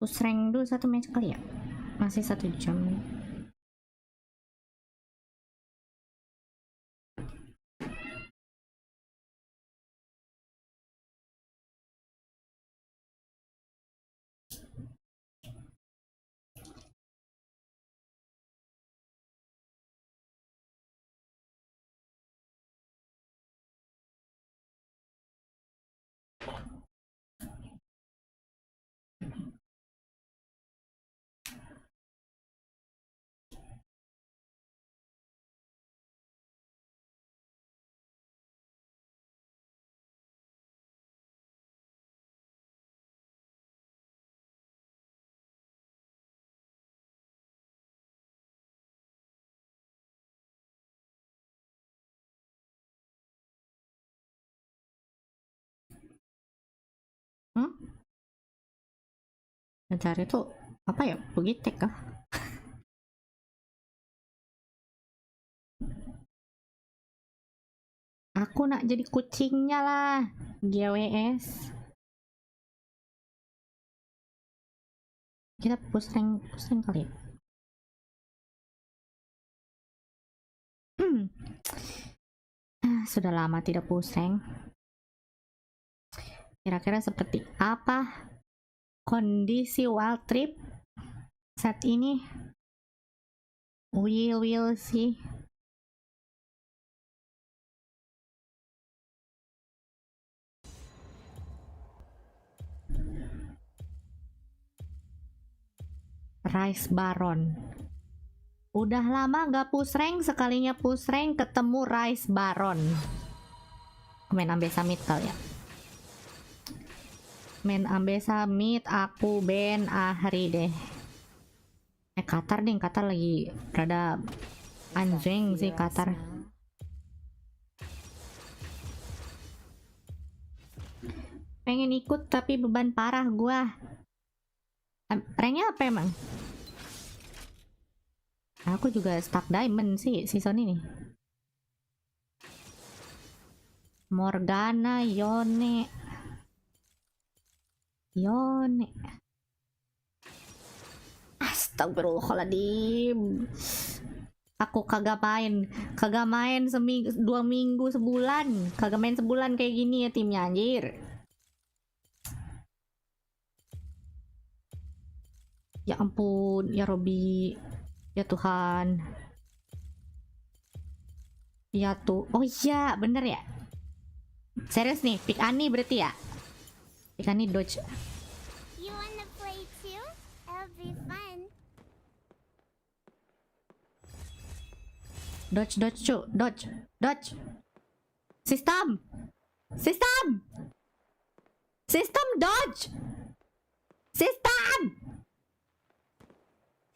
Push rank dulu satu match kali ya, masih 1 jam. Mencari tuh apa ya, Bugitek kah? Aku nak jadi kucingnya lah, GWS. Kita push rank kali ya. Sudah lama tidak push rank. Kira-kira seperti apa kondisi wild trip saat ini? Will sih. Rice Baron. Udah lama gak push rank, sekalinya push rank ketemu Rice Baron. Main ambil summit kali ya. Main ambil summit, aku ban Ahri deh. Qatar deh, Qatar lagi rada anjing sih Qatar. Pengen ikut tapi beban parah gua. Ranknya apa emang? Aku juga stuck diamond sih season ini. Morgana, Yone. Astagfirullahaladzim. Aku kagak main seminggu, 2 minggu, sebulan. Kagak main sebulan kayak gini ya timnya, anjir. Ya ampun, ya Robi. Ya Tuhan. Ya tuh. Oh iya, bener ya. Serius nih, pick Ani berarti ya? Pick Ani dodge. You wanna play too? It'll be fun. Dodge, cu. Dodge. System, dodge.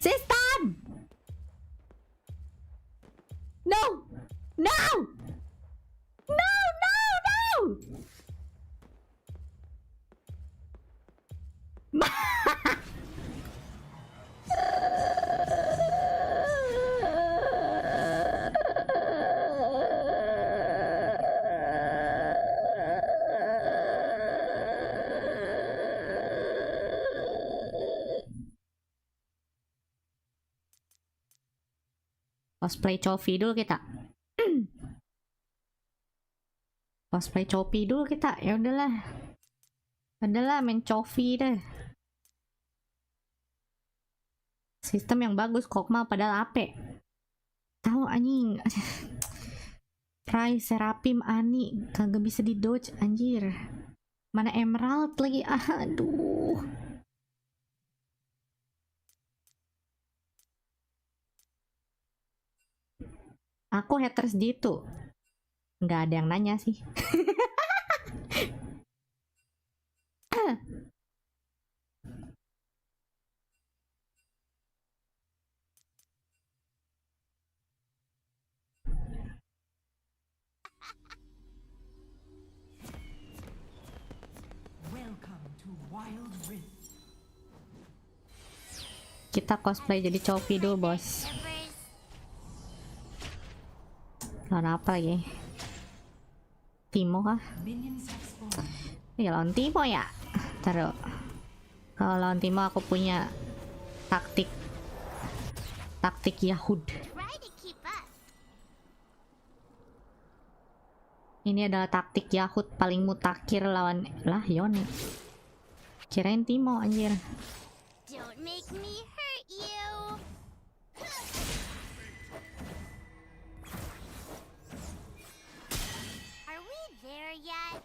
System. No. Cosplay Coffee dulu kita. Ya udahlah main Coffee deh. Sistem yang bagus kok mah padahal AP. Tahu anjing. Price Serapim Ani kagak bisa di dodge anjir. Mana Emerald lagi, aduh. Aku haters gitu. Nggak ada yang nanya sih. Kita cosplay jadi Coffee dulu, bos. Lawan apa lagi? Timo kah? Iya, lawan Timo ya. Taruh. Kalau lawan Timo aku punya taktik Yahud. Try to keep up. Ini adalah taktik Yahud paling mutakhir lawan lah Yone. Kirain Timo anjir. Don't make me hurt you. Are we there yet?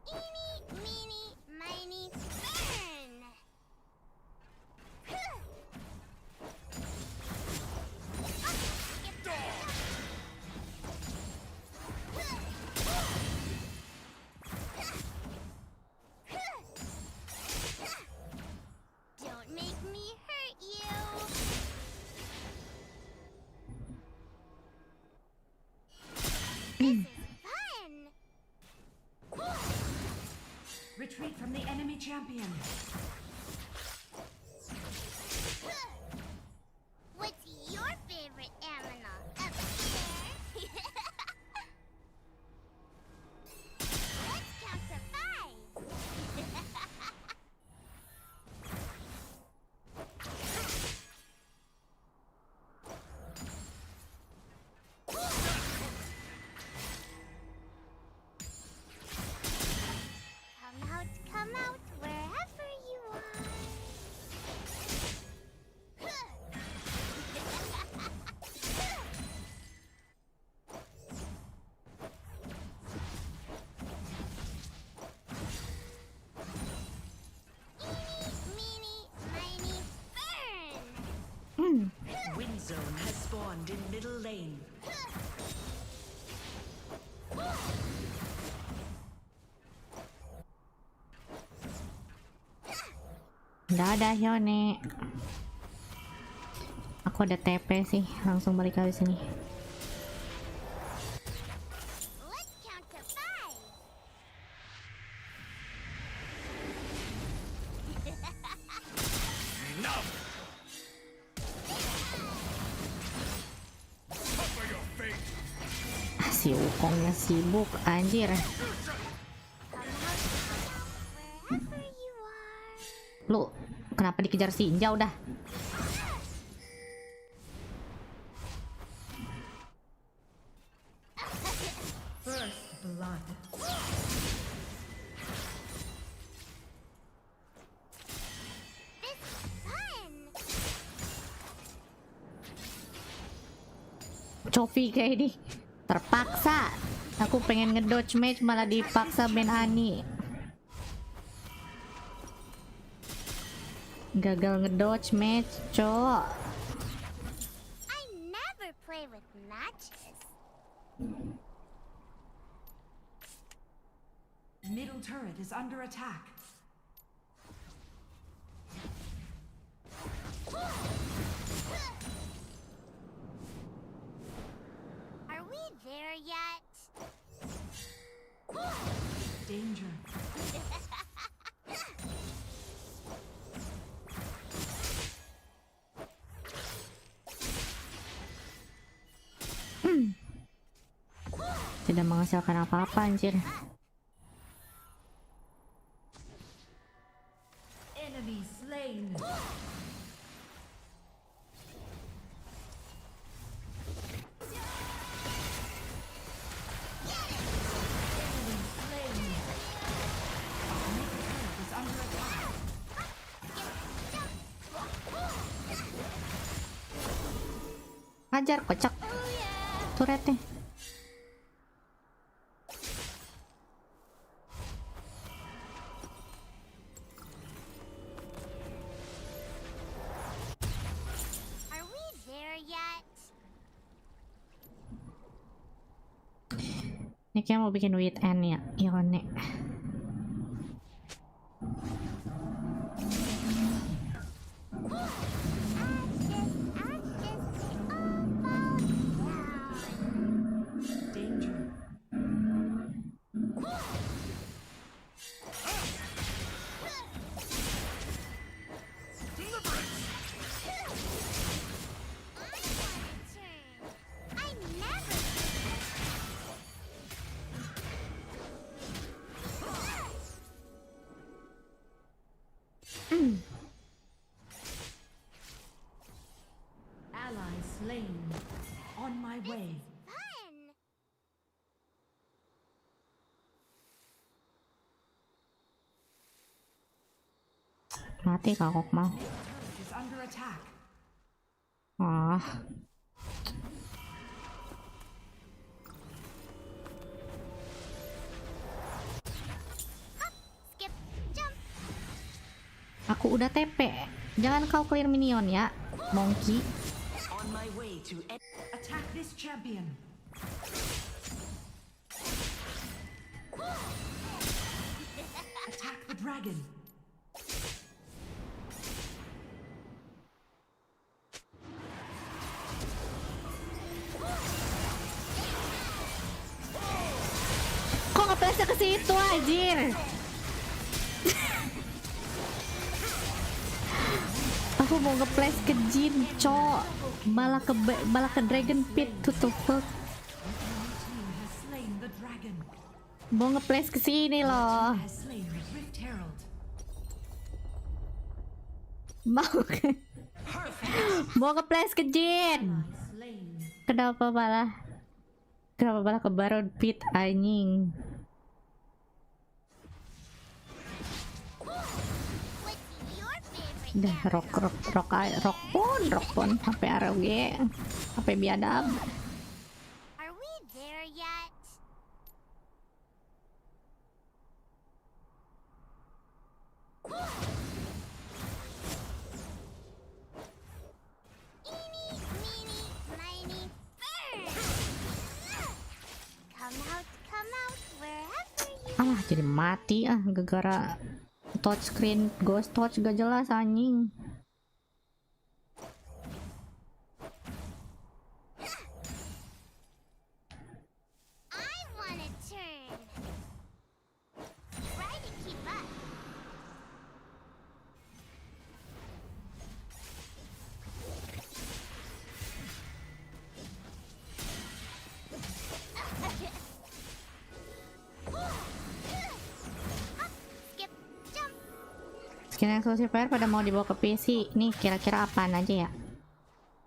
Eeny, meeny, miny, burn! Don't make me hurt you. This is fun. Retreat from the enemy champion. What's your favorite animal? Up here? Let's count to 5. Come out, wherever you are. Eeny, meeny, miny, burn! Wind zone has spawned in middle lane. Dadah Yone. Aku ada TP sih, langsung balik ke sini. Let's count to 5. Enough! Cover your face! Si Wukongnya sibuk anjir. Wherever you are. Lu kenapa dikejar Sinja udah? First blood. This is fun. Covi kayak ini terpaksa. Aku pengen ngedodge match malah dipaksa Ben Ani. Gagal ngedodge match, cok. I never play with matches. Middle turret is under attack. Are we there yet? Danger. Tidak menghasilkan apa-apa anjir. Enemy slain. Enemy slain. Middle turret is under attack. Hajar kocak turretnya. Are we there yet? Ini kayak mau bikin weekend ya, Yone. Danger. I never. Mati kok mau. Turret is under attack. Ah. Skip, jump. Aku udah TP. Jangan kau clear minion ya, monkey. On my way to Attack this champion. Attack the dragon. Kok nge-flashnya ke situ anjir? Aku mau nge-flash ke Jin, cok. Malah ke Dragon Pit, tutup. Your team has slain the dragon. Mau nge-flash ke sini loh. Has slain the Rift Herald. Mau nge-flash ke Jin. Slain. Kenapa malah ke Baron Pit anjing? What's your favorite Udah rock pun sampai ROG sampai biadab. Are we there yet? Eeny, meeny, miny, come out, wherever you Jadi mati gara-gara touchscreen ghost touch gak jelas anjing. I wanna turn. Try to keep up. Skip, jump. Skin eksklusif player pada mau dibawa ke PC. Nih kira-kira apaan aja ya?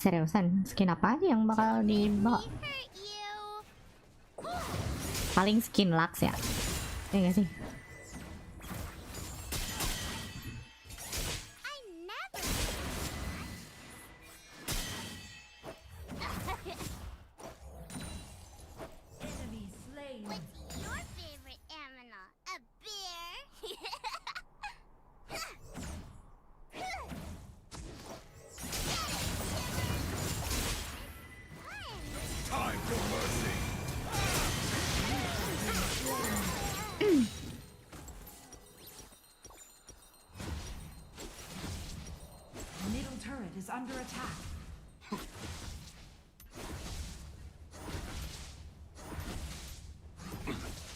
Seriusan, skin apa aja yang bakal dibawa? Hurt you. Paling skin Lux ya? Iya gak sih? I never. Enemy slain. What's your favorite animal? A bear? Middle turret is under attack.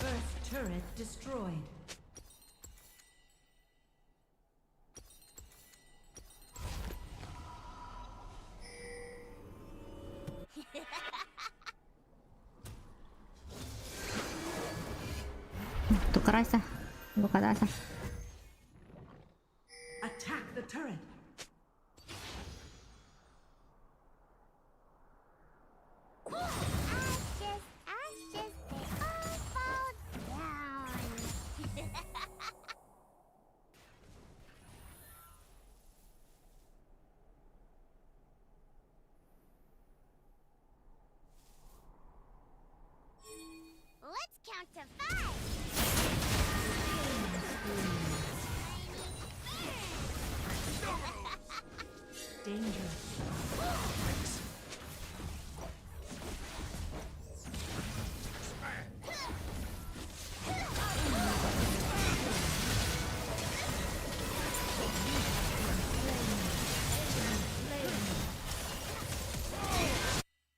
First turret destroyed. Tuker aja. Buka aja. Attack the turret. Ashes, they all fall down. Let's count to 5. Danger.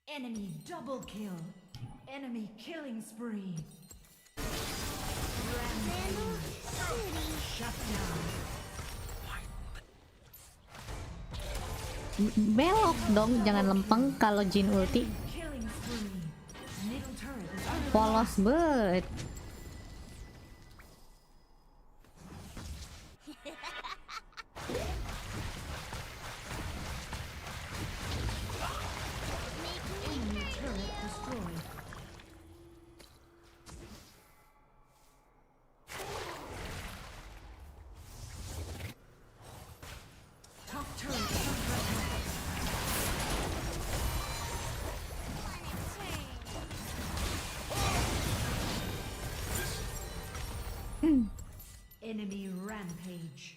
Enemy double kill. Enemy killing spree. Shut down. Belok dong, jangan lempeng kalau Jin ulti. Killing spree. Middle turret is under Polos bet. enemy turret destroyed. Top turret is under attack. Enemy rampage.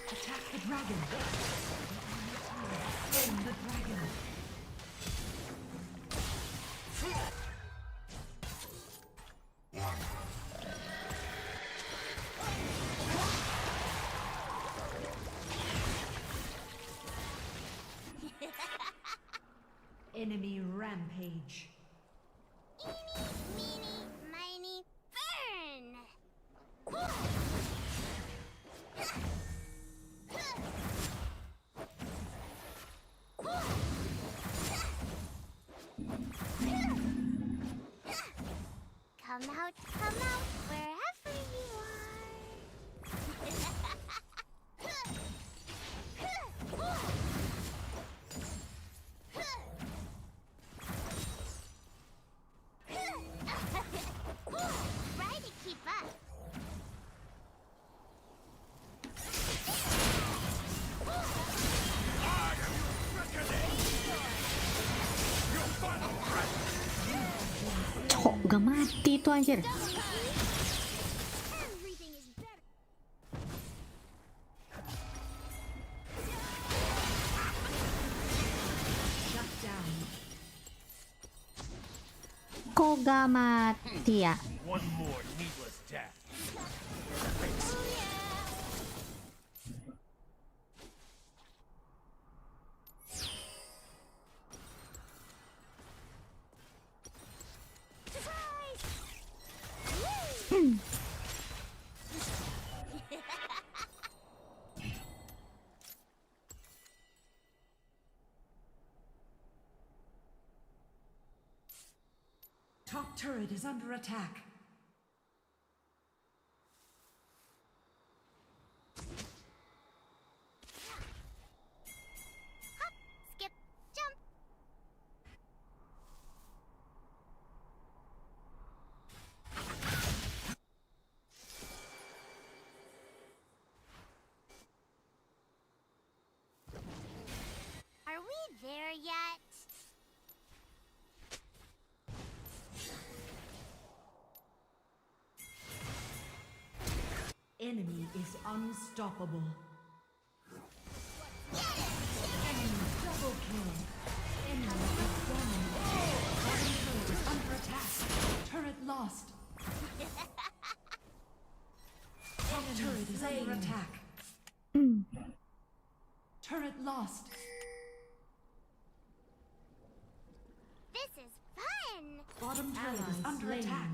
Attack the dragon. Slay the dragon. Enemy rampage. Eeny, meeny, miny, burn! Come out, wherever you are. Try to keep up. Cok, gak mati tuh anjir. Everything is better. Shut down. Kok gak mati ya? One more needless death. Top turret is under attack. Hop, skip, jump. Are we there yet? Enemy is unstoppable. Enemy double kill. Enemy is dominated. Bottom turret is under attack. Turret lost. Top turret is under attack. Turret lost. This is fun. Bottom turret is under attack.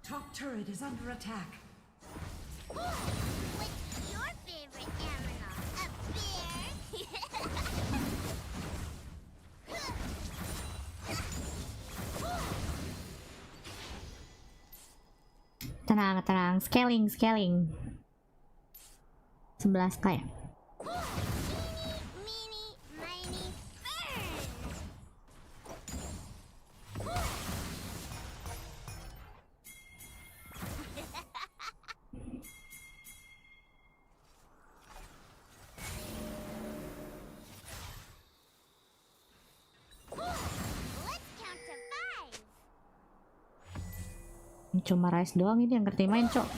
Top turret is under attack. What's your favorite animal? A bear? Tenang, tenang. Scaling, scaling. 11 kayak. Meeny, miny, burn! Let's count to 5. Cuma Rice doang ini yang ngerti main, Cok.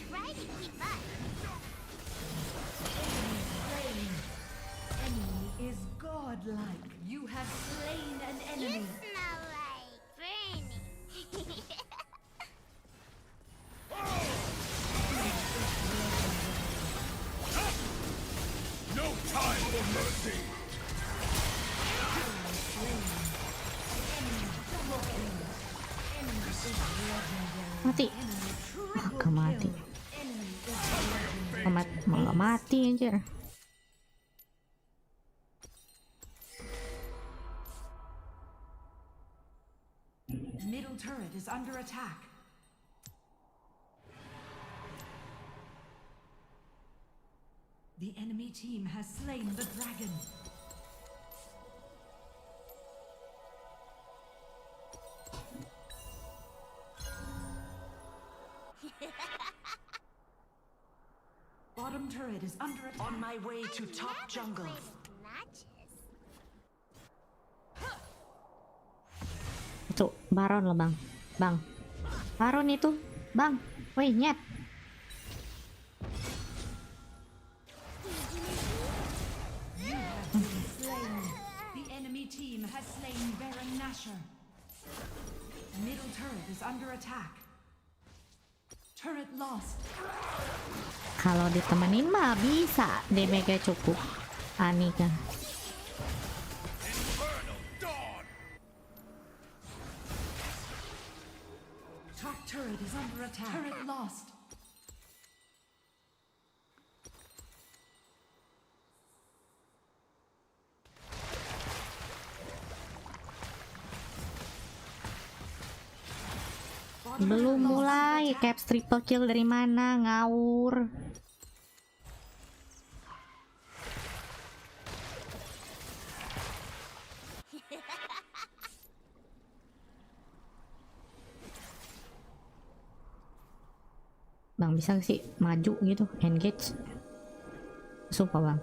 Try to keep up. Enemy is godlike. You have slain an You enemy. smell like burning. No time for mercy. Mati. Ah, gak mati. Malah mati anjir. Middle turret is under attack. The enemy team has slain the dragon. Bottom turret is under attack. On my way to top Never jungle. play with matches. Itu Baron loh bang. Bang. Baron itu. Bang. Woi nyet. Slain. The enemy team has slain Baron Nashor. Middle turret is under attack. Turret lost. Kalau ditemenin mah bisa. Damage-nya cukup. Anika. Infernal dawn. Top turret is under attack. Turret lost. Bottom Belum turret lost. mulai. Caps triple kill dari mana? Ngawur. Bang bisa gak sih maju gitu, engage? Sumpah bang.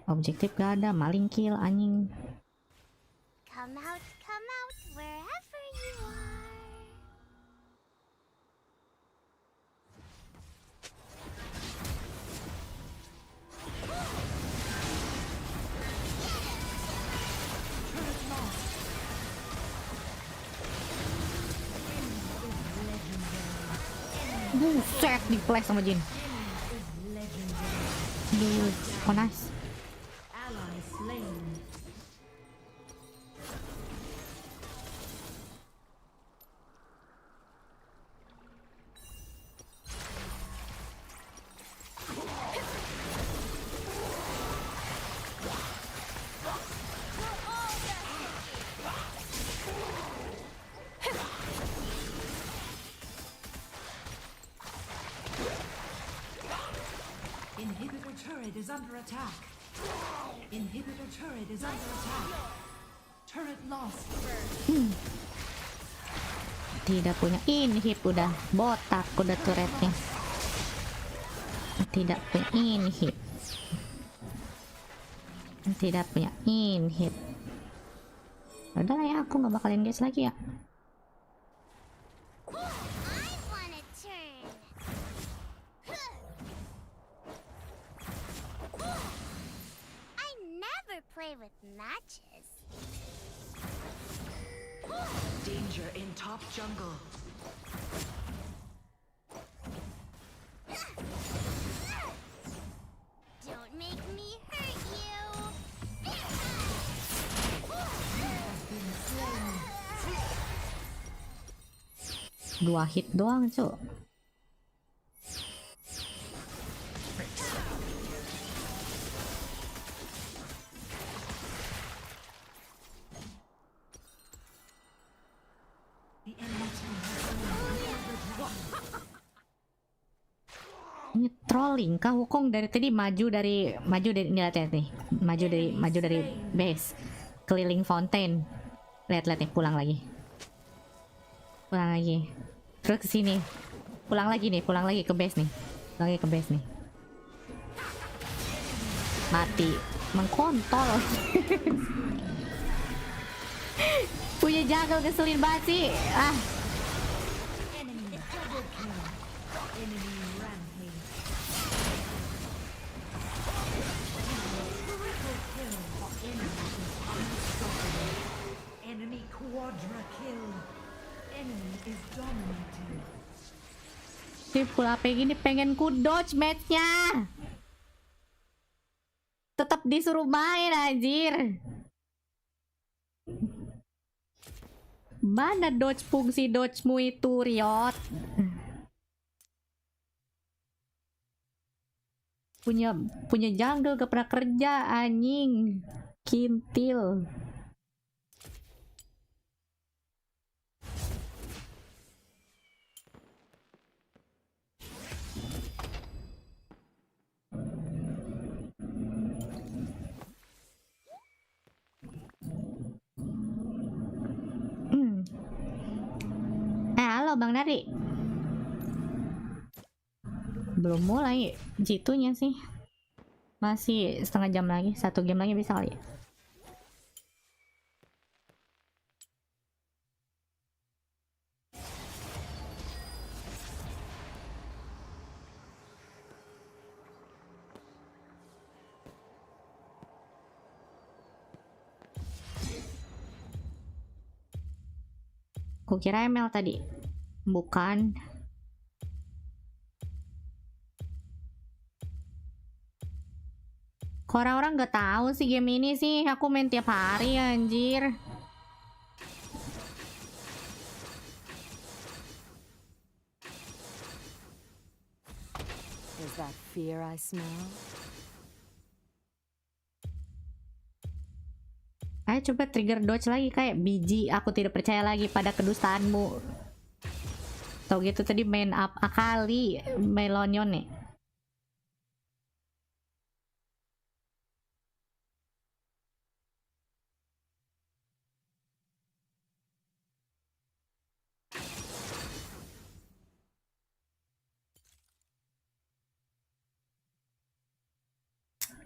Objektif gak ada, maling kill anjing. Come out wherever you are. Buset, di flash sama Jin. Duh, oh nice. Ally slain. Inhibitor turret is under attack. Inhibitor turret is under attack. Turret lost. Tidak punya inhib, udah botak udah turretnya. Tidak punya inhib. Tidak punya inhib. Udah lah ya, aku nggak bakal engage lagi ya. I wanna turn. I never play with matches. Danger in top jungle. Don't make me hurt you. Dua hit doang cuk. The enemy team has slain the dragon. Ini trolling kah Wukong dari tadi maju dari ini lihat nih, maju dari base keliling fountain, lihat nih pulang lagi terus ke sini pulang lagi ke base nih, mati mengkontol. Punya jagal keselin banget sih Enemy double kill. Enemy rampage. Triple kill. Enemy is unstoppable. Enemy quadra kill. Enemy is dominating. si full AP gini pengen ku dodge matchnya, tetap disuruh main anjir. Mana dodge fungsi dodgemu itu Riot? Punya jungle gak pernah kerja anjing. Kintil. Halo Bang Nari. Belum mulai jitunya sih. Masih setengah jam lagi, 1 game lagi bisa kali. Kukira ML tadi. Bukan. Kok orang-orang gak tahu sih game ini sih? Aku main tiap hari anjir. Is that fear I smell? Ayo coba trigger dodge lagi kayak biji. Aku tidak percaya lagi pada kedustaanmu. Tau gitu tadi main up akali Melonion nih.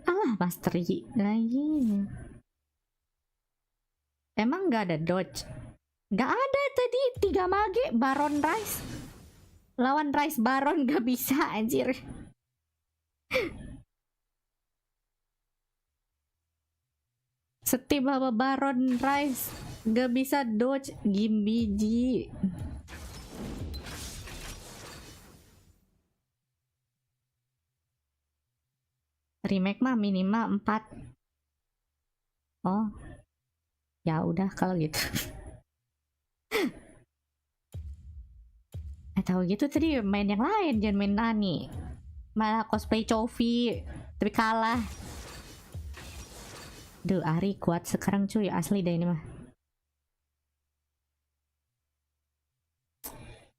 Alah, Master Yi lagi. Emang nggak ada dodge? Nggak ada tadi 3 mage Baron Rice. Lawan Rice Baron gak bisa anjir. Setiap bawa Baron Rice gak bisa dodge Gimbiji. Remake mah minimal 4. Oh. Ya udah kalau gitu. Tahu gitu tadi main yang lain, jangan main Nani. Malah cosplay Chovy tapi kalah. Duh, Ari kuat sekarang cuy, asli deh ini mah.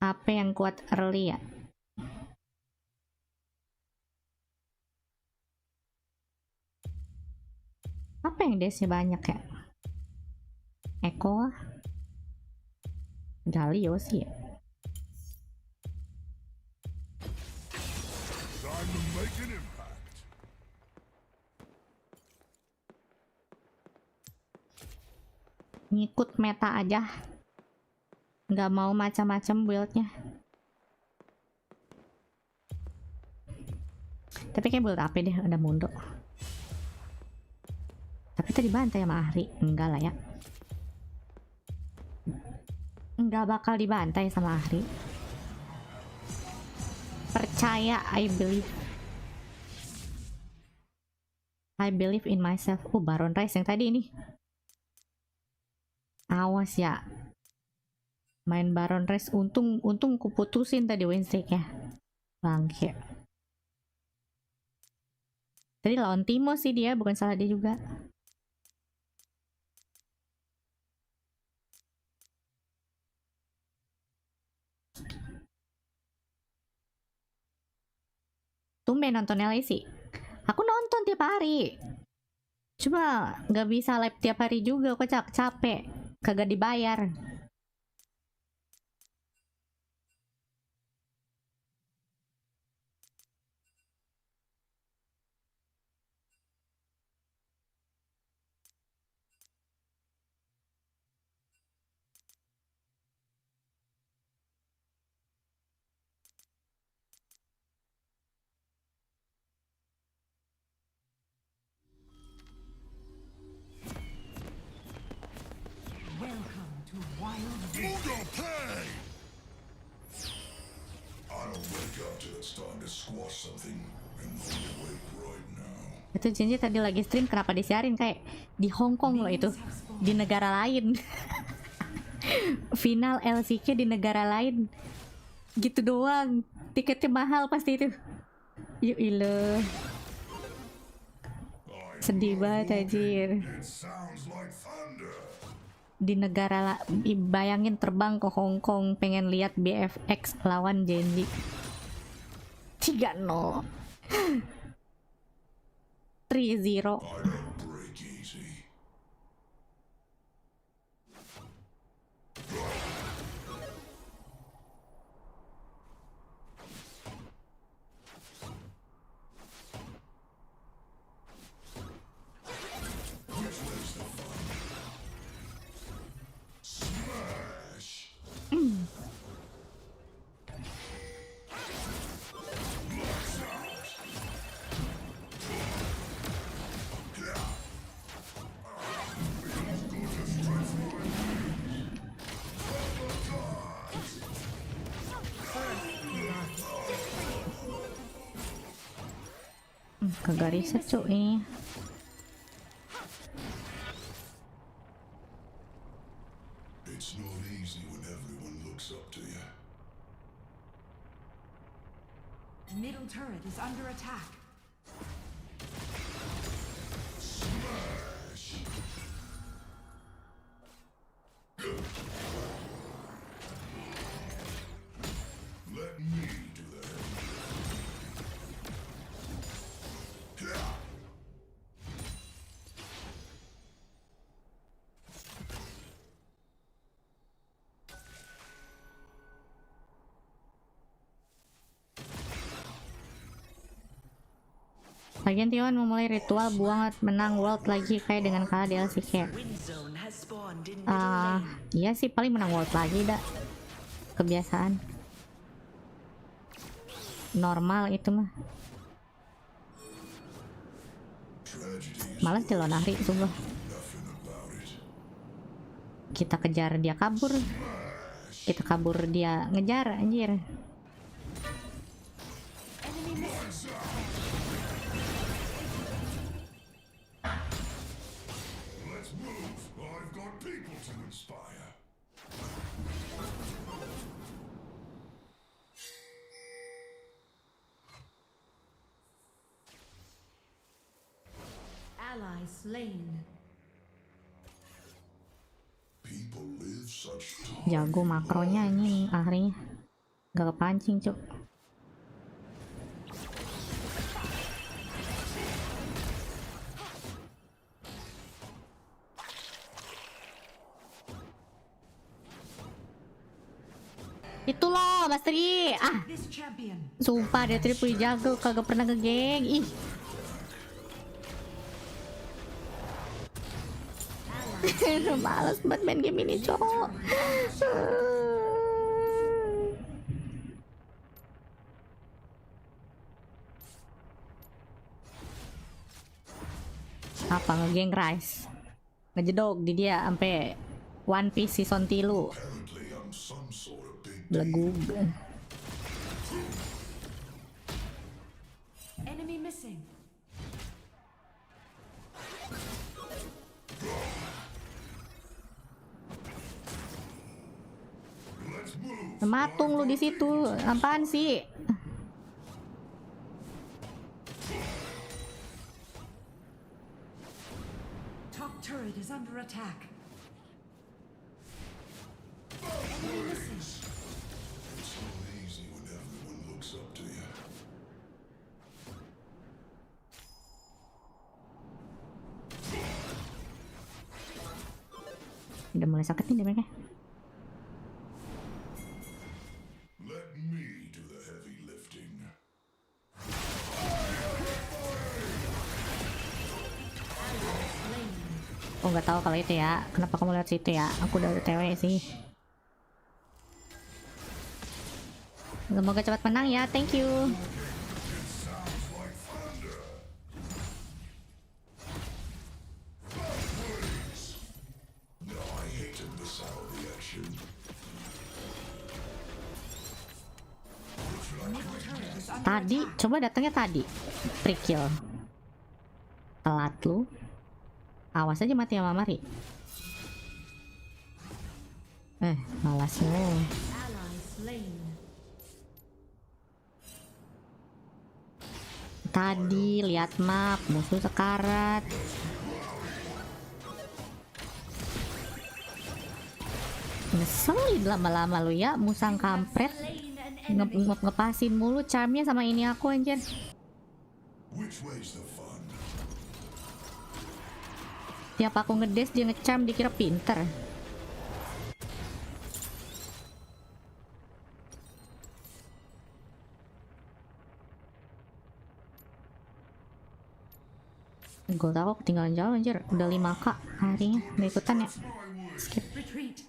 Apa yang kuat early ya? Apa yang desnya banyak ya? Eko, Galio sih ya. Time to make an impact. Ngikut meta aja, nggak mau macam-macam buildnya. Tapi kayak build apa deh, ada Mundo. Tapi tadi bantai sama Ahri, enggak lah ya. Enggak bakal dibantai sama Ahri. Percaya, I believe in myself. Baron Rice yang tadi ini. Awas ya. Main Baron Rice, untung kuputusin tadi win streak ya. Bangke. Tadi lawan Timo sih dia, bukan salah dia juga. Tumben nonton LAC. Aku nonton tiap hari. Cuma nggak bisa live tiap hari juga, kocak, capek, kagak dibayar. Welcome to Wild Buddha pay! I don't wake up till it's time to squash something, and I'm awake right now. Itu Jinji tadi lagi stream, kenapa disiarin kayak di Hong Kong loh itu, di negara lain. Final LCK di negara lain, gitu doang. Tiketnya mahal pasti itu. Yuk ilah. Sedih banget anjir. It sounds like thunder. Di negara bayangin terbang ke Hong Kong pengen lihat BFX lawan Genji. 3-0. 3-0. I don't break easy. Which way's the fun? Smash! Lights out! Kagak riset cuk ini. It's not easy when everyone looks up to you. Middle turret is under attack. Smash! Let me do the heavy lifting. Lagian Tion memulai ritual buang menang world lagi kayak dengan kalah di LCK. Iya sih paling menang world lagi dah. Kebiasaan. Normal itu mah. Malas jelon Ahri sungguh. Kita kejar dia kabur. Kita kabur dia ngejar anjir. Let's move. I've got people to inspire. Ally slain. People live such Jago makronya ini Ahri. Gak kepancing cuk. Itu loh Mas Tri. This champion. Sumpah dia triple jago kagak pernah ngegeng. Ih. Males banget main game ini cowok. Apa ngegeng Rice? Ngejedog di dia sampai One Piece season 3. apparently I'm some sort of big Belegug. Enemy missing. Let's move. Matung lu di situ. Apaan sih? Top turret is under attack. Enemy missing. It's not easy when everyone looks up to you. Udah mulai sakit nih mereka. Let me do the heavy lifting. Oh nggak tahu kalau itu ya. Kenapa kamu lihat situ ya? Aku udah TW sih. Semoga cepat menang ya. Thank you. Sounds like thunder. No, I hate to miss out the action. Middle turret is under Tadi attack. coba datangnya tadi. Free kill. Telat lu. Awas aja mati sama Mari. Malas lu. Ally slain. Tadi lihat map musuh sekarat. Ngeselin lama-lama lu ya, musang kampret. Ngepasin mulu charmnya sama ini aku anjir. Which way's the fun? Tiap aku ngedes dia ngecharm, dikira pinter. Gue tau aku ketinggalan jauh anjir. Udah 5k harinya. Gak ikutan ya. Skip. Retreat.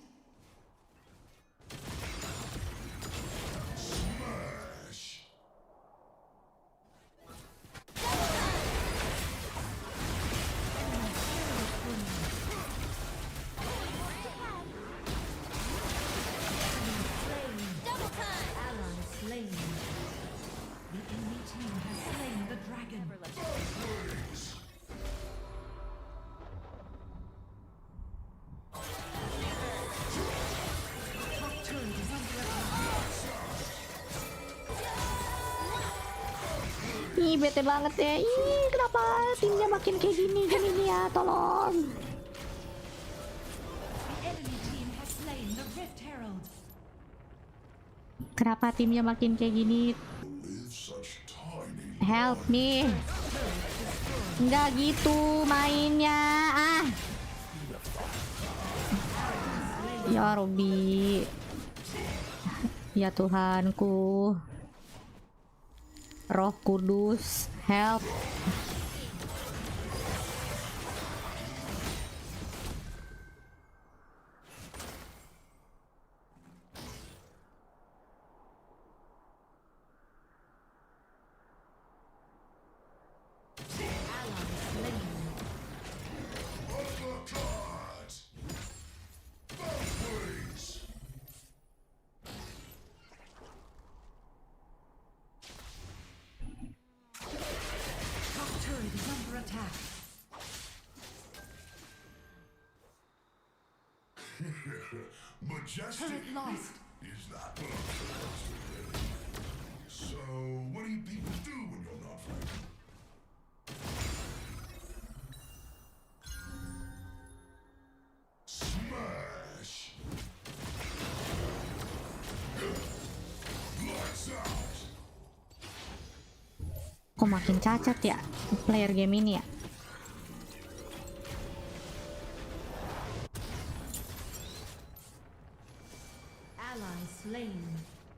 Double time. Ally slain. The enemy team has slain the dragon. Top turret is under attack. Ih, bete banget ya. Ih, kenapa timnya makin kayak gini ya, tolong. The enemy team has slain the Rift Herald. Kenapa timnya makin kayak gini? Live such tiny. Help me. Nggak gitu mainnya. Ah. Ya Robi. Ya Tuhanku. Roh Kudus, help. Uppercut! Both ways! Top turret is under attack. Majestic Turret lost. is that what I'm supposed to do? So, what do you people do when you're not fighting? Smash! Lights out! Kok makin cacat ya player game ini ya? Ally slain.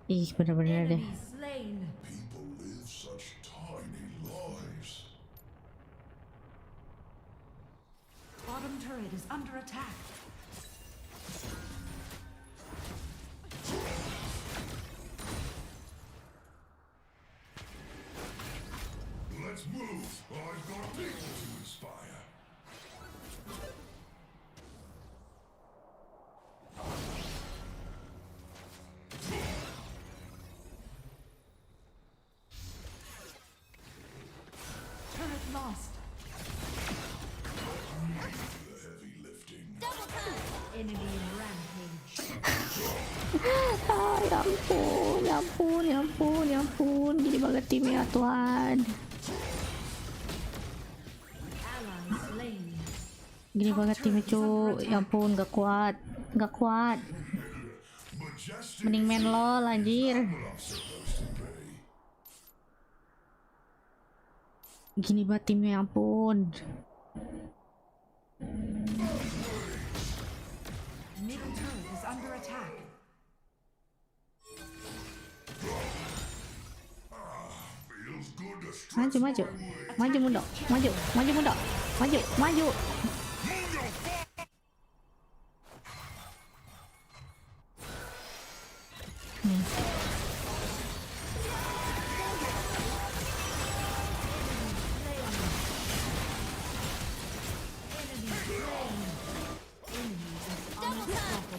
Ih, bener-bener deh. Enemy slain. People live such tiny lives. Bottom turret is under attack. Let's move. I've got people to inspire. Turret lost. The heavy lifting. Double time. Enemy rampage. Ah, ya ampun, ya ampun, ya ampun, ya ampun. Gini banget timnya Tuhan. Ally slain. Gini banget timnya cu. Ya ampun, gak kuat. Gak kuat. Majestic Mending main LOL anjir. what I'm supposed to be. Gini banget timnya, ya ampun. Middle turret is under attack. Feels good to stretch Maju, maju. Maju mundur. Maju, maju mundur. Maju, maju. Nih.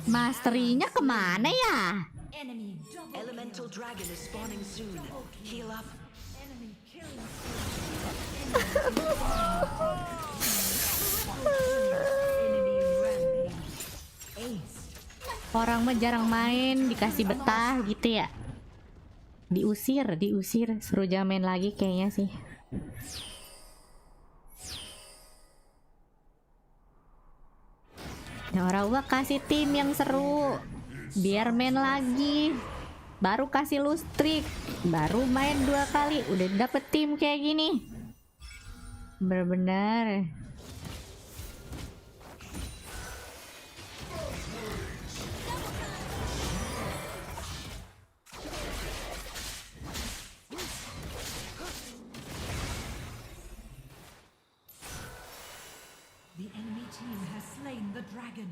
Masterinya kemana ya? Enemy double Elemental dragon is spawning soon. Heal up. enemy killing. Enemy rampage. Ace. Orang mah jarang main, dikasih betah gitu ya. Diusir, diusir. Suruh jangan main lagi kayaknya sih. Ya orang gua kasih tim yang seru, biar main lagi. Baru kasih lu streak, baru main 2 kali udah dapet tim kayak gini. Bener-bener. The enemy team has slain the dragon.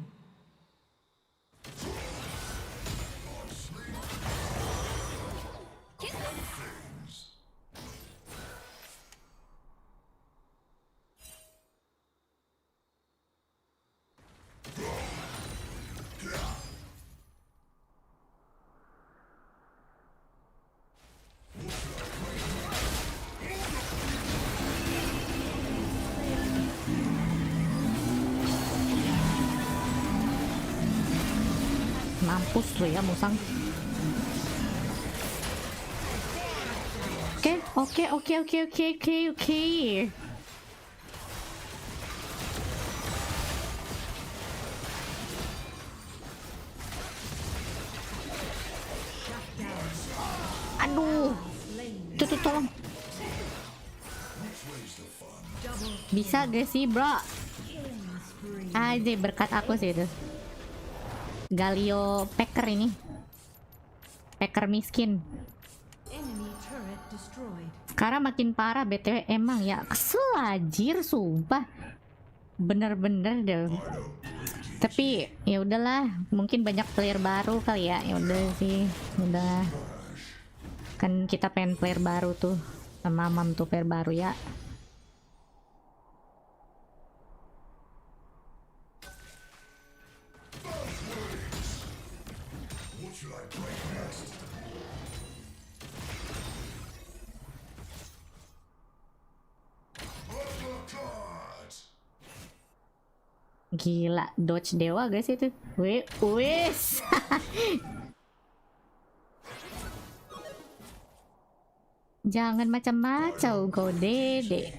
Mampus lu ya musang. Oke. Aduh, tuh tolong. Bisa gak sih bro? Aja berkat aku sih itu. Galio Packer ini, Packer miskin. Enemy turret destroyed. Sekarang makin parah BTW emang ya, kesel anjir sumpah. Bener-bener deh. Tapi ya udahlah, mungkin banyak player baru kali ya. Ya udah sih, udah. Kan kita pengen player baru tuh. Sama Mam tuh player baru ya. Gila, dodge dewa guys itu. Wis. Jangan macam-macam kau dede.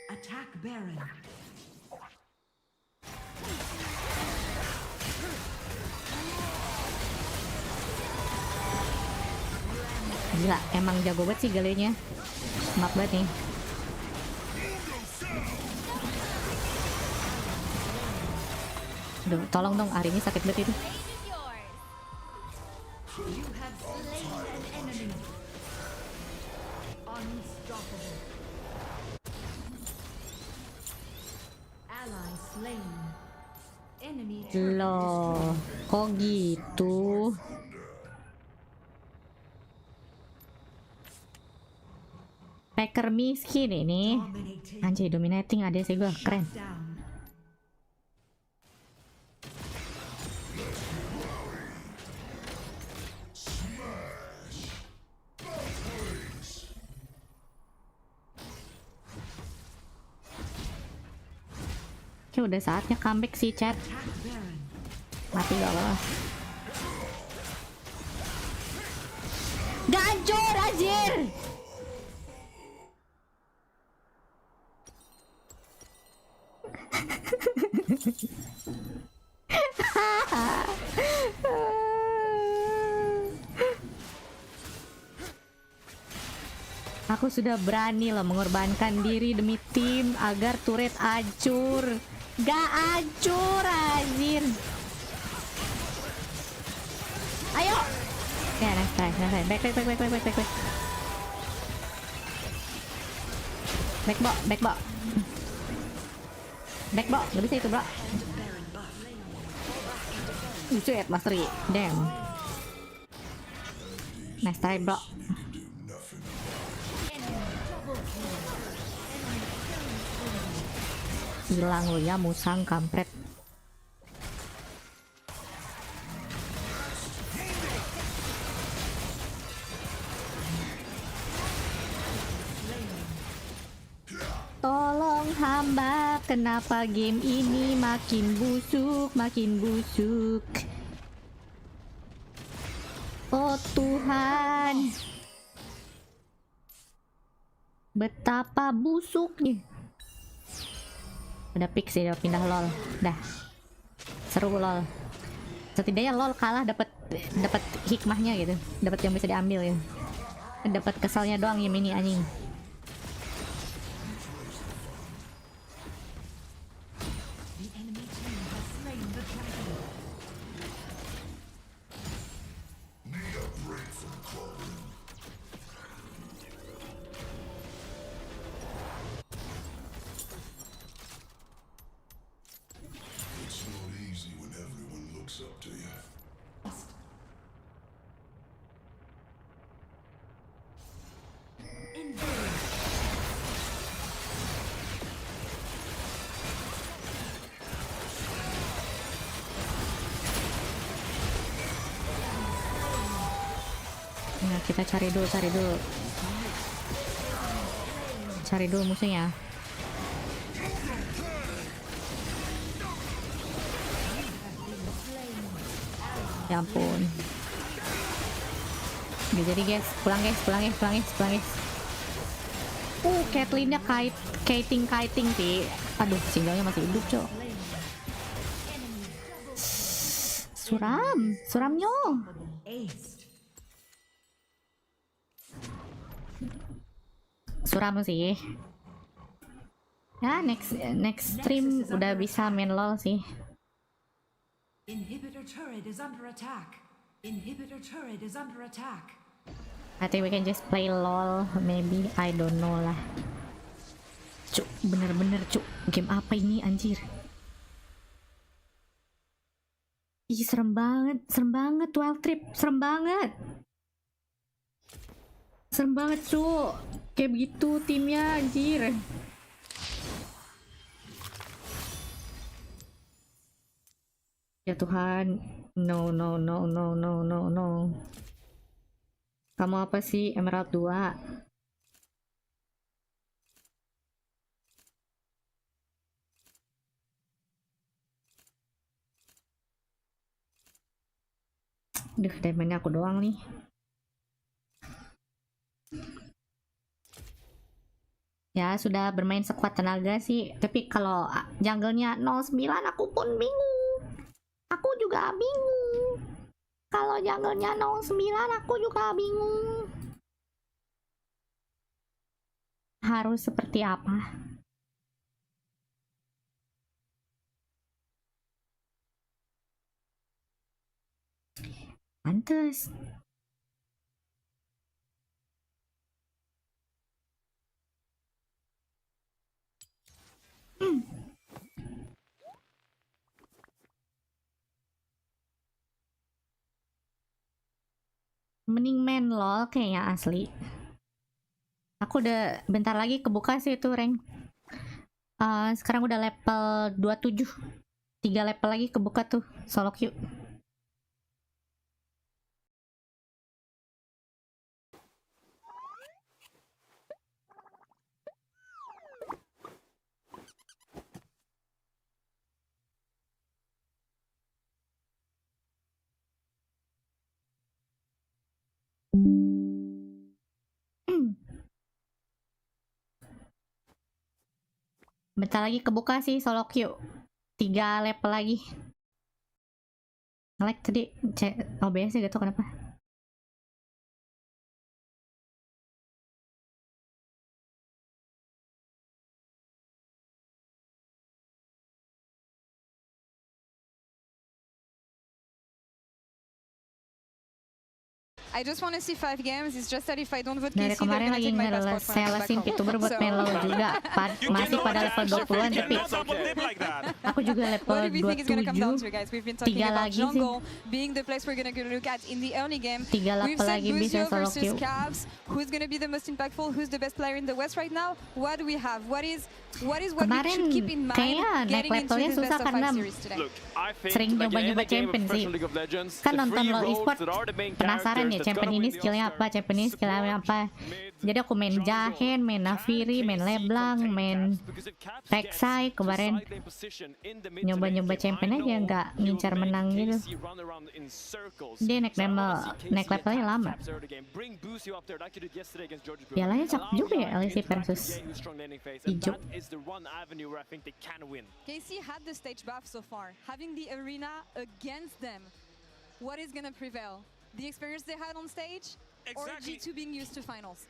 Attack Baron. Gila, emang jago banget sih galenya. Maaf banget nih. Duh, tolong dong, hari ini sakit banget itu. You have slain an enemy. Unstoppable. Ally slain. Enemy turret Loh, kok gitu? Packer miskin ini. dominating. Anjay, dominating ada sih gua, keren. Down. Oke, udah saatnya comeback sih chat. Attack Baron. Mati gak apa. Gancur anjir. Aku sudah berani loh mengorbankan diri demi tim agar turret hancur. Gak hancur anjir. Ayo. Ya, nice. Back. Back, Bo. Gak bisa itu, bro. Shit, mastery. Damn. Nice try, bro. Hilang lo ya musang kampret. Tolong hamba, kenapa game ini makin busuk. Oh Tuhan, betapa busuknya. Udah fix ya, udah pindah lol. Dah. seru lol. Setidaknya lol kalah dapat hikmahnya gitu, dapat yang bisa diambil ya. Dapat kesalnya doang ya mini anjing. The enemy team has slain the dragon. Need a break from clubbing. It's not easy when everyone looks up to you. Nah, kita cari dulu musuhnya. Ya ampun. Gak jadi guys, pulang guys. Caitlyn-nya kiting sih. Aduh, singlenya masih hidup, cok. Suramnya. Suram sih. Ya, next stream udah bisa main LOL sih. Inhibitor turret is under attack. I think we can just play LOL, maybe, I don't know lah. Cuk, bener-bener cuk, game apa ini anjir? Ih, serem banget, Wild Trip, serem banget cuk, kayak begitu timnya anjir. Ya Tuhan, no. Kamu apa sih, Emerald 2? Duh, damage aku doang nih. Ya, sudah bermain sekuat tenaga sih. Tapi kalau jungle-nya 09 aku pun bingung. Aku juga bingung. Kalau jungle-nya 09 aku juga bingung. Harus seperti apa? Pantes. Mending main LOL kayaknya asli. Aku udah bentar lagi kebuka sih itu rank. Sekarang udah level 27. 3 level lagi kebuka tuh solo queue. Bentar lagi kebuka sih solo queue. 3 level lagi. Nge-lag tadi OBS ya gitu kenapa? I just want to see 5 games. It's just that if I don't vote Dari KC, they're kemarin gonna lagi take my passport when I go back ngelesin home. VTuber buat main LOL juga. Masih pada level 20-an tapi aku juga level What do we think is going to come down to, 27. guys? We've been talking 3 about lagi sih. jungle being the place we're going to look at in the early game. 3 We've level said lagi bisa Lucio solo versus queue. Cavs. Who's going to be the most impactful? Who's the best player in the West right now? What do we have? What is what we Kemarin should keep in mind kayaknya naik getting into levelnya this susah best of karena 5 series today? sering nyoba-nyoba champion sih. Kan nonton LOL eSport penasaran ya champion ini skillnya apa, champion ini skillnya apa. Jadi aku main Jahen, main Nafiri, main Leblanc, main Rek'Sai. Kemarin nyoba-nyoba champion aja, nggak ngincar menang gitu. Dia naik levelnya lama. Pialanya cakep juga ya, LEC versus hijau. KC had the stage buff so far. Having the arena against them, what is gonna prevail? The experience they had on stage, or Exactly. G2 being used to finals?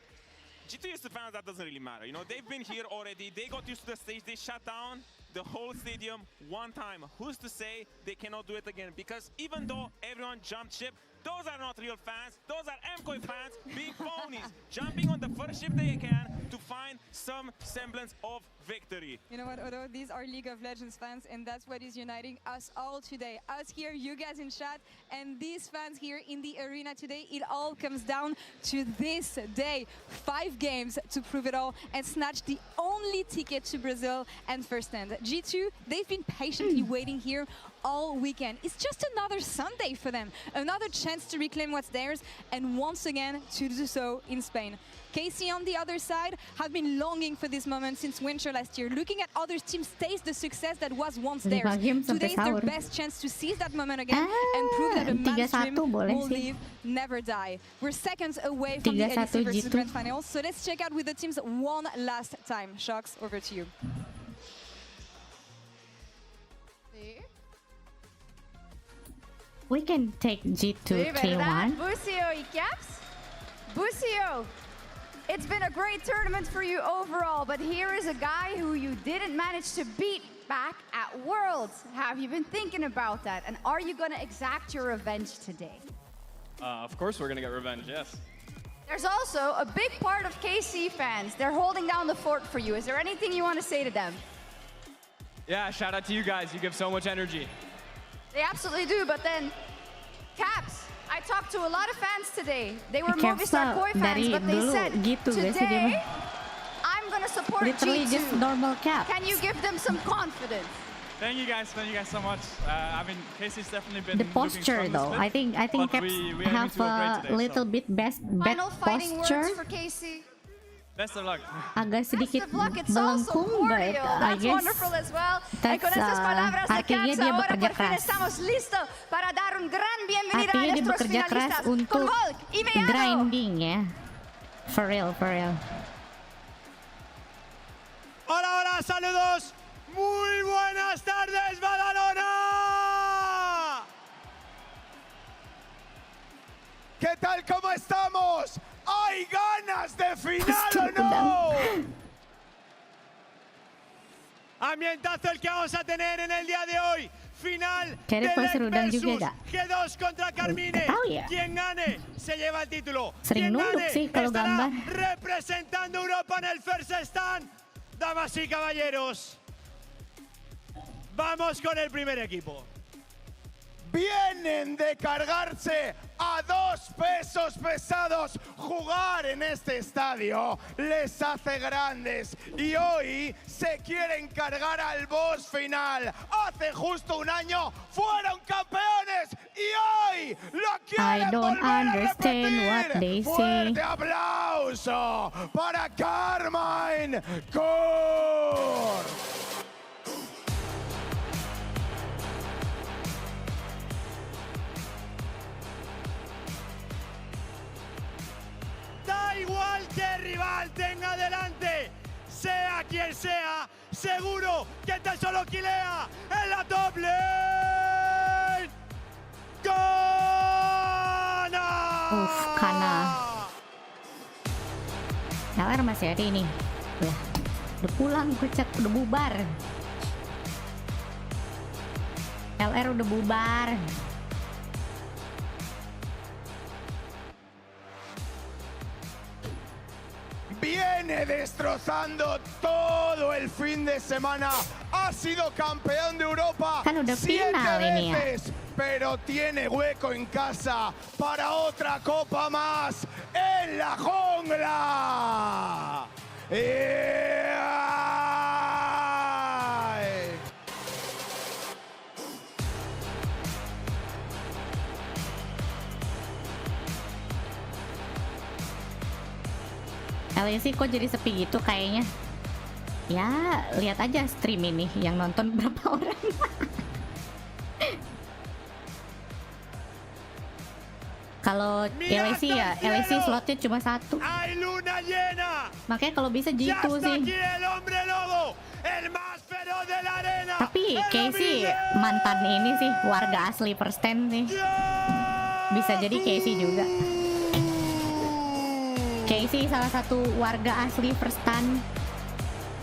G2 used to fans, that doesn't really matter. You know, they've been here already. They got used to the stage. They shut down the whole stadium one time. Who's to say they cannot do it again? Because even though everyone jumped ship, those are not real fans. Those are MKOI fans being phonies, jumping on the first ship they can to find some semblance of victory. You know what, Odo? These are League of Legends fans, and that's what is uniting us all today. Us here, you guys in chat, and these fans here in the arena today. It all comes down to this day. 5 games to prove it all and snatch the only ticket to Brazil and first stand. G2, they've been patiently waiting here all weekend. It's just another Sunday for them, another chance to reclaim what's theirs, and once again to do so in Spain. KC on the other side have been longing for this moment since winter last year, looking at other teams taste the success that was once theirs. Today is their best chance to seize that moment again and prove that a man's dream will live, never die. We're seconds away from the LEC versus Grand Finals, so let's check out with the teams one last time. Shocks, over to you. We can take G2 K1. Busio y Caps. Busio, it's been a great tournament for you overall, but here is a guy who you didn't manage to beat back at Worlds. Have you been thinking about that? And are you going to exact your revenge today? Of course we're going to get revenge, yes. There's also a big part of KC fans. They're holding down the fort for you. Is there anything you want to say to them? Yeah, shout out to you guys. You give so much energy. They absolutely do, but then, Caps, I talked to a lot of fans today. They were Caps Movistar Koi fans, but they said, gitu guys, today, I'm going to support literally G2. just normal Cap. Can you give them some confidence? Thank you guys so much. I mean, Casey's definitely been The posture though, I think Caps have a little bit bad Final fighting posture. words for KC. Best of luck. Agak sedikit Best of luck, it's also melengkung, but cordial. I That's guess wonderful as well. that's, con estas palabras de artinya Caps, dia ahora bekerja por fin keras. estamos listos para dar un gran bienvenida Artinya a dia nuestros bekerja keras finalistas. untuk Con Volk y Mellado. grinding ya. For real, for real. Hola, hola, saludos. Muy buenas tardes, Badalona. ¿Qué tal? ¿Cómo estamos? ¿Hay ganas de final o no? Ambientazo el que vamos a tener en el día de hoy. Final de LEC versus G2 contra Carmine. Quien gane se lleva el título. Quien gane estará representando a Europa en el first stand. Damas y caballeros, vamos con el primer equipo. Vienen de cargarse a 2 pesos pesados. Jugar en este estadio les hace grandes y hoy se quieren cargar al boss final. Hace justo un año fueron campeones y hoy lo quieren volver a repetir. Fuerte aplauso para Carmine Core. Da igual que rival tenga delante, sea quien sea, seguro que tan solo quilea en la top lane. ¡Gana! Kana. LR masih ada ini. Udah pulang, kocak, udah bubar. LR udah bubar. Viene destrozando todo el fin de semana. Ha sido campeón de Europa 7 veces, pero tiene hueco en casa para otra copa más en la jungla. LEC kok jadi sepi gitu kayaknya. Ya, lihat aja stream ini yang nonton berapa orang. Kalau LEC ya, LEC slotnya cuma 1. Hay luna llena. Makanya kalau bisa Ya gitu está sih. aquí el hombre lobo, el más feroz de la arena. Tapi Casey mantan ini sih, warga asli Persten sih. Bisa jadi Casey juga. Casey salah satu warga asli Perstan,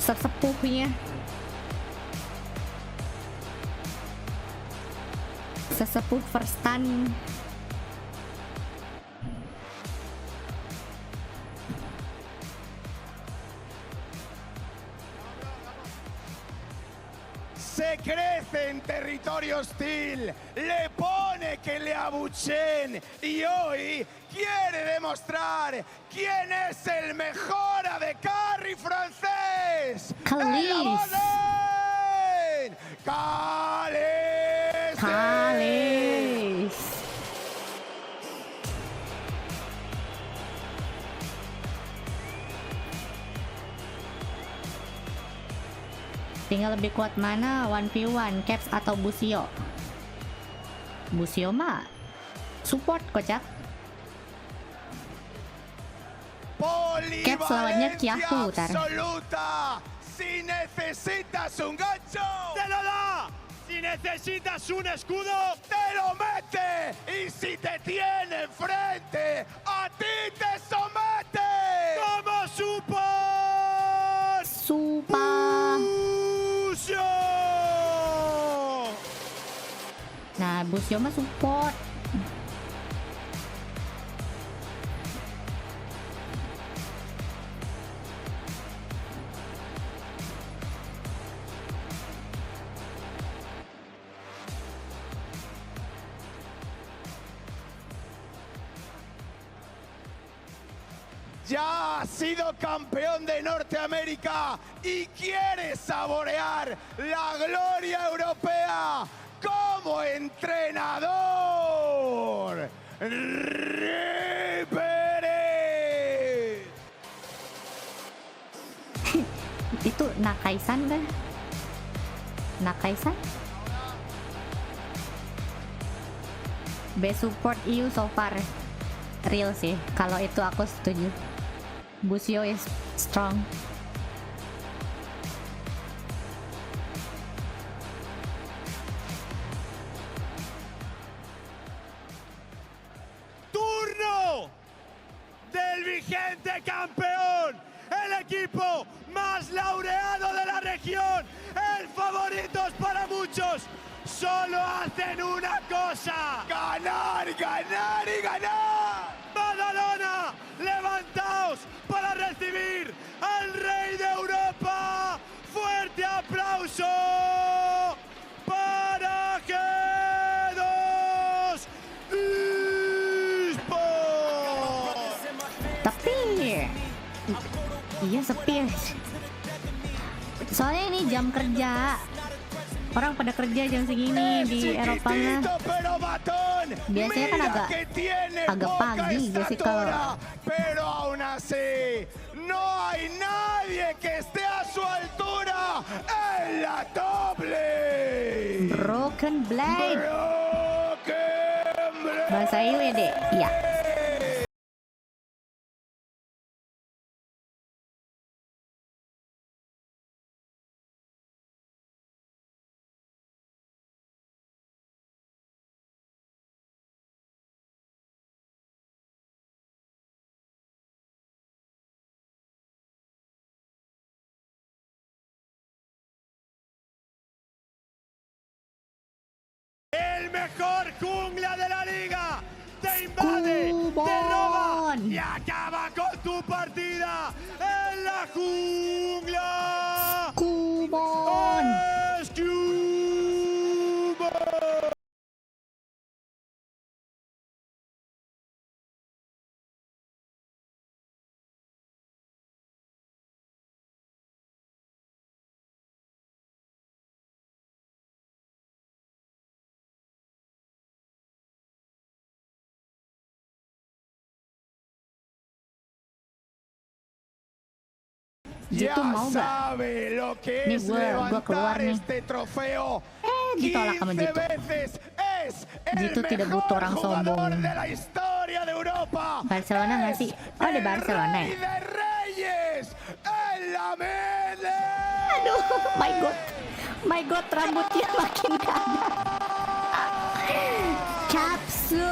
sesepuhnya. Sesepuh Perstan. Se crece en territorio hostil, le pone que le abuchen y hoy quiere demostrar quién es el mejor AD carry francés. Kalis. ¡Cales! Kalis. Tinggal lebih kuat mana 1v1, Caps atau Busio. Busio mah support kocak. Caps lawannya Kiaku tar. Absoluta. Si necesitas un gancho, te lo da. Si necesitas un escudo, te lo mete. Y si te tiene enfrente, a ti te somete. Como support. Supa. Nah, Busio mah support. Ya ha sido campeón de Norteamérica y quiere saborear la gloria europea como entrenador. Ripere. Itu Nakaisan kan? Nakaisan? Best support EU so far. Real sih, kalau itu aku setuju. Busio is strong. Turno del vigente campeón, el equipo más laureado de la región, el favoritos para muchos. Solo hacen una cosa: ganar, ganar y ganar. Badalona, levantaos para recibir al rey de Europa. Fuerte aplauso para G2 Esports. Tapi iya sepi. Soalnya ini jam kerja. Orang pada kerja jam segini di Eropa mah. Biasanya kan agak pagi sih kalau. Pero aún así no hay nadie que esté a su altura en la top lane. Broken Blade. Broken Blade. Bahasa Ile deh. Iya. El mejor jungla de la liga te invade, te roba y acaba con tu partida en la jungla. Kubon. Jitu ya mau nggak? sabe lo que Nih es gua keluar levantar nih. este trofeo. Ditolak sama 15 Jitu. veces es el Jitu tidak butuh mejor orang jugador sombong. de la historia de Europa. Barcelona nggak sih? Oh, di Barcelona ya? Rey de Reyes en la mele. Aduh, my god, rambutnya makin kanan. Capsu.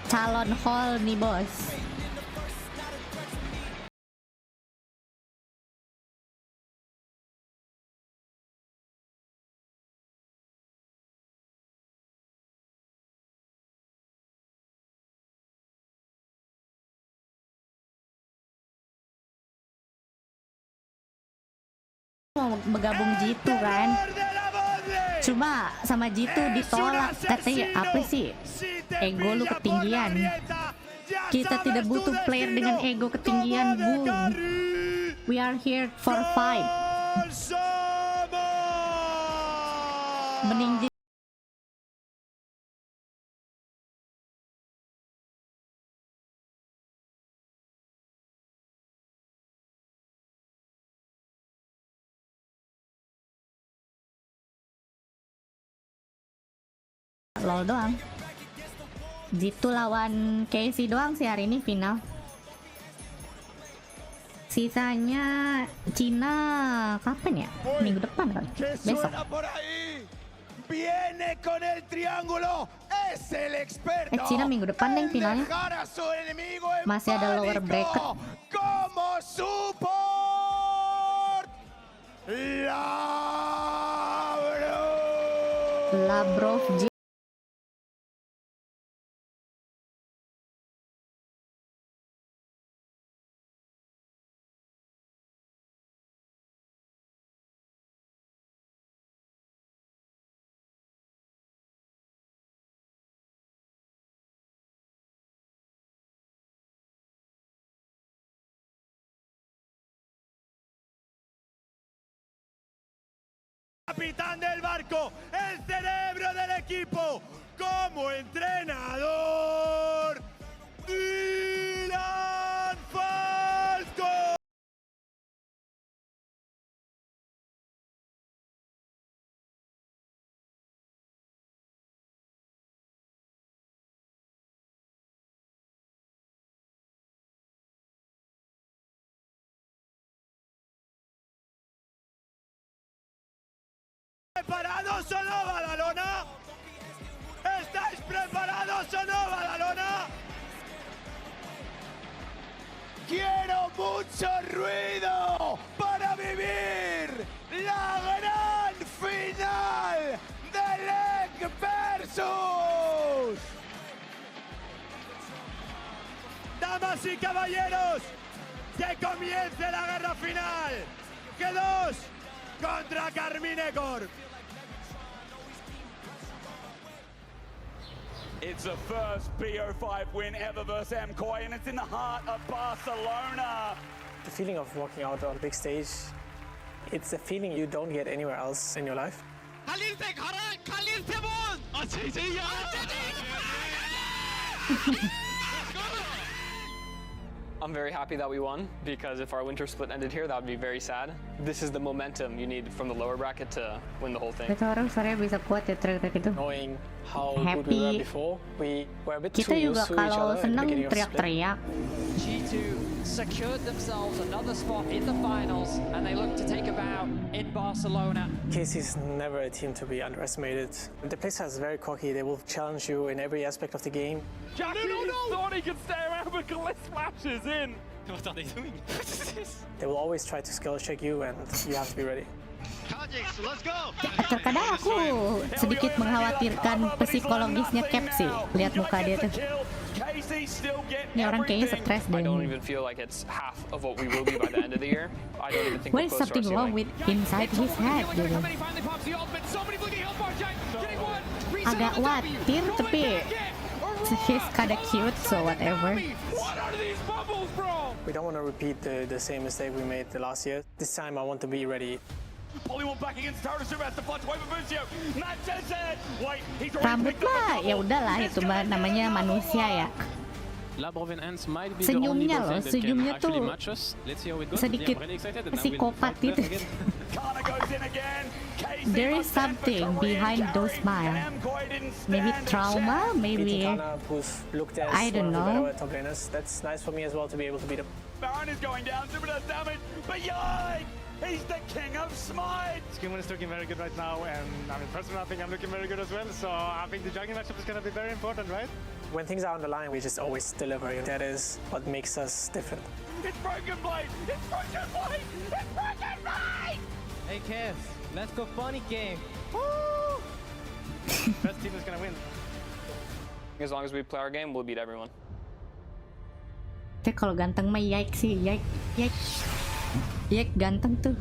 Calon hall nih bos. Mau bergabung Jitu kan, cuma sama Jitu ditolak, katanya apa sih, ego lu ketinggian, kita tidak butuh player dengan ego ketinggian, boom, we are here for fight. Mending LOL doang. Jitu lawan Casey doang sih hari ini final. Sisanya Cina kapan ya? Minggu depan kan? Besok. Viene con el triángulo, es el experto. Cina minggu depan deh finalnya. Masih ada lower bracket. Como support. Labrov J. Capitán del barco, el cerebro del equipo, como entrenador, Dylan Falco. ¿Preparados o no, Badalona? ¿Estáis preparados o no, Badalona? Quiero mucho ruido para vivir la gran final de Leg versus. Damas y caballeros, que comience la guerra final. G2 contra Carminecor. It's the first BO5 win ever versus MCoy, and it's in the heart of Barcelona. The feeling of walking out on a big stage, it's a feeling you don't get anywhere else in your life. I'm very happy that we won, because if our winter split ended here, that would be very sad. This is the momentum you need from the lower bracket to win the whole thing. Betul, orang suaranya bisa kuat ya teriak gitu. Knowing how good we were before, we were a bit Kita too juga used to each kalau other at the seneng beginning of the split. teriak-teriak. G2 secured themselves another spot in the finals, and they look to take a bow in Barcelona. Casey's never a team to be underestimated. The place is very cocky. They will challenge you in every aspect of the game. Jackie thought he could stay around, but Glyph flashes in. What are they doing? They will always try to skill check you, and you have to be ready. Terkadang aku sedikit mengkhawatirkan psikologisnya Cap sih. Lihat muka dia tuh. Ini orang kayaknya stres deh. I don't even feel like it's half of what we will be by the end of the year. I don't even think What we're is close to our something wrong ceiling. with inside his head gitu. Agak khawatir tapi he's kinda cute, so whatever. We don't want to repeat the same mistake we made the last year. This time I want to be ready. Polymorph back against Taurus, has to flush away from Busio. Matt says it. Wait, he's Rambut mah ya udahlah, itu mah namanya manusia ya. Senyumnya loh, senyumnya tuh sedikit psikopat gitu. There is something behind those smiles. Maybe trauma, maybe I don't know. That's nice for me as well to be able to beat him. Baron is going down, super does damage, but yikes! He's the king of smite! Skimon is looking very good right now, and I mean, personally, I think I'm looking very good as well. So I think the jungle matchup is going to be very important, right? When things are on the line, we just always deliver. That is what makes us different. It's Broken Blade! It's Broken Blade! It's Broken Blade! Hey, Kev, let's go funny game. Woo! Best team is going to win. As long as we play our game, we'll beat everyone. Kalau ganteng mah Yike sih, Yike ganteng tuh.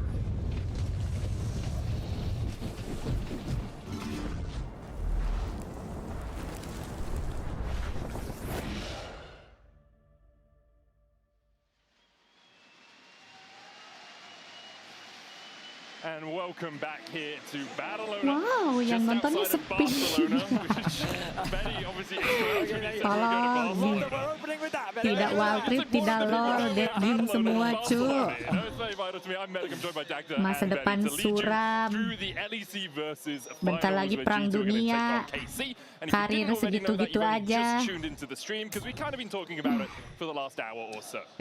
And welcome back here to Barcelona. Wow, yang nontonnya sepi. Tolong, tidak wild trip, tidak lol, dead game semua cu. Masa depan suram. Bentar lagi perang dunia. Karir segitu-gitu aja.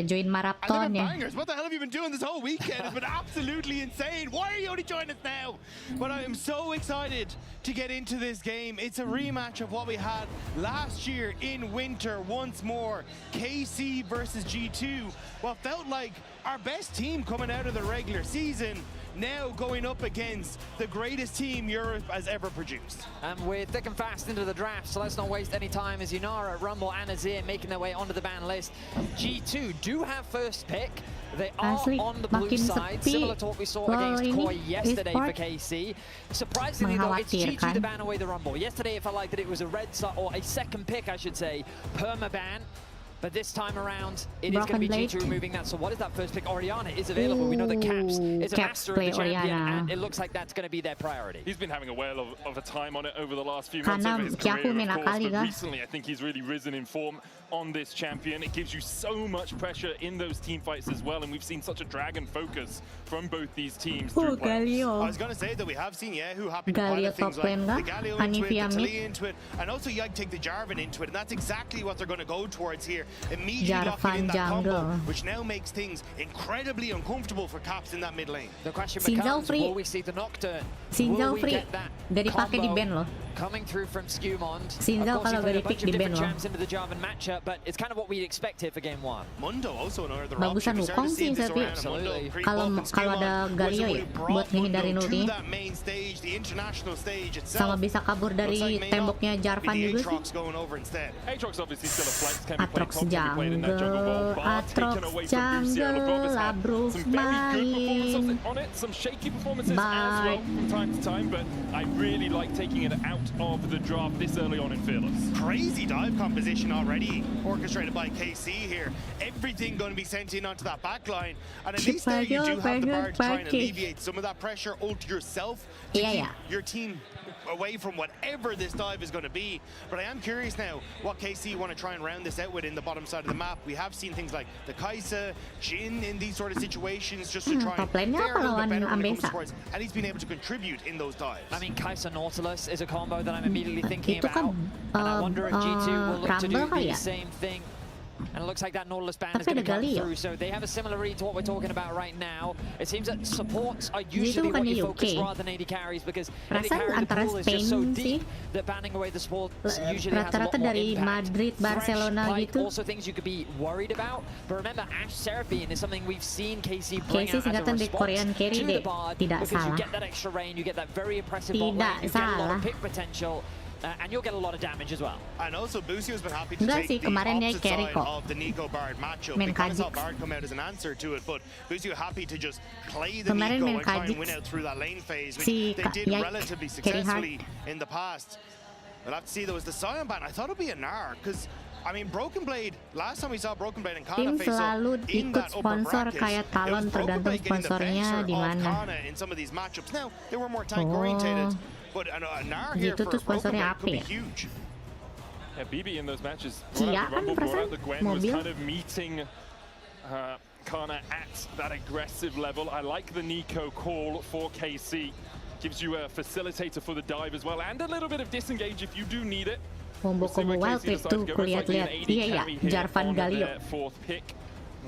Join marathon ya. What the hell have you been doing this whole weekend? It's been absolutely insane. Why are you only joining us now? But I am so excited to get into this game. It's a rematch of what we had last year in winter once more. KC versus G2. What felt like our best team coming out of the regular season, now going up against the greatest team Europe has ever produced. And we're thick and fast into the draft, so let's not waste any time as Yunara, Rumble and Azir making their way onto the ban list. G2 do have first pick. They are on the blue side, similar to what we saw against Koi yesterday for KC. Surprisingly though, it's G2 to ban away the Rumble. Yesterday it felt like that it was a or a second pick, I should say, perma-ban. But this time around, it is going to be G2 removing that. So what is that first pick? Orianna is available. We know that Caps is a master of the champion, and it looks like that's going to be their priority. He's been having a whale of a time on it over the last few months of his career, of course, but recently I think he's really risen in form on this champion. It gives you so much pressure in those team fights as well, and we've seen such a dragon focus from both these teams through playoffs. I was going to say that we have seen Yahoo happy to pilot things like the Galio into it, the Talia into it, and also Yike take the Jarvan into it, and that's exactly what they're going to go towards here. Immediately locking in that combo, which now makes things incredibly uncomfortable for Caps in that mid lane. The question becomes, will we see the Nocturne? Sinzal free, gak dipakai di ban loh. Coming through from Skewmond. Sinzal kalau gak di-pick di ban loh. Into the Jarvan matchup, but it's kind of what we expected for game 1. Mundo also another bagusan Wukong sih tapi kalau ada Galio ya buat ngehindarin ultinya sama bisa kabur dari temboknya Jarvan juga sih. Atrox jungle, Abruf main. Some shaky performances as well from time to time, but I really like taking it out of the draft this early on in Fearless. Crazy dive composition already orchestrated by KC here. Everything going to be sent in onto that back line, and at least there you do have the bar to try and alleviate some of that pressure ult yourself to keep your team away from whatever this dive is going to be. But I am curious now what KC want to try and round this out with in the bottom side of the map. We have seen things like the Kai'Sa, Jhin in these sort of situations just to try and fare a little bit better when it comes to sports, and he's been able to contribute in those dives. I mean, Kai'Sa Nautilus is a combo that I'm immediately thinking about, and I wonder if G2 will look to do the same thing. And it looks like that Nautilus ban is going to come through, so they have a similar read to what we're talking about right now. It seems that supports are usually what you focus rather than AD carries, because AD carry the pool is just so deep that banning away the supports usually has a lot more impact. Madrid, Barcelona gitu. Also things you could be worried about, but remember Ashe Seraphine is something we've seen KC bring out as a response to the Bard, because you get that extra rain, you get that very impressive bot lane, you get a lot of pick potential. And you'll get a lot of damage as well. And also, Busio's been happy to take the opposite side of the Nico Bard matchup. We kind of saw Bard come out as an answer to it, but Busio happy to just play the Nico and try and win out through that lane phase, which they did relatively successfully in the past. We'll have to see, though, was the Sion ban. I thought it'd be a Gnar, because I mean, Broken Blade, last time we saw Broken Blade and Kana face off in that upper bracket, it was Broken Blade getting the pressure of Kana in some of these matchups. Now, they were more tank-orientated, but a Gnar here for Broken Blade could be huge. Yeah, BB in those matches, Kia kan perasaan was mobil. kind of meeting Kana at that aggressive level. I like the Nico call for KC. Gives you a facilitator for the dive as well, and a little bit of disengage if you do need it. Combo wild pick tuh, kulihat-lihat. Iya ya, Jarvan Galio. Fourth pick.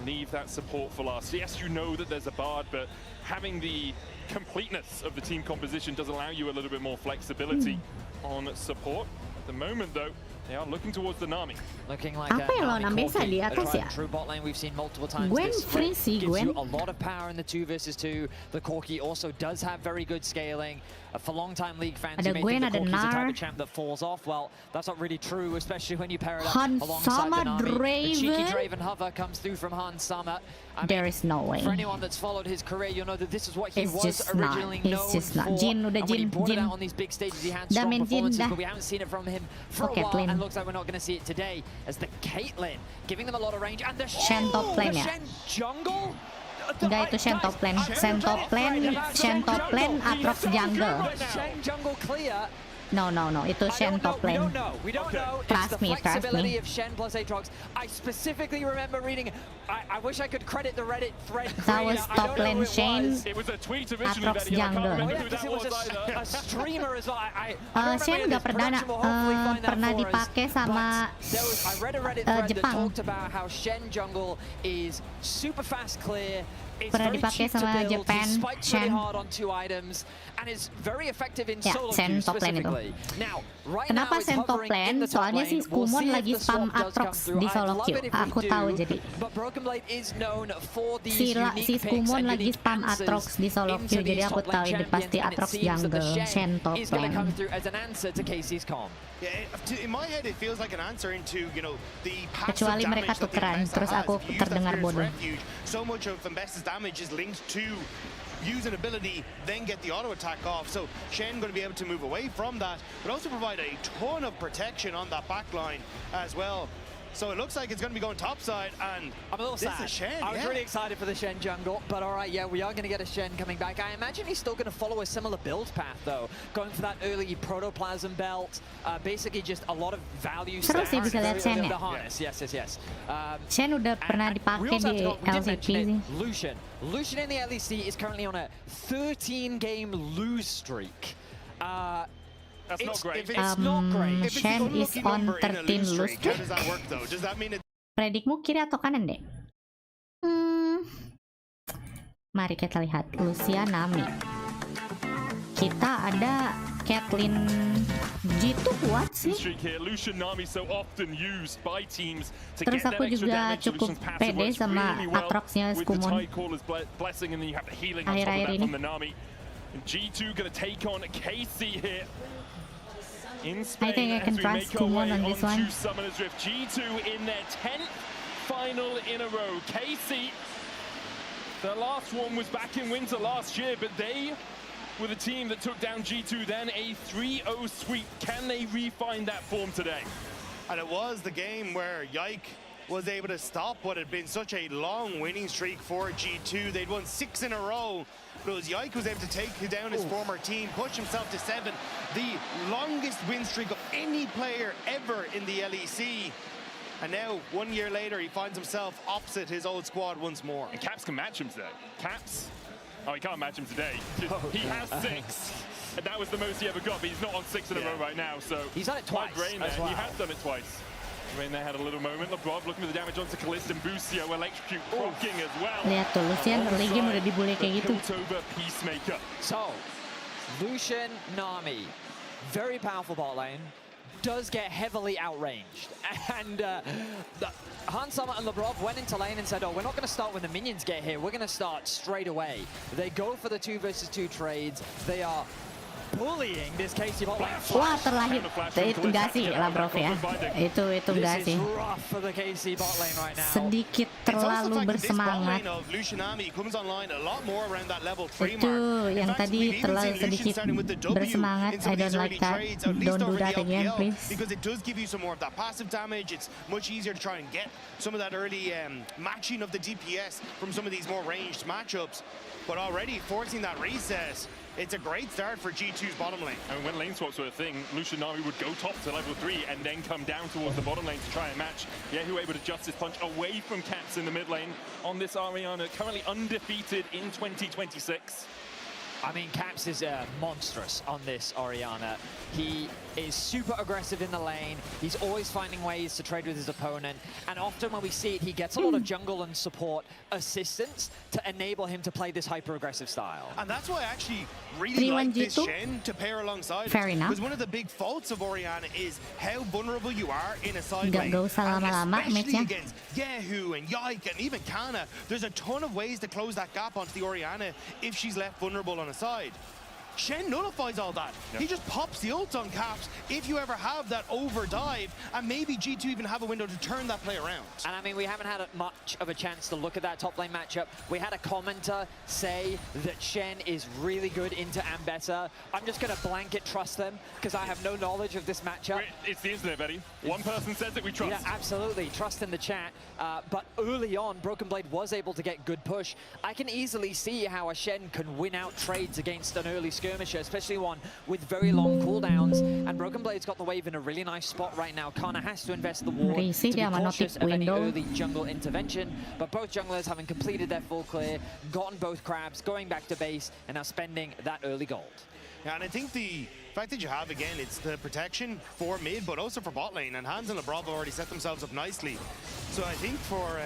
Leave that support for last. Yes, you know that there's a Bard, but having the completeness of the team composition does allow you a little bit more flexibility on support. At the moment, though, they are looking towards the Nami. Looking like apa yang lawan Ambessa di atas ya? True bot lane we've seen multiple times. Gwen This free sih, gives Gwen. you a lot of power in the 2 versus 2. The Corki also does have very good scaling. For long-time League fans, Ada you may Gwen, think the ada Corki's the type Nar. of champ that falls off. Well, that's not really true, especially when you pair it up Hans alongside the Sama Nami. The cheeky Draven? Draven hover comes through from Hans Sama. I mean, There is no way. for anyone that's followed his career, you'll know that this is what he It's was just not. originally It's known just not. for. Jin, udah And when he Jin, brought it Jin. out on these big stages, he had Dah, strong main Jin, performances, dah. but we haven't seen it from him for Okay, a while, Caitlyn. and looks like we're not going to see it today as the Caitlyn giving them a lot of range. And the Shen top lane the ya? Shen jungle? Enggak, itu Shen top lane. Shen top lane, Aatrox jungle. Shen jungle clear. No, itu Shen top We lane. don't know. Trust It's the me, trust flexibility me. of Shen plus Aatrox. I specifically remember reading. I wish I could credit the Reddit thread. That was creator. I top don't know lane who it Shane, was. It was a tweet originally, Aatrox Betty, and I can't jungle. remember Yeah, who because that it was was either. a streamer as well. I Shen nggak pernah dipakai sama I read a Reddit thread that Jepang. talked about how Shen jungle is super fast clear. It's Pernah very dipakai cheap to sama build. Japan, He spikes really Shen. hard on 2 items, and is very effective in Ya, solo Shen queue top lane itu. specifically. Now, right Kenapa now it's Shen top hovering in lane? the top Soalnya si lane. We'll Skumon see if lagi the spam swap does come Aatrox through. di I'd solo love queue. it if we Aku do, tahu jadi. But Broken Blade is known for these Si unique picks Skumon and lagi unique spam answers Aatrox di solo into queue, jadi these aku top tahu lane ini pasti champions, and it Aatrox seems that the jungle, Shen Shen top is going to come lane. through as an answer to KC's calm. Yeah, in my head, it feels like an answer into, you know, the passive Kecuali damage mereka that the tukeran, Ambessa terus has. aku If you use that terdengar Spirit's bodoh. Refuge, so much of Ambessa's damage is linked to use an ability, then get the auto attack off. So Shen going to be able to move away from that, but also provide a ton of protection on that back line as well. So it looks like it's going to be going topside, and I'm a little this sad. is Shen. I was really excited for the Shen jungle, but all right, yeah, we are going to get a Shen coming back. I imagine he's still going to follow a similar build path, though, going for that early protoplasm belt, basically just a lot of value Seru sih stacks bisa lihat Shen ya. the harness. Yes. Shen udah pernah dipakai di LCK sih. Lucian in the LEC is currently on a 13-game lose streak. That's not great. It's not great. Shen is on 13 lose streak. How does that work, though? Does that mean it Predikmu kiri atau kanan deh? Mari kita lihat. Lucia, Nami. Kita ada Caitlyn G2 kuat sih. Terus aku juga cukup pede sama Aatrox-nya Skumon akhir-akhir ini. G2 gonna take on KC here. In I think I can trust Skumon on this one. Summoner's Rift. G2 in their 10th final in a row. KC, the last one was back in winter last year, but they were the team that took down G2 then, a 3-0 sweep. Can they refine that form today? And it was the game where Yike was able to stop what had been such a long winning streak for G2. They'd won 6 in a row. But it was Yike who was able to take down his former team, push himself to 7, the longest win streak of any player ever in the LEC. And now, 1 year later, he finds himself opposite his old squad once more. And Caps can match him today. Caps? Oh, he can't match him today. He has 6. And that was the most he ever got, but he's not on 6 in a row right now, so... He's done it twice. Brain there. He has done it twice. Brain there had a little moment. LeBron looking for the damage onto Kalista, and Busio electrocute proccing as well. Lihat tuh, Lucian early game udah dibully kayak gitu. Peacemaker. So, Lucian, Nami, very powerful bot lane, does get heavily outranged. And Hans Sama and Lebrov went into lane and said, oh, we're not going to start when the minions get here. We're going to start straight away. They go for the 2 versus 2 trades. They are bullying this KC bot lane. Wah, terlahir. Itu enggak sih Labrov ya. Itu enggak sih. Sedikit terlalu bersemangat. Itu yang tadi terlalu sedikit bersemangat. I don't like that. Don't do that again, please. Because it does give you some more of that passive damage. It's much easier to try and get some of that early matching of the DPS from some of these more ranged matchups. But already forcing that reset. it's a great start for G2's bottom lane. And when lane swaps were a thing, Lucianari would go top to level 3 and then come down towards the bottom lane to try and match. YASUOO able to Justice Punch away from Caps in the mid lane on this Ariana, currently undefeated in 2026. I mean, Caps is monstrous on this Orianna. He is super aggressive in the lane. He's always finding ways to trade with his opponent. And often when we see it, he gets a lot of jungle and support assistance to enable him to play this hyper-aggressive style. And that's why I actually really like this Shen to pair alongside. Fair enough. Because one of the big faults of Orianna is how vulnerable you are in a side lane. Gak usah lama-lama Especially against YASUOO and Yike and even Kana. There's a ton of ways to close that gap onto the Orianna if she's left vulnerable on a side. Shen nullifies all that. Yep. He just pops the ult on Caps if you ever have that overdive, and maybe G2 even have a window to turn that play around. And I mean, we haven't had much of a chance to look at that top lane matchup. We had a commenter say that Shen is really good into Ambessa. I'm just going to blanket trust them because I have no knowledge of this matchup. It's the internet, Betty. One person says it, we trust. Yeah, absolutely. Trust in the chat. But early on, Broken Blade was able to get good push. I can easily see how a Shen can win out trades against an early skirmisher, especially one with very long cooldowns. And Broken Blade's got the wave in a really nice spot right now. Kana has to invest the ward to be cautious of any early jungle intervention. But both junglers having completed their full clear, gotten both crabs, going back to base, and now spending that early gold. Yeah, and I think the fact that you have, again, it's the protection for mid, but also for bot lane. And Hans and LeBron have already set themselves up nicely. So I think for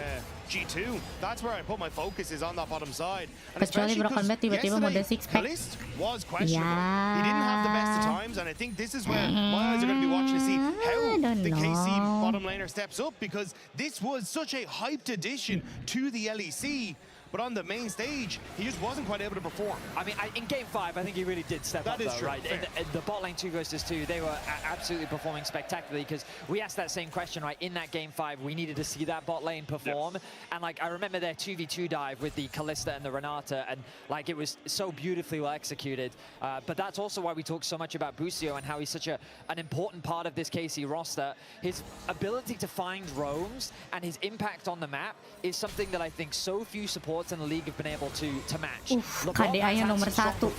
G2, that's where I put my focus, is on that bottom side. And Kecuali Broken Blade tiba-tiba mode 6-pack. Kalist was questionable. He didn't have the best of times, and I think this is where my eyes are going to be watching to see how the KC bottom laner steps up, because this was such a hyped addition to the LEC. But on the main stage, he just wasn't quite able to perform. I mean, in Game 5, I think he really did step up, That is though, true, right? In the bot lane 2 versus 2, they were absolutely performing spectacularly, because we asked that same question, right? In that Game 5, we needed to see that bot lane perform. Yes. And, like, I remember their 2v2 dive with the Kalista and the Renata, and, like, it was so beautifully well executed. But that's also why we talk so much about Busio and how he's such an important part of this KC roster. His ability to find roams and his impact on the map is something that I think so few supports in the league have been able to match. KDA-nya nomor 1,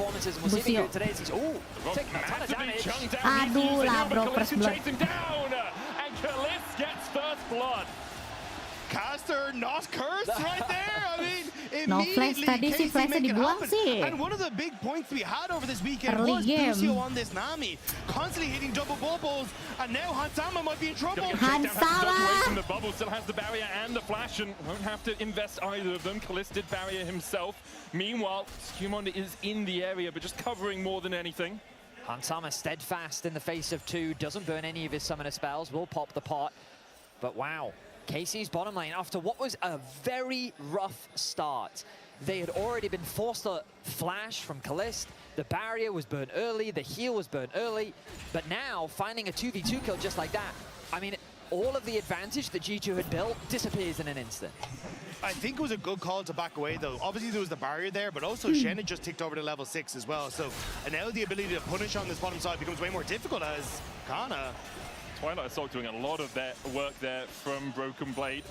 Busio. Aduh lah bro, first blood. And Kalist gets first blood. Caster not cursed right there. I mean, no flash tadi sih, flashnya dibuang sih. And one of the big points we had over this weekend was Busio on this Nami, constantly hitting double bubbles, and now Hansama might be in trouble. Hansama! The bubble still has the barrier and the flash, and won't have to invest either of them. Kalist did barrier himself. Meanwhile, Skumond is in the area, but just covering more than anything. Hansama steadfast in the face of 2, doesn't burn any of his summoner spells, will pop the pot. But wow. KC's bottom lane, after what was a very rough start, they had already been forced to flash from Kalist. The barrier was burned early, the heal was burned early, but now finding a 2v2 kill just like that, I mean, all of the advantage that G2 had built disappears in an instant. I think it was a good call to back away, though. Obviously, there was the barrier there, but also Shen had just ticked over to level 6 as well. So now the ability to punish on this bottom side becomes way more difficult, as Kana. Twilight Assault doing a lot of their work there from Broken Blade.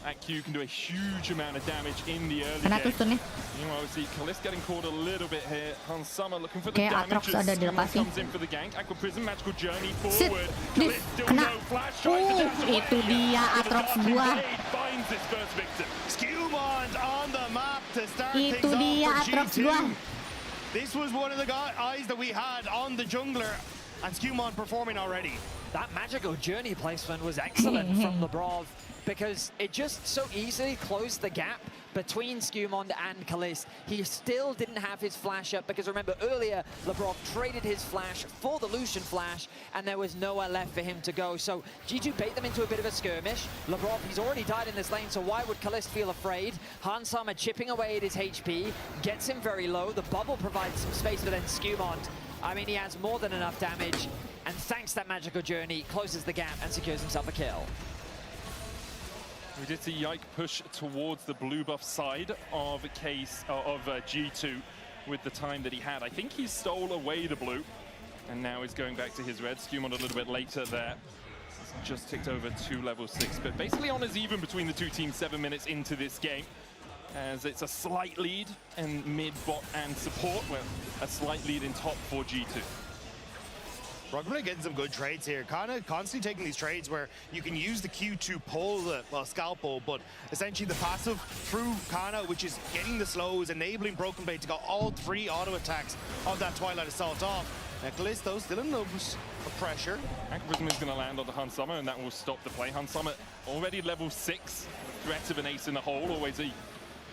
That Q can do a huge amount of damage in the early game. Meanwhile, we see Kalist getting caught a little bit here. Hansama looking for the damage as comes in for the gank. Aqua Prism, Magical Journey forward. Kalist still no flash. Itu dia Atrox gua. Finds his first victim. Skumond on the map to start things off for G2. This was one of the eyes that we had on the jungler, and Skumond performing already. That Magical Journey placement was excellent from Lebrov, because it just so easily closed the gap between Skumond and Kalist. He still didn't have his flash up, because remember earlier, Lebrov traded his flash for the Lucian flash, and there was nowhere left for him to go. So G2 bait them into a bit of a skirmish. Lebrov, he's already died in this lane, so why would Kalist feel afraid? Hansama chipping away at his HP, gets him very low. The bubble provides some space, but then Skumond, I mean, he has more than enough damage, and thanks to that Magical Journey, closes the gap and secures himself a kill. We did see Yike push towards the blue buff side of G2 with the time that he had. I think he stole away the blue, and now he's going back to his red. Skumond a little bit later there. Just ticked over to level 6, but basically on as even between the two teams 7 minutes into this game. as it's a slight lead in mid, bot, and support, with a slight lead in top for G2. Broken getting some good trades here. Kind of constantly taking these trades where you can use the Q to pull the, well, scalpel, but essentially the passive through Kana, which is getting the slows, enabling Broken Blade to go all 3 auto attacks of that Twilight Assault off. Necklace, though, still in numbers of pressure. Activism is going to land on the Hansama, and that will stop the play. Hansama already level 6, threat of an ace in the hole, always a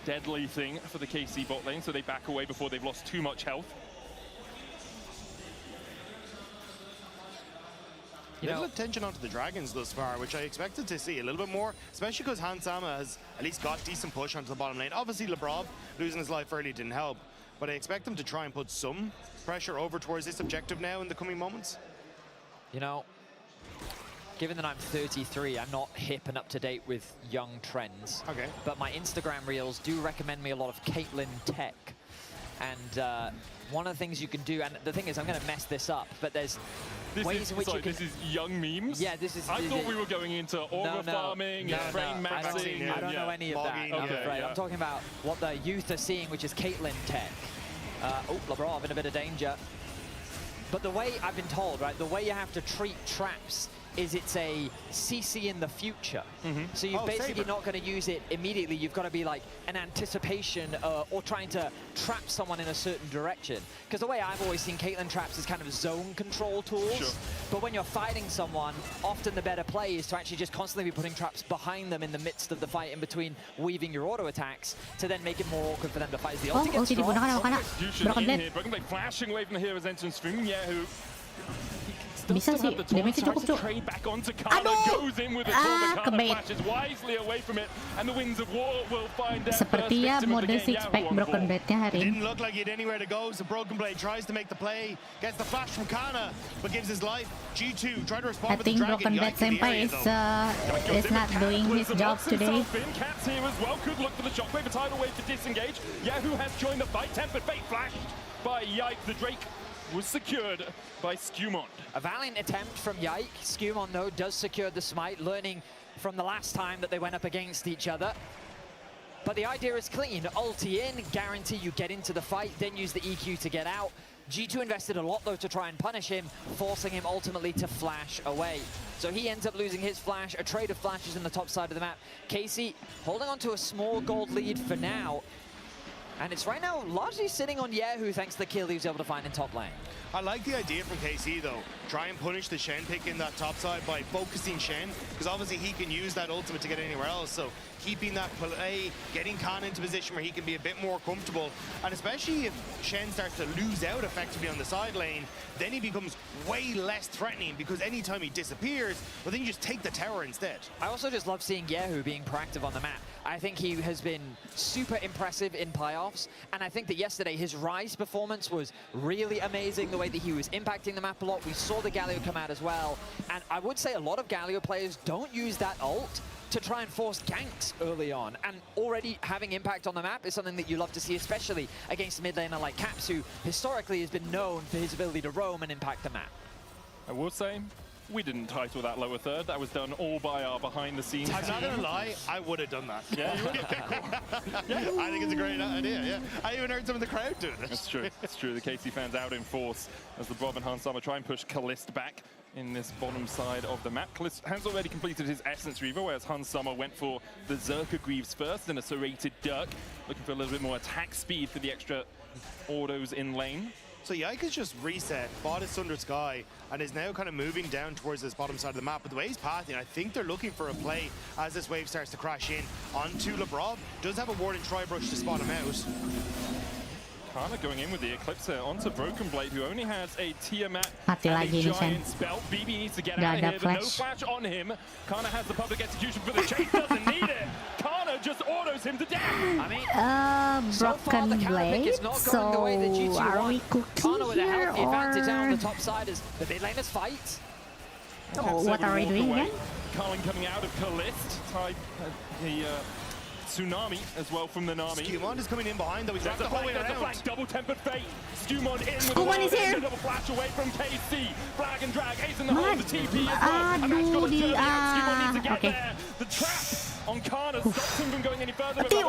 deadly thing for the KC bot lane, so they back away before they've lost too much health. Little attention onto the Dragons thus far, which I expected to see a little bit more, especially because Hansama has at least got decent push onto the bottom lane. Obviously, Lebrov losing his life early didn't help, but I expect them to try and put some pressure over towards this objective now in the coming moments. You know, given that I'm 33, I'm not hip and up to date with young trends. Okay. But my Instagram reels do recommend me a lot of Caitlyn tech. And one of the things you can do, and the thing is, I'm going to mess this up, but there's ways in which you can... This is young memes? Yeah, this is... I thought we were going into aura farming and frame maxing. I don't know any of that, I'm afraid. I'm talking about what the youth are seeing, which is Caitlyn tech. Oh, Lebrov in a bit of danger. But the way I've been told, right, the way you have to treat traps is it's a CC in the future. So you're basically not going to use it immediately. You've got to be like an anticipation or trying to trap someone in a certain direction. Because the way I've always seen Caitlyn traps is kind of zone control tools. Sure. But when you're fighting someone, often the better play is to actually just constantly be putting traps behind them in the midst of the fight, in between weaving your auto attacks to then make it more awkward for them to fight. As the ulti gets strong. Broken Blade flashing away from the hero's entrance from Yahoo. Bisa sih, damage cukup cuk. Flashes wisely away from it, and the winds of war will find seperti ya mode 6-pack Broken Blade-nya hari ini. Didn't look like he had anywhere to go, so Broken Blade tries to make the play, gets the flash from Kana, but gives his life. G2 trying to respond I with the think dragon. Broken Blade senpai is not doing his job today. Cats here as well, could look for the shockwave, a tidal wave to disengage. Yahoo has joined the fight, tempered fate flashed by Yike. The Drake was secured by Skewmon. A valiant attempt from Yike. Skewmon, though, does secure the smite, learning from the last time that they went up against each other. But the idea is clean. Ulti in, guarantee you get into the fight, then use the EQ to get out. G2 invested a lot, though, to try and punish him, forcing him ultimately to flash away. So he ends up losing his flash, a trade of flashes in the top side of the map. KC holding on to a small gold lead for now. And it's right now largely sitting on Yahoo thanks to the kill he was able to find in top lane. I like the idea from KC though. Try and punish the Shen pick in that top side by focusing Shen, because obviously he can use that ultimate to get anywhere else. So keeping that play, getting Khan into position where he can be a bit more comfortable. And especially if Shen starts to lose out effectively on the side lane, then he becomes way less threatening, because anytime he disappears, well, then you just take the tower instead. I also just love seeing Yahoo being proactive on the map. I think he has been super impressive in playoffs, and I think that yesterday his Rise performance was really amazing, the way that he was impacting the map a lot. We saw the Galio come out as well, and I would say a lot of Galio players don't use that ult to try and force ganks early on, and already having impact on the map is something that you love to see, especially against a mid laner like Caps, who historically has been known for his ability to roam and impact the map. I will say, we didn't title that lower third. That was done all by our behind-the-scenes team. I'm not gonna lie, I would have done that. Yeah, you would have. Yeah, I think it's a great idea, yeah. I even heard some of the crowd doing it. That's true, it's true. The KC fans out in force as the Lebrov and Hansama try and push Kalist back in this bottom side of the map. Kalist has already completed his Essence Reaver, whereas Hansama went for the Zerka Greaves first and a Serrated Dirk, looking for a little bit more attack speed for the extra autos in lane. So Yike has just reset, bought his Sundered Sky, and is now kind of moving down towards this bottom side of the map. But the way he's pathing, I think they're looking for a play as this wave starts to crash in onto Lebrov. Does have a ward and Tri-Brush to spot him out. Kana going in with the Eclipse here onto Broken Blade, who only has a Tiamat Mati and lagi a nih, giant Shen. spell. BB needs to get out of here. There's no flash on him. Kana has the public execution for the chase, doesn't need it. Kana just autos him to death. I mean, Broken Blade, so are we cooking with a here, healthy advantage out on the or... top side as the mid laners fight. Oh, what are we doing again? Carlin coming out of Kalist, type the Tsunami as well from the Nami. Skewmon is coming in behind, though. He's wrapped the whole way around. There's a flank, double tempered fate. Skewmon in with Skewmon is here. double flash away from KC. Flag and drag, ace in the hole, the TP as well. A match got a Skewmon needs to get there. The trap on Kana, stops him from going any further. But the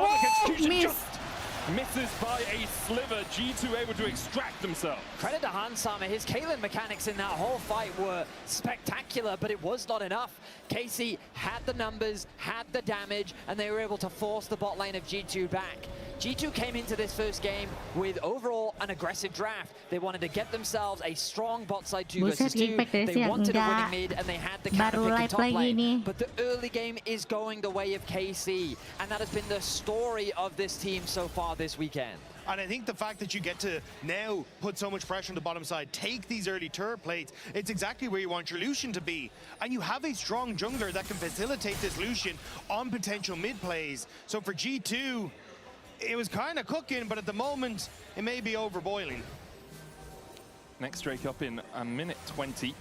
execution just misses by a sliver. G2 able to extract themselves. Credit to Hansama. His Kaelin mechanics in that whole fight were spectacular, but it was not enough. KC had the numbers, had the damage, and they were able to force the bot lane of G2 back. G2 came into this first game with overall an aggressive draft. They wanted to get themselves a strong bot side 2 versus 2. They wanted a winning mid, and they had the counter pick in top lane. But the early game is going the way of KC, and that has been the story of this team so far this weekend. And I think the fact that you get to now put so much pressure on the bottom side, take these early turret plates, it's exactly where you want your Lucian to be. And you have a strong jungler that can facilitate this Lucian on potential mid plays. So for G2, it was kind of cooking, but at the moment, it may be overboiling. Next Drake up in a minute 20.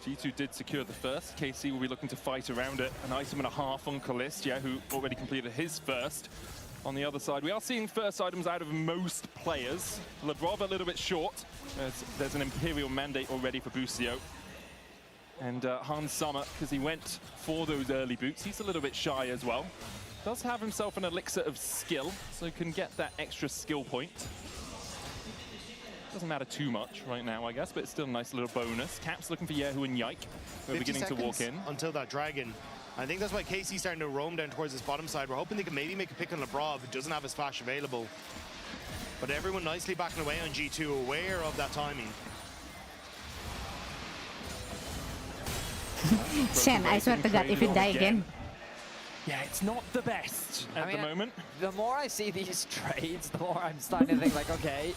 G2 did secure the first. KC will be looking to fight around it. An item and a half on Kalist, who already completed his first. On the other side, we are seeing first items out of most players. Labrov a little bit short. There's an Imperial mandate already for Busio. And Hansama, because he went for those early boots, he's a little bit shy as well. Does have himself an elixir of skill, so can get that extra skill point. Doesn't matter too much right now, I guess, but it's still a nice little bonus. Caps looking for YASUOO and Yike. We're beginning to walk in. Until that dragon. I think that's why KC's starting to roam down towards this bottom side. We're hoping they can maybe make a pick on Labrov, who doesn't have his flash available. But everyone nicely backing away on G2, aware of that timing. Shen, I swear to God, if you die again. Yeah, it's not the best at the moment. The more I see these trades, the more I'm starting to think like, okay,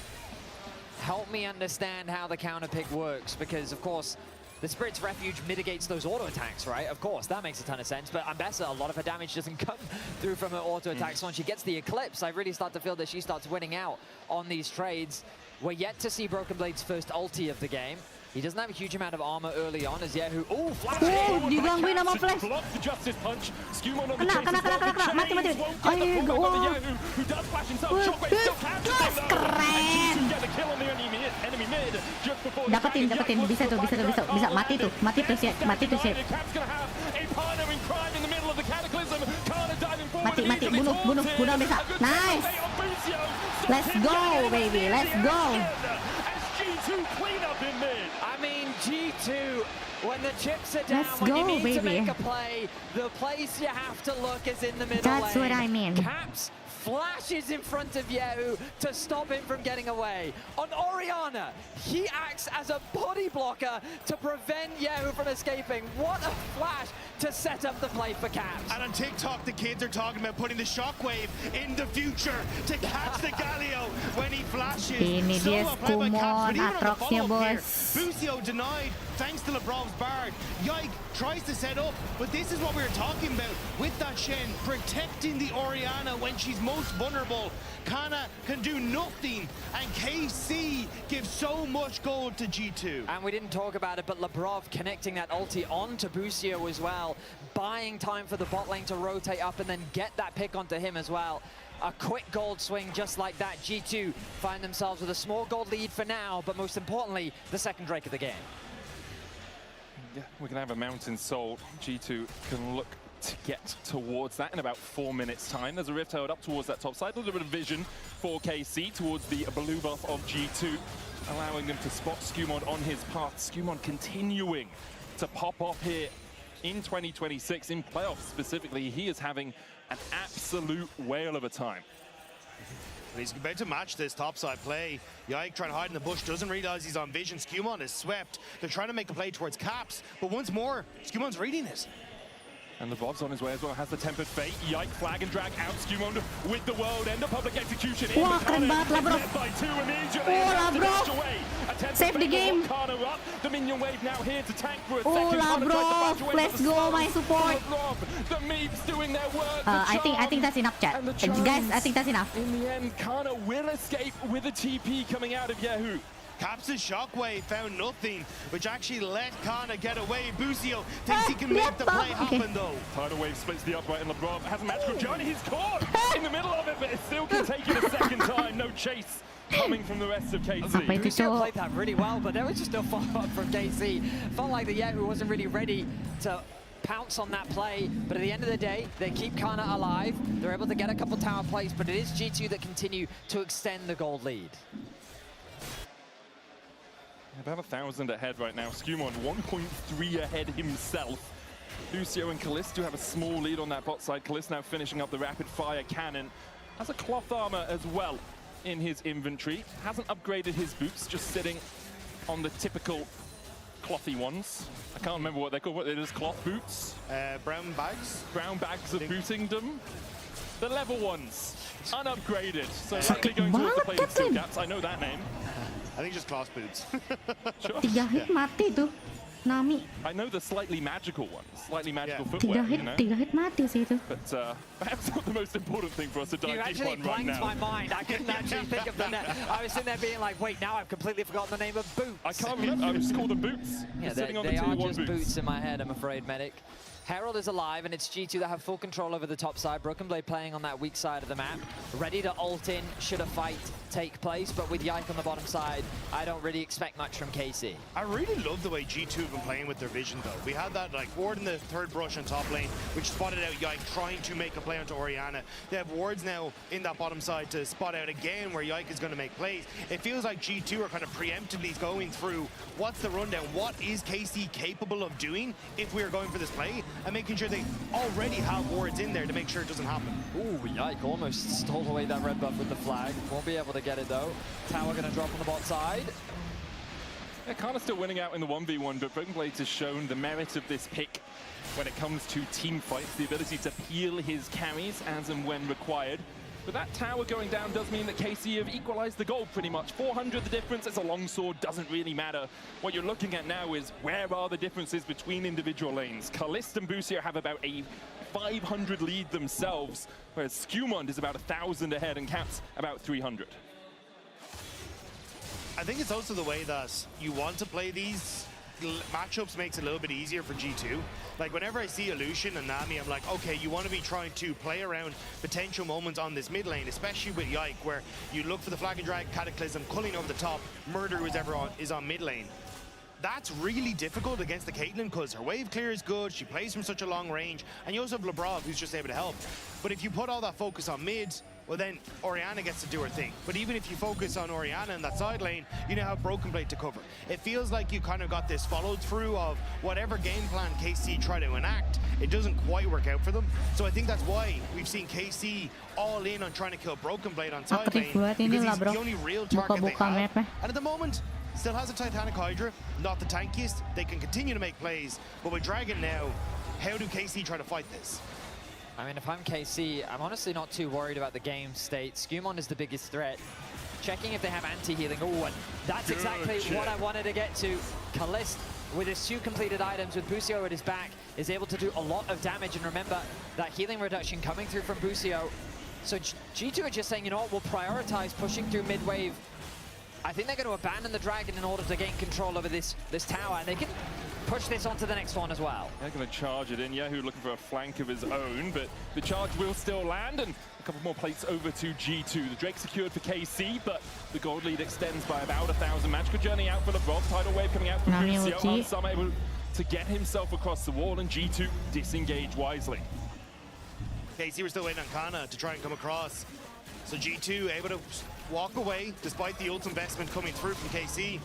help me understand how the counter pick works, because of course, the Spirit's Refuge mitigates those auto attacks, right? Of course, that makes a ton of sense, but Ambessa, a lot of her damage doesn't come through from her auto attacks. So when she gets the Eclipse, I really start to feel that she starts winning out on these trades. We're yet to see Broken Blade's first ulti of the game. He doesn't have a huge amount of armor early on as YASUOO. Oh, flash! Digangguin sama flash. Blocked the Justice Punch. Skewmon on the Kena, chase as well. kena. Mati. Won't get the pull back on the YASUOO, who does flash himself. Shockwave still catches him though. And G2 get the kill on the enemy mid just before the dapetin. Bisa. Mati tuh shit. Cap's gonna have a partner in crime in the middle of the cataclysm. Kana diving forward. Mati. Bunuh Ambessa. Nice. Let's go, baby. Let's go. G2 clean up in mid. I mean, G2, when the chips are down, Let's when go, you need to baby. make a play, the place you have to look is in the middle That's lane. what I mean. Caps flashes in front of YASUOO to stop him from getting away. On Orianna, he acts as a body blocker to prevent YASUOO from escaping. What a flash to set up the play for Caps. And on TikTok, the kids are talking about putting the shockwave in the future to catch the Galio when he flashes. Ini dia Skewmon, Aatroxnya, bos. Busio denied thanks to Labrov's Bard. Yike tries to set up, but this is what we were talking about with that Shen, protecting the Orianna when she's most vulnerable. Kana can do nothing, and KC gives so much gold to G2. And we didn't talk about it, but Labrov connecting that ulti onto Busio as well, buying time for the bot lane to rotate up and then get that pick onto him as well. A quick gold swing just like that. G2 find themselves with a small gold lead for now, but most importantly, the second Drake of the game. Yeah, we're gonna have a Mountain Soul. G2 can look to get towards that in about 4 minutes time. There's a Rift held up towards that top side. A little bit of vision for KC towards the blue buff of G2, allowing them to spot Skewmon on his path. Skewmon continuing to pop off here in 2026, in playoffs specifically. He is having an absolute whale of a time. He's about to match this topside play. Yike trying to hide in the bush, doesn't realize he's on vision. Skewmon is swept. They're trying to make a play towards Caps, but once more, Skewmon's reading this. And Labrov's on his way as well, has the Tempered Fate. Yike, flag and drag out Skewmon with the world end of public execution. Wah, keren banget Labrov. Labrov. Save the game. The minion wave now here to tank for a second. Labrov, let's go, my support. The Meeps doing their work. I think that's enough, chat. Guys, I think that's enough. In the end, Kana will escape with a TP coming out of YASUOO. Caps' shockwave found nothing, which actually let Kana get away. Busio thinks he can make the play happen, though. Tidal wave splits the upright, and Labrov has a magical journey. He's caught in the middle of it, but it still can take it a second time. No chase coming from the rest of KC. Busio played that really well, but there was just no follow-up from KC. Felt like the YASUOO wasn't really ready to pounce on that play, but at the end of the day, they keep Kana alive. They're able to get a couple tower plays, but it is G2 that continue to extend the gold lead. About 1,000 ahead right now. Skumon 1.3 ahead himself. Lucio and Kalist have a small lead on that bot side. Kalist now finishing up the rapid fire cannon. Has a cloth armor as well in his inventory. Hasn't upgraded his boots, just sitting on the typical clothy ones. I can't remember what they're called. What they're just cloth boots? Brown bags? Brown bags of bootingdom. The level ones, unupgraded. So likely going towards the plated steel caps. I know that name. I think just cloth boots. Sure. 3 hit mati tuh Nami. I know the slightly magical ones, slightly magical 3 footwear, hit, you know. 3 hit mati sih itu. But perhaps not the most important thing for us to dive deep on right now. You actually blanked my mind. I couldn't actually think of the name. I was sitting there being like, wait, now I've completely forgotten the name of boots. I can't remember. I just call them boots. Yeah, sitting on they the are tier 1 just boots in my head, I'm afraid, Medic. Herald is alive, and it's G2 that have full control over the top side. Broken Blade playing on that weak side of the map. Ready to ult in should a fight take place, but with Yike on the bottom side, I don't really expect much from KC. I really love the way G2 have been playing with their vision, though. We had that like ward in the third brush on top lane, which spotted out Yike trying to make a play onto Orianna. They have wards now in that bottom side to spot out again where Yike is going to make plays. It feels like G2 are kind of preemptively going through what's the rundown, what is KC capable of doing if we are going for this play, and making sure they already have wards in there to make sure it doesn't happen. Ooh, Yike almost stole away that red buff with the flag. Won't be able to get it though. Tower gonna drop on the bot side. Yeah, Kana still winning out in the 1v1, but Broken Blades has shown the merit of this pick when it comes to team fights, the ability to peel his carries as and when required. But that tower going down does mean that KC have equalized the goal pretty much. 400 the difference, it's a long sword, doesn't really matter. What you're looking at now is where are the differences between individual lanes. Kalist and Busio have about a 500 lead themselves, whereas Skumond is about 1,000 ahead and Caps about 300. I think it's also the way that you want to play these matchups makes it a little bit easier for G2. Like whenever I see Illusion and Nami, I'm like, okay, you want to be trying to play around potential moments on this mid lane, especially with Yike, where you look for the Flag and Drag, Cataclysm, culling over the top, Murder is on mid lane. That's really difficult against the Caitlyn because her wave clear is good, she plays from such a long range, and you also have Labrov who's just able to help. But if you put all that focus on mid, well then Orianna gets to do her thing. But even if you focus on Orianna in that side lane, you now have Broken Blade to cover. It feels like you kind of got this followed through of whatever game plan KC try to enact, it doesn't quite work out for them. So I think that's why we've seen KC all in on trying to kill Broken Blade on side lane, because he's the only real target they have. And at the moment, still has a Titanic Hydra, not the tankiest. They can continue to make plays, but with Dragon now, how do KC try to fight this? I mean, if I'm KC, I'm honestly not too worried about the game state. Skumon is the biggest threat. Checking if they have anti-healing. Oh, and that's exactly what I wanted to get to. Kalist, with his 2 completed items, with Busio at his back, is able to do a lot of damage. And remember, that healing reduction coming through from Busio. So G2 are just saying, you know what, we'll prioritize pushing through mid-wave. I think they're going to abandon the Dragon in order to gain control over this tower, and they can push this onto the next one as well. They're going to charge it in. YASUOO looking for a flank of his own, but the charge will still land, and a couple more plates over to G2. The Drake secured for KC, but the gold lead extends by about 1,000. Magical Journey out for Labrov. Tidal Wave coming out from Lucio. Unsum able to get himself across the wall, and G2 disengage wisely. KC we're still waiting on Kana to try and come across. So G2 able to walk away despite the ult investment coming through from KC.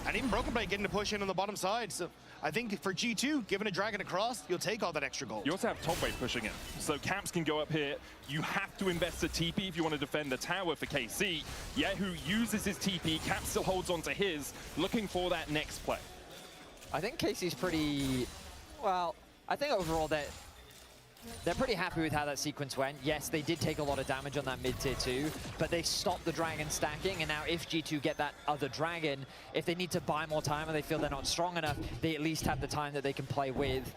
And even Broken Blade getting to push in on the bottom side. So I think for G2, giving a Dragon across, you'll take all that extra gold. You also have top wave pushing in. So Caps can go up here. You have to invest a TP if you want to defend the tower for KC. YASUOO uses his TP. Caps still holds on to his, looking for that next play. I think KC's pretty... Well, I think overall they're pretty happy with how that sequence went. Yes, they did take a lot of damage on that mid-tier 2, but they stopped the Dragon stacking, and now if G2 get that other Dragon, if they need to buy more time or they feel they're not strong enough, they at least have the time that they can play with.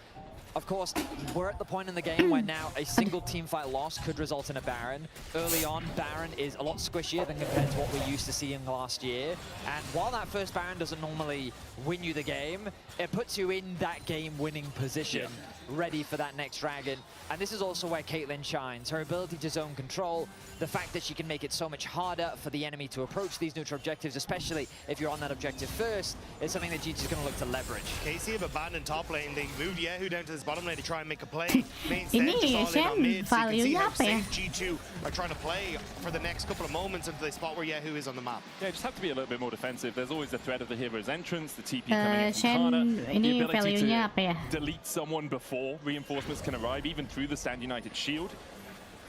Of course, we're at the point in the game where now a single teamfight loss could result in a Baron. Early on, Baron is a lot squishier than compared to what we used to see in last year. And while that first Baron doesn't normally win you the game, it puts you in that game-winning position, ready for that next Dragon. And this is also where Caitlyn shines. Her ability to zone control, the fact that she can make it so much harder for the enemy to approach these neutral objectives, especially if you're on that objective first, is something that G2 is going to look to leverage. KC have abandoned top lane. They moved YASUOO down to the this bottom lane to try and make a play. Main Ini stand just all in on mid, so you can see value-nya how apa ya? safe G2 are trying to play for the next couple of moments until they spot where YASUOO is on the map. Yeah, just have to be a little bit more defensive. There's always the threat of the hero's entrance, the TP coming in from Shen, Kana, ini the ability value-nya apa ya? to delete someone before reinforcements can arrive, even through the Stand United shield.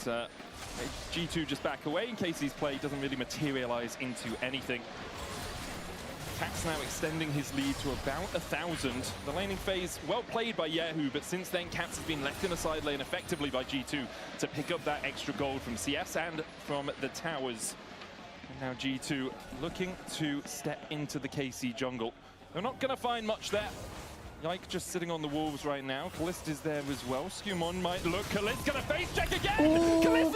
But, G2 just back away in case his play doesn't really materialize into anything. Caps now extending his lead to about 1,000. The laning phase, well played by YASUOO, but since then Caps has been left in a side lane effectively by G2 to pick up that extra gold from CS and from the towers. And now G2 looking to step into the KC jungle. They're not going to find much there. Yike just sitting on the wolves right now. Kalist is there as well. Skumon might look. Kalist gonna face check again. Kalist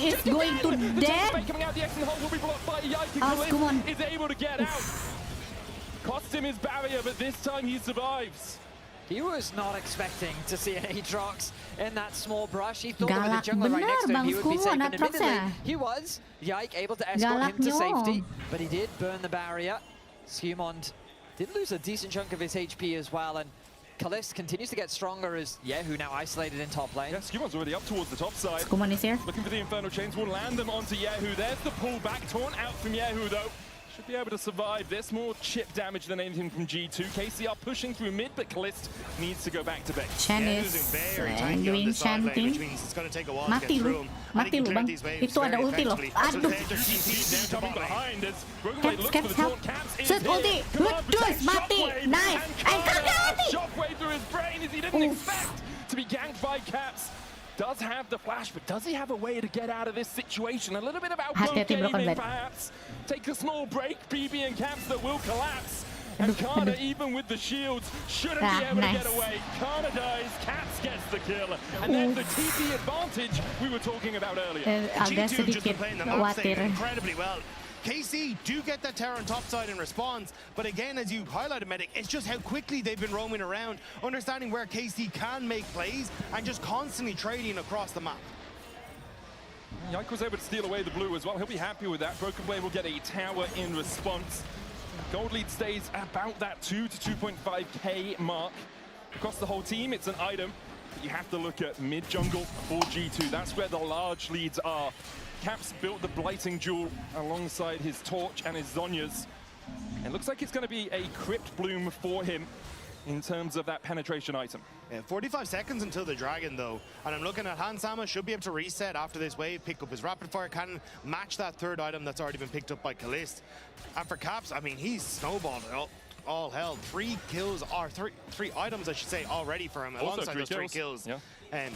is going to dead. Coming out the exit hole will be blocked by Yike. Kalist is able to get out. Cost him his barrier, but this time he survives. He was not expecting to see an Aatrox in that small brush. He thought with Galak the jungler right next to him, he would be safe. And Aatrox admittedly, ya. he was. Yike able to escort him to safety, but he did burn the barrier. Skumon did lose a decent chunk of his HP as well, and Kalist continues to get stronger as YASUOO now isolated in top lane. Yeah, Skumon's already up towards the top side. Skumon is here. Looking for the Infernal Chains, will land them onto YASUOO. There's the pullback, torn out from YASUOO though. Should be able to survive this. More chip damage than anything from G2. KC are pushing through mid, but Kalist needs to go back to base. Shen is doing Shen thing. Mati lu, mati lu bang. Itu ada ulti loh. Aduh. Caps. Set ulti. Ludus mati. Nice. Kakak mati. Shockwave through his brain as he didn't expect to be ganked by Caps. Does have the flash, but does he have a way to get out of this situation? A little bit of outgoing gaming, perhaps. Take a small break, BB and Caps that will collapse. And Kana, even with the shields, shouldn't be able to get away. Kana dies, Caps gets the kill. And there's the TP advantage we were talking about earlier. G2 just been playing the map incredibly well. KC do get that tower on top side in response, but again, as you highlighted, Medic, it's just how quickly they've been roaming around, understanding where KC can make plays, and just constantly trading across the map. Yike was able to steal away the blue as well. He'll be happy with that. Broken Blade will get a tower in response. Gold lead stays about that 2 to 2.5k mark. Across the whole team, it's an item. But you have to look at mid-jungle for G2. That's where the large leads are. Caps built the Blighting Jewel alongside his Torch and his Zhonya's. It looks like it's going to be a Crypt Bloom for him in terms of that penetration item. Yeah, 45 seconds until the Dragon, though. And I'm looking at Hansama, should be able to reset after this wave, pick up his Rapid Fire Cannon, match that third item that's already been picked up by Kalist. And for Caps, I mean, he's snowballed it all hell. 3 kills, or three items, I should say, already for him, Also alongside those 3 kills. Yeah. And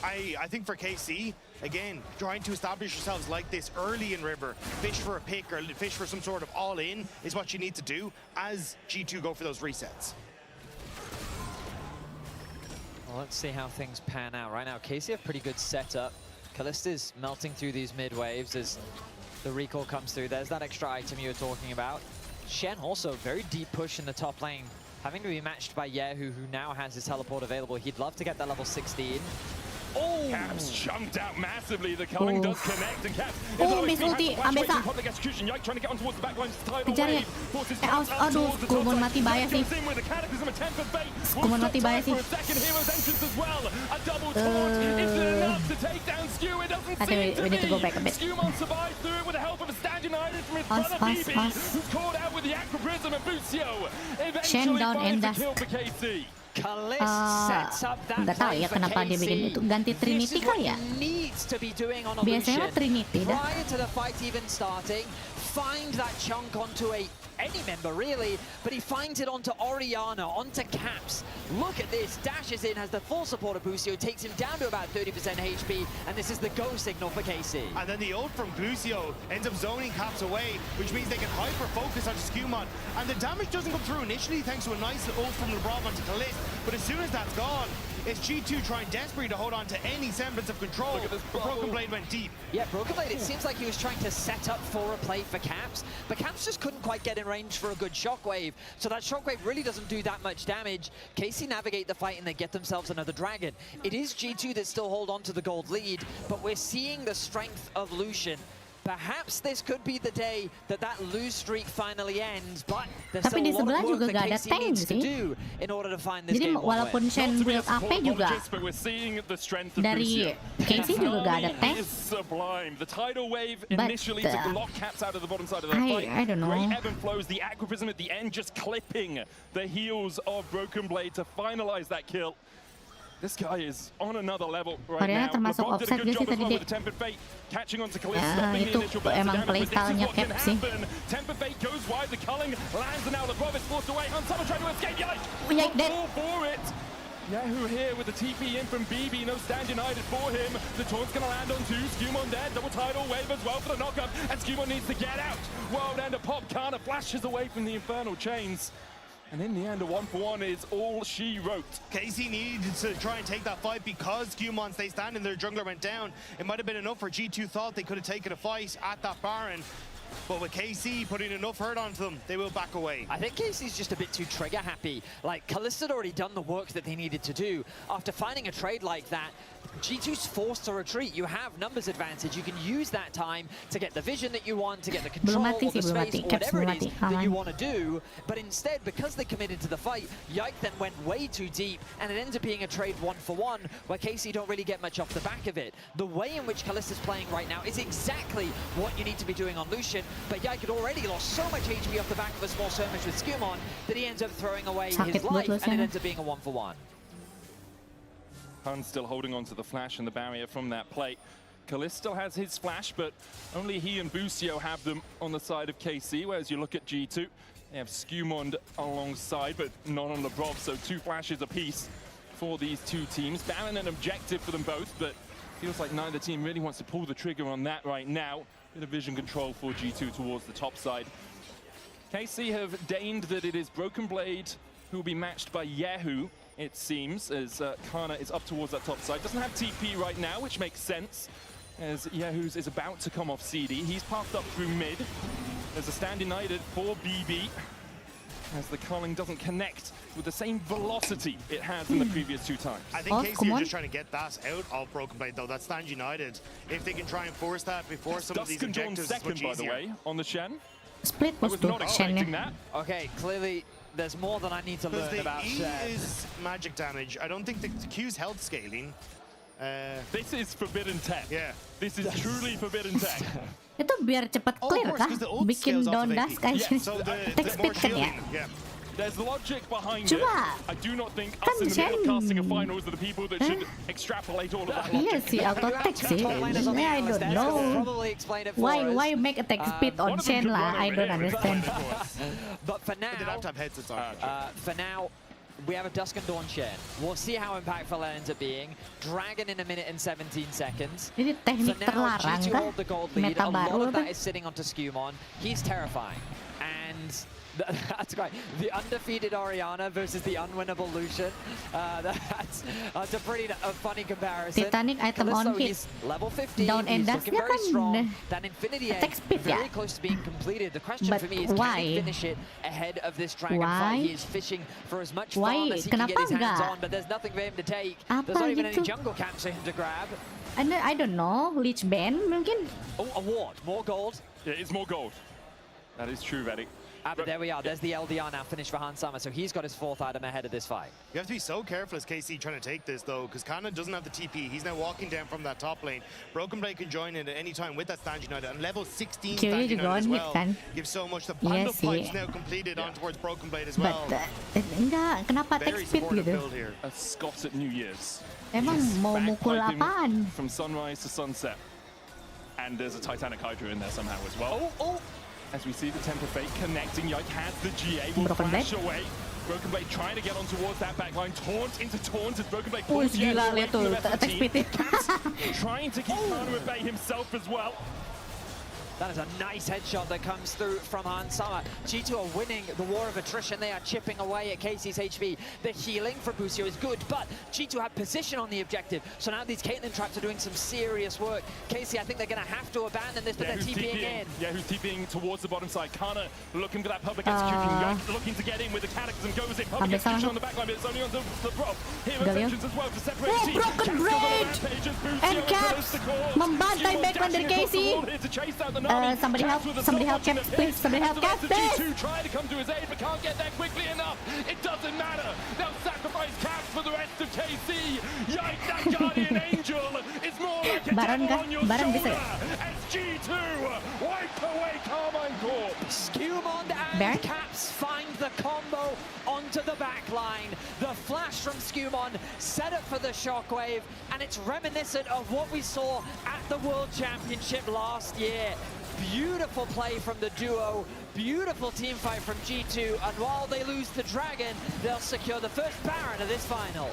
I think for KC, again, trying to establish yourselves like this early in River, fish for a pick or fish for some sort of all-in is what you need to do as G2 go for those resets. Well, let's see how things pan out. Right now, KC have pretty good setup. Kalist is melting through these mid waves as the recall comes through. There's that extra item you were talking about. Shen also very deep push in the top lane, having to be matched by YASUOO, who now has his teleport available. He'd love to get that level 16. Oh! Caps chunked out massively. The culling does connect, and Caps miss ulti, ambil tak. public execution. Yike trying to get on towards the back lines. Kejar ya. Aduh, Skumon mati bahaya sih. Skumon mati bahaya sih. We need to go back a bit. Skumon survived through it with the help of a Stand United from his brother BB, who's caught out with the Aqua Prism, and Busio eventually finds a kill for KC. Kalist sets up that nggak tahu ya kenapa dia bikin itu, ganti Trinity kali ya. Biasanya Trinity dah. Prior to the fight even starting, find that chunk onto any member really, but he finds it onto Orianna, onto Caps. Look at this, dashes in, has the full support of Busio, takes him down to about 30% HP, and this is the go signal for KC. And then the ult from Busio ends up zoning Caps away, which means they can hyper-focus onto Skumon. And the damage doesn't come through initially thanks to a nice ult from LeBron onto Kalist, but as soon as that's gone, it's G2 trying desperately to hold on to any semblance of control, but Broken Blade went deep. Yeah, Broken Blade, it seems like he was trying to set up for a play for Caps, but Caps just couldn't quite get in range for a good shockwave, so that shockwave really doesn't do that much damage. KC navigate the fight and they get themselves another Dragon. It is G2 that still hold on to the gold lead, but we're seeing the strength of Lucian perhaps this could be the day that lose streak finally ends, but there's Tapi di still a lot sebelah of work juga that gak ada KC tank needs to sih. do in order to find this Jadi game walaupun Shen build AP juga dari KC juga gak ada tank. Sublime. The tidal wave But, initially took the lock caps out of the bottom side of the fight. I don't know. Great ebb and flows, the Aqua Prism at the end just clipping the heels of Broken Blade to finalize that kill. This guy is on another level right Mariana now. termasuk Lebov did a offset good gak sih job as tadi well dia? with the Tempered Fate catching onto Kalista, stopping the Itu initial burst of emang damage, but this is playstyle-nya what can Cap sih. happen. Tempered Fate goes wide, the culling lands, and now Lebov is forced away. Hansama trying to escape. Yike, dead. All for it. YASUOO here with the TP in from BB, no stand united for him. The taunt's gonna land on two, Skumon dead, double tidal wave as well for the knockup, and Skumon needs to get out. World Ender pop, Kana flashes away from the infernal chains. And in the end, a 1-for-1 is all she wrote. KC needed to try and take that fight because Skumon stayed standing, their jungler went down. It might have been enough for G2 thought they could have taken a fight at that Baron. But with KC putting enough hurt onto them, they will back away. I think KC's just a bit too trigger happy. Like, Kalista had already done the work that they needed to do. After finding a trade like that, G2's forced to retreat. You have numbers advantage. You can use that time to get the vision that you want, to get the control or the space, or whatever it is that you want to do. But instead, because they committed to the fight, Yike then went way too deep, and it ends up being a trade 1-for-1, where KC don't really get much off the back of it. The way in which Kalista's playing right now is exactly what you need to be doing on Lucian, but Yike had already lost so much HP off the back of a small skirmish with Skumon that he ends up throwing away his life, and it ends up being a 1-for-1. Hun still holding on to the flash and the barrier from that plate. Kalista still has his flash, but only he and Busio have them on the side of KC, whereas you look at G2, they have Skumon alongside, but not on Lebov, so 2 flashes apiece for these two teams. Baron an objective for them both, but feels like neither team really wants to pull the trigger on that right now. Bit of vision control for G2 towards the top side. KC have deigned that it is Broken Blade who will be matched by YASUOO, it seems, as Kana is up towards that top side. Doesn't have TP right now, which makes sense, as YASUOO's is about to come off CD. He's passed up through mid. There's a stand united for BB, as the culling doesn't connect with the same velocity it has in the previous 2 times. I think KC are just trying to get that out of Broken Blade, though. That stand united. If they can try and force that before some of these objectives, second, it's much by the way, on the Shen. Split I was not expecting that. Okay, clearly there's more than I need to learn about E Shen. is magic damage. I don't think the Q's health scaling. This is forbidden tech. Yeah. This is truly forbidden tech. Itu biar cepat clear kah? Bikin down dust aja. Attack speed kan ya? There's logic behind Cuma, it. I do not think us in the middle of casting a finals are the people that should extrapolate all of that Iya logic. sih, auto attack sih. I don't know. Why make attack speed on Shen lah? I don't understand. But for now, we have a Dusk and Dawn Shen. We'll see how impactful that ends up being. Dragon in 1 minute and 17 seconds. Ini teknik For now, terlarang G2 kah? hold the gold lead. Meta A lot baru of apa? that is sitting onto Skumon. He's terrifying. And that's great. The undefeated Orianna versus the unwinnable Lucian. That's a pretty funny comparison. Titanic item Kalista, on hit. he's level 15. Down and he's looking dustnya very kan strong. That Infinity attack Edge speed very ya? close to being completed. The question But for me is, why? can he finish it ahead of this dragon Why? fight? He is fishing for as much Why? farm as he can get his Kenapa hands enggak? on, but there's nothing for him to take. Apa There's not even any gitu? jungle camps for him to grab. I don't know. Lich Band mungkin? Oh, a ward. More gold. Yeah, it's more gold. That is true, Reddick. But there we are. There's the LDR now finished for Hansama, so he's got his 4th item ahead of this fight. You have to be so careful as KC trying to take this, though, because Kana doesn't have the TP. He's now walking down from that top lane. Broken Blade can join in at any time with that stand united. And level 16 stand united as well gives so much. The bundle pipe's now completed on towards Broken Blade as well. But enggak, kenapa attack Very speed supportive gitu? build here. A Scott at New Year's. Emang mau mukul apaan? From sunrise to sunset. And there's a Titanic Hydra in there somehow as well. As we see the Temper Fate connecting, Yike has the GA, will flash away. Broken Blade trying to get on towards that backline. Taunt into taunt as Broken Blade pulls gila, lihat tuh, attack speed. Trying to keep Kana at bay himself as well. That is a nice headshot that comes through from Hansama. G2 are winning the war of attrition. They are chipping away at KC's HP. The healing for Busio is good, but G2 have position on the objective. So now these Caitlyn traps are doing some serious work. KC, I think they're going to have to abandon this, but they're TPing in. Yeah, who's TPing towards the bottom side. Kana looking for that public execution, looking to get in with the cataclysm, goes in. Public execution on the backline, but it's only on the drop. Here Ascensions as well to separate the team. Broken Bridge! And Caps membantai backline dari KC. Somebody help Caps, please. Somebody help Caps, please. Trying to come to his aid, but can't get there quickly enough. It doesn't matter. They'll sacrifice Caps for the rest of KC. Yikes, that Guardian Angel is more like a devil on your shoulder. SG2 wipe away Carmine Corp. Skewmon and Caps find the combo onto the back line. The flash from Skewmon set up for the shockwave, and it's reminiscent of what we saw at the World Championship last year. Beautiful play from the duo, beautiful team fight from G2, and while they lose the Dragon, they'll secure the first Baron of this final.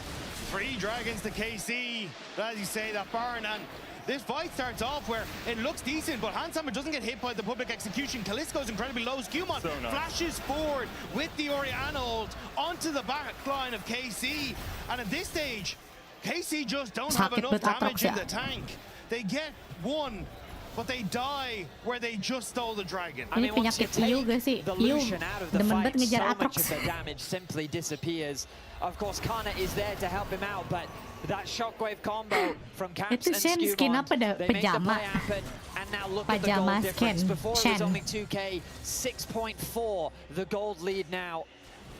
3 Dragons to KC, as you say, that Baron, and this fight starts off where it looks decent, but Hansama doesn't get hit by the public execution. Kalisko's incredibly low. Skewmon flashes forward with the Orianna ult onto the back line of KC, and at this stage, KC just don't have enough damage in the tank. They get one, but they die where they just stole the Dragon. I mean, once you take the Lucian out of the fight, so much of the damage simply disappears. Of course, Kana is there to help him out, but that shockwave combo from Caps and Skewmon, they make the play happen, and now look at the gold difference. Before it was only 2K, 6.4 the gold lead now.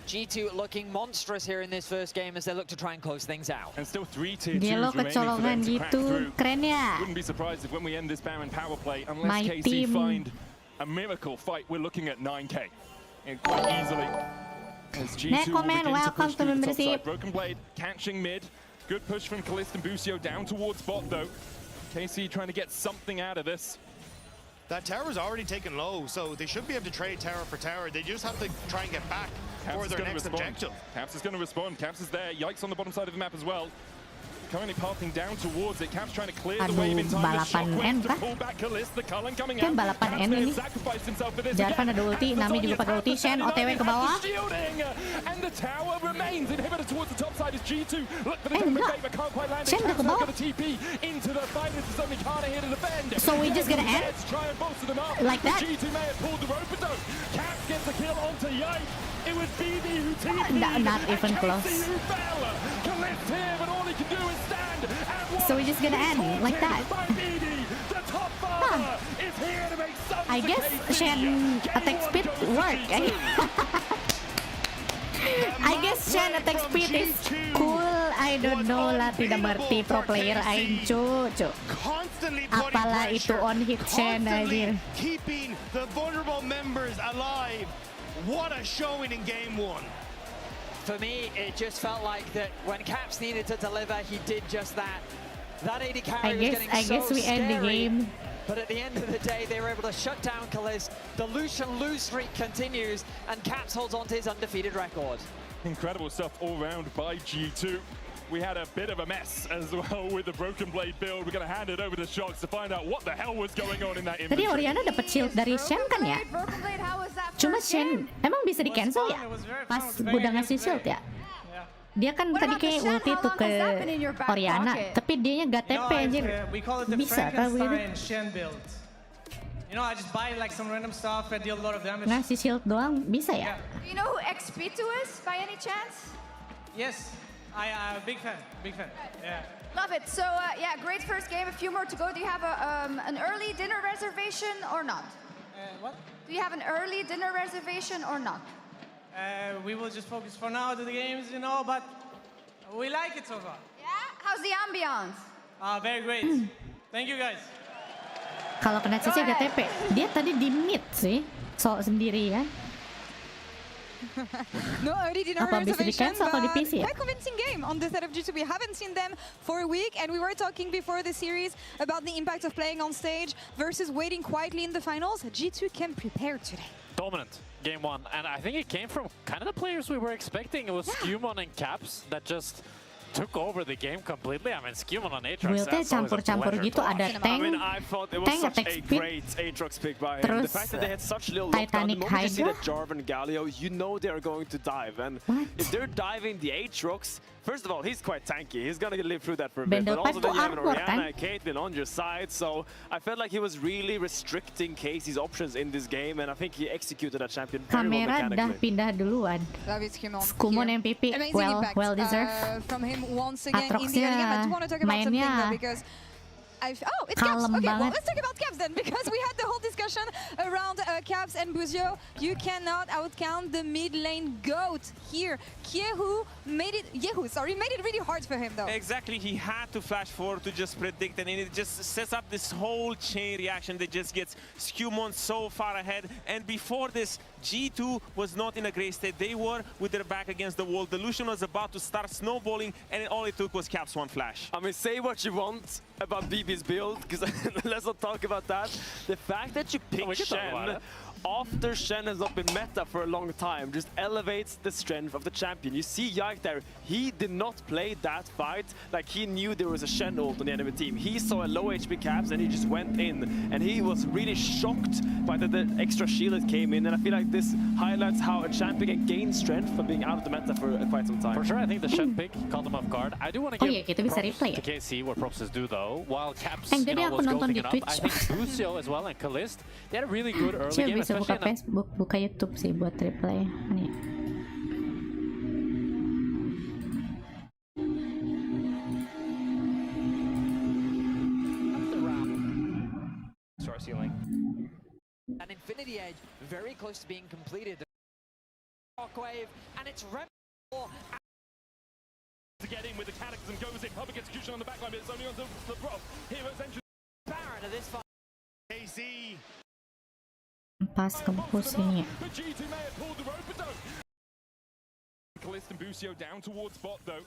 G2 looking monstrous here in this first game as they look to try and close things out. And still 3 tier 2s remaining for them to crack through. Keren ya. Wouldn't be surprised if when we end this Baron power play, unless KC find a miracle fight, we're looking at 9K. And quite easily. As G2 will begin to push through the top side. Broken Blade catching mid. Good push from Kalist and Busio down towards bot though. KC trying to get something out of this. That tower's already taken low, so they should be able to trade tower for tower. They just have to try and get back for their next objective. Caps is going to respond. Caps is there. Yikes on the bottom side of the map as well. Currently pathing down towards it. Caps trying to clear the wave in time. The shockwave to pull back Kalist. The Cullen coming out. Balapan N ini. Jarvan ada ulti, Nami juga pakai ulti. Shen OTW ke bawah. And the tower remains. Inhibitor towards the top side is G2. Look for the debate, but can't quite land it. Shen udah ke bawah. Got a TP into the fight. It's only Kana here to defend. So we just gonna end try and bolster them up. like that? G2 may have pulled the rope, but though Caps gets a kill onto Yike. It was BB who TP'd. Not even close. Kalist here, but all he can do is stand. So we're just gonna end like that. I guess Shen attack speed work. I guess Shen attack speed is cool. I don't know lah, tidak berarti pro player aing cucu. Apalah itu on hit Shen aja. Keeping the vulnerable members alive. What a showing in game 1. For me, it just felt like that when Caps needed to deliver, he did just that. That AD carry was getting so guess we scary, end the game. But at the end of the day, they were able to shut down Kalist. The Lucian lose streak continues, and Caps holds on to his undefeated record. Incredible stuff all round by G2. We had a bit of a mess as well with the Broken Blade build. We're going to hand it over to Shox to find out what the hell was going on in that inventory. Tadi Orianna dapat shield dari Shen kan ya? Cuma Shen emang bisa di cancel ya? Pas udah ngasih shield ya? Dia kan tadi kayak ulti tuh ke Orianna, tapi dianya gak TP anjir. Bisa kalau begitu. You know, I just buy like some random stuff and deal a lot of damage. Ngasih shield doang bisa ya? Do you know who XP2 is by any chance? Yes. I'm a big fan, yeah. Love it. So, yeah, great first game. A few more to go. Do you have an early dinner reservation or not? What? Do you have an early dinner reservation or not? We will just focus for now to the games, you know, but we like it so far. Yeah? How's the ambiance? Very great. Thank you, guys. Kalau kena CC gak TP, dia tadi di mid sih, sendiri kan. No early dinner reservation, but quite convincing game on the side of G2. We haven't seen them for a week, and we were talking before the series about the impact of playing on stage versus waiting quietly in the finals. G2 can prepare today. Dominant game 1, and I think it came from kind of the players we were expecting. It was Skewmon and Caps that just took over the game completely. I mean, Skewman on Aatrox. Build-nya campur-campur gitu, ada tank, I mean, I thought it was tank such attack a speed, great Aatrox pick by him. terus The fact that they had such little lockdown, the Titanic moment you see Hydra. that Jarvan Galio, you know they're going to dive. And if they're diving the Aatrox, first of all, he's quite tanky. He's gonna live through that for a bit. But also then you have an Orianna and Caitlyn on your side. So I felt like he was really restricting Casey's options in this game, and I think he executed that champion very well kamera dah mechanically. pindah duluan. Skumon MVP, well deserved. From him once again in the early game. I do want to talk about something though, because it's Caps. Okay, well, let's talk about Caps then, because we had the whole discussion around Caps and Buzio. You cannot outcount the mid lane GOAT here. Yehu made it really hard for him though. Exactly, he had to flash forward to just predict, and it just sets up this whole chain reaction that just gets Skewmon so far ahead. And before this, G2 was not in a great state. They were with their back against the wall. The Lucian was about to start snowballing, and all it took was Caps one flash. I mean, say what you want about BB's build, because let's not talk about that. The fact that you pick Shen after Shen has not been meta for a long time just elevates the strength of the champion. You see Yike there, he did not play that fight like he knew there was a Shen ult on the enemy team. He saw a low HP Caps and he just went in, and he was really shocked by the extra shield that came in, and I feel like this highlights how a champion can gain strength from being out of the meta for quite some time. For sure, I think the Shen pick caught him off guard. I do want to give props to KC where props is due though. While Caps was golding it up, I think Lucio as well and Kalist, they had a really good early game. Bisa buka Facebook, buka YouTube sih buat replay. Nih. Star ceiling. An Infinity Edge very close to being completed. Shockwave, and it's Rem to get in with the Cataclysm, goes in, public execution on the backline, but it's only on the Prof. Heroes entry. Baron of this fight. KC. Pas kempus ini. Kalist and Busio down towards bot though.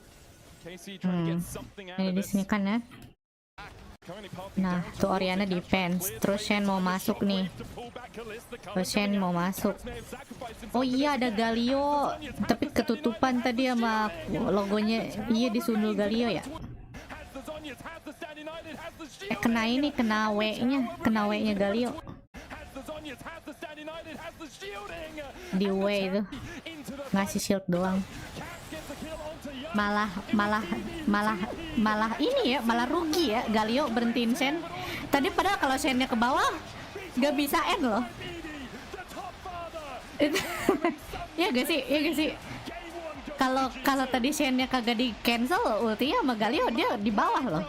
KC trying to get something out Ini of di this. sini kan ya. Nah, tuh Orianna defense, terus Shen mau masuk nih. Terus Shen mau masuk. Oh iya, ada Galio, tapi ketutupan tadi sama logonya. Iya, disundul Galio ya. Kena ini, kena W-nya Galio. Di W itu ngasih shield doang. Malah ini ya, malah rugi ya Galio berhentiin Shen. Tadi padahal kalau Shennya ke bawah gak bisa end loh. Ya gak sih? Kalau tadi Shennya kagak di cancel, ultinya sama Galio dia di bawah loh.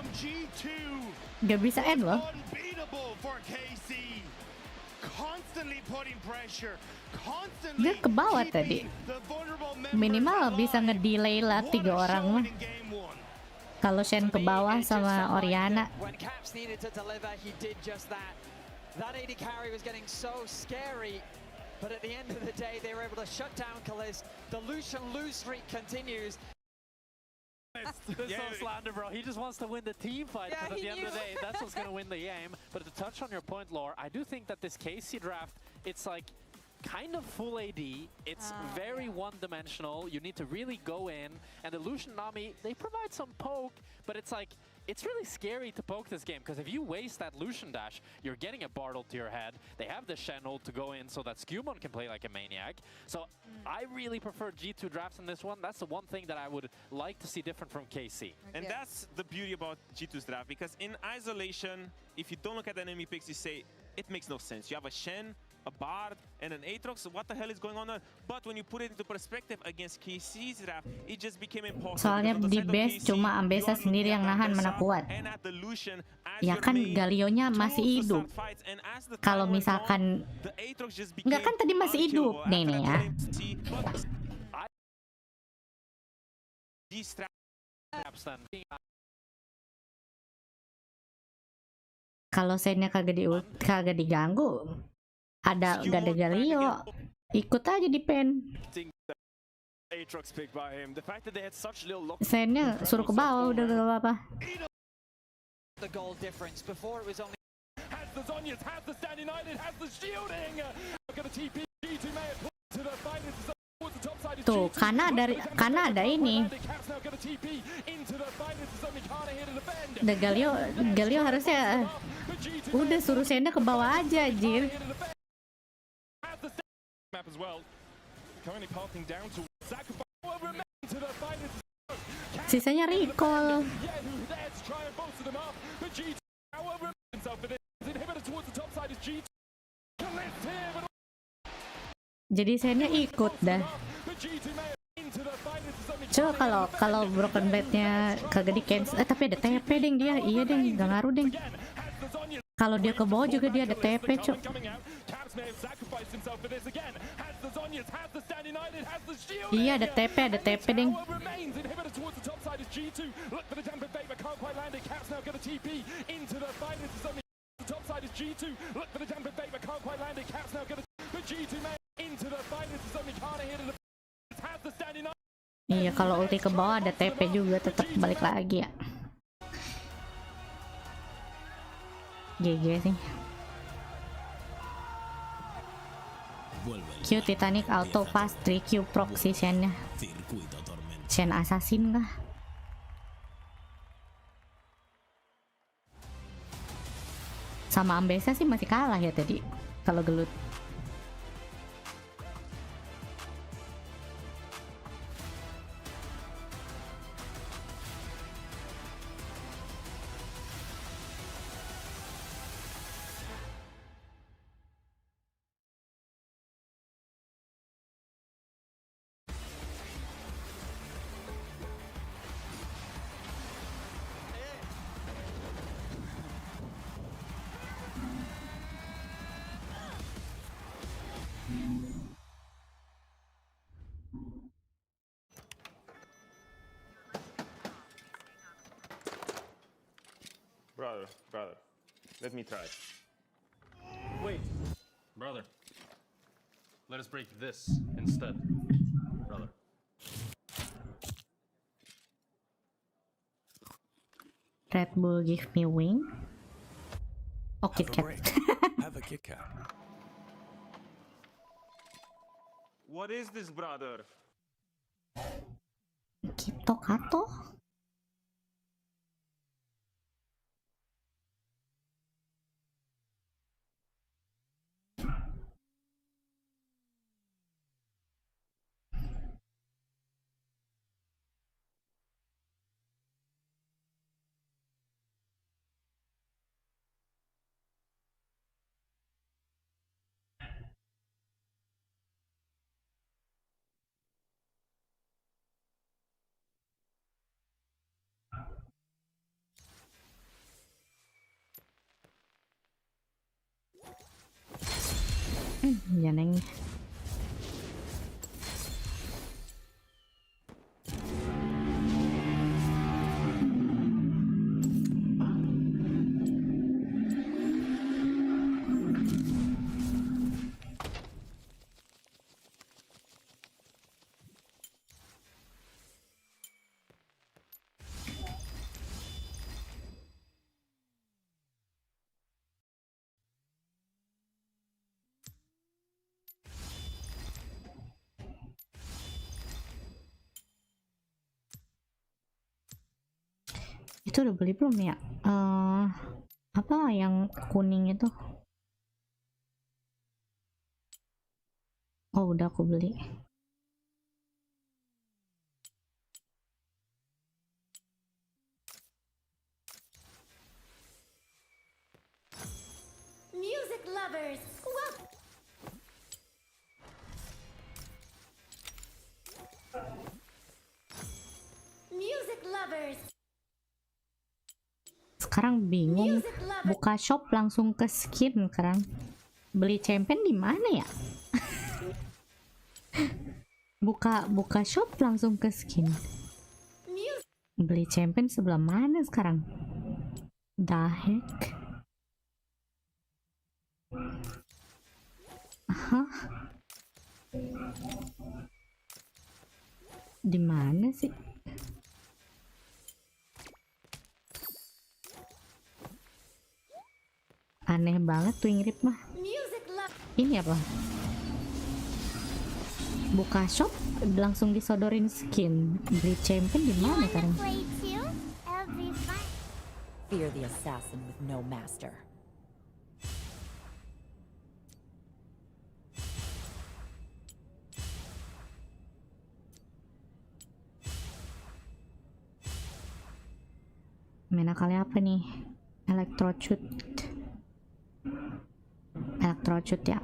Gak bisa end loh. Dia ke bawah tadi. Minimal bisa ngedelay lah 3 orang mah. Kalau Shen ke bawah sama Orianna. But at the end of the day, they were able to shut down Kalist. The Lucian lose streak continues. This is so slander, bro. He just wants to win the team fight, because at the end of the day, that's what's going to win the game. But to touch on your point, Lore, I do think that this KC draft, it's like kind of full AD. It's very one-dimensional. You need to really go in. And the Lucian Nami, they provide some poke, but it's like, it's really scary to poke this game, because if you waste that Lucian dash, you're getting a Bartle to your head. They have the Shen ult to go in so that Skewmon can play like a maniac. So I really prefer G2 drafts in this one. That's the one thing that I would like to see different from KC. And that's the beauty about G2's draft, because in isolation, if you don't look at the enemy picks, you say, it makes no sense. You have a Shen, a Bard, and an Aatrox. What the hell is going on there? But when you put it into perspective against KC's draft, it just became impossible. Soalnya di base cuma Ambessa sendiri yang nahan, mana kuat. Ya kan Galionya masih hidup. Kalau misalkan nggak, kan tadi masih hidup nih ya. Kalau Shennya kagak diganggu, gak ada Galio, ikut aja di pen. Shennya suruh ke bawah, udah gak apa-apa. The goal difference before it was only has the Zonyas, has the Stand United, has the shielding. Look at the TP to the fight. Towards the top side. Tuh, karena ada ini. Udah Galio harusnya udah suruh Sena ke bawah aja, anjir. Sisanya recall. Jadi Sena ikut dah. Coba kalau broken blade-nya kagak di cancel, tapi ada TP deng dia. Iya deng, gak ngaruh deng. Kalau dia ke bawah juga dia ada TP, cok. Iya ada TP deng. Iya kalau ulti ke bawah ada TP juga tetap balik lagi ya. GG sih. Q Titanic auto fast 3Q proxy Shen-nya. Shen assassin kah? Sama Ambessa sih masih kalah ya tadi kalau gelut. Brother, let me try. Wait, brother. Let us break this instead, brother. Red Bull give me wing. Oh, Kit Kat. Have a Kit Kat. What is this, brother? Kito Kato? Ya neng. Itu udah beli belum ya? Apa yang kuning itu? Oh udah aku beli. Music lovers, welcome. Music lovers. Sekarang bingung buka shop langsung ke skin sekarang. Beli champion di mana ya? buka shop langsung ke skin. Beli champion sebelah mana sekarang? The heck? Hah? Di mana sih? Aneh banget tuh Ingrid mah. Ini apa? Buka shop langsung disodorin skin. Beli champion di mana sekarang? Play too? It'll be fun. Fear the assassin with no master. Mana kali apa nih? Electrocut ya.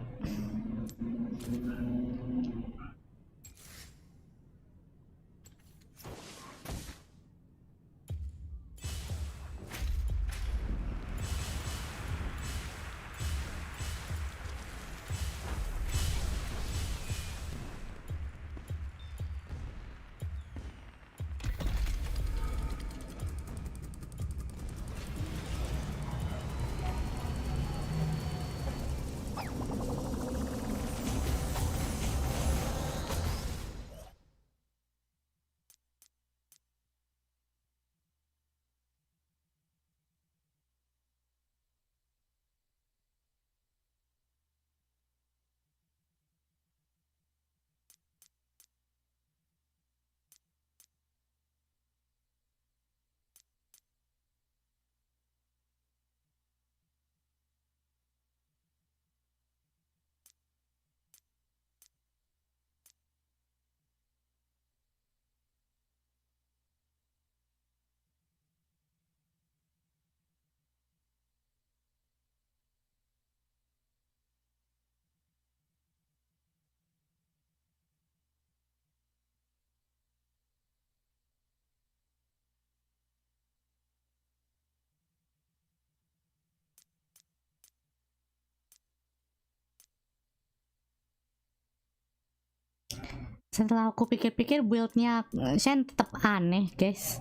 Setelah aku pikir-pikir build-nya Shen tetap aneh, guys.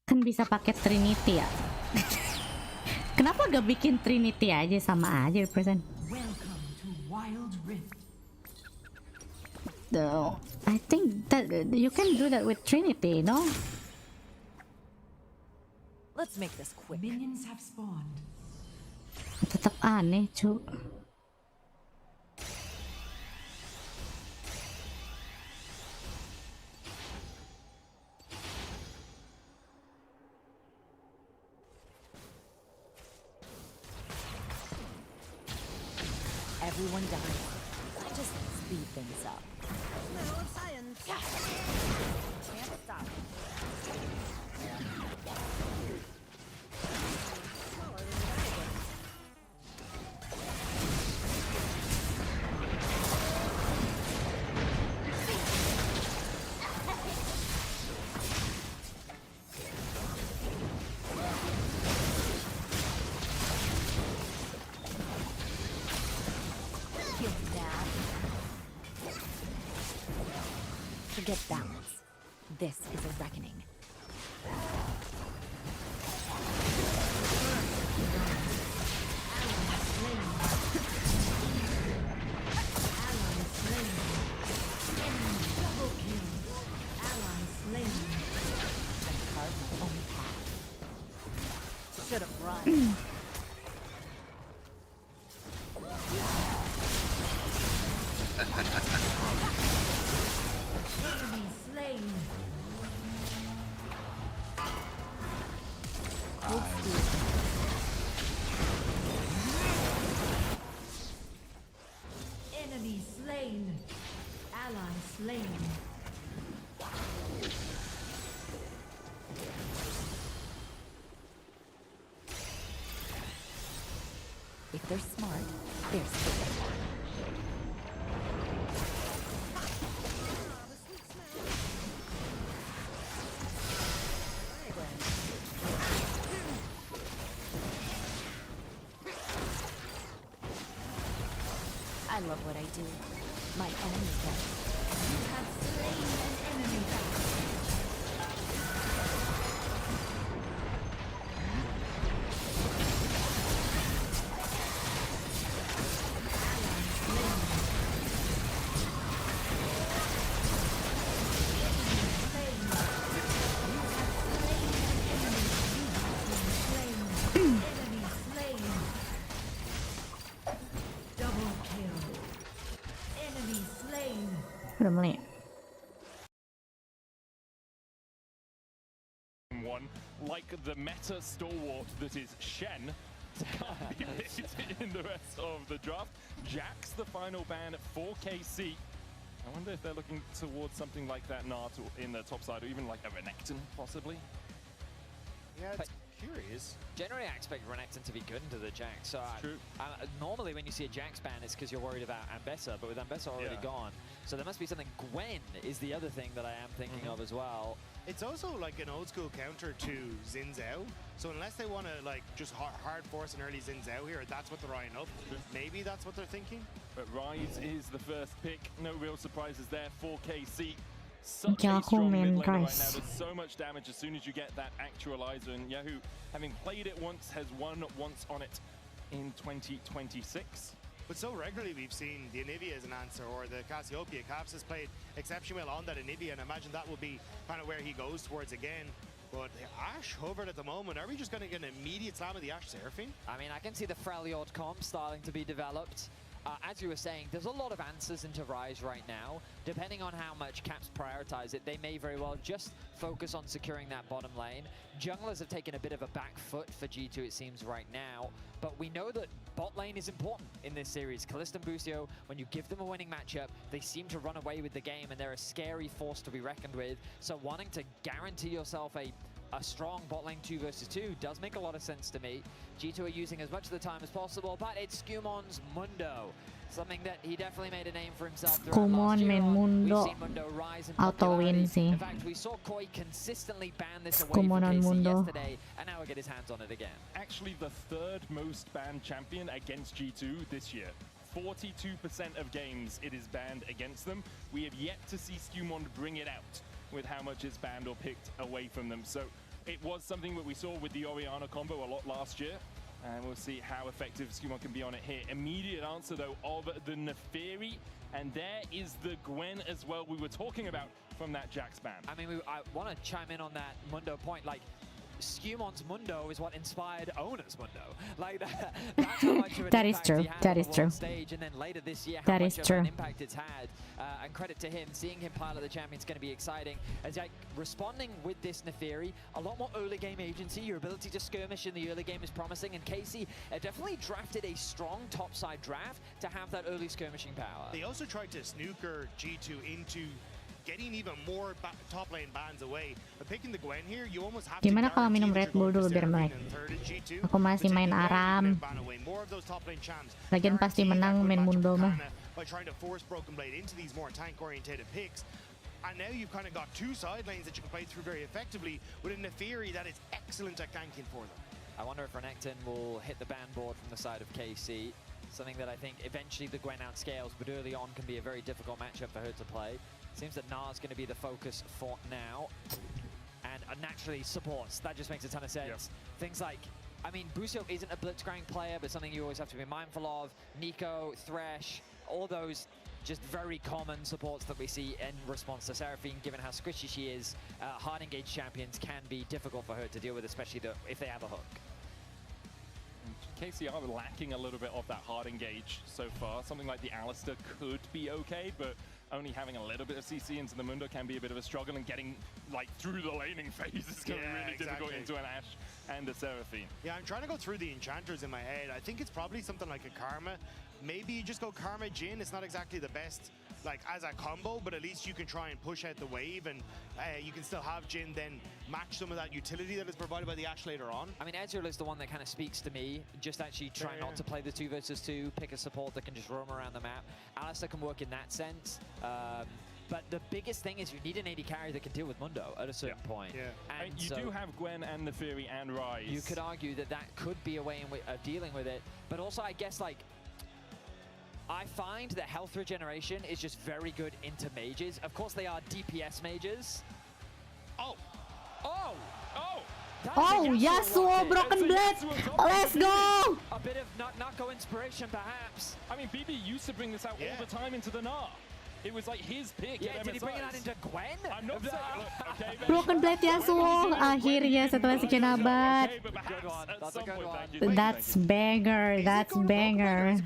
Kan bisa pakai Trinity ya. Kenapa gak bikin Trinity aja, sama aja persen? No, I think that you can do that with Trinity, no? Let's make this quick. Minions have spawned. Tetap aneh, cu. Everyone dies. I just speed things up. Middle of science. Can't stop. Forget balance. This is a reckoning. Should have run. Enemy slain. Ally slain. If they're smart, they're stupid. I love what I do. My enemies don't. You have slain an enemy. Udah mulai. like the meta stalwart that is Shen, can't be picked in the rest of the draft. Jax, the final ban for KC. I wonder if they're looking towards something like that Nart in the top side, or even like a Renekton, possibly. Yeah, it's curious. Generally, I expect Renekton to be good into the Jax. So true. Normally, when you see a Jax ban, it's because you're worried about Ambessa, but with Ambessa already gone, so there must be something. Gwen is the other thing that I am thinking of as well. It's also like an old school counter to Xin Zhao. So unless they want to like just hard force an early Xin Zhao here, that's what they're eyeing up. Maybe that's what they're thinking. But Rise is the first pick. No real surprises there for KC. Such a strong mid laner right now. There's so much damage as soon as you get that actualizer. And Yahoo, having played it once, has won once on it in 2026. But so regularly we've seen the Anivia as an answer, or the Cassiopeia. Caps has played exceptionally well on that Anivia, and I imagine that will be kind of where he goes towards again. But Ashe hovered at the moment. Are we just going to get an immediate slam of the Ashe Seraphine? I mean, I can see the Freljord comp starting to be developed. As you were saying, there's a lot of answers into Rise right now. Depending on how much Caps prioritize it, they may very well just focus on securing that bottom lane. Junglers have taken a bit of a back foot for G2, it seems, right now. But we know that bot lane is important in this series. Kalista and Busio, when you give them a winning matchup, they seem to run away with the game, and they're a scary force to be reckoned with. So wanting to guarantee yourself a strong bot lane 2 versus 2 does make a lot of sense to me. G2 are using as much of the time as possible, but it's Scumon's Mundo. Something that he definitely made a name for himself throughout last year. Mundo. We've seen Mundo rise in Auto win sih. In fact, we saw Koi consistently ban this away from KC yesterday, and now we get his hands on it again. Actually, the third most banned champion against G2 this year. 42% of games it is banned against them. We have yet to see Scumon bring it out with how much it's banned or picked away from them. So it was something that we saw with the Orianna combo a lot last year. And we'll see how effective Scumon can be on it here. Immediate answer, though, of the Neferi. And there is the Gwen as well we were talking about from that Jax ban. I mean, I want to chime in on that Mundo point. Like, Scumon's Mundo is what inspired Ona's Mundo. Like, that's how much of an That is impact true. he had That on is the true. world stage, and then later this year, how That much is of true. an impact it's had. And credit to him, seeing him pilot the champion is going to be exciting. As like responding with this Neferi, a lot more early game agency. Your ability to skirmish in the early game is promising, and KC definitely drafted a strong topside draft to have that early skirmishing power. They also tried to snooker G2 into getting even more top lane bans away. But picking the Gwen here, you almost have Gimana to kalau minum Red Bull dulu biar melek? Aku masih main Aram. Lagian pasti menang main Mundo mah. By trying to force Broken Blade into these more tank-orientated picks. And now you've kind of got two side lanes that you can play through very effectively with a Neferi that is excellent at ganking for them. I wonder if Renekton will hit the ban board from the side of KC. Something that I think eventually the Gwen outscales, but early on can be a very difficult matchup for her to play. Seems that Na's going to be the focus for now. And naturally supports. That just makes a ton of sense. Yep. Things like, I mean, Busio isn't a blitzcrank player, but something you always have to be mindful of. Nico, Thresh, all those just very common supports that we see in response to Seraphine, given how squishy she is. Hard engaged champions can be difficult for her to deal with, especially if they have a hook. KC are lacking a little bit of that hard engage so far. Something like the Alistair could be okay, but only having a little bit of CC into the Mundo can be a bit of a struggle, and getting like through the laning phase is going to be really difficult into an Ashe and a Seraphine. Yeah, I'm trying to go through the enchanters in my head. I think it's probably something like a Karma. Maybe you just go Karma Jhin. It's not exactly the best like as a combo, but at least you can try and push out the wave, and you can still have Jhin then match some of that utility that is provided by the Ashe later on. I mean, Ezreal is the one that kind of speaks to me. Just actually try not to play the 2 versus 2, pick a support that can just roam around the map. Alistair can work in that sense. But the biggest thing is you need an AD carry that can deal with Mundo at a certain point. Yeah. And you do have Gwen and Neferi and Rise. You could argue that that could be a way of dealing with it. But also, I guess, like, I find that health regeneration is just very good into mages. Of course, they are DPS mages. Oh! Oh! Oh! Oh, YASUOO Broken Blade! Let's go! A bit of Nako inspiration, perhaps. I mean, BB used to bring this out all the time into the Gnar. It was like his pick. Yeah, did he bring it out into Gwen? I'm not saying. Okay, Broken Blade YASUOO akhirnya setelah sekian abad. Good one. That's a good one. That's banger. That's banger.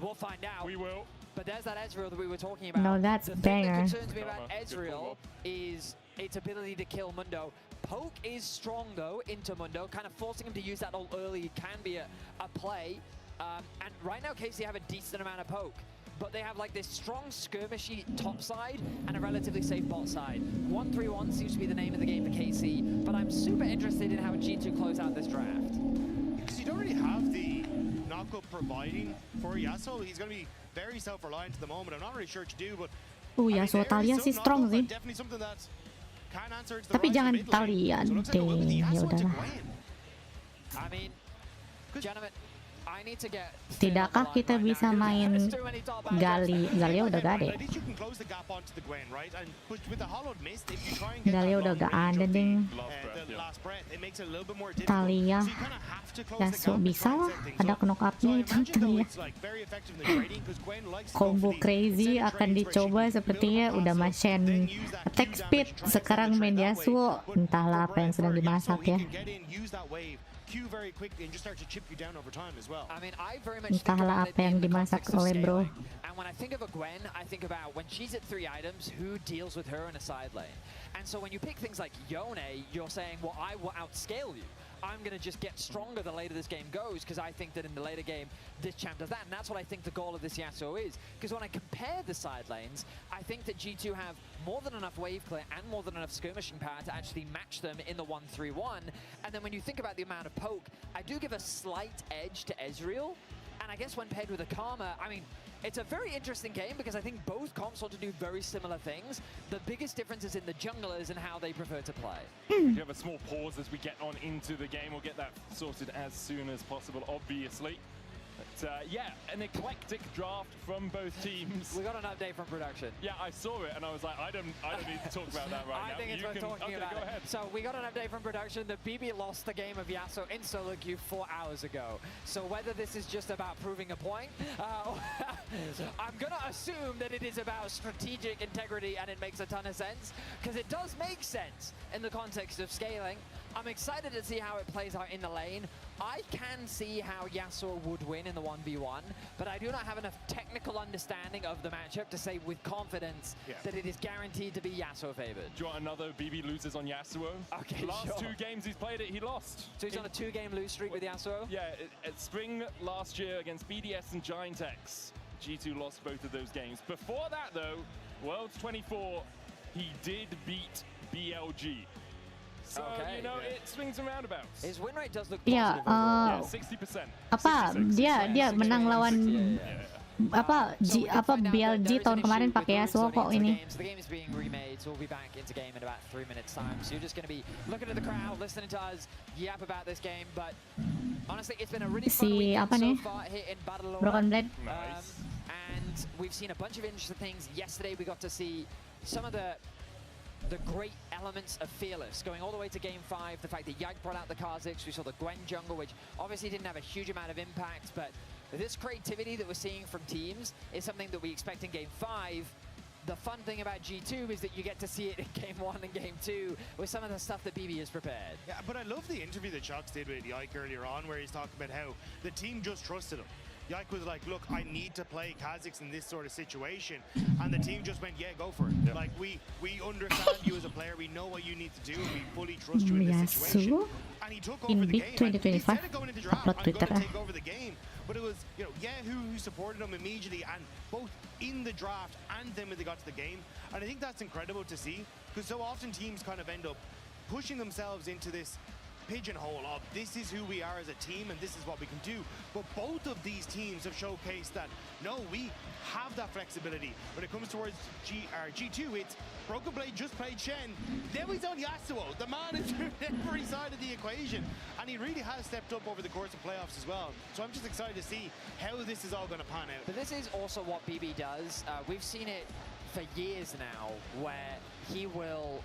We'll find out. We will. But there's that Ezreal that we were talking about. No, that's the banger. thing that concerns me about Ezreal is its ability to kill Mundo. Poke is strong though into Mundo, kind of forcing him to use that ult early can be a play. And right now KC have a decent amount of poke, but they have like this strong skirmishy top side and a relatively safe bot side. 1-3-1 seems to be the name of the game for KC, but I'm super interested in how G2 close out this draft. Because you don't really have the knockup providing for YASUOO. He's going to be very self-reliant at the moment. I'm not really sure what to do, but YASUOO Talia sih strong sih. Tapi jangan Talia deh, ya udahlah. I mean, gentlemen, I need to get. Tidakkah kita bisa main Galio udah gak deh. Galio udah gak ada deh. Talia YASUOO bisa lah, ada knock up-nya itu Talia. Combo crazy akan dicoba sepertinya. Udah main attack speed, sekarang main YASUOO. Entahlah apa yang sedang dimasak ya. Entahlah apa yang dimasak oleh bro. And when I think of a Gwen, I think about when she's at 3 items, who deals with her in a side lane. And so when you pick things like Yone, you're saying, well, I will outscale you. I'm going to just get stronger the later this game goes, because I think that in the later game, this champ does that. And that's what I think the goal of this YASUOO is. Because when I compare the side lanes, I think that G2 have more than enough wave clear and more than enough skirmishing power to actually match them in the 1-3-1. And then when you think about the amount of poke, I do give a slight edge to Ezreal. And I guess when paired with a Karma, I mean, it's a very interesting game because I think both comps want to do very similar things. The biggest difference is in the junglers and how they prefer to play. We have a small pause as we get on into the game. We'll get that sorted as soon as possible, obviously. But yeah, an eclectic draft from both teams. We got an update from production. Yeah, I saw it and I was like, I don't need to talk about that right now. I think it's worth talking about go ahead. So we got an update from production that BB lost the game of YASUOO in solo queue 4 hours ago. So whether this is just about proving a point, I'm going to assume that it is about strategic integrity, and it makes a ton of sense, because it does make sense in the context of scaling. I'm excited to see how it plays out in the lane. I can see how YASUOO would win in the 1v1, but I do not have enough technical understanding of the matchup to say with confidence that it is guaranteed to be YASUOO favored. Do you want another BB loses on YASUOO? Okay, last 2 games he's played it, he lost. So he's on a 2-game lose streak with YASUOO? Yeah, at Spring last year against BDS and Giantex, G2 lost both of those games. Before that though, Worlds 24, he did beat BLG. So, you know, it swings and roundabouts. His win rate does look Ya, positive. 60%. apa dia menang lawan apa BLG tahun kemarin pakai YASUOO kok ini. The game is being remade, so we'll be back into game in about 3 minutes time. So you're just going to be looking at the crowd, listening to us yap about this game, but honestly, it's been a really fun weekend so far here in Battle Broken Blade. And we've seen a bunch of interesting things. Yesterday we got to see some of the great elements of Fearless, going all the way to Game 5, the fact that Yike brought out the Kha'Zix, we saw the Gwen jungle, which obviously didn't have a huge amount of impact, but this creativity that we're seeing from teams is something that we expect in Game 5. The fun thing about G2 is that you get to see it in Game 1 and Game 2 with some of the stuff that BB has prepared. Yeah, but I love the interview that Shox did with Yike earlier on, where he's talking about how the team just trusted him. Yike was like, look, I need to play Kha'Zix in this sort of situation. And the team just went, yeah, go for it. Yep. Like, we understand you as a player. We know what you need to do. And we fully trust you in this situation. And he took over the game. 2025, Instead of going into draft, I'm going to take over the game. But it was, you know, Yahoo who supported him immediately, and both in the draft and then when they got to the game. And I think that's incredible to see, because so often teams kind of end up pushing themselves into this pigeonhole of this is who we are as a team and this is what we can do. But both of these teams have showcased that, no, we have that flexibility. When it comes towards G2, it's Broken Blade just played Shen, now he's on YASUOO. The man is on every side of the equation, and he really has stepped up over the course of playoffs as well. So I'm just excited to see how this is all going to pan out. But this is also what BB does. We've seen it for years now, where he will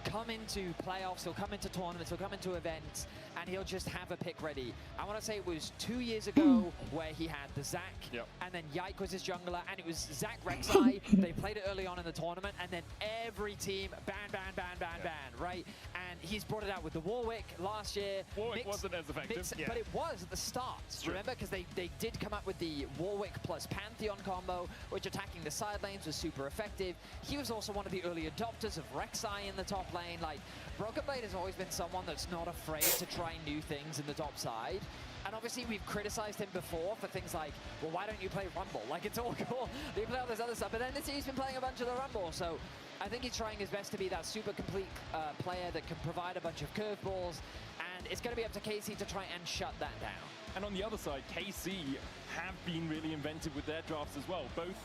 come into playoffs, he'll come into tournaments, he'll come into events, and he'll just have a pick ready. I want to say it was 2 years ago where he had the Zac, and then Yike was his jungler, and it was Zac Rek'Sai. They played it early on in the tournament, and then every team ban, right? And he's brought it out with the Warwick last year. Warwick wasn't as effective. But it was at the start, remember? Because they did come up with the Warwick plus Pantheon combo, which attacking the side lanes was super effective. He was also one of the early adopters of Rek'Sai in the top lane. Like, Broken Blade has always been someone that's not afraid to try new things in the top side. And obviously we've criticized him before for things like, well, why don't you play Rumble? Like, it's all cool. You play all this other stuff, but then this year he's been playing a bunch of the Rumble. So I think he's trying his best to be that super complete player that can provide a bunch of curveballs. And it's going to be up to KC to try and shut that down. And on the other side, KC have been really inventive with their drafts as well. Both,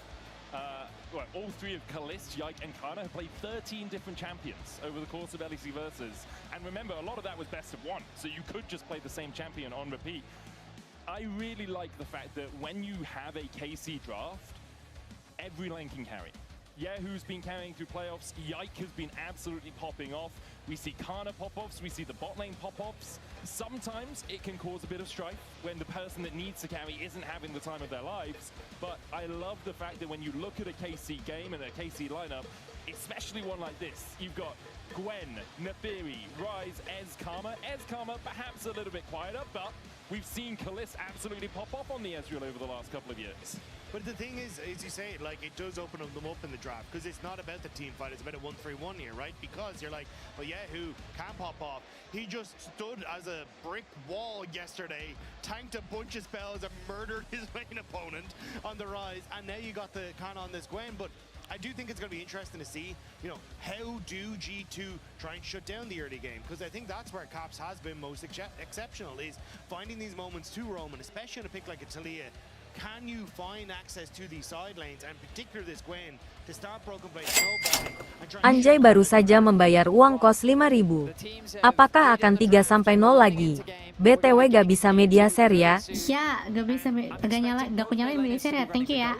all three of Kalist, Yike, and Kana have played 13 different champions over the course of LEC Versus. And remember, a lot of that was best of one, so you could just play the same champion on repeat. I really like the fact that when you have a KC draft, every lane can carry. YASUOO's been carrying through playoffs. Yike has been absolutely popping off. We see Kana pop-offs, we see the bot lane pop-offs. Sometimes it can cause a bit of strife when the person that needs to carry isn't having the time of their lives. But I love the fact that when you look at a KC game and a KC lineup, especially one like this, you've got Gwen, Neferi, Ryze, Ez-Karma perhaps a little bit quieter, but we've seen Kalist absolutely pop off on the Ezreal over the last couple of years. But the thing is, as you say, like, it does open them up in the draft, because it's not about the team fight, it's about a 1-3-1 here, right? Because you're like, well, YASUOO can pop off. He just stood as a brick wall yesterday, tanked a bunch of spells and murdered his main opponent on the Ryze, and now you got the Kana on this Gwen, but I do think it's going to be interesting to see, you know, how do G2 try and shut down the early game? Because I think that's where Caps has been most exceptional, is finding these moments to roam, and especially on a pick like a Taliyah. Can you find access to these side lanes, and particularly this Gwen, to start Broken Blade snowballing? Anjay baru saja membayar uang kos 5.000. Apakah akan 3-0 lagi? BTW gak bisa media share ya? Ya, gak bisa, gak aku nyalain media share ya, thank you ya.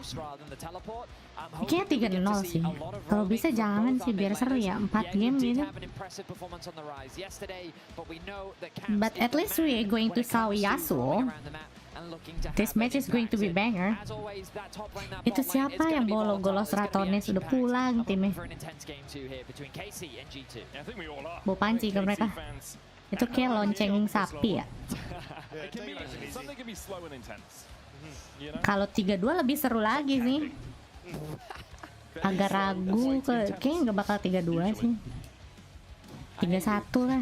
Kayaknya 3-0 sih. Kalau bisa jangan sih, biar seru ya, 4 game gitu. But at least we are going to saw YASUOO. This match is going to be banger. Itu siapa yang bawa logo Los Ratones? Udah pulang timnya. Bawa panci ke mereka. Itu kayak lonceng sapi ya. Kalau 3-2 lebih seru lagi sih. Agak ragu, kayaknya nggak bakal 3-2 sih. 3-1 lah.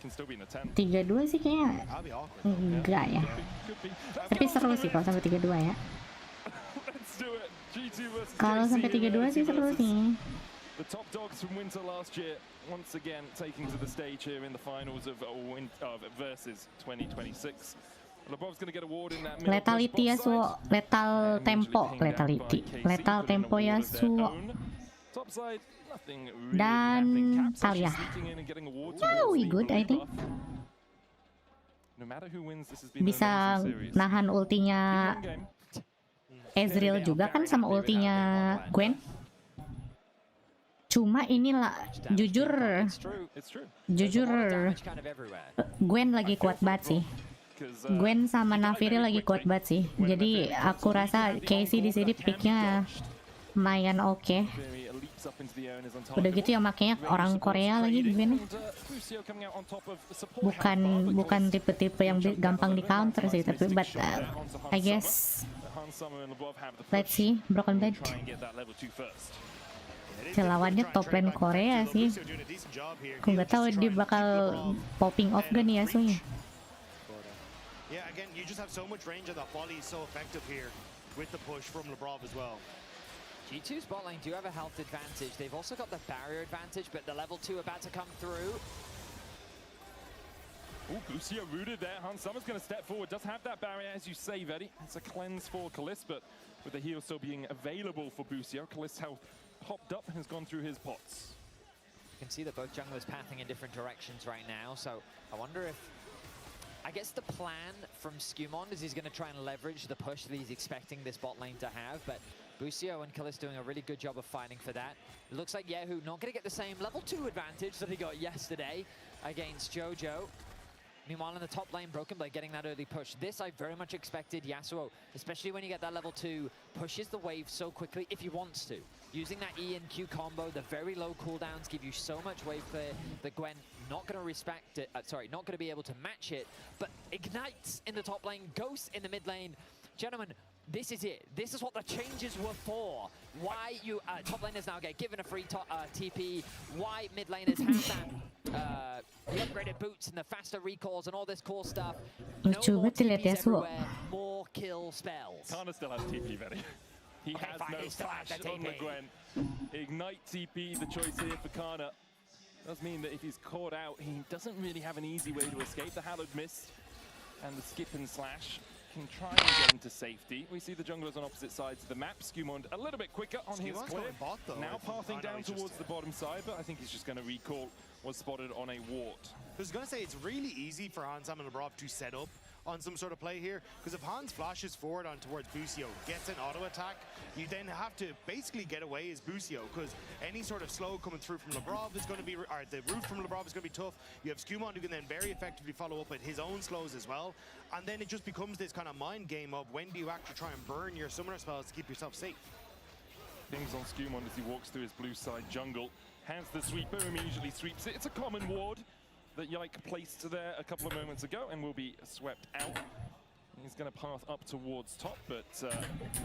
3-2 sih kayaknya enggak ya. Tapi seru sih kalau sampai 3-2 ya. Kalau sampai 3-2 sih seru sih. The top dogs from Winter last year once again taking to the stage here in the finals of Versus 2026. LeBron's going to get a award in that Letality YASUOO, Lethal Tempo, Lethal Tempo YASUOO. Dan Talia. Yeah, we good I think. Bisa nahan ultinya Ezreal juga kan sama ultinya Gwen. Cuma inilah jujur Gwen lagi kuat banget sih. Gwen sama Neferi lagi kuat banget sih. Jadi aku rasa KC di sini picknya lumayan oke. Udah gitu ya makanya orang Korea lagi Gwen. Bukan tipe-tipe yang gampang di counter sih, tapi but I guess let's see Broken Blade. Lawannya top lane Korea sih. Aku nggak tahu dia bakal popping off gak nih YASUOO-nya. Yeah, again, you just have so much range and that volley is so effective here with the push from LeBron as well. G2's bot lane do have a health advantage. They've also got the barrier advantage, but the level 2 about to come through. Oh, Bucio rooted there. Hans Summer's going to step forward. Does have that barrier, as you say, Vedi. It's a cleanse for Kalist, but with the heal still being available for Bucio, Kalist's health popped up and has gone through his pots. You can see that both junglers pathing in different directions right now, so I wonder if... I guess the plan from Skumond is he's going to try and leverage the push that he's expecting this bot lane to have, but Busio and Kalist doing a really good job of fighting for that. It looks like YASUOO not going to get the same level 2 advantage that he got yesterday against JoJo. Meanwhile, in the top lane, Broken Blade getting that early push. This I very much expected YASUOO, especially when you get that level 2, pushes the wave so quickly if he wants to. Using that E and Q combo, the very low cooldowns give you so much wave clear that Gwen not going to respect it, not going to be able to match it, but ignites in the top lane, Ghost in the mid lane. Gentlemen, this is it. This is what the changes were for. Why you top laners now get given a free TP. Why mid laners have that the upgraded boots and the faster recalls and all this cool stuff. No more TPs everywhere, more kill spells. Kana still has TP, Very. He has no flash on the Gwen. Ignite TP, the choice here for Kana. Does mean that if he's caught out, he doesn't really have an easy way to escape. The Hallowed Mist and the skip and slash can try and get into safety. We see the junglers on opposite sides of the map. Skewmond a little bit quicker on his clear. Now pathing down towards the bottom side, but I think he's just going to recall. Was spotted on a ward. I was going to say, it's really easy for Hans and Labrov to set up on some sort of play here, because if Hans flashes forward on towards Busio, gets an auto attack, you then have to basically get away as Busio, because any sort of slow coming through from Labrov is going to be, or the route from Labrov is going to be tough. You have Skewmond who can then very effectively follow up with his own slows as well, and then it just becomes this kind of mind game of when do you actually try and burn your summoner spells to keep yourself safe. Things on Skewmond as he walks through his blue side jungle. Has the sweeper, immediately sweeps it. It's a common ward that YASUOO placed there a couple of moments ago and will be swept out. He's going to path up towards top, but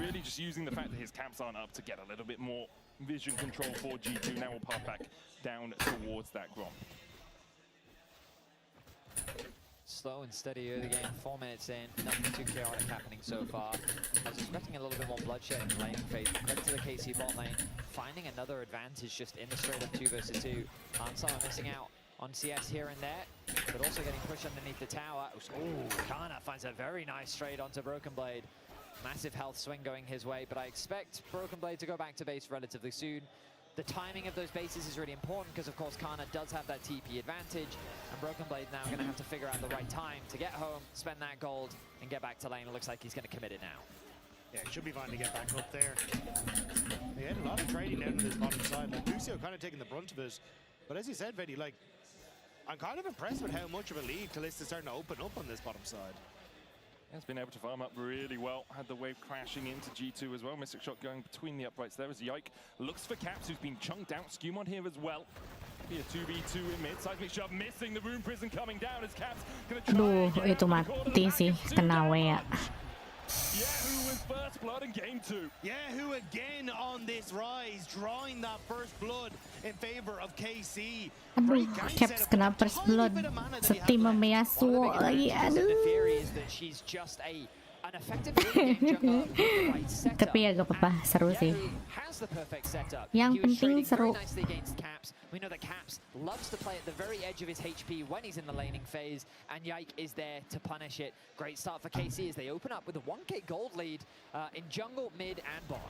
really just using the fact that his caps aren't up to get a little bit more vision control for G2. Now we'll path back down towards that Grom. Slow and steady early game, 4 minutes in, nothing too chaotic happening so far. I was expecting a little bit more bloodshed in the laning phase. Credit to the KC bot lane, finding another advantage just in the straight up 2 versus 2. Ansama missing out on CS here and there, but also getting pushed underneath the tower. Ooh, Kana finds a very nice straight onto Broken Blade. Massive health swing going his way, but I expect Broken Blade to go back to base relatively soon. The timing of those bases is really important because, of course, Kana does have that TP advantage, and Broken Blade now going to have to figure out the right time to get home, spend that gold, and get back to lane. It looks like he's going to commit it now. Yeah, it should be fine to get back up there. They had a lot of trading down on this bottom side. Like, Lucio kind of taking the brunt of it. But as you said, Vedi, like, I'm kind of impressed with how much of a lead Kalist is starting to open up on this bottom side. Has been able to farm up really well. Had the wave crashing into G2 as well. Mystic Shot going between the uprights there as YASUOO looks for Caps, who's been chunked out. Skewmond here as well. Be a 2v2 in mid. Seismic Shove missing. The Rune Prison coming down as Caps gonna try. Aduh, itu mati sih, kena ya. YASUOO with first blood in game 2. YASUOO again on this rise, drawing that first blood in favor of KC. Aduh, Caps kena first blood. Setim sama YASUOO lagi, aduh. Tapi ya gak apa-apa, seru sih. Yang penting seru. We know that Caps loves to play at the very edge of his HP when he's in the laning phase, and YASUOO is there to punish it. Great start for KC as they open up with a 1k gold lead in jungle, mid, and bot.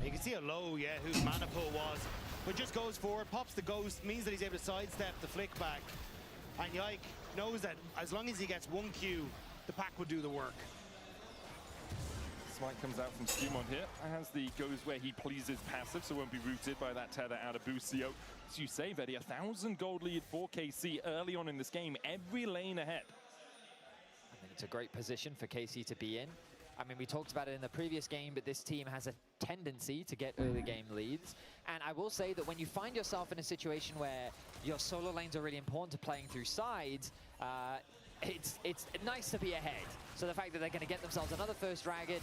You can see how low YASUOO's mana pool was, but just goes forward, pops the ghost, means that he's able to sidestep the flick back. And YASUOO knows that as long as he gets 1 Q, the pack will do the work. Smite comes out from Skewmond here. Has the goes where he pleases passive, so won't be rooted by that tether out of Busio. As you say, Vedi, 1,000 gold lead for KC early on in this game. Every lane ahead. I think it's a great position for KC to be in. I mean, we talked about it in the previous game, but this team has a tendency to get early game leads. And I will say that when you find yourself in a situation where your solo lanes are really important to playing through sides, it's nice to be ahead. So the fact that they're going to get themselves another first dragon,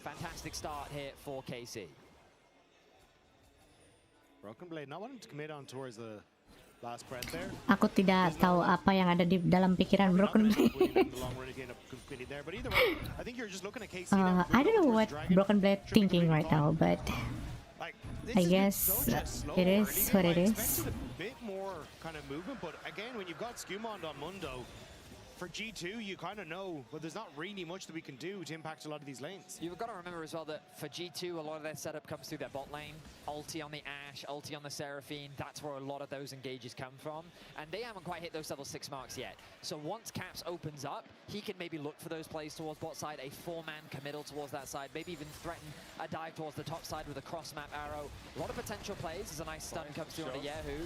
fantastic start here for KC. Broken Blade not wanting to commit on towards the last breath there. Aku tidak tahu apa yang ada di dalam pikiran Broken Blade. I don't know what Broken Blade thinking right now, but I guess it is what it is. A bit more kind of movement, but again, when you've got Skewmond on Mundo, for G2, you kind of know, but there's not really much that we can do to impact a lot of these lanes. You've got to remember as well that for G2, a lot of their setup comes through their bot lane. Ulti on the Ashe, ulti on the Seraphine, that's where a lot of those engages come from. And they haven't quite hit those level 6 marks yet. So once Caps opens up, he can maybe look for those plays towards bot side, a 4-man committal towards that side, maybe even threaten a dive towards the top side with a cross-map arrow. A lot of potential plays as a nice stun comes through onto YASUOO.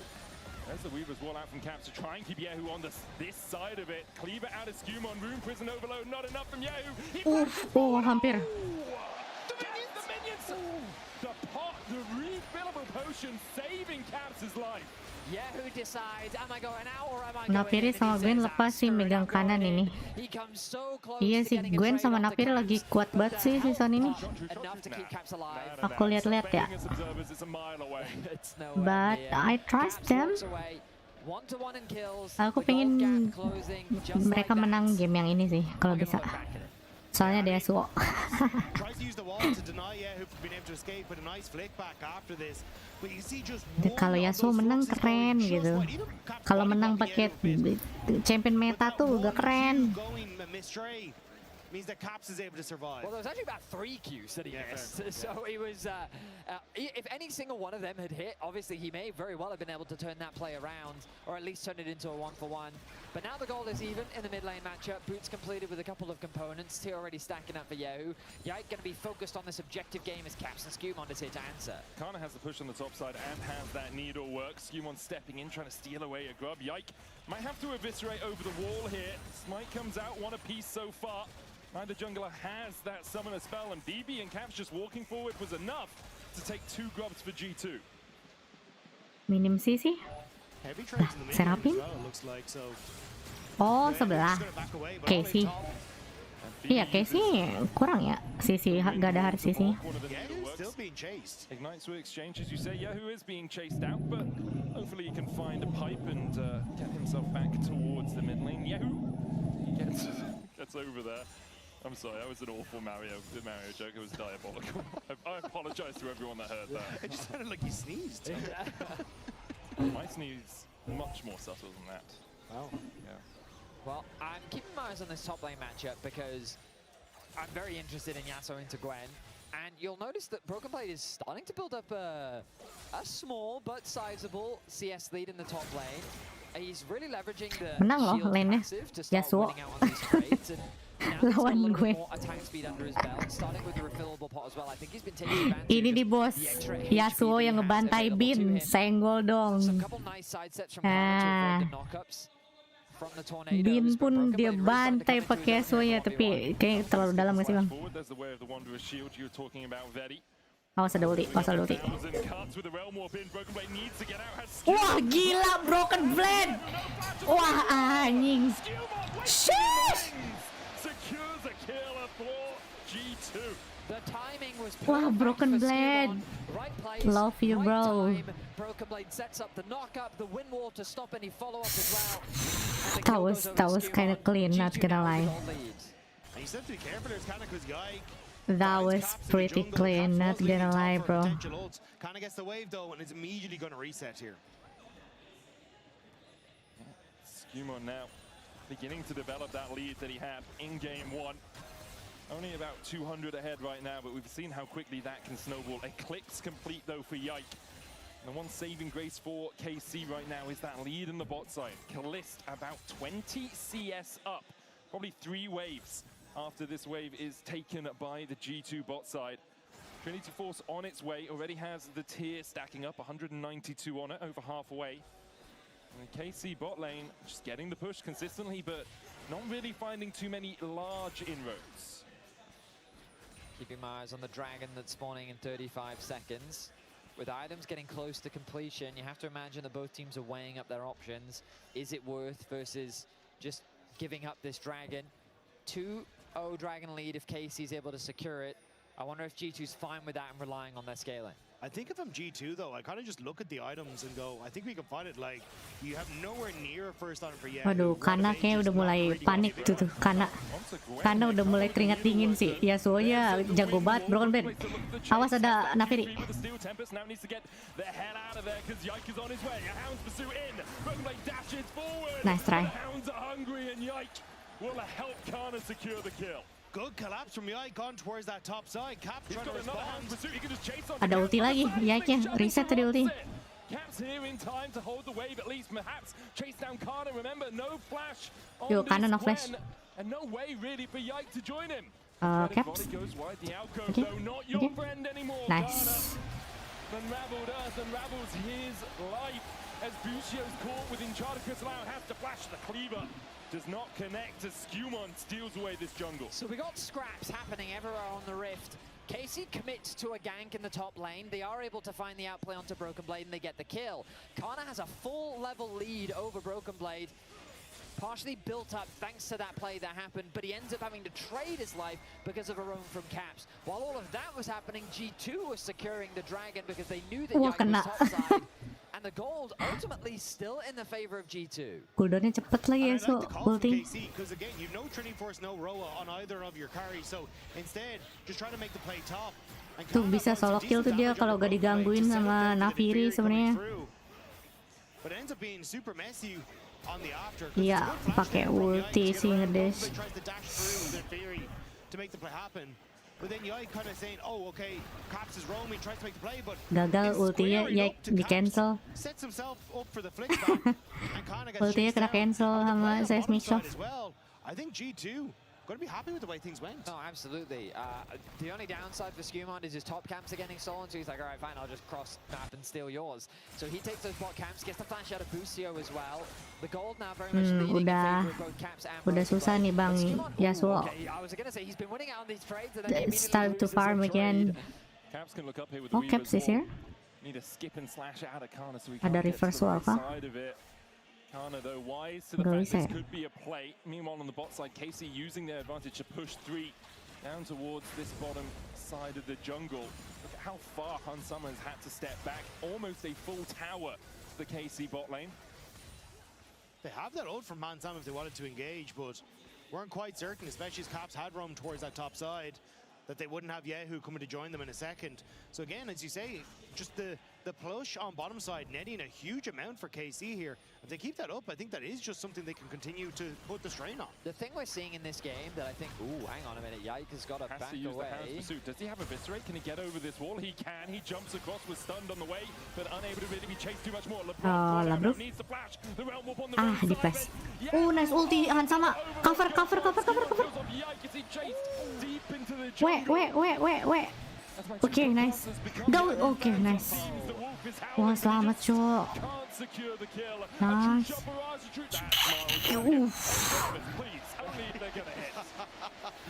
There's the Weaver's wall out from Caps to try and keep YASUOO on this side of it. Cleaver out of Skew on Rune Prison Overload, not enough from YASUOO. Hampir. The minions! The pot, the refillable potion saving Caps' life. YASUOO decides, am I going out or am I going Nafiri sama Gwen lepas sih megang kanan ini. Iya sih, Gwen sama Nafiri lagi kuat banget sih season ini. Aku lihat-lihat ya. But I trust them. Aku pengen mereka menang game yang ini sih, kalau bisa. Soalnya dia YASUOO. Kalau YASUOO menang keren gitu. Kalau menang pakai champion meta tuh udah keren. Means that Caps is able to survive. Well, there was actually about 3 Qs that he missed. So he was, if any single one of them had hit, obviously he may very well have been able to turn that play around, or at least turn it into a 1-for-1. But now the goal is even in the mid lane matchup. Boots completed with a couple of components. T already stacking up for YASUOO. Yike going to be focused on this objective game as Caps and Skewmon is here to answer. Kana has the push on the top side and has that needle work. Skewmon stepping in, trying to steal away a grub. Yike might have to eviscerate over the wall here. Smite comes out, one apiece so far. Neither jungler has that summoner spell, and BB and Caps just walking forward was enough to take 2 grubs for G2. Minim sih. Seraphine? Oh, sebelah. Casey. Iya, Casey kurang ya. Sisi, gak ada hard sisi. Ignites will exchange, as you say. YASUOO is being chased out, but hopefully he can find a pipe and get himself back towards the mid lane. YASUOO gets over there. I'm sorry, that was an awful Mario joke. It was diabolical. I apologize to everyone that heard that. It just sounded like you sneezed. My sneeze much more subtle than that. Wow. Yeah. Well, I'm keeping my eyes on this top lane matchup because I'm very interested in YASUOO into Gwen. And you'll notice that Broken Blade is starting to build up a small but sizable CS lead in the top lane. He's really leveraging the shield passive to start winning out on these trades. And now he's got a little bit more attack speed under his belt, starting with the refillable pot as well. I think he's been taking advantage. Ini di bos YASUOO yang ngebantai Bin, senggol dong. Bin pun dia bantai pakai YASUOO ya, tapi kayaknya terlalu dalam gak sih bang? Awas ada ulti, awas ada ulti. Wah gila, Broken Blade. Wah anjing. Shush. Wah, Broken Blade. Love you, bro. Broken Blade sets up the knock-up, the wind wall to stop any follow-up as well. That was kind of clean, not gonna lie. That was pretty clean, not gonna lie, bro. Kind of gets the wave though, and it's immediately going to reset here. Skewmon now beginning to develop that lead that he had in game 1. Only about 200 ahead right now, but we've seen how quickly that can snowball. Eclipse complete though for Yike. And the one saving grace for KC right now is that lead in the bot side. Kalist about 20 CS up, probably 3 waves after this wave is taken by the G2 bot side. Trinity Force on its way, already has the tier stacking up, 192 on it, over halfway. And KC bot lane just getting the push consistently, but not really finding too many large inroads. Keeping my eyes on the dragon that's spawning in 35 seconds. With items getting close to completion, you have to imagine that both teams are weighing up their options. Is it worth versus just giving up this dragon? 2-0 dragon lead if KC's able to secure it. I wonder if G2's fine with that and relying on their scaling. I think if I'm G2 though, I kind of just look at the items and go, I think we can find it. Like, you have nowhere near first item for YASUOO. Waduh, Kana kayaknya udah mulai panik tuh. Kana udah mulai keringat dingin sih. YASUOO ya jago banget, Broken Blade. Awas ada Nafiri. Nice try. will help Kana secure the kill. Good collapse from Yai, gone towards that top side. Caps trying to respond. He can just chase on. Ada ulti lagi, Yike reset tadi ulti. Caps here in time to hold the wave, at least perhaps chase down Kana. Remember, no flash on Yo, this Kana no flash. Gwen, and no way really for Yike to join him. Caps. Goes wide, the alcove, though, not your friend anymore. Nice. Kana unraveled Earth, unravels his life as Busio's caught with Enchantress. Now has to flash the cleaver. Does not connect as Skumon steals away this jungle. So we got scraps happening everywhere on the Rift. KC commits to a gank in the top lane. They are able to find the outplay onto Broken Blade and they get the kill. Kana has a full level lead over Broken Blade, partially built up thanks to that play that happened, but he ends up having to trade his life because of a roam from Caps. While all of that was happening, G2 was securing the dragon because they knew that Yike was topside. And the gold ultimately still in the favor of G2. Cooldownnya cepet lagi ya, so ulti. Because again, you've no Trinity Force, no Roa on either of your carries, so instead, just try to make the play top. Tuh bisa solo kill tuh dia kalau gak digangguin sama Nafiri sebenarnya. But it ends up being super messy on the after. Iya, pakai ulti sih ngedes. To make the play happen. But then Yai kind of saying, oh, okay, Caps is roaming, tries to make the play, but gagal ultinya, Yai di cancel. Sets himself up for the flick back, and kind of gets ultinya kena cancel sama Seismic Shock. I think G2 going to be happy with the way things went. Oh, absolutely. The only downside for Skumon is his top camps are getting stolen, so he's like, all right, fine, I'll just cross map and steal yours. So he takes those bot camps, gets the flash out of Busio as well. The gold now very much leading in favor of both Caps and udah susah nih Bang Yasuo. Okay, I was going to say, he's been winning out on these trades and then Start to farm again. Caps can look up here with the Caps is here. Need a skip and slash out of Kana so we Ada can get reverse to the wall right side of it. Kana though wise to the fact this could be a play. Meanwhile on the bot side, KC using their advantage to push 3 down towards this bottom side of the jungle. Look at how far Hun Summon's had to step back. Almost a full tower to the KC bot lane. They have that ult from Han Sam if they wanted to engage, but weren't quite certain, especially as Caps had roamed towards that top side, that they wouldn't have YASUOO coming to join them in a second. So again, as you say, just the push on bottom side, netting a huge amount for KC here. If they keep that up, I think that is just something they can continue to put the strain on. The thing we're seeing in this game that I think, ooh, hang on a minute, Yike has got to back to use away. The Harris pursuit. Does he have Eviscerate? Can he get over this wall? He can. He jumps across, was stunned on the way, but unable to really be chased too much more. LeBron needs the flash. The realm will on the right di press. Nice ulti Han sama. Cover. Wait. Okay, nice. Go. Okay, nice. Wah, selamat, Cok. Nice.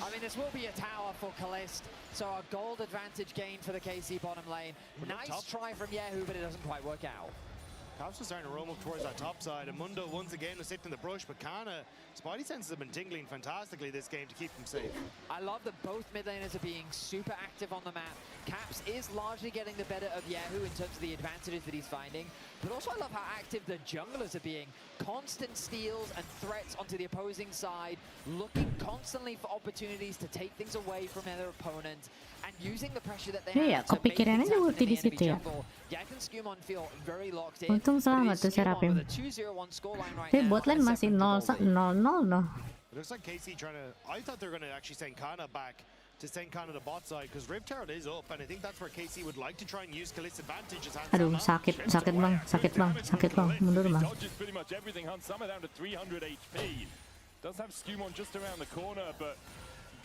I mean, this will be a tower for Kalist, so a gold advantage gain for the KC bottom lane. Nice try from YASUOO, but it doesn't quite work out. Caps was starting to roam up towards that top side, and Mundo once again was sitting in the brush, but Kana, Spidey senses have been tingling fantastically this game to keep him safe. I love that both mid laners are being super active on the map. Caps is largely getting the better of YASUOO in terms of the advantages that he's finding, but also I love how active the junglers are being. Constant steals and threats onto the opposing side, looking constantly for opportunities to take things away from their opponent, and using the pressure that they have to make things happen in the enemy jungle. Yike and Skumon feel very locked in. Untung selamat tuh Serapim. Tapi bot lane masih 0-0 no. It looks like KC trying to... I thought they were going to actually send Kana back to send Kana to bot side, because Rift Herald is up, and I think that's where KC would like to try and use Kalist's advantage. Aduh, sakit bang, mundur bang. Dodges pretty much everything. Han Summer down to 300 HP. Does have Skumon just around the corner, but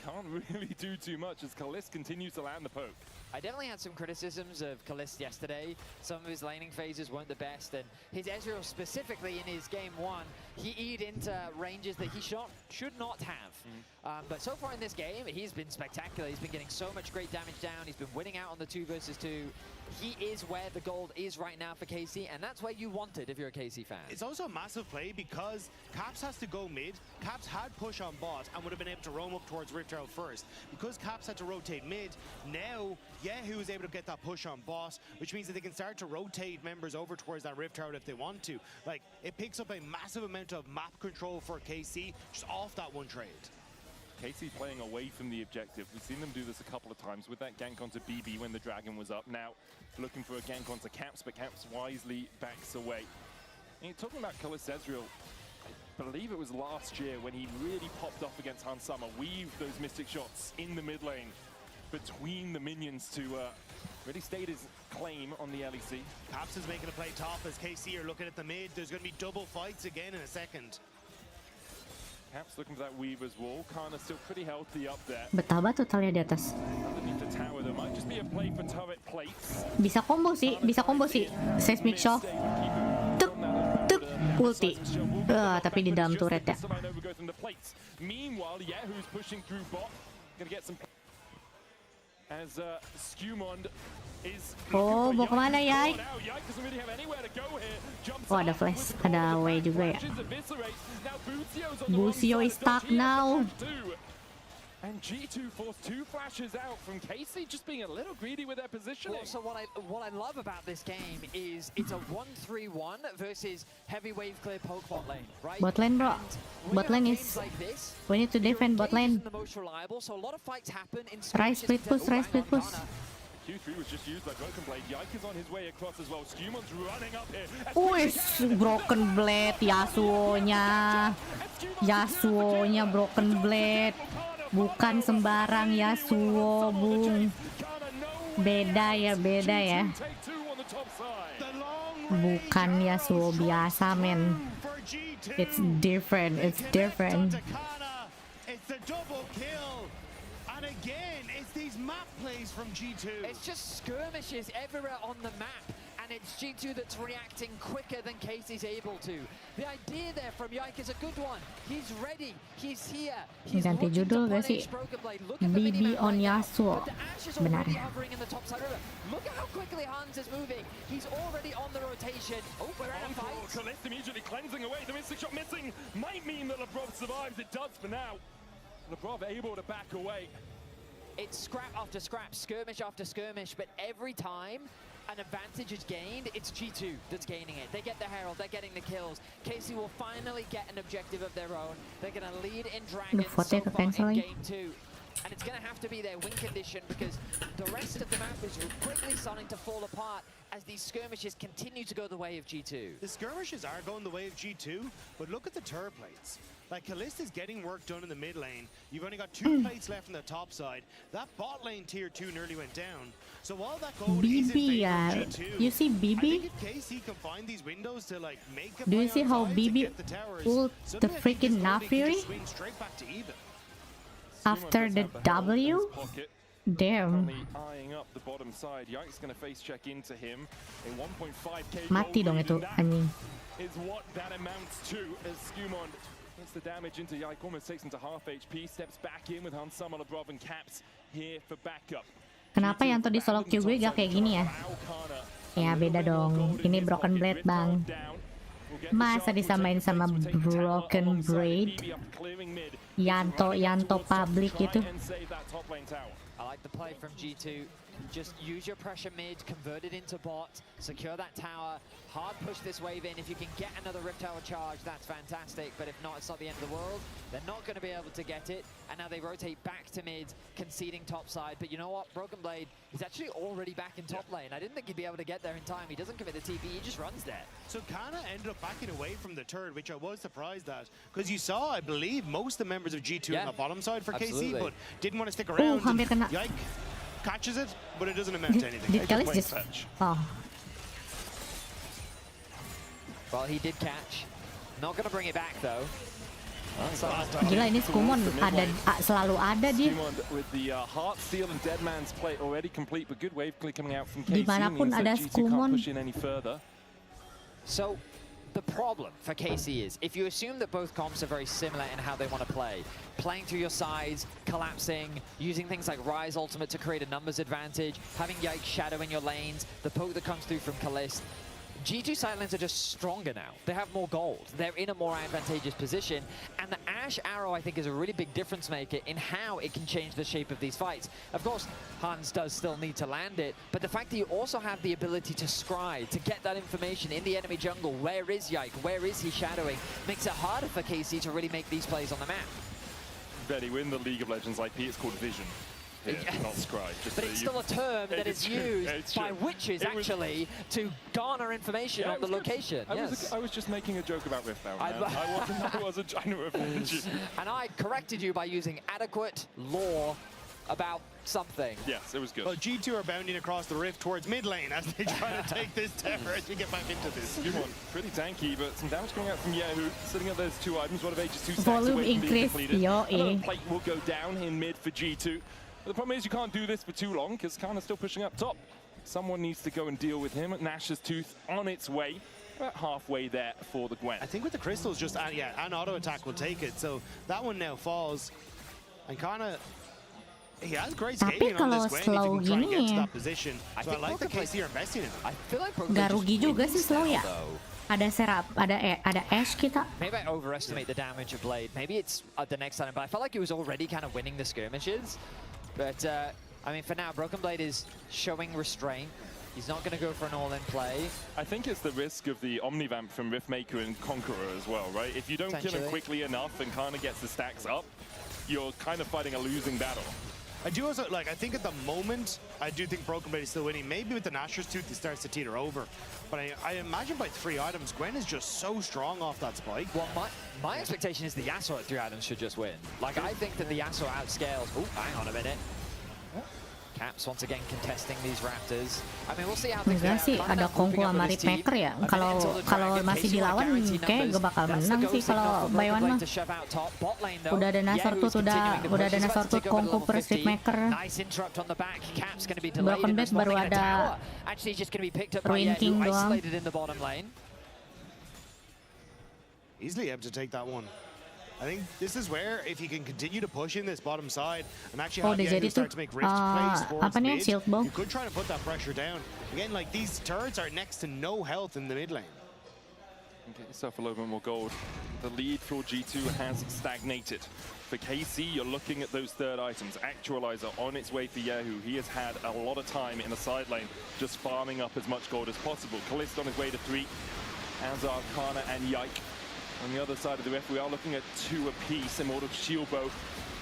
can't really do too much as Kalist continues to land the poke. I definitely had some criticisms of Kalist yesterday. Some of his laning phases weren't the best, and his Ezreal specifically in his game 1, he E'd into ranges that he should not have. But so far in this game, he's been spectacular. He's been getting so much great damage down. He's been winning out on the 2 versus 2. He is where the gold is right now for KC, and that's where you want it if you're a KC fan. It's also a massive play because Caps has to go mid. Caps had push on bot and would have been able to roam up towards Rift Herald first. Because Caps had to rotate mid, now YASUOO is able to get that push on bot, which means that they can start to rotate members over towards that Rift Herald if they want to. Like, it picks up a massive amount of map control for KC just off that one trade. KC playing away from the objective. We've seen them do this a couple of times with that gank onto BB when the dragon was up. Now looking for a gank onto Caps, but Caps wisely backs away. And talking about Kalist Ezreal, believe it was last year when he really popped off against Hansama, weaved those mystic shots in the mid lane between the minions to really state his claim on the LEC. Caps is making a play top as KC are looking at the mid. There's going to be double fights again in a second. Caps looking for that Weaver's wall. Kana still pretty healthy up there. Betapa totalnya di atas. Underneath the tower, there might just be a play for turret plates. Bisa combo sih. Seismic shock. Tuk, tuk, ulti. Tapi di dalam turret ya. Meanwhile, Yahoo's pushing through bot. Gonna get some. As Skumond is. Oh, mau kemana Yai? Oh, ada flash, ada way juga ya. Busio is stuck now. And G2 forced 2 flashes out from KC, just being a little greedy with their positioning. Well, so what I love about this game is it's a 1-3-1 versus heavy wave clear poke bot lane, right? Bot lane, bro. Bot lane is. We need to defend bot lane. The most reliable, so a lot of fights happen in Rise split push, rise split push. Q3 was just used by Broken Blade. Yike is on his way across as well. Skumond's running up here. Broken Blade, Yasuo-nya. Yasuo-nya Broken Blade. Bukan sembarang Yasuo, Bung. Beda ya. Bukan Yasuo biasa, men. It's different. It's the double kill. And again, it's these map plays from G2. It's just skirmishes everywhere on the map. And it's G2 that's reacting quicker than KC's able to. The idea there from Yike is a good one. He's ready. He's here. He's ganti judul gak sih? BB on Yasuo. Benar. Look at how quickly Hans is moving. He's already on the rotation. Oh, we're in a fight. Kalist immediately cleansing away. The mystic shot missing might mean that Lebrov survives. It does for now. Lebrov able to back away. It's scrap after scrap, skirmish after skirmish, but every time an advantage is gained, it's G2 that's gaining it. They get the Herald, they're getting the kills. KC will finally get an objective of their own. They're going to lead in Dragon so far in Game 2. And it's going to have to be their win condition because the rest of the map is quickly starting to fall apart as these skirmishes continue to go the way of G2. The skirmishes are going the way of G2, but look at the turret plates. Like, Kalist is getting work done in the mid lane. You've only got 2 plates left on the top side. That bot lane tier 2 nearly went down. So while that gold is in favor of G2, you see BB? I think if KC can find these windows to like make a Do you see how BB pulled the freaking Naafiri? After the W? Damn. Eyeing up the bottom side. Yike's going to face check into him. A 1.5k mati dong itu anjing. Is what that amounts to as Skumond gets the damage into Yike, almost takes him to half HP, steps back in with Hansama, Lebrov and Caps here for backup. Kenapa yang tuh di solo queue gue gak kayak gini ya? Ya beda dong. Ini Broken Blade, Bang. Masa disamain sama Broken Blade? Yanto public gitu. I like the play from G2. Just use your pressure mid, convert it into bot, secure that tower, hard push this wave in. If you can get another Rift Tower charge, that's fantastic, but if not, it's not the end of the world. They're not going to be able to get it, and now they rotate back to mid, conceding top side. But you know what? Broken Blade is actually already back in top lane. I didn't think he'd be able to get there in time. He doesn't commit the TP, he just runs there. So Kana ended up backing away from the turret, which I was surprised at, because you saw, I believe, most of the members of G2 on the bottom side for KC, but didn't want to stick around. Yike catches it, but it doesn't amount to anything. Did Kalist just... Oh. Well, he did catch. Not going to bring it back, though. Gila, ini Skumond ada, selalu ada dia. With the Heart Steel and Dead Man's play already complete, but good wave clear coming out from KC. Dimanapun ada Skumond. Push in any further. So, the problem for KC is, if you assume that both comps are very similar in how they want to play, playing through your sides, collapsing, using things like Rise Ultimate to create a numbers advantage, having Yike shadow in your lanes, the poke that comes through from Kalist, G2 side lanes are just stronger now. They have more gold. They're in a more advantageous position. And the Ashe Arrow, I think, is a really big difference maker in how it can change the shape of these fights. Of course, Hans does still need to land it, but the fact that you also have the ability to scry, to get that information in the enemy jungle, where is Yike, where is he shadowing, makes it harder for KC to really make these plays on the map. Betty, in the League of Legends IP, it's called Vision. here, not scribe. But it's still a term that is used by witches, actually, to garner information on the location. I was just making a joke about Rift Bound. I wasn't trying to offend you. And I corrected you by using adequate lore about something. Yes, it was good. Well, G2 are bounding across the rift towards mid lane as they try to take this tower as we get back into this. Good one. Pretty tanky, but some damage coming out from YASUOO. Sitting up those 2 items, one of Aegis 2 stacks Volume away from being increase, completed. yo, Another plate will go down in mid for G2. But the problem is you can't do this for too long because Kana's still pushing up top. Someone needs to go and deal with him. Nash's Tooth on its way. About halfway there for the Gwen. I think with the crystals, just an auto attack will take it. So that one now falls. And Kana, he has great scaling on this Gwen if he can try and get to that position. So I like the KC are investing in it. I feel like Gak rugi juga sih slow ya. Ada serap, ada Ash kita. Maybe I overestimate the damage of Blade. Maybe it's the next time, but I felt like he was already kind of winning the skirmishes. But I mean, for now, Broken Blade is showing restraint. He's not going to go for an all-in play. I think it's the risk of the Omnivamp from Riftmaker and Conqueror as well, right? If you don't kill him quickly enough and Kana gets the stacks up, you're kind of fighting a losing battle. I do also, I think at the moment, I do think Broken Blade is still winning. Maybe with the Nashor's Tooth, he starts to teeter over. But I imagine by 3 items, Gwen is just so strong off that spike. Well, my expectation is the Yasuo at 3 items should just win. Like, I think that the Yasuo outscales... Oh, hang on a minute. Caps once again contesting these Raptors. I mean, we'll see how things Enggak sih, ada Kongku sama Riftmaker ya. Kalau masih dilawan, kayak gak bakal menang sih kalau by one mah. Udah ada Nashor Tooth, udah ada Nashor Tooth, Kongku plus Riftmaker. Broken Blade baru ada Ruin King doang. Easily able to take that one. I think this is where, if he can continue to push in this bottom side and actually have YASUOO start to make rift plays towards mid, you could try to put that pressure down. Again, like these turrets are next to no health in the mid lane. Get yourself a little bit more gold. The lead for G2 has stagnated. For KC, you're looking at those 3rd items. Actualizer on its way for YASUOO. He has had a lot of time in the side lane, just farming up as much gold as possible. Kalista on his way to 3. Azar, Kana, and Yike. On the other side of the rift, we are looking at 2 apiece. Immortal Shield Bow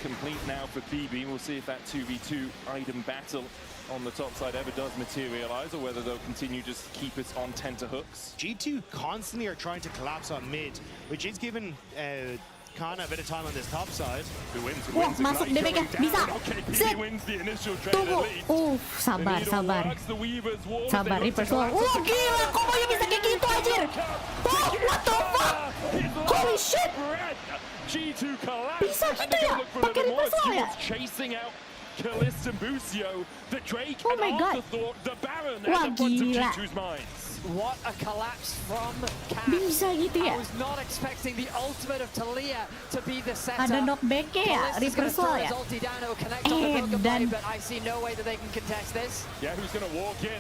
complete now for BB. We'll see if that 2v2 item battle on the top side ever does materialize, or whether they'll continue just to keep us on tenterhooks. G2 constantly are trying to collapse on mid, which is given Kana a bit of time on this top side. Who wins? Wah, masuk DPK, bisa. Set. Tunggu. Sabar. Sabar, reverse wall. Gila, kombonya bisa kayak gitu anjir. What the fuck? Holy shit. G2 collapse. Bisa gitu ya? Pakai reverse wall ya? Chasing out Kalista and Busio, the Drake, oh and my God. Afterthought, the Baron Wah, at the front gila. of G2's minds. What a collapse from Caps. Bisa gitu ya? I was not expecting the ultimate of Talia to be the setup. Ada knockback-nya ya? Reverse wall ya? Dan but I see no way that they can contest this. Yeah, who's gonna walk in?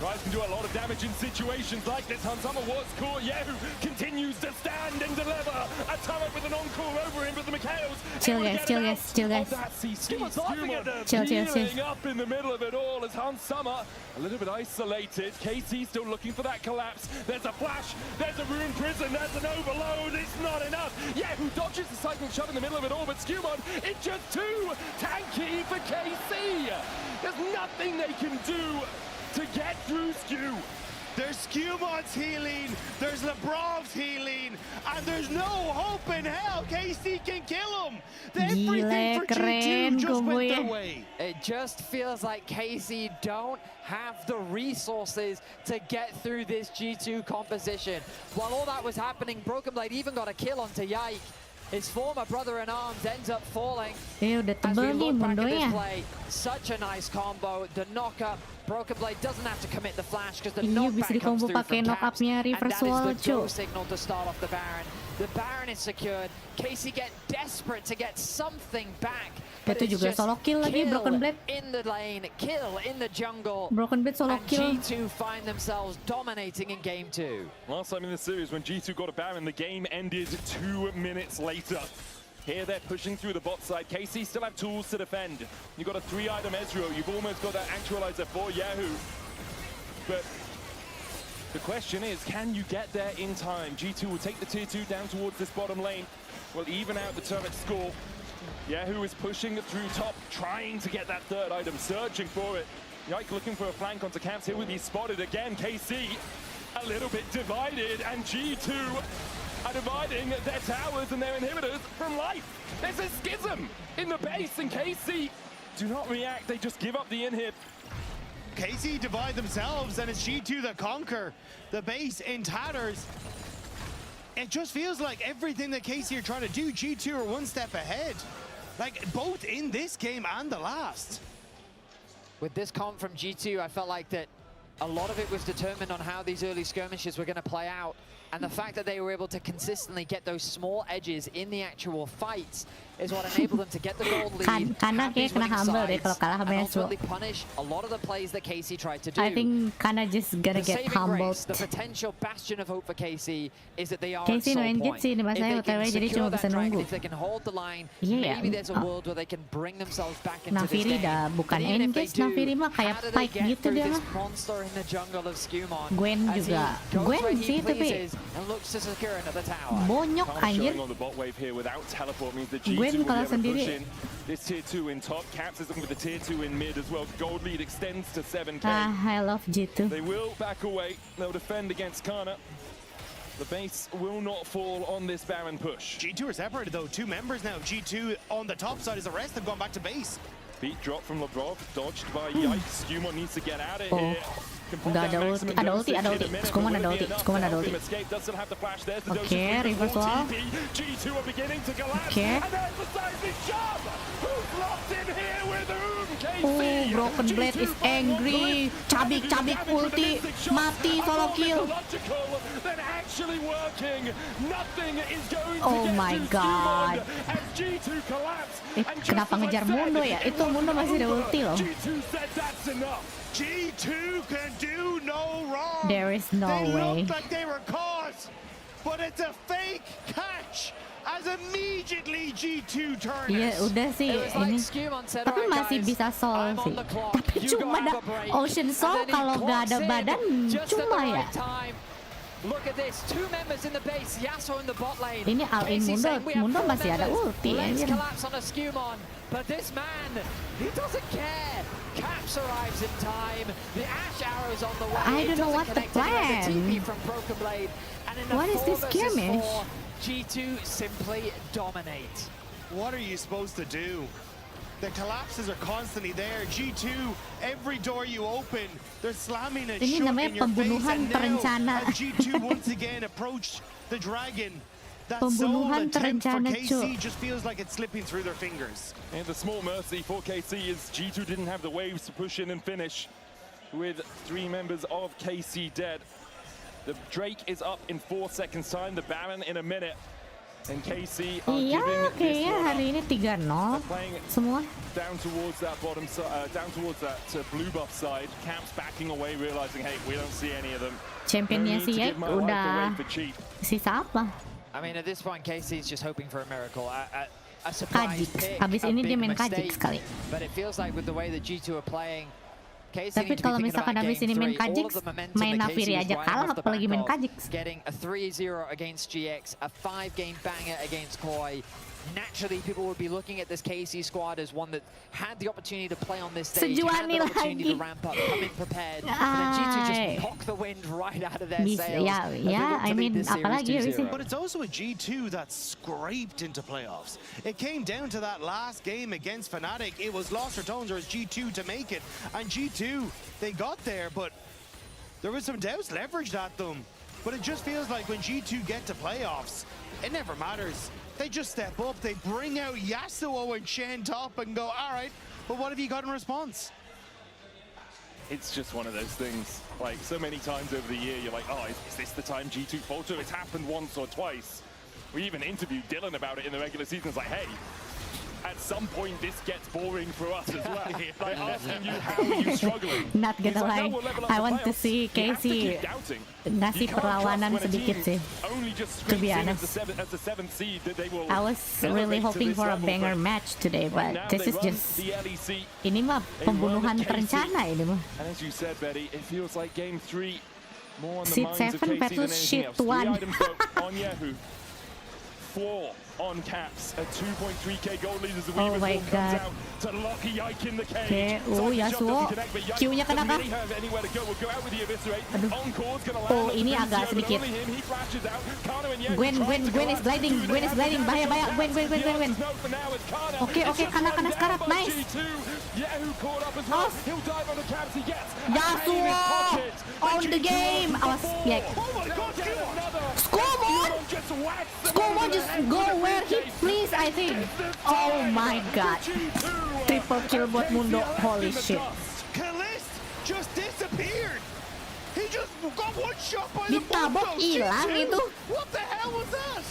Rise can do a lot of damage in situations like this. Hansama was caught. YASUOO continues to stand and deliver. A turret with an encore over him, but the Mikhails. Chill guys. Chill. Up in the middle of it all as Hansama a little bit isolated. KC still looking for that collapse. There's a flash. There's a ruined prison. There's an overload. It's not enough. YASUOO dodges the cycling shove in the middle of it all, but Skewmon, it's just too tanky for KC. There's nothing they can do to get through Skew. There's Skewmon's healing, there's Lebrov's healing, and there's no hope in hell KC can kill him. Everything for G2 just went their way. It just feels like KC don't have the resources to get through this G2 composition. While all that was happening, Broken Blade even got a kill onto Yike. His former brother-in-arms ends up falling. Udah tebel nih mundonya. Such a nice combo. The knock-up. Broken Blade doesn't have to commit the flash because the knockback bisa comes dikombo through pakai from knock-upnya Caps, and reverse that wall, is the go signal to start off the Baron. The Baron is secured. Casey get desperate to get something back. Itu juga solo kill lagi Broken Blade. In the lane, kill in the jungle. Broken Blade solo kill. And G2 find themselves dominating in game 2. Last time in the series when G2 got a Baron, the game ended 2 minutes later. Here they're pushing through the bot side. KC still have tools to defend. You've got a 3-item Ezreal. You've almost got that Actualizer for YASUOO. But the question is, can you get there in time? G2 will take the tier 2 down towards this bottom lane. Will even out the turret score. YASUOO is pushing through top, trying to get that third item, searching for it. Yike looking for a flank onto Caps. Here will be spotted again. KC a little bit divided, and G2 are dividing their towers and their inhibitors from life. There's a schism in the base, and KC do not react. They just give up the inhib. KC divide themselves, and it's G2 that conquer. The base in tatters. It just feels like everything that KC are trying to do, G2 are one step ahead. Like, both in this game and the last. With this comp from G2, I felt like that a lot of it was determined on how these early skirmishes were going to play out. And the fact that they were able to consistently get those small edges in the actual fights is what enabled them to get the gold lead, Kana kayak kena humble deh kalau kalah sama and YASUOO. ultimately punish a lot of the plays that KC tried to do. I think Kana just gonna The get saving humbled. grace, the potential bastion of hope for KC is that they are KC at soul no point. engage sih, mas saya If they OTW can jadi secure cuma that bisa dragon, nunggu. if they can hold the line, Iya, maybe there's a world where they can bring themselves back into this Nafiri game. dah bukan But even if they engage, do, Nafiri mah kayak how do they fight get gitu through dia this mah. monster in the jungle of Skumon Gwen as he juga. goes Gwen where he sih, tapi pleases and looks to secure another tower. Bonyok anjir. Showing on the bot wave here without teleport means that Gwen G2 will be kalah able to push sendiri. in. This tier 2 in top. Caps is looking for the tier 2 in mid as well. Gold lead extends to 7k. I love G2. They will back away. They'll defend against Kana. The base will not fall on this Baron push. G2 are separated though, 2 members now. G2 on the top side is the rest have gone back to base. Beat drop from Lavrov, dodged by Yikes. Skumon needs to get out of here. Udah ada ulti, Skumon ada ulti, Skumon ada ulti. Oke, reverse wall. Oke. Broken Blade is angry. Cabik ulti, mati solo kill. Oh my god. Kenapa ngejar Mundo ya? Itu Mundo masih ada ulti loh. G2 can do no wrong. There is no they way. Look like they were caught, but it's a fake catch. As immediately G2 turns. Iya udah sih ini. Tapi masih bisa soul sih. Tapi cuma ada Ocean Soul kalau nggak ada badan cuma ya. Look at this, 2 members in the base, YASUOO in the bot lane. Ini all-in Mundo masih ada ulti anjir. Collapse on a Skumon, but this man, he doesn't care. Caps arrives in time. The Ash arrows on the way. I don't know what the plan. From Broken Blade, and in What is this skirmish? G2 simply dominate. What are you supposed to do? The collapses are constantly there. G2, every door you open, they're slamming it Ini shut namanya in your face. pembunuhan And now, terencana. as G2 once again approached the dragon, that Pembunuhan sole attempt for terencana, KC just feels like it's slipping through their fingers. And the small mercy for KC is G2 didn't have the waves to push in and finish with 3 members of KC dead. The Drake is up in 4 seconds time, the Baron in a minute. And KC are Iya, giving kayaknya hari ini 3-0 semua. down towards that bottom side, down towards that blue buff side. Caps backing away, realizing, hey, we don't see any of them. Championnya si Yike udah sisa apa? I mean, at this point, KC is just hoping for a miracle. A surprise pick, Habis a ini dia big main Kajik mistake. sekali. But it feels like with the way that G2 are playing, Tapi kalau misalkan habis ini main Kajik, main Nafiri aja kalah, apalagi main Kajik. Getting a 3-0 against GX, a 5-game banger against Koi. Naturally, people would be looking at this KC squad as one that had the opportunity to play on this stage, had the opportunity to ramp up, come in prepared, but then G2 just knocked the wind right out of their sails. I mean, apalagi habis ini. But it's also a G2 that scraped into playoffs. It came down to that last game against Fnatic. It was lost or tones or as G2 to make it. And G2, they got there, but there was some doubts leveraged at them. But it just feels like when G2 get to playoffs, it never matters. They just step up, they bring out YASUOO and Shen top and go, all right, but what have you got in response? It's just one of those things. Like, so many times over the year, you're like, oh, is this the time G2 falter? It's happened once or twice. We even interviewed Dylan about it in the regular season. It's like, hey, at some point this gets boring for us as well. Like asking you, how are you struggling? Not gonna lie, I want to see KC ngasih perlawanan sedikit sih. To be honest, I was really hoping for a banger match today, but this is just ini mah pembunuhan terencana ini mah. And as you said, Betty, it feels like game 3 more on the Seed minds of 7 KC than versus anything Seed else. 3 1. items though on YASUOO. 4 on Caps. A 2.3k gold lead as the Oh Weaver's my Wall comes God. out to lock a Yike in the cage. Okay, Yasuo. Q-nya kena kah? Anywhere to go. We'll go out with the Eviscerate. Aduh. Encore's gonna land Oh, on ini the agak Lucio, but sedikit. only him. He flashes out. Kano and Yek Gwen trying to is collapse. gliding, bahaya, Gwen. Oke, kena sekarat, nice. Yahoo caught up as well. He'll dive on the Caps. He gets Yasuo on the game. Awas, Yek. Scomo just go where he please, I think. Oh my god. Triple kill buat Mundo. Holy shit. Kalist just disappeared. He just got one shot by the Ditabok Mundo. hilang G2. itu. What the hell was that?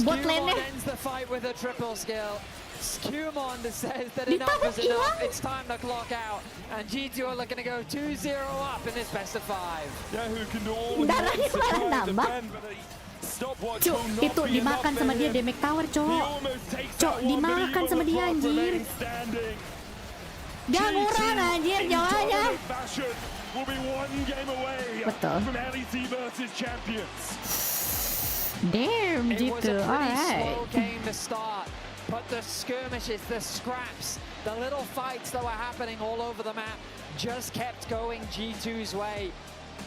Bot Skewmon lane-nya. ends the fight with a triple skill. Skewmon says that Ditabok enough is enough. hilang. It's time to clock out. And G2 are looking to go 2-0 up in this best of 5. Yahoo can do all Darahnya malah nambah. Cuk, itu dimakan sama dia damage tower, cok. Cok, dimakan sama dia, anjir. Dia ngurang, anjir, jawanya. Betul. Damn, It was gitu. a pretty Alright. slow game to start, but the skirmishes, the scraps, the little fights that were happening all over the map just kept going G2's way.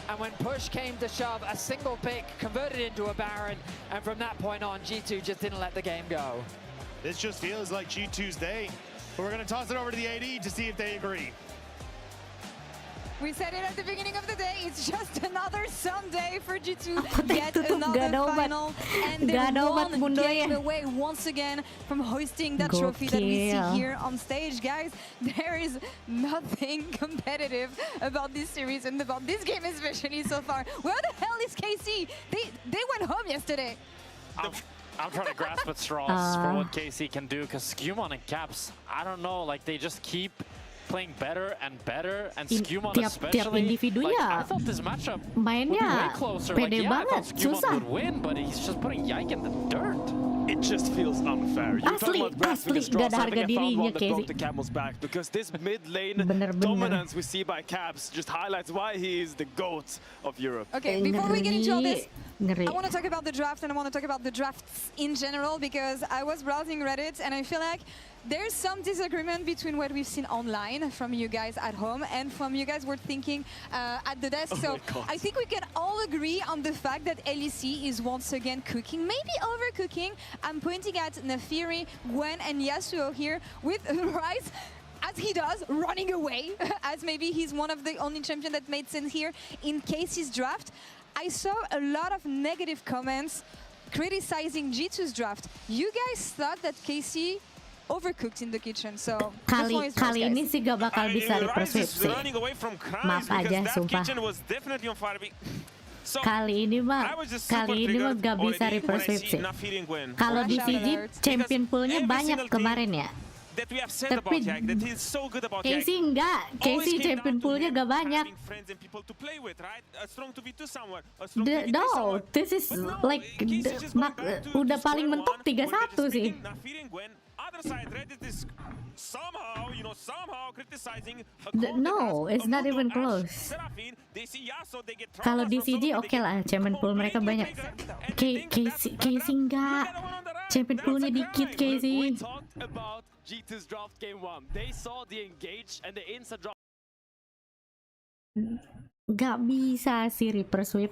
And when push came to shove, a single pick converted into a Baron, and from that point on, G2 just didn't let the game go. This just feels like G2's day. But we're going to toss it over to the AD to see if they agree. We said it at the beginning of the day, it's just another Sunday for G2, yet tutup, another gak ada obat. final, and Gak ada they're obat one mundonya. game away once again from hoisting that trophy that we see Gokil. here on stage. Guys, there is nothing competitive about this series and about this game especially so far. Where the hell is KC? They went home yesterday. I'm trying to grasp at straws for what KC can do, because Skewmon and Caps, I don't know, like they just keep playing better and better, and Skewmon tiap especially. individunya Like, I thought this matchup would be mainnya way closer. pede Like, yeah, I banget, thought Skewmon susah. would win, but he's just putting Yike in the dirt. It just feels unfair. You talk about grasping the straws. I think I found one that broke the camel's back, because this mid lane dominance we see by Caps just highlights why he is the GOAT of Europe. Okay, before we get into all this, Ngeri. I want to talk about the draft, and I want to talk about the drafts in general, because I was browsing Reddit and I feel like there's some disagreement between what we've seen online from you guys at home and from you guys were thinking at the desk. So I think we can all agree on the fact that LEC is once again cooking, maybe overcooking. I'm pointing at Nefiri, Gwen, and Yasuo here with Ryze, as he does, running away, as maybe he's one of the only champion that made sense here in Casey's draft. I saw a lot of negative comments criticizing G2's draft. You guys thought that Casey overcooked in the kitchen, so the floor is yours, Kali ini guys. sih gak bakal bisa reverse sweep sih. Maaf aja, sumpah. Kali ini mah gak bisa reverse sweep sih. Kalau di CG champion poolnya banyak kemarin ya. Tapi Casey enggak, Casey champion poolnya gak banyak. No, this is like udah paling mentok 3-1 sih. No, it's not even close. Kalau di CG oke lah, champion pool mereka banyak. Casey enggak, champion poolnya dikit Casey. G2's draft game 1. They saw the engage and the insta drop. Gak bisa sih reverse sweep.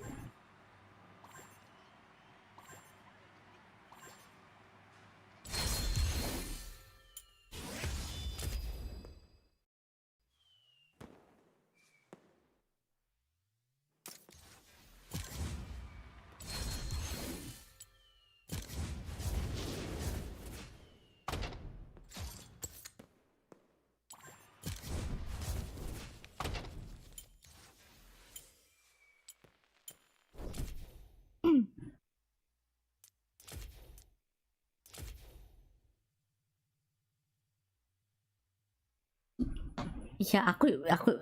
Ya aku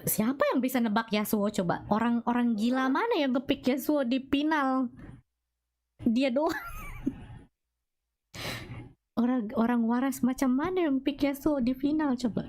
siapa yang bisa nebak Yasuo coba? Orang gila mana yang ngepick Yasuo di final? Dia doang. Orang waras macam mana yang pick Yasuo di final coba?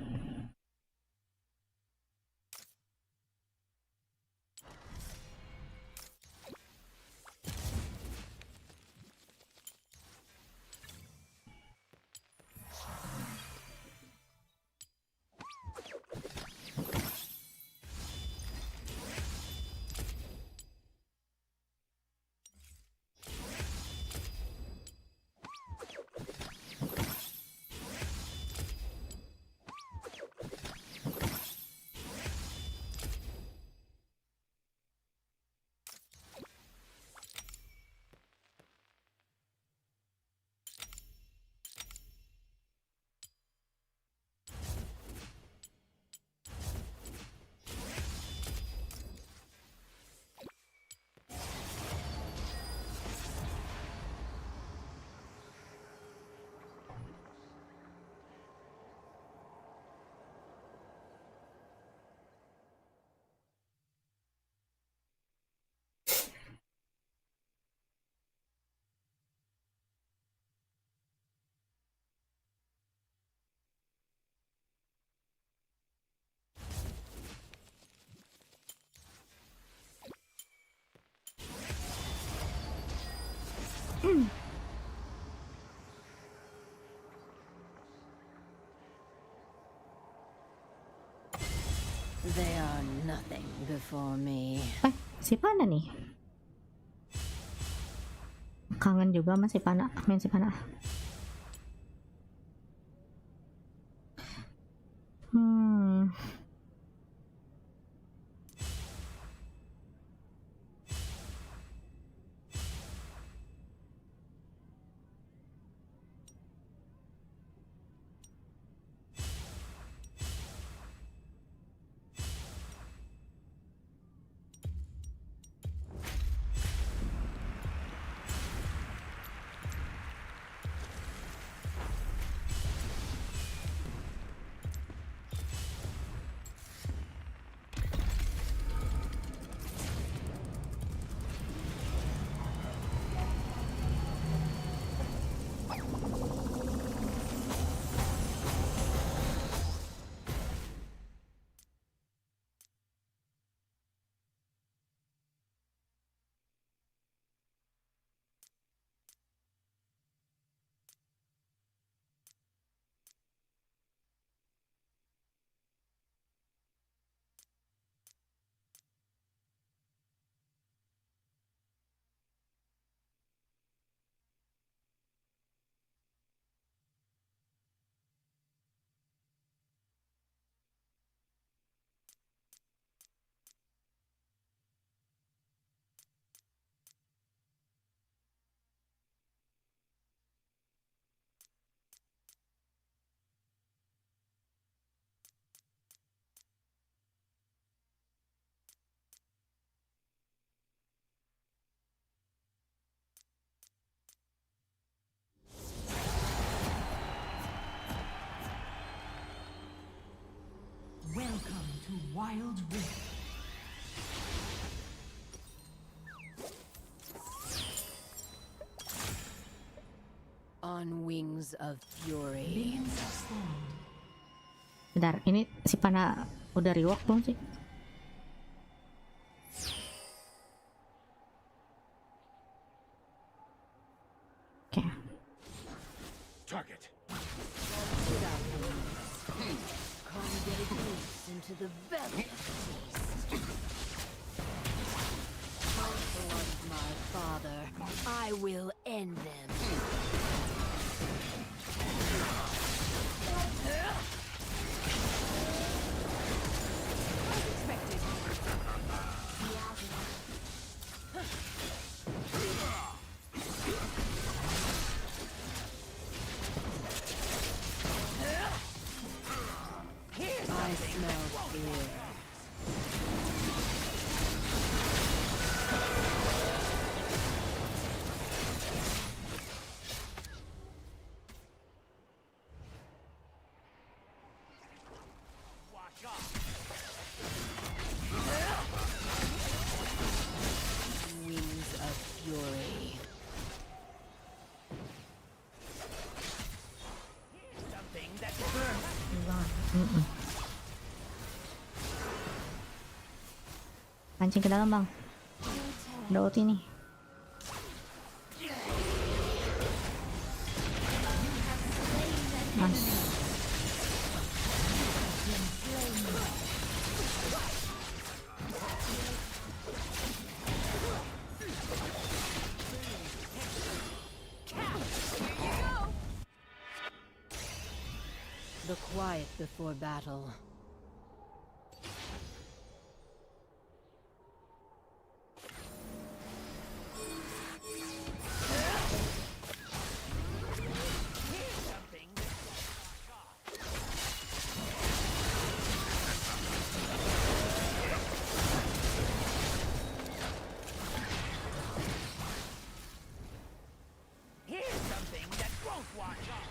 They are nothing before me. Si Pana nih. Kangen juga sama si Pana, main si Pana. Welcome to Wild Rift. On wings of fury. Bentar, ini si Pana udah rework belum sih? Oke. Target. Come get a glimpse into the belly of the beast. Fight the ones my father. I will end them. I smell fear. Wings of fury. Something that burns. Pancing ke dalam, Bang. Ada ulti nih. Mas. The quiet before battle. Here's something that won't wash off.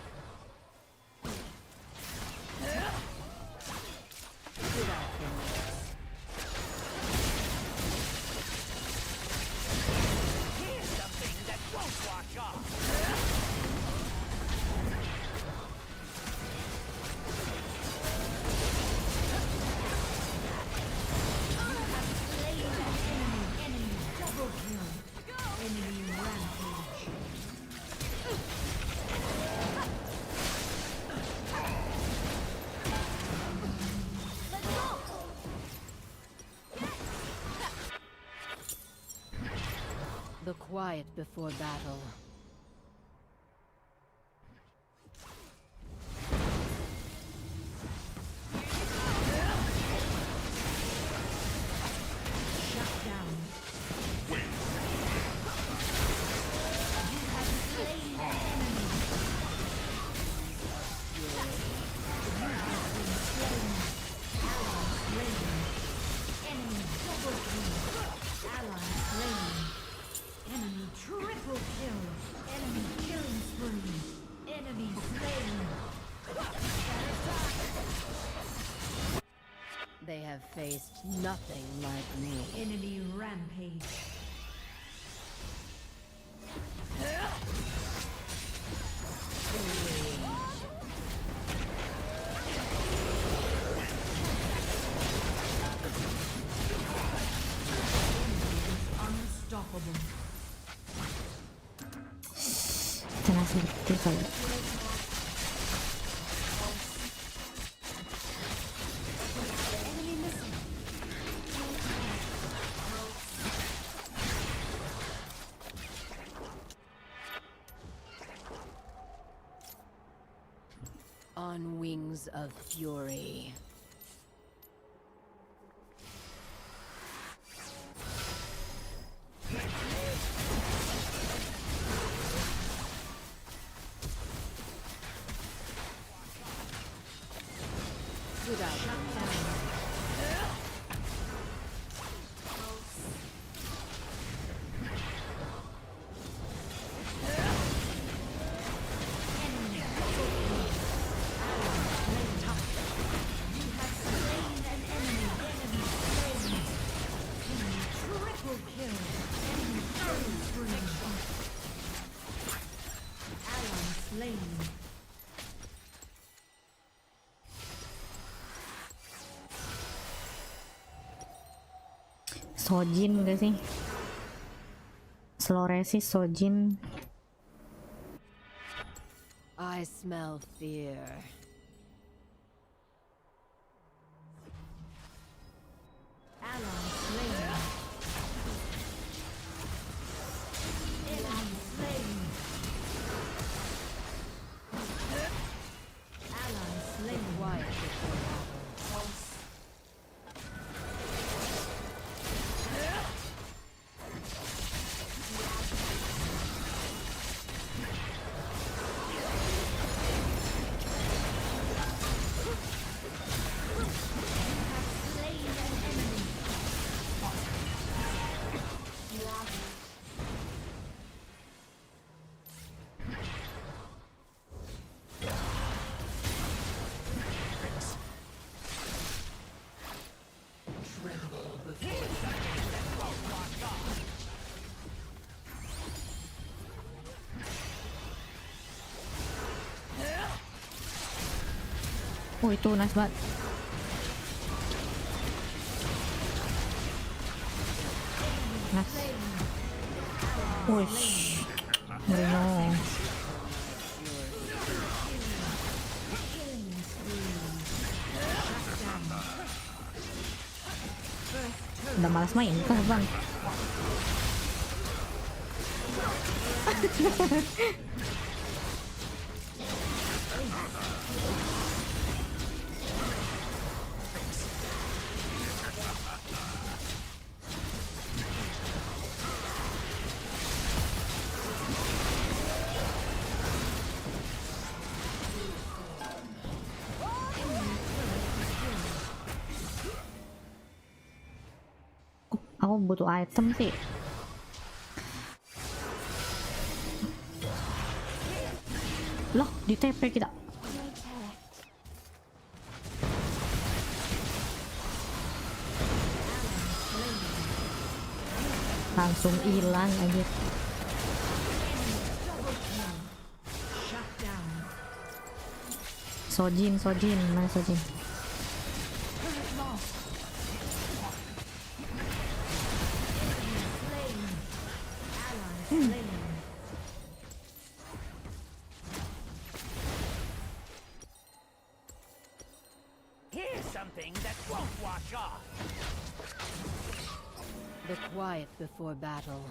quiet before battle. Shut down. Triple kill. Enemy killing spree. Enemy slain. They have faced nothing like me. Enemy rampage. Unstoppable. Langsung betul kali. On wings of fury. Sojin gak sih? Slow resist Sojin. I smell fear. Ally slain. Enemy slain. Ally slain. Quiet before battle. Oh itu nice banget. Nice. Wush. Merino. Udah malas main kan bang? Aku butuh item sih. Loh, di TP kita. Langsung hilang aja. Sojin, mana Sojin? Here's something that won't wash off. The quiet before battle.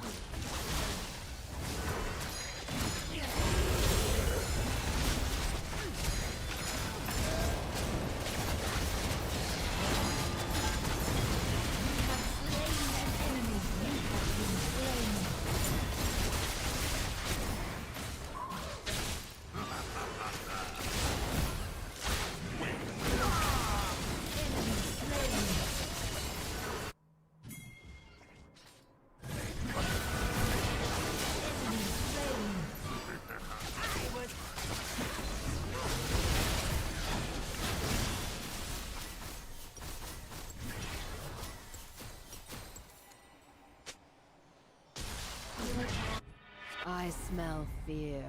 smell fear.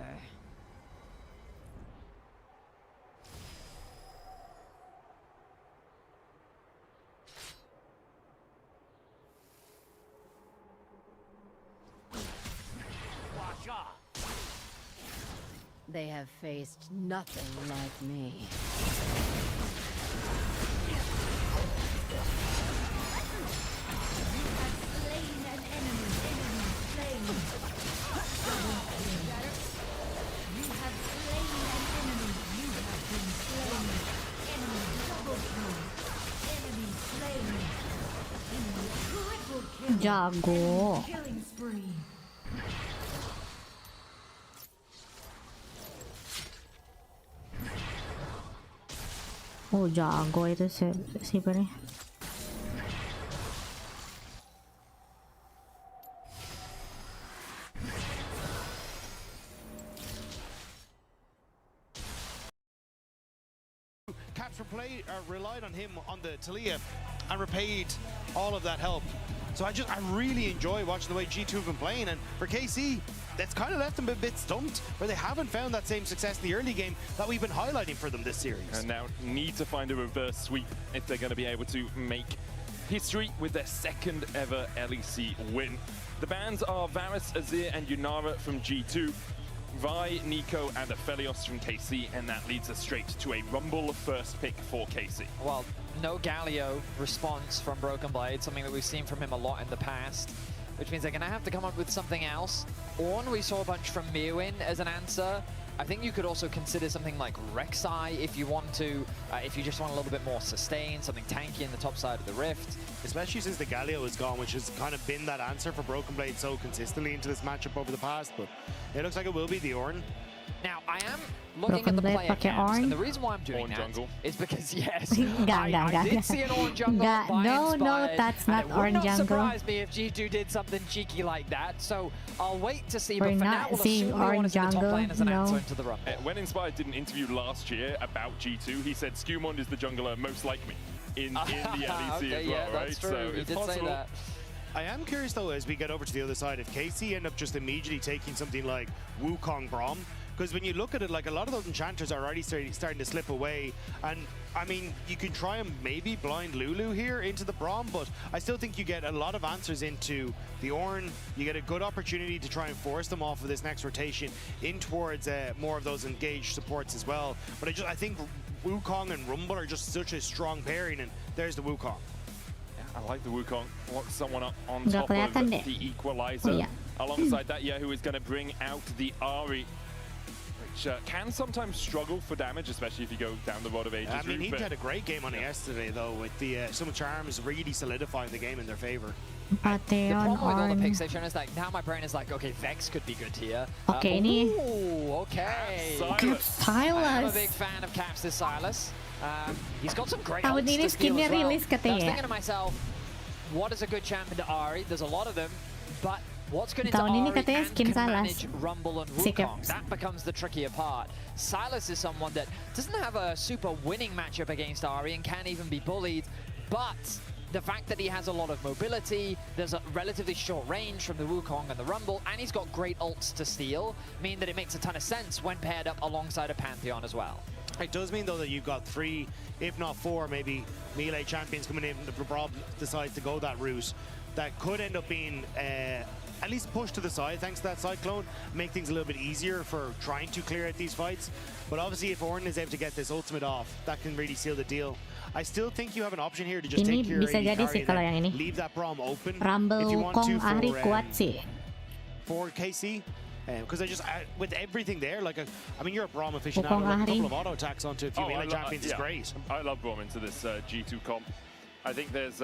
They have faced nothing like me. Jago. Oh, jago itu si Beri. Caps relied on him on the Talia and repaid all of that help. So I really enjoy watching the way G2 have been playing, and for KC, that's kind of left them a bit stumped, where they haven't found that same success in the early game that we've been highlighting for them this series. And now need to find a reverse sweep if they're going to be able to make history with their second ever LEC win. The bans are Varus, Azir, and Yunara from G2, Vi, Nico, and Aphelios from KC, and that leads us straight to a Rumble first pick for KC. Well, no Galio response from Broken Blade, something that we've seen from him a lot in the past, which means they're going to have to come up with something else. Ornn, we saw a bunch from Mewin as an answer. I think you could also consider something like Rek'Sai if you want to, if you just want a little bit more sustain, something tanky in the top side of the Rift. Especially since the Galio is gone, which has kind of been that answer for Broken Blade so consistently into this matchup over the past, but it looks like it will be the Ornn. Now, I am looking at the player camps, and the reason why I'm doing that is because, yes, I did see an Ornn jungle by Inspired, no, that's not Ornn jungle. It would not surprise me if G2 did something cheeky like that, so I'll wait to see, but for now, we'll assume we want to see the top lane as an answer into the Rumble. When Inspired did an interview last year about G2, he said Skewmond is the jungler most like me in the LEC okay, as well, yeah, right? That's true. So he it's did possible. say that. I am curious though, as we get over to the other side, if KC end up just immediately taking something like Wukong Braum, because when you look at it, like a lot of those enchanters are already starting to slip away, and I mean, you can try and maybe blind Lulu here into the Braum, but I still think you get a lot of answers into the Ornn. You get a good opportunity to try and force them off of this next rotation in towards more of those engaged supports as well. But I think Wukong and Rumble are just such a strong pairing, and there's the Wukong. I like the Wukong. Want someone up on top of the equalizer. Alongside that, Yahoo is going to bring out the Ahri, which can sometimes struggle for damage, especially if you go down the Rod of Ages I mean, route, he had a great game on it yesterday, though, with the some charms really solidifying the game in their favor. But the problem with all the picks they've shown is like, now my brain is like, okay, Vex could be good here. Okay, ini. Okay. Silas. I'm a big fan of Caps' Silas. He's got some great Tahun ults ini to steal skinnya as well. rilis I was katanya. thinking to myself, what is a good champion to Ahri? There's a lot of them, but what's good into Tahun ini Ahri katanya and skin can Silas. manage Rumble and Wukong? That becomes the trickier part. Silas is someone that doesn't have a super winning matchup against Ahri and can't even be bullied, but the fact that he has a lot of mobility, there's a relatively short range from the Wukong and the Rumble, and he's got great ults to steal, mean that it makes a ton of sense when paired up alongside a Pantheon as well. It does mean, though, that you've got 3, if not 4, maybe melee champions coming in if Rob decides to go that route. That could end up being at least pushed to the side thanks to that Cyclone, make things a little bit easier for trying to clear out these fights. But obviously, if Ornn is able to get this ultimate off, that can really seal the deal. I still think you have an option here to just take care of AD carry and then leave that Braum open Rumble, if you want to Ahri kuat sih. for KC. Because with everything there, like I mean, you're a Braum aficionado, Wukong like a Ahri. couple of auto attacks onto a few melee champions is great. I love Braum into this G2 comp. I think there's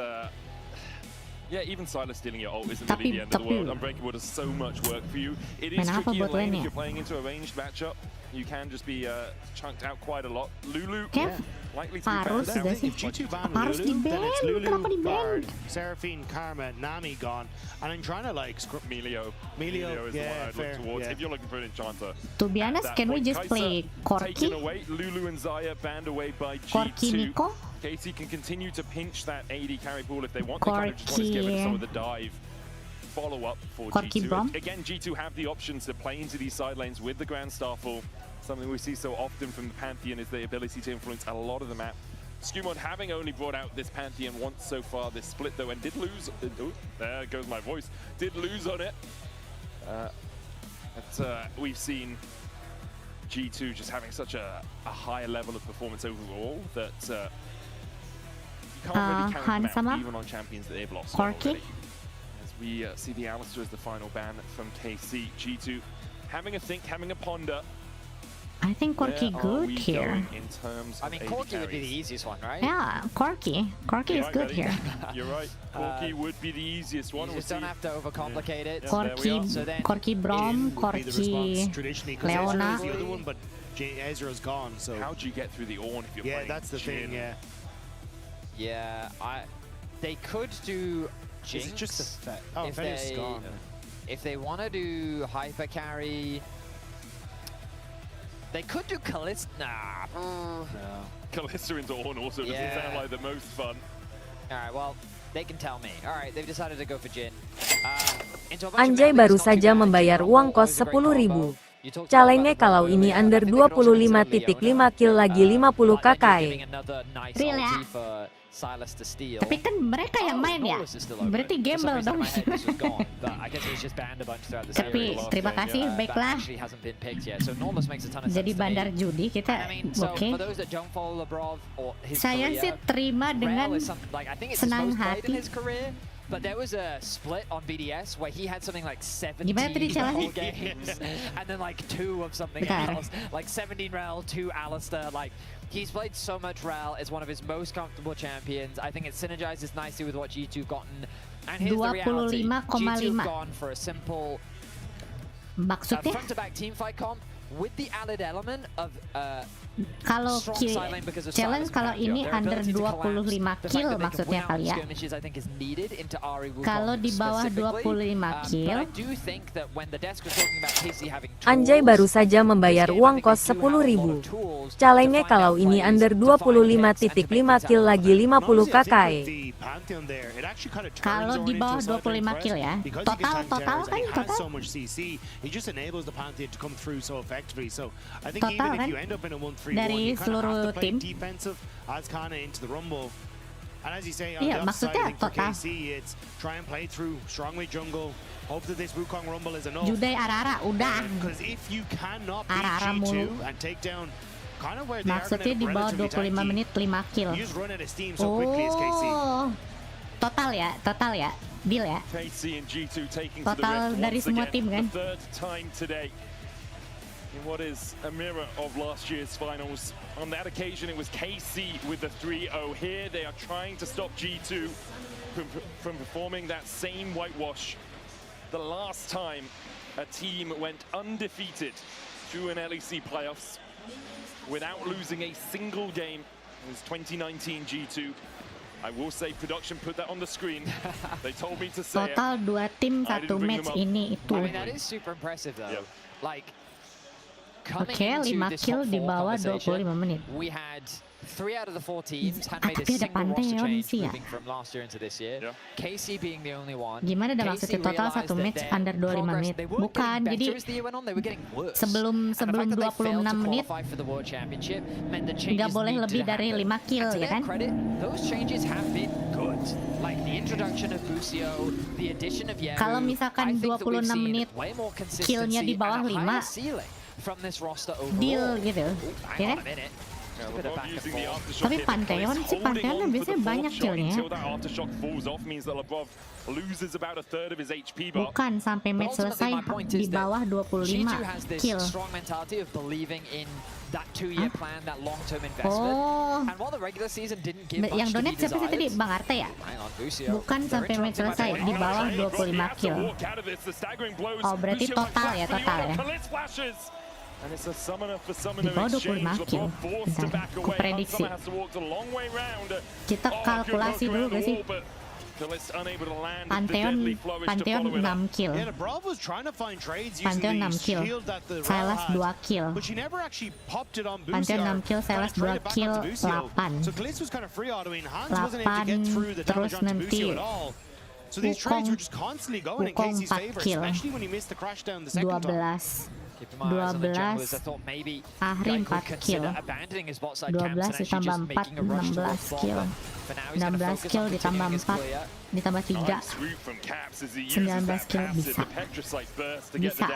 yeah, even Silas stealing your ult isn't really the end of the world. Unbreakable does so much work for you. It is tricky in lane if you're playing into a ranged matchup. You can just be chunked out quite a lot. Lulu, likely to be banned out. If G2 ban Lulu, then it's Lulu, Guard, Seraphine, Karma, Nami gone. And I'm trying to like... Melio is the one I'd look towards. If you're looking for an enchanter. To be honest, can we just play Corki? Taken away, Lulu and Xayah banned away by G2. KC can continue to pinch that AD carry pool if they want. They kind of just want to get rid of some of the dive. follow-up for Corky G2. Brom. Again, G2 have the options to play into these side lanes with the Grand Starfall. Something we see so often from the Pantheon is the ability to influence a lot of the map. Skewmod having only brought out this Pantheon once so far this split though, and did lose. Oh, there goes my voice. Did lose on it. We've seen G2 just having such a higher level of performance overall that you can't really count them out even on champions that they've lost already. As we see the Alistar as the final ban from KC. G2 having a think, having a ponder. I think Corky good here. In terms I mean, Corky would be the easiest one, right? Yeah, Corky is good here. You're right. Corky would be the easiest one. You just don't have to overcomplicate it. Corky Brom, Corky Leona. The other one, but Ezreal's gone. So how do you get through the Ornn if you're playing? That's the thing. Yeah, they could do Jinx. Is it just a Fenrir's gone. If they want to do hyper carry. They could do Kalista. Nah. No. Kalista into Ornn also doesn't sound like the most fun. Alright, well, they can tell me. Alright, they've decided to go for Jhin. Anjay baru saja membayar uang kos 10.000. Calenge kalau ini under 25.5 kill lagi 50 KKE. Real ya? Tapi kan mereka yang main ya, berarti gamble dong. Tapi terima kasih, baiklah. Jadi bandar judi kita, oke. Saya sih terima dengan senang hati. But there was a split on BDS where he had something like 17 games and then like 2 of something else. Like 17 Rel, 2 Alistar. Like he's played so much Rel as one of his most comfortable champions. I think it synergizes nicely with what G2 have gotten. And here's the reality. G2 have gone for a simple front-to-back teamfight comp with the added element of kalau challenge kalau ini under 25 kill maksudnya kali ya. Kalau di bawah 25 kill. Anjay baru saja membayar uang kos 10.000. Calenge kalau ini under 25.5 kill lagi 50 KKE. Kalau di bawah 25 kill ya. Total kan total. Total kan dari seluruh tim. Iya, maksudnya total. Judai Arara udah. Arara mulu. Maksudnya di bawah 25 menit 5 kill. Oh, total ya, deal ya. Total dari semua tim kan. In what is a mirror of last year's finals. On that occasion, it was KC with the 3-0. Here, they are trying to stop G2 from performing that same whitewash. The last time a team went undefeated through an LEC playoffs without losing a single game was 2019 G2. I will say production put that on the screen. They told me to say Total 2 tim 1 match ini itu. I mean, that is super impressive though. Like Oke, 5 kill di bawah 25 menit. We had 3 out of the 4 teams had made a single roster change moving from last year into this year. KC being the only one. Gimana dah maksudnya total 1 match under 25 menit? Bukan, jadi sebelum 26 menit nggak boleh lebih dari 5 kill ya kan? Those changes have been good. Like the introduction of Busio, the addition of Yeru. Kalau misalkan 26 menit killnya di bawah 5 from this roster overall. Deal gitu, ya kan? Tapi Pantheon kan biasanya banyak killnya. Bukan sampai match selesai di bawah 25 kill. Oh, yang donate siapa sih tadi? Bang Arte ya? Bukan sampai match selesai di bawah 25 kill. Oh, berarti total ya. Di bawah 25 kill. Bentar, aku prediksi. Kita kalkulasi dulu gak sih? Pantheon 6 kill. Pantheon 6 kill. Sylas 2 kill. Pantheon 6 kill, Sylas 2 kill, 8. 8 terus nanti So these trades were just constantly going in Casey's favor, especially when he missed the crash down the second time. 12, Ahri 4 kill, 12 ditambah 4, 16 kill, 16 kill ditambah 4, ditambah 3, 19 kill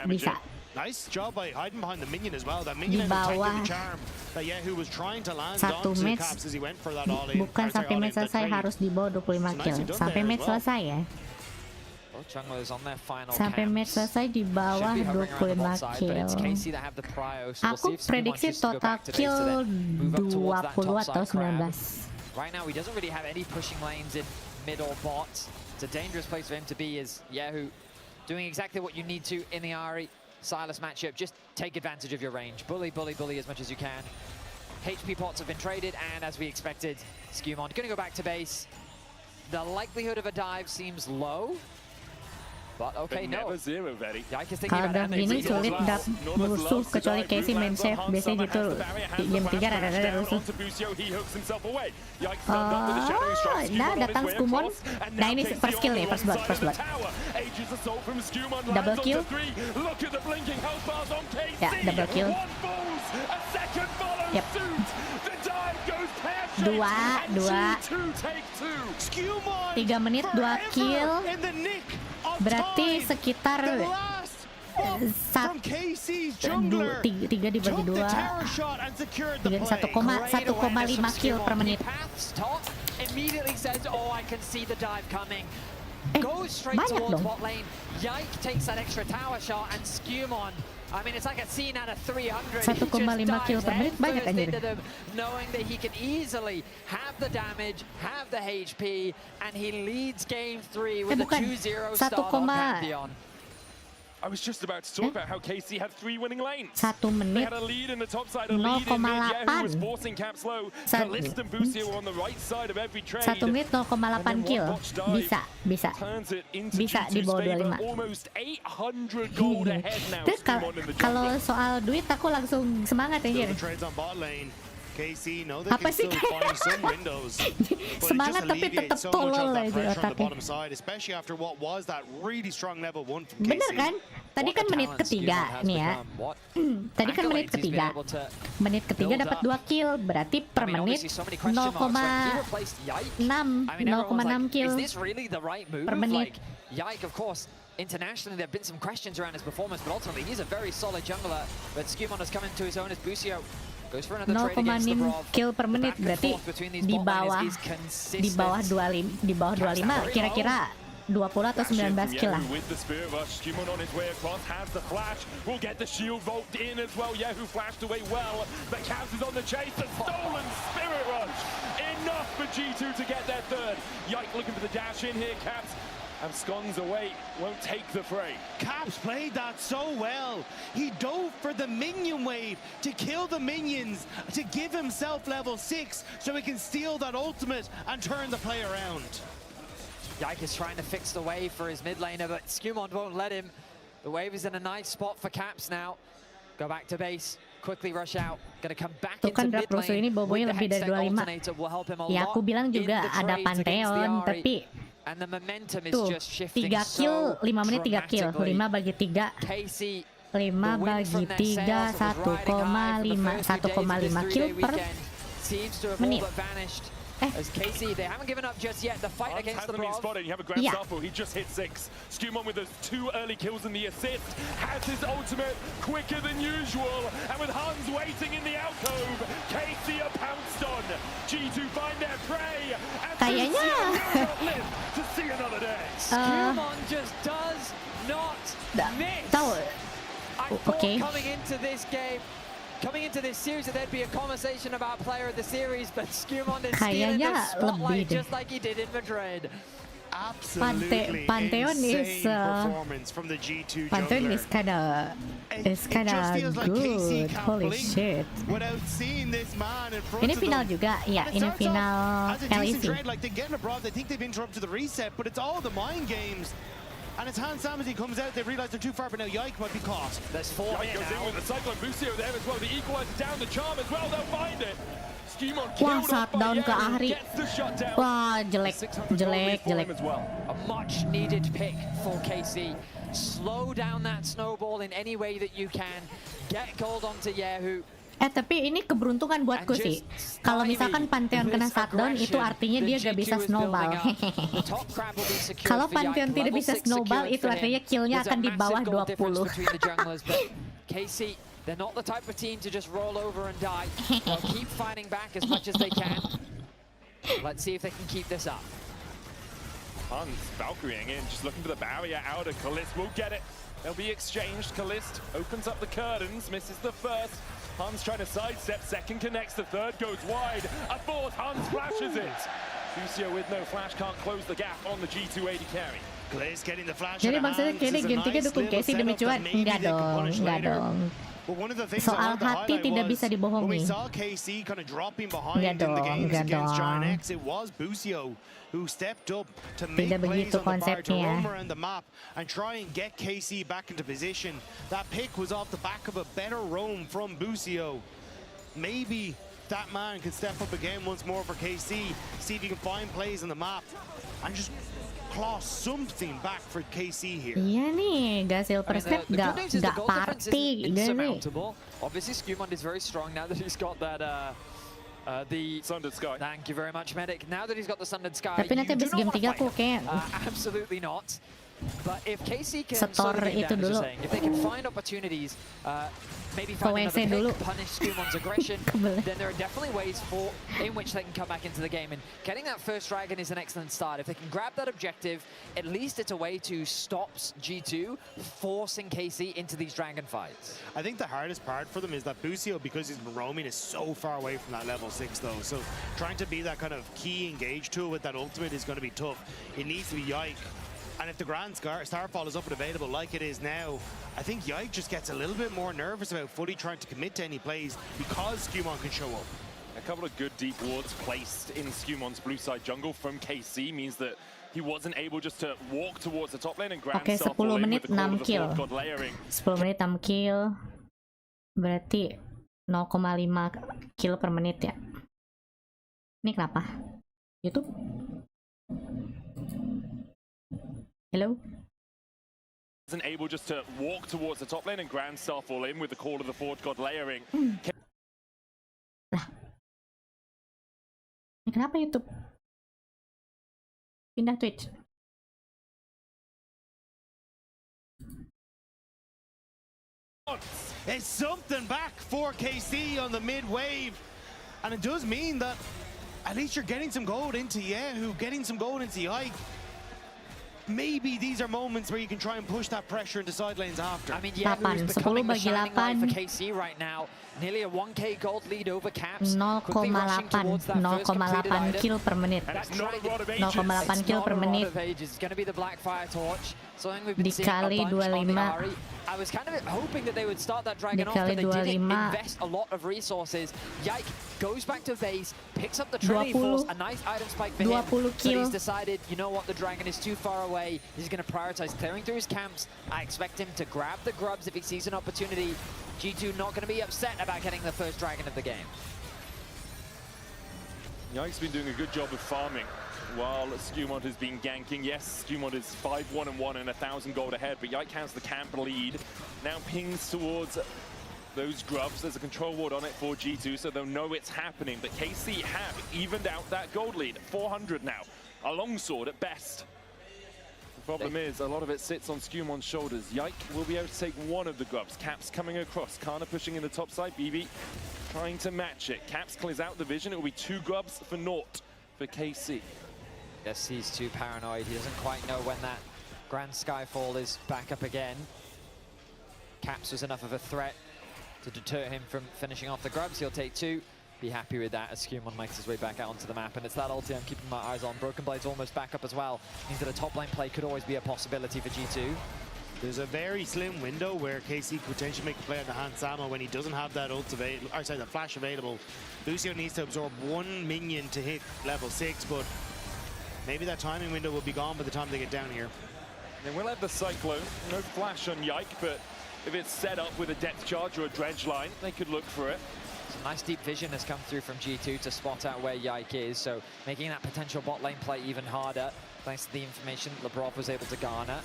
bisa. Nice job by hiding behind the minion as well. That minion detected the charm that YASUOO was trying to land onto the Caps as he went for that all-in. Bukan sampai match selesai harus di bawah 25 kill. Sampai match selesai ya. Sampai match selesai di bawah 25 kill. Aku prediksi total kill 20 atau 19. Right now he doesn't really have any pushing lanes in mid or bot. It's a dangerous place for him to be as YASUOO doing exactly what you need to in the Ahri Sylas matchup. Just take advantage of your range. Bully as much as you can. HP pots have been traded, and as we expected, Skewmon gonna go back to base. The likelihood of a dive seems low. But okay, no. Kalau draft gini sulit rusuh kecuali Casey main safe, biasanya gitu di game 3 rada-rada rusuh. Nah datang Skewmon. Nah ini first kill nih, first blood. Double kill. Ya, double kill. Yep. 2 3 menit 2 kill. Berarti sekitar 3 dibagi 2 1,5 kill per menit. Banyak dong. Yike takes that extra tower shot and Skewmon, I mean, it's like a scene out of 300. 1,5 kill per menit banyak anjir. Knowing that he can easily have the damage, have the HP, and he leads game 3 with a 2-0 start on Pantheon. I was just about to talk about how KC had 3 winning lanes. 1 menit 0,8. 1 menit 0,8 kill. Bisa di bawah 25. Terus kalau soal duit aku langsung semangat anjir. Apa sih semangat tapi tetap tolol aja otaknya. Bener kan? Tadi kan menit ketiga nih ya. Tadi kan menit ketiga. Menit ketiga dapat 2 kill, berarti per menit 0,6 kill per menit. Yike, of course. Internationally, there have been some questions around his performance, but ultimately he's a very solid jungler. But Skewmon has come into his own as Busio. 0,6 kill per menit, berarti di bawah 25 kira-kira 20 atau 19 kill lah. And scones away, won't take the fray. Caps played that so well. He dove for the minion wave to kill the minions, to give himself level 6 so he can steal that ultimate and turn the play around. Yike is trying to fix the wave for his mid laner, but Skewmon won't let him. The wave is in a nice spot for Caps now. Go back to base, quickly rush out. Gonna come back into mid lane. Ini bobonya lebih dari 25. Ya aku bilang juga ada Pantheon, tapi tuh 3 kill 5 menit 3 kill 5 bagi 3 5 bagi 3 1,5 kill per menit. As KC, they haven't given up just yet. The fight against the Brav. You have a Grand Southpaw, he just hit 6. Skewmon with those 2 early kills and the assist has his ultimate quicker than usual. And with Hans waiting in the alcove, KC are pounced on. G2 find their prey. And live to see another day. Skewmon just does not miss. I thought coming into this game, coming into this series, that there'd be a conversation about player of the series, but Skewmon is stealing the spotlight just like he did in Madrid. Absolutely Pantheon is performance from the G2 Pantheon is kind of good. Holy shit. Without seeing this man in front Ini final juga, ya. Ini final LEC. Like they get abroad, they think they've interrupted the reset, but it's all the mind games. And as Hans Samsey comes out, they realize they're too far, but now Yike might be caught. There's 4 Yike goes in with the Cyclone Busio there as well. The equalizer down, the charm as well, they'll find it. Wah, shutdown ke Ahri. Wah, jelek. A much needed pick for KC. Slow down that snowball in any way that you can. Get gold onto YASUOO. Tapi ini keberuntungan buatku sih. Kalau misalkan Pantheon kena shutdown, itu artinya dia gak bisa snowball. Kalau Pantheon tidak bisa snowball, itu artinya killnya akan di bawah 20. KC, they're not the type of team to just roll over and die. They'll keep fighting back as much as they can. Let's see if they can keep this up. Hans Valkyrieing in, just looking for the barrier out of Kalist. Will get it. They'll be exchanged. Kalist opens up the curtains, misses the first. Hans trying to sidestep, second connects, the third goes wide. A fourth, Hans flashes it. Lucio with no flash can't close the gap on the G280 carry. Kalist getting the flash. Jadi maksudnya kayaknya Gentingnya dukung Casey demi cuan? Enggak dong. Soal hati tidak bisa dibohongi. Enggak dong. Who stepped up to make plays on the bar to roam around the map and try and get KC back into position. That pick was off the back of a better roam from Busio. Maybe that man can step up again once more for KC, see if he can find plays on the map and just claw something back for KC here. Iya nih, gak silver step, gak party. Obviously, Skumond is very strong now that he's got that the Sundered Sky. Thank you very much, Medic. Now that he's got the Sundered Sky, tapi nanti abis game 3 aku kayak absolutely not. But if KC can setor itu dulu, if they can find opportunities, maybe find another pick, punish Skumond's aggression, then there are definitely ways in which they can come back into the game. And getting that first dragon is an excellent start. If they can grab that objective, at least it's a way to stop G2 forcing KC into these dragon fights. I think the hardest part for them is that Busio, because he's been roaming, is so far away from that level 6 though. So trying to be that kind of key engage tool with that ultimate is going to be tough. It needs to be Yike. And if the Grand Starfall is up and available like it is now, I think Yike just gets a little bit more nervous about fully trying to commit to any plays because Skumond can show up. A couple of good deep wards placed in Skumond's blue side jungle from KC means that he wasn't able just to walk towards the top lane and grab himself 10 menit 6 kill. 10 menit 6 kill. Berarti 0,5 kill per menit ya. Ini kenapa? YouTube? Hello? Wasn't able just to walk towards the top lane and Grand Starfall in with the Call of the Forge God layering. Lah. Ini kenapa YouTube? Pindah Twitch. It's something back for KC on the mid wave, and it does mean that at least you're getting some gold into YASUOO, getting some gold into Yike. Maybe these are moments where you can try and push that pressure into side lanes after. I mean, YASUOO is becoming the shining light for KC right now. Nearly a 1k gold lead over Caps. 0,8 kill per menit. 0,8 kill per menit. It's going to be the Blackfire Torch. Something we've been seeing Dikali a bunch on the 25. Ahri. I was kind of hoping that they would start that dragon off, but they didn't invest a lot of resources. Yike goes back to base, picks up the Trinity Force, a nice item spike for him, but he's decided, you know what, the dragon is too far away. He's going to prioritize clearing through his camps. I expect him to grab the grubs if he sees an opportunity. G2 not going to be upset about getting the first dragon of the game. Yike's been doing a good job of farming while Skumond has been ganking. Yes, Skumond is 5-1-1 and 1,000 gold ahead, but Yike has the camp lead. Now pings towards those grubs. There's a control ward on it for G2, so they'll know it's happening. But KC have evened out that gold lead. 400 now. A longsword at best. The problem is, a lot of it sits on Skumond's shoulders. Yike will be able to take one of the grubs. Caps coming across. Kana pushing in the top side. BB trying to match it. Caps clears out the vision. It will be 2 grubs for naught for KC. Yes, he's too paranoid. He doesn't quite know when that Grand Skyfall is back up again. Caps was enough of a threat to deter him from finishing off the grubs. He'll take 2. Be happy with that as Skumond makes his way back out onto the map, and it's that ulti I'm keeping my eyes on. Broken Blade's almost back up as well. Means that a top lane play could always be a possibility for G2. There's a very slim window where KC could potentially make a play on the Hans Sama when he doesn't have that ult available, or sorry, the flash available. Lucio needs to absorb 1 minion to hit level 6, but maybe that timing window will be gone by the time they get down here. Then we'll have the Cyclone. No flash on Yike, but if it's set up with a depth charge or a dredge line, they could look for it. Some nice deep vision has come through from G2 to spot out where Yike is, so making that potential bot lane play even harder, thanks to the information Labrov was able to garner.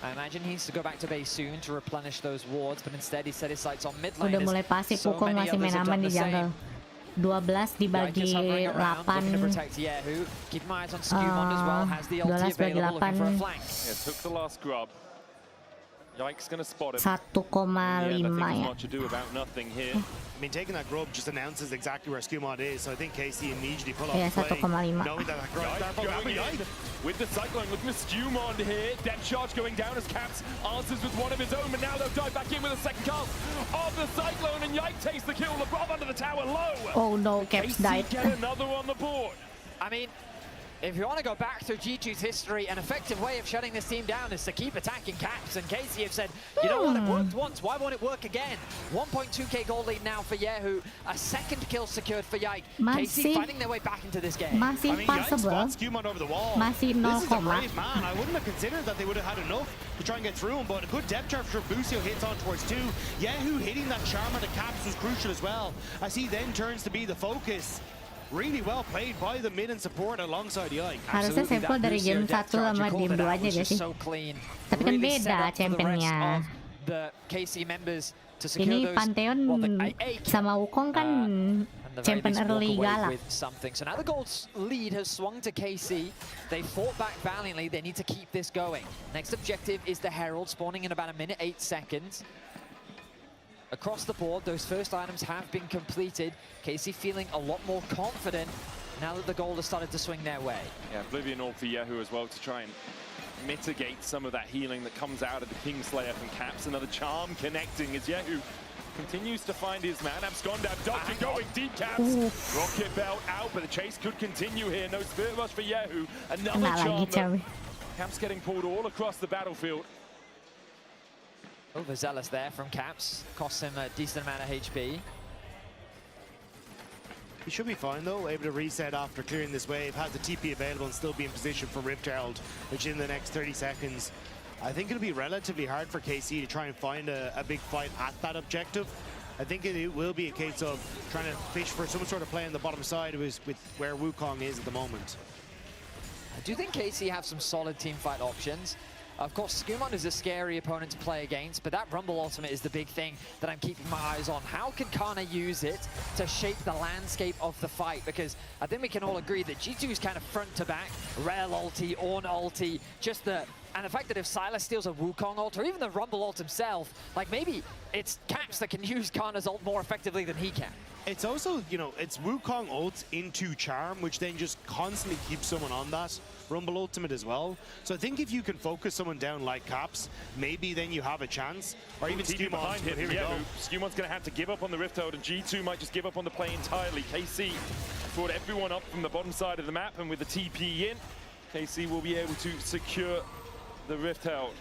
I imagine he needs to go back to base soon to replenish those wards, but instead he set his sights on mid lane. Udah mulai pasif, Wukong masih main aman di jungle. 12 dibagi 8. 12 bagi 8. Yeah, took the last grub. Yike's gonna spot him. 1,5 ya. To do about nothing here. I mean, taking that grub just announces exactly where SkuMod is, so I think KC immediately pull off Yeah, the play, 1,5. knowing that grub with the Cyclone, looking at SkuMod here. Depth charge going down as Caps answers with one of his own, but now they'll dive back in with a second cast of the Cyclone, and Yike takes the kill. Labrov under the tower low. Oh no, Caps died. Get another on the board. I mean, if you want to go back through G2's history, an effective way of shutting this team down is to keep attacking Caps, and KC have said, you know what, it worked once, why won't it work again? 1.2k gold lead now for YASUOO, a second kill secured for Yike. KC finding their way back into this game. Masih possible. Masih 0, This is a brave man. I wouldn't have considered that they would have had enough to try and get through him, but a good depth charge for Busio hits on towards 2. YASUOO hitting that charm on the Caps was crucial as well, as he then turns to be the focus. Really well played by the mid and support alongside Yike. Harusnya sampel dari game 1 sama game 2 aja gak sih? Tapi kan beda championnya. Ini Pantheon sama Wukong kan champion early galak. So now the gold lead has swung to KC. They fought back valiantly. They need to keep this going. Next objective is the Herald, spawning in about 1 minute 8 seconds. Across the board, those first items have been completed. KC feeling a lot more confident now that the gold has started to swing their way. Yeah, Oblivion Orb for YASUOO as well to try and mitigate some of that healing that comes out of the Kingslayer from Caps. Another charm connecting as YASUOO continues to find his man. Abscond, Abductor going deep, Caps. Rocket Belt out, but the chase could continue here. No Spirit Rush for YASUOO. Another charm. Caps getting pulled all across the battlefield. Overzealous there from Caps, costs him a decent amount of HP. He should be fine though, able to reset after clearing this wave, has the TP available and still be in position for Rift Herald, which in the next 30 seconds. I think it'll be relatively hard for KC to try and find a big fight at that objective. I think it will be a case of trying to fish for some sort of play on the bottom side with where Wukong is at the moment. I do think KC have some solid team fight options. Of course, SkuMod is a scary opponent to play against, but that Rumble ultimate is the big thing that I'm keeping my eyes on. How can Kana use it to shape the landscape of the fight? Because I think we can all agree that G2 is kind of front to back, Rel ulti, Ornn ulti, and the fact that if Sylas steals a Wukong ult, or even the Rumble ult himself, like maybe it's Caps that can use Kana's ult more effectively than he can. It's also, you know, it's Wukong ult into Charm, which then just constantly keeps someone on that Rumble ultimate as well. So I think if you can focus someone down like Caps, maybe then you have a chance. Or even SkuMod behind him. Here we go. SkuMod's going to have to give up on the Rift Herald, and G2 might just give up on the play entirely. KC brought everyone up from the bottom side of the map, and with the TP in, KC will be able to secure the Rift Herald.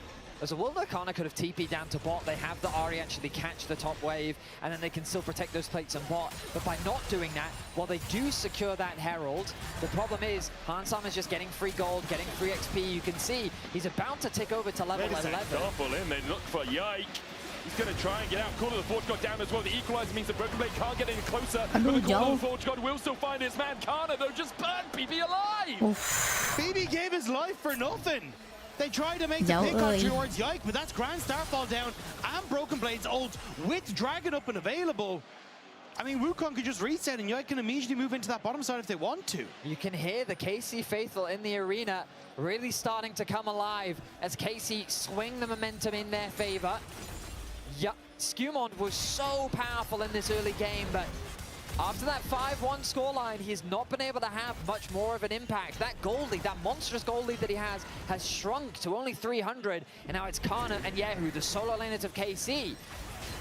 As a world where Kana could have TP'd down to bot, they have the Ahri actually catch the top wave, and then they can still protect those plates on bot. But by not doing that, while they do secure that Herald, the problem is Hansam is just getting free gold, getting free XP. You can see he's about to tick over to level 11. Double in, they look for Yike. He's going to try and get out. Call of the Forge God down as well. The equalizer means the Broken Blade can't get any closer. But the Call of the Forge God will still find his man. Kana, though, just burned BB alive. BB gave his life for nothing. They tried to make the pick on towards Yike, but that's Grand Starfall down and Broken Blade's ult with Dragon up and available. I mean, Wukong could just reset and Yike can immediately move into that bottom side if they want to. You can hear the KC faithful in the arena really starting to come alive as KC swing the momentum in their favor. Yeah, SkuMod was so powerful in this early game, but after that 5-1 scoreline, he's not been able to have much more of an impact. That gold lead, that monstrous gold lead that he has shrunk to only 300, and now it's Kana and YASUOO, the solo laners of KC,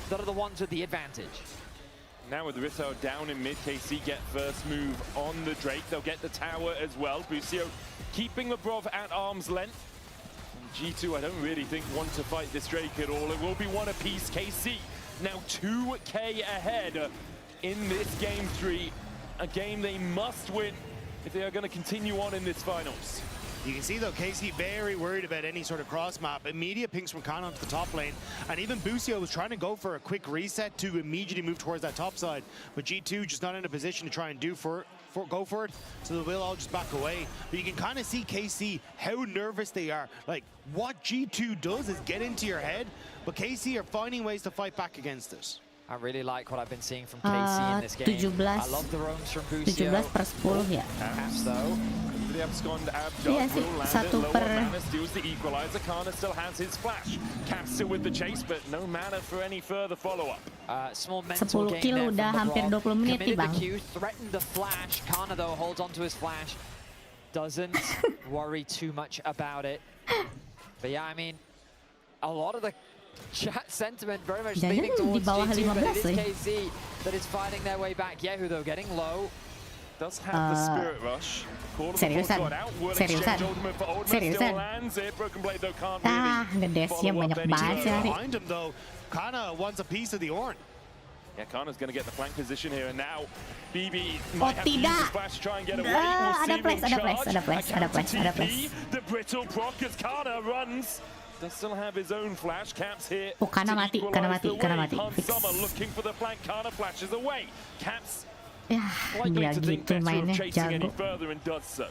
that are the ones with the advantage. Now with the Rift Herald down in mid, KC get first move on the Drake. They'll get the tower as well. Busio keeping Labrov at arm's length. And G2, I don't really think want to fight this Drake at all. It will be one apiece. KC now 2k ahead in this game 3, a game they must win if they are going to continue on in this finals. You can see though, KC very worried about any sort of cross map. Immediate pings from Kana onto the top lane, and even Busio was trying to go for a quick reset to immediately move towards that top side, but G2 just not in a position to try and go for it, so they will all just back away. But you can kind of see KC how nervous they are. Like, what G2 does is get into your head, but KC are finding ways to fight back against it. I really like what I've been seeing from KC in this game. 17 I love the roams from Busio. 17/10 ya. Caps though. Iya sih, 1/. Steals the equalizer. Kana still has his flash. Caps still with the chase, but no mana for any further follow-up. Small mental 10 game kill there udah from hampir LeBron. 20 menit nih, Committed the Bang. Q, threatened the flash. Kana though holds onto his flash. Doesn't worry too much about it. But yeah, I mean, a lot of the chat sentiment very much leaning towards G2, but it is KC that is fighting their way back. Yehu though getting low. Does have the spirit rush. Seriusan? Seriusan? Seriusan? Ngedesnya banyak banget sih hari. Behind him though, Kana wants a piece of the Ornn. Yeah, Kana's going to get the flank position here, and now BB Oh might have to use tidak. his flash to try and get away. Ada flash, ada flash, ada flash, ada flash, ada flash. The brittle proc as Kana runs. Does still have his own flash. Caps here. Oh, Kana mati, Kana mati, Kana mati. Fix. Summer looking for the flank. Kana flashes away. Caps Ya, likely gila to think gitu better of mainnya, chasing any jago. further and does so.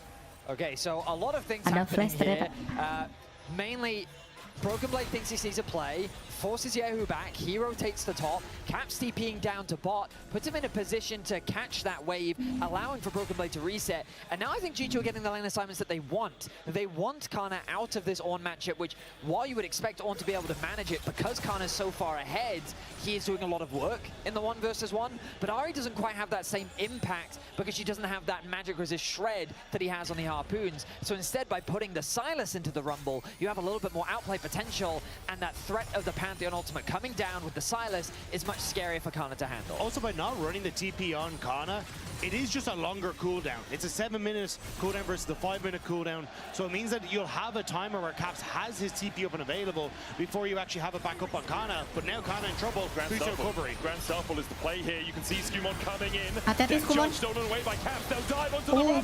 Okay, so a lot of things Ada happening flash here. ternyata. Mainly, Broken Blade thinks he sees a play, forces Yehu back, he rotates the top, Caps TPing down to bot, puts him in a position to catch that wave, allowing for Broken Blade to reset. And now I think G2 are getting the lane assignments that they want. They want Kana out of this Ornn matchup, which, while you would expect Ornn to be able to manage it, because Kana's so far ahead, he is doing a lot of work in the 1 versus 1, but Ari doesn't quite have that same impact because she doesn't have that magic resist shred that he has on the Harpoons. So instead, by putting the Sylas into the Rumble, you have a little bit more outplay potential, and that threat of the Pantheon ultimate coming down with the Sylas is much scarier for Kana to handle. Also, by not running the TP on Kana, it is just a longer cooldown. It's a 7-minute cooldown versus the 5-minute cooldown, so it means that you'll have a timer where Caps has his TP up and available before you actually have it back up on Kana. But now Kana in trouble. Grand Starfall is the play here. You can see Skumon coming in. Hati-hati, Skumon. Stolen away by Caps. They'll dive onto the Rumble,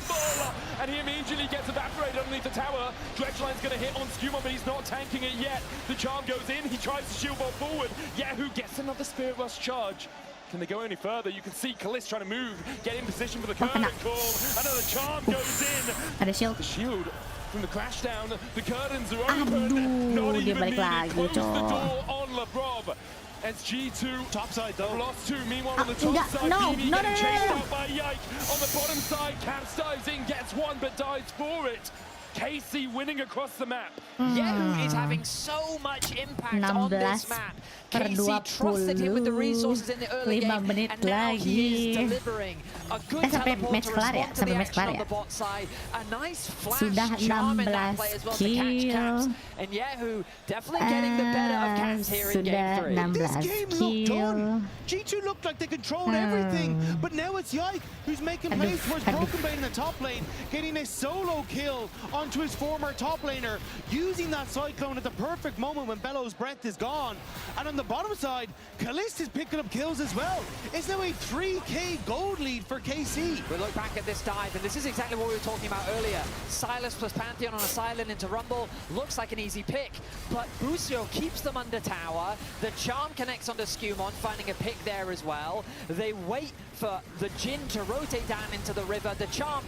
and he immediately gets evaporated underneath the tower. Dredgeline's going to hit on Skumon, but he's not tanking it yet. The charm goes in. He tries to shield ball forward. Yahu gets another Spirit Rush charge. Can they go any further? You can see Kalist trying to move, get in position for the curtain call. Another charm goes in. Ada shield. The shield from the crash down. The curtains are open. Not dia even balik needed. lagi, Close the cowok. door on Lebrov. As G2 topside though. Lost 2. Meanwhile on the top enggak, side, no, BB no, getting no, no, chased no. out by Yike. On the bottom side, Caps dives in, gets 1, but dies for it. KC winning across the map. Yehu is having so much impact on this map. KC trusted him with the resources in the early game, and now he is delivering a good teleport to respond to the action on the bot side. A nice flash Sudah charm in that 16 play as well to catch Caps. And Yehu definitely getting the better of Caps here in game 3. This game looked done. G2 looked like they controlled everything, but now it's Yike who's making plays towards Broken Blade in the top lane, getting a solo kill onto his former top laner, using that Cyclone at the perfect moment when Bellow's breath is gone. And on the bottom side, Kalist is picking up kills as well. It's now a 3k gold lead for KC. We look back at this dive, and this is exactly what we were talking about earlier. Sylas plus Pantheon on a silent into Rumble looks like an easy pick, but Busio keeps them under tower. The charm connects onto Skumon, finding a pick there as well. They wait for the Jhin to rotate down into the river. The charm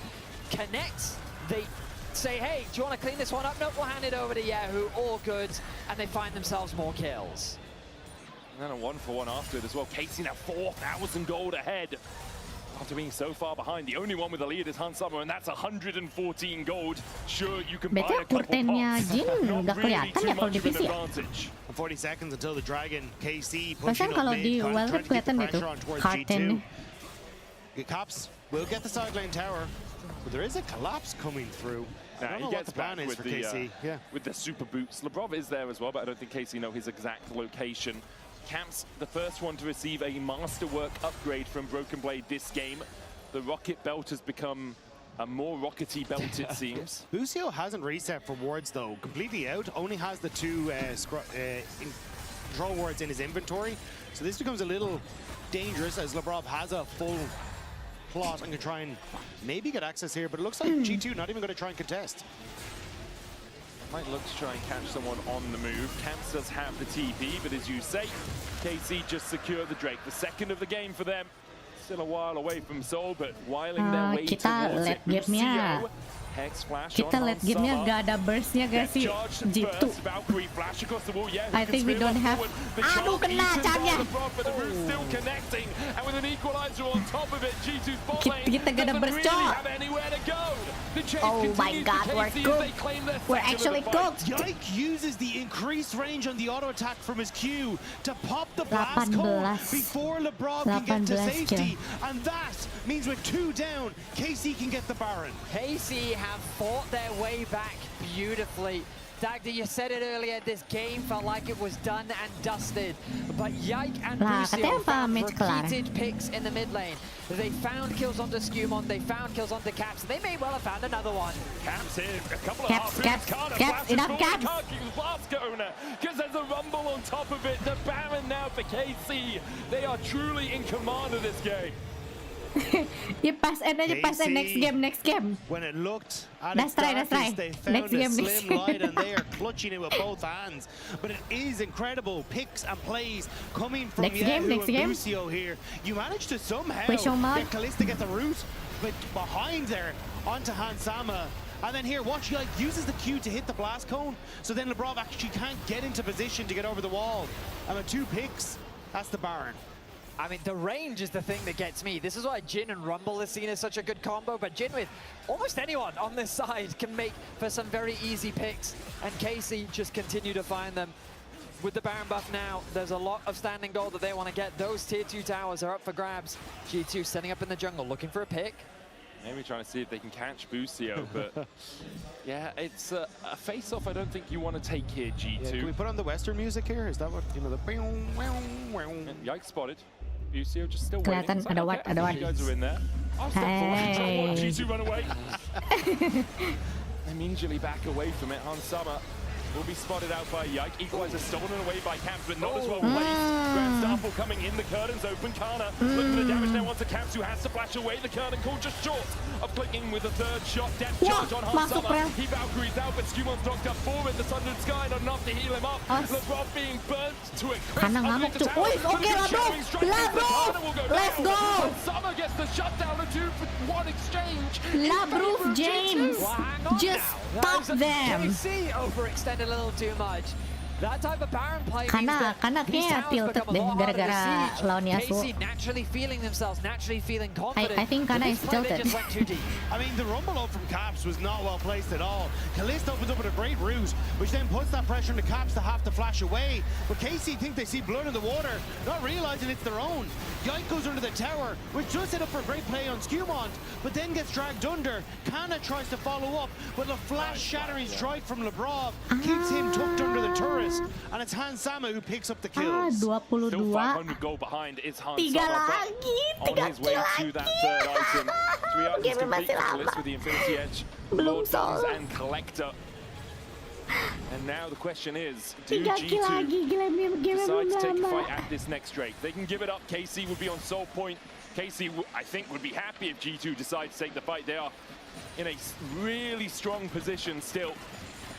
connects. They say, hey, do you want to clean this one up? Nope, we'll hand it over to Yehu. All good, and they find themselves more kills. And then a 1-for-1 after it as well. KC now 4,000 gold ahead. After being so far behind, the only one with the lead is Hans Summer, and that's 114 gold. Sure, you can buy a couple pots. Not really too much of an advantage. 40 seconds until the Dragon. KC Perasaan pushing up kalau mid, di trying Wild to Rift get the kelihatan deh pressure tuh on towards Karten. G2. Cops will get the side lane tower, but there is a collapse coming through. I don't know what the plan is for KC. With the super boots. Lebrov is there as well, but I don't think KC know his exact location. Caps, the first one to receive a Masterwork upgrade from Broken Blade this game. The rocket belt has become a more rockety belt, it seems. Busio hasn't reset for wards though, completely out. Only has the 2 control wards in his inventory. So this becomes a little dangerous as Lebrov has a full plot and can try and maybe get access here, but it looks like G2 not even going to try and contest. Might look to try and catch someone on the move. Camps does have the TP, but as you say, KC just secured the Drake. The second of the game for them. Still a while away from Seoul, but whiling their way towards it. Lucio, Hex flash kita on late game-nya Hansama. gak ada burst-nya gak sih? Gitu. Valkyrie flash across the wall. Yeah, I think we don't have. Aduh, kena charge-nya. But the root's still connecting, and with an equalizer on top of it, G2's bot lane Kita gak ada doesn't burst, really Cok. have anywhere to go. The chase Oh my continues god, for we're KC as they cooked. claim their We're second of actually the fight. cooked. Yike uses the increased range on the auto attack from his Q to pop the blast cone before Lebrov can get to 18 safety. And that means with 2 down, KC can get the Baron. KC have fought their way back beautifully. Dagda, you said it earlier, this game felt like it was done and dusted. But Yike and Lucio found repeated picks in the mid lane. They found kills onto Skumon, they found kills onto Caps, and they may well have found another one. Caps here, a couple Caps, of Caps, Caps, enough Caps. Because there's a rumble on top of it. The Baron now for KC. They are truly in command of this game. Ya pas aja pas next game. When it looked at Let's its try. darkest, they found Next a game, slim light and they are clutching it with both hands. But it is incredible picks and plays coming from YASUOO and Lucio here. You managed to somehow get Kalista get the root but behind there onto Hansama. And then here, watch, like, uses the Q to hit the blast cone. So then Lebrov actually can't get into position to get over the wall. And with 2 picks, that's the Baron. I mean, the range is the thing that gets me. This is why Jhin and Rumble is seen as such a good combo, but Jhin with almost anyone on this side can make for some very easy picks, and KC just continue to find them. With the Baron buff now, there's a lot of standing gold that they want to get. Those tier 2 towers are up for grabs. G2 setting up in the jungle, looking for a pick. Maybe trying to see if they can catch Lucio, but yeah, it's a face-off I don't think you want to take here, G2. Yeah, can we put on the Western music here? Is that what, you know, the... Yike spotted. Lucio just still Kelihatan waiting. ada ward, ada ward. You guys are in there. I'll step forward. G2 run away. Immediately back away from it. Hansama will be spotted out by Yike. Equalizer stolen away by Caps, but not as well placed. Grand Starfall coming in. The curtain's open. Kana looking for the damage now onto Caps, who has to flash away. The curtain call just short of clicking with a 3rd shot. Death charge on Hansama. He Valkyries out, but Skumon's knocked up forward. The Sundered Sky not enough to heal him up. Lebrov being burnt to a crisp. Kana ngamuk tuh. Woi, oke Lebrov. Let's go. Hansama gets the shutdown. A 2-for-1 exchange. Lebrov James. Just stop them. KC overextended a little too much. That type of Baron play Karena kayak tilted deh gara-gara lawan YASUOO. KC naturally feeling themselves, naturally feeling confident. I think Kana is tilted. I mean, the rumble up from Caps was not well placed at all. Kalista opens up with a great route, which then puts that pressure on the Caps to have to flash away. But KC think they see blood in the water, not realizing it's their own. Yike goes under the tower, which does set up for a great play on Skumon, but then gets dragged under. Kana tries to follow up, but the flash shattering strike from Lebrov keeps him tucked under the turret. And it's Hansama who picks up the kills. 22. Still 500 gold behind is Hansama. 3 lagi, 3 on his way to that 3rd item. 3 items complete for the list with the Infinity Edge, Lord Guns and Collector. And now the question is, do G2 decide to take a fight at this next Drake? They can give it up. KC would be on sole point. KC, I think, would be happy if G2 decide to take the fight. They are in a really strong position still.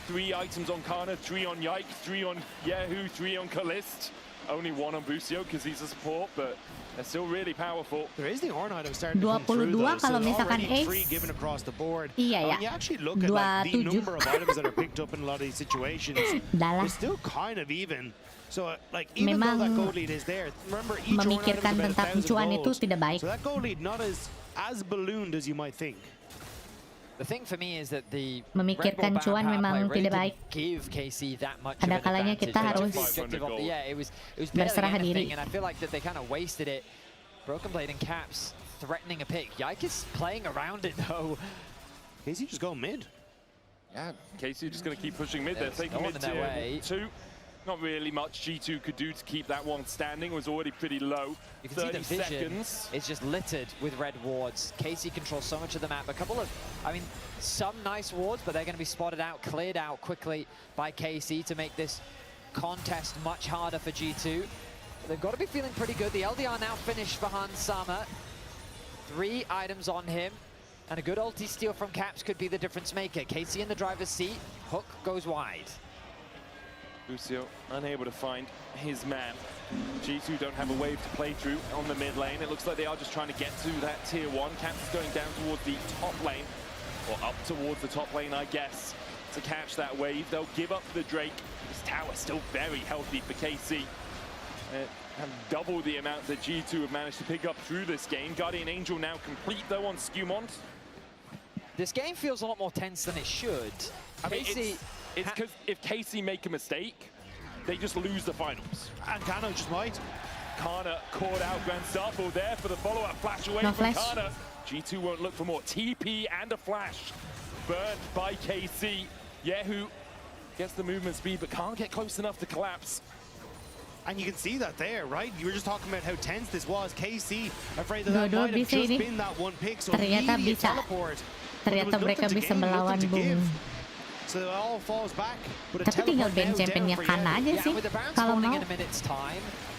3 items on Kana, 3 on Yike, 3 on YASUOO, 3 on Kalist. Only 1 on Lucio because he's a support, but they're still really powerful. There is the Orn item starting to come through, though, so already 3 given across the board. Iya ya. You actually look at like, the number of items that are picked up in a lot of these situations. It's still kind of even. So like even though that gold lead is there, remember each Orn item is about 1,000 gold. So that gold lead not as ballooned as you might think. The thing for me is that the memikirkan cuan memang tidak baik. Give KC that much Ada kalanya kita harus it was berserah diri. And I feel like that they kind of wasted it. Broken Blade and Caps threatening a pick. Yike is playing around it though. KC just go mid. Yeah, KC just going to keep pushing mid. They're taking mid tier 2. Not really much G2 could do to keep that one standing. It was already pretty low. You can see the vision is just littered with red wards. KC controls so much of the map. A couple of, I mean, some nice wards, but they're going to be spotted out, cleared out quickly by KC to make this contest much harder for G2. They've got to be feeling pretty good. The LDR now finished for Hansama. 3 items on him. And a good ulti steal from Caps could be the difference maker. KC in the driver's seat, Hook goes wide. Lucio unable to find his man. G2 don't have a wave to play through on the mid lane. It looks like they are just trying to get to that tier 1. Caps is going down towards the top lane, or up towards the top lane, I guess, to catch that wave. They'll give up the Drake. This tower's still very healthy for KC. Have double the amount that G2 have managed to pick up through this game. Guardian Angel now complete though on Skewmont. This game feels a lot more tense than it should. I mean, it's because if KC make a mistake, they just lose the finals. And Kana just might. Kana caught out Grand Starfall there for the follow-up flash away from Kana. G2 won't look for more. TP and a flash. Burned by KC. YASUOO gets the movement speed, but can't get close enough to collapse. And you can see that there, right? You were just talking about how tense this was. KC afraid that might have just been that one pick, so immediate teleport. Ternyata mereka bisa melawan Bumi. So it all falls back, but a Tapi tinggal ban championnya Kana aja sih, kalau mau.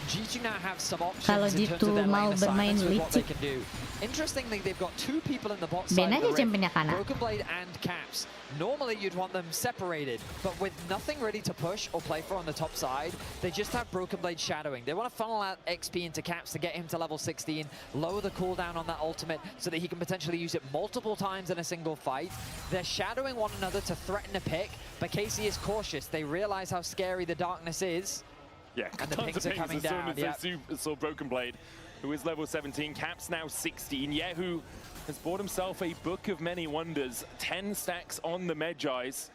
G2 now have some options Kalau in terms G2 of their mau lane bermain assignments with what they licik. can do. Interestingly, they've got two people in the bot Ben side aja of the championnya rift, Kana. Broken Blade and Caps. Normally, you'd want them separated, but with nothing ready to push or play for on the top side, they just have Broken Blade shadowing. They want to funnel out XP into Caps to get him to level 16, lower the cooldown on that ultimate so that he can potentially use it multiple times in a single fight. They're shadowing one another to threaten a pick, but KC is cautious. They realize how scary the darkness is. Yeah, and the tons pings of are coming as soon down. as they saw Broken Blade, who is level 17. Caps now 16. YASUOO has bought himself a Book of Many Wonders. 10 stacks on the Medjais.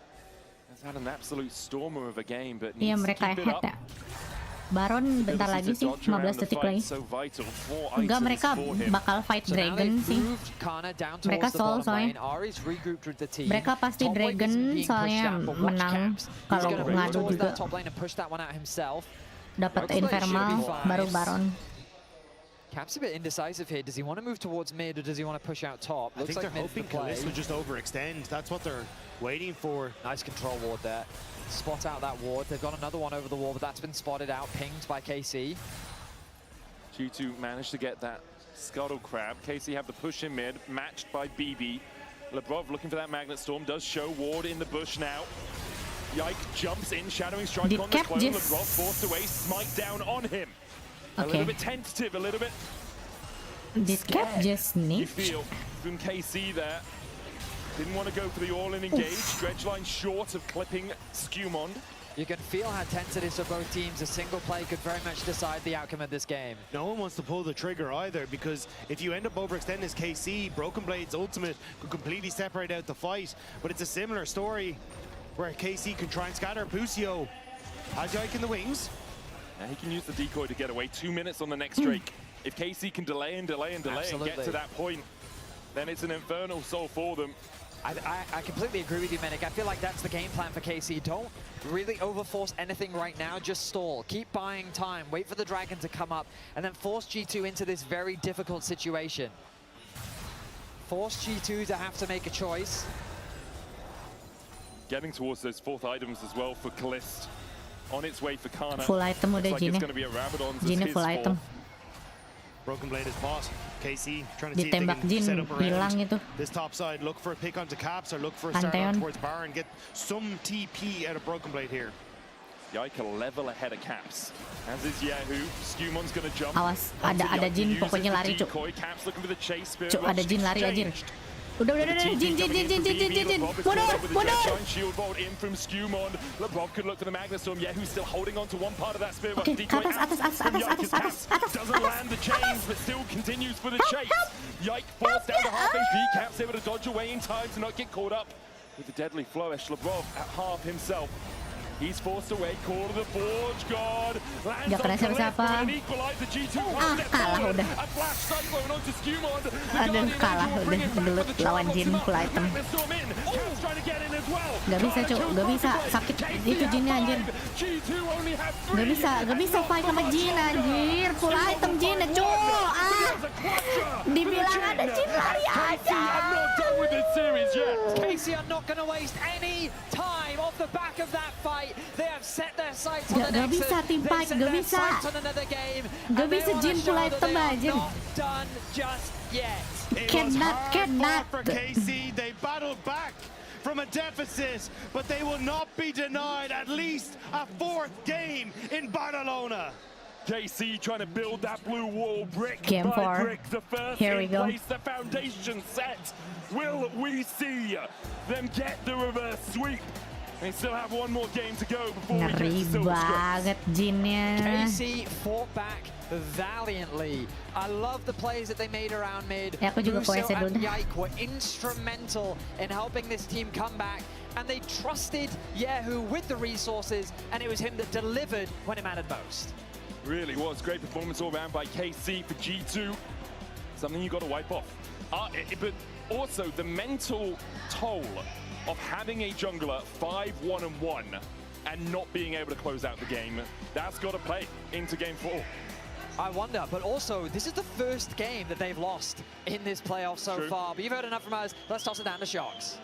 Has had an absolute stormer of a game, but Iya, needs to mereka keep it head up. ya. Baron bentar lagi sih, 15 detik lagi. Enggak, mereka bakal fight Dragon sih. Mereka soul soalnya. Mereka pasti Dragon soalnya menang kalau ngadu juga. Dapat Infernal, baru Baron. Caps a bit indecisive here. Does he want to move towards mid or does he want to push out top? I think they're hoping Kalist would just overextend. That's what they're waiting for. Nice control ward there. Spot out that ward. They've got another one over the wall, but that's been spotted out, pinged by KC. G2 managed to get that Scuttle Crab. KC have the push in mid, matched by BB. Lebrov looking for that Magnet Storm, does show ward in the bush now. Yike jumps in, shadowing strike on the clone. Lebrov forced away, smite down on him. A little bit tentative, a little bit Did Cap just you snitch? feel from KC there. Didn't want to go for the all-in engage. Dredgeline short of clipping Skewmond. You can feel how tense it is for both teams. A single play could very much decide the outcome of this game. No one wants to pull the trigger either, because if you end up overextending as KC, Broken Blade's ultimate could completely separate out the fight. But it's a similar story where KC can try and scatter. Busio has Yike in the wings. Now he can use the decoy to get away. 2 minutes on the next Drake. If KC can delay and delay and delay and get to that point, then it's an infernal soul for them. I completely agree with you, Medic. I feel like that's the game plan for KC. Don't really overforce anything right now, just stall. Keep buying time, wait for the Dragon to come up, and then force G2 into this very difficult situation. Force G2 to have to make a choice. Getting towards those 4th items as well for Kalist. On its way for Kana. Full item udah Looks like it's Jin. going to be a Rabadon's as Jin his full fall. item. Broken Blade is bought. KC trying to see if they Ditembak can Jin, set up hilang around itu. this top side. Look for a pick onto Caps or look for a start Pantheon. on towards Baron. Get some TP out of Broken Blade here. Yike a level ahead of Caps. As is YASUOO. Skewmon's going to jump. Awas, ada Jin pokoknya lari, Cuk. Caps looking for the chase spirit. Cuk, ada Jin lari aja. Udah, Jin. Mundur. Shield vault in from Skewmond. Lebrov could look to the Magnet Storm. YASUOO still holding on to one part of that spirit. Oke, ke atas. Doesn't land the chains, but still continues for the chase. Yike falls down to half HP. Caps able to dodge away in time to not get caught up with the deadly flourish. Lebrov at half himself. He's forced away. Call to the Forge God. Lands Gak kena siapa-siapa. Kalah udah. Aduh, kalah udah. Gelut lawan Jin full item. Gak bisa, Cuk. Gak bisa. Sakit itu Jinnya, anjir. Gak bisa fight sama Jin, anjir. Full item Jin, Cuk. Dibilang ada Jin, lari aja. KC are not going to waste any time off the back of that fight. They have set their sights on the next. Gak bisa team fight, gak bisa. Gak bisa Jin full item aja. Not done just yet. It was hard fought for KC. They battled back from a deficit, but they will not be denied at least a 4th game in Barcelona. KC trying to build that blue wall brick Game by 4. brick. The first Here we in go. place, the foundation set. Will we see them get the reverse sweep? They still have one more game to go before we get to Ngeri Silver banget Jinnya. KC fought back valiantly. I love the plays that they made around mid. Aku juga Buso kuese and dulu. Yike were instrumental in helping this team come back, and they trusted YASUOO with the resources, and it was him that delivered when it mattered most. Really was great performance all round by KC for G2. Something you got to wipe off. But also the mental toll of having a jungler 5-1-1 and not being able to close out the game. That's got to play into game 4. I wonder, but also this is the first game that they've lost in this playoff so far. But you've heard enough from us. Let's toss it down to Sharks.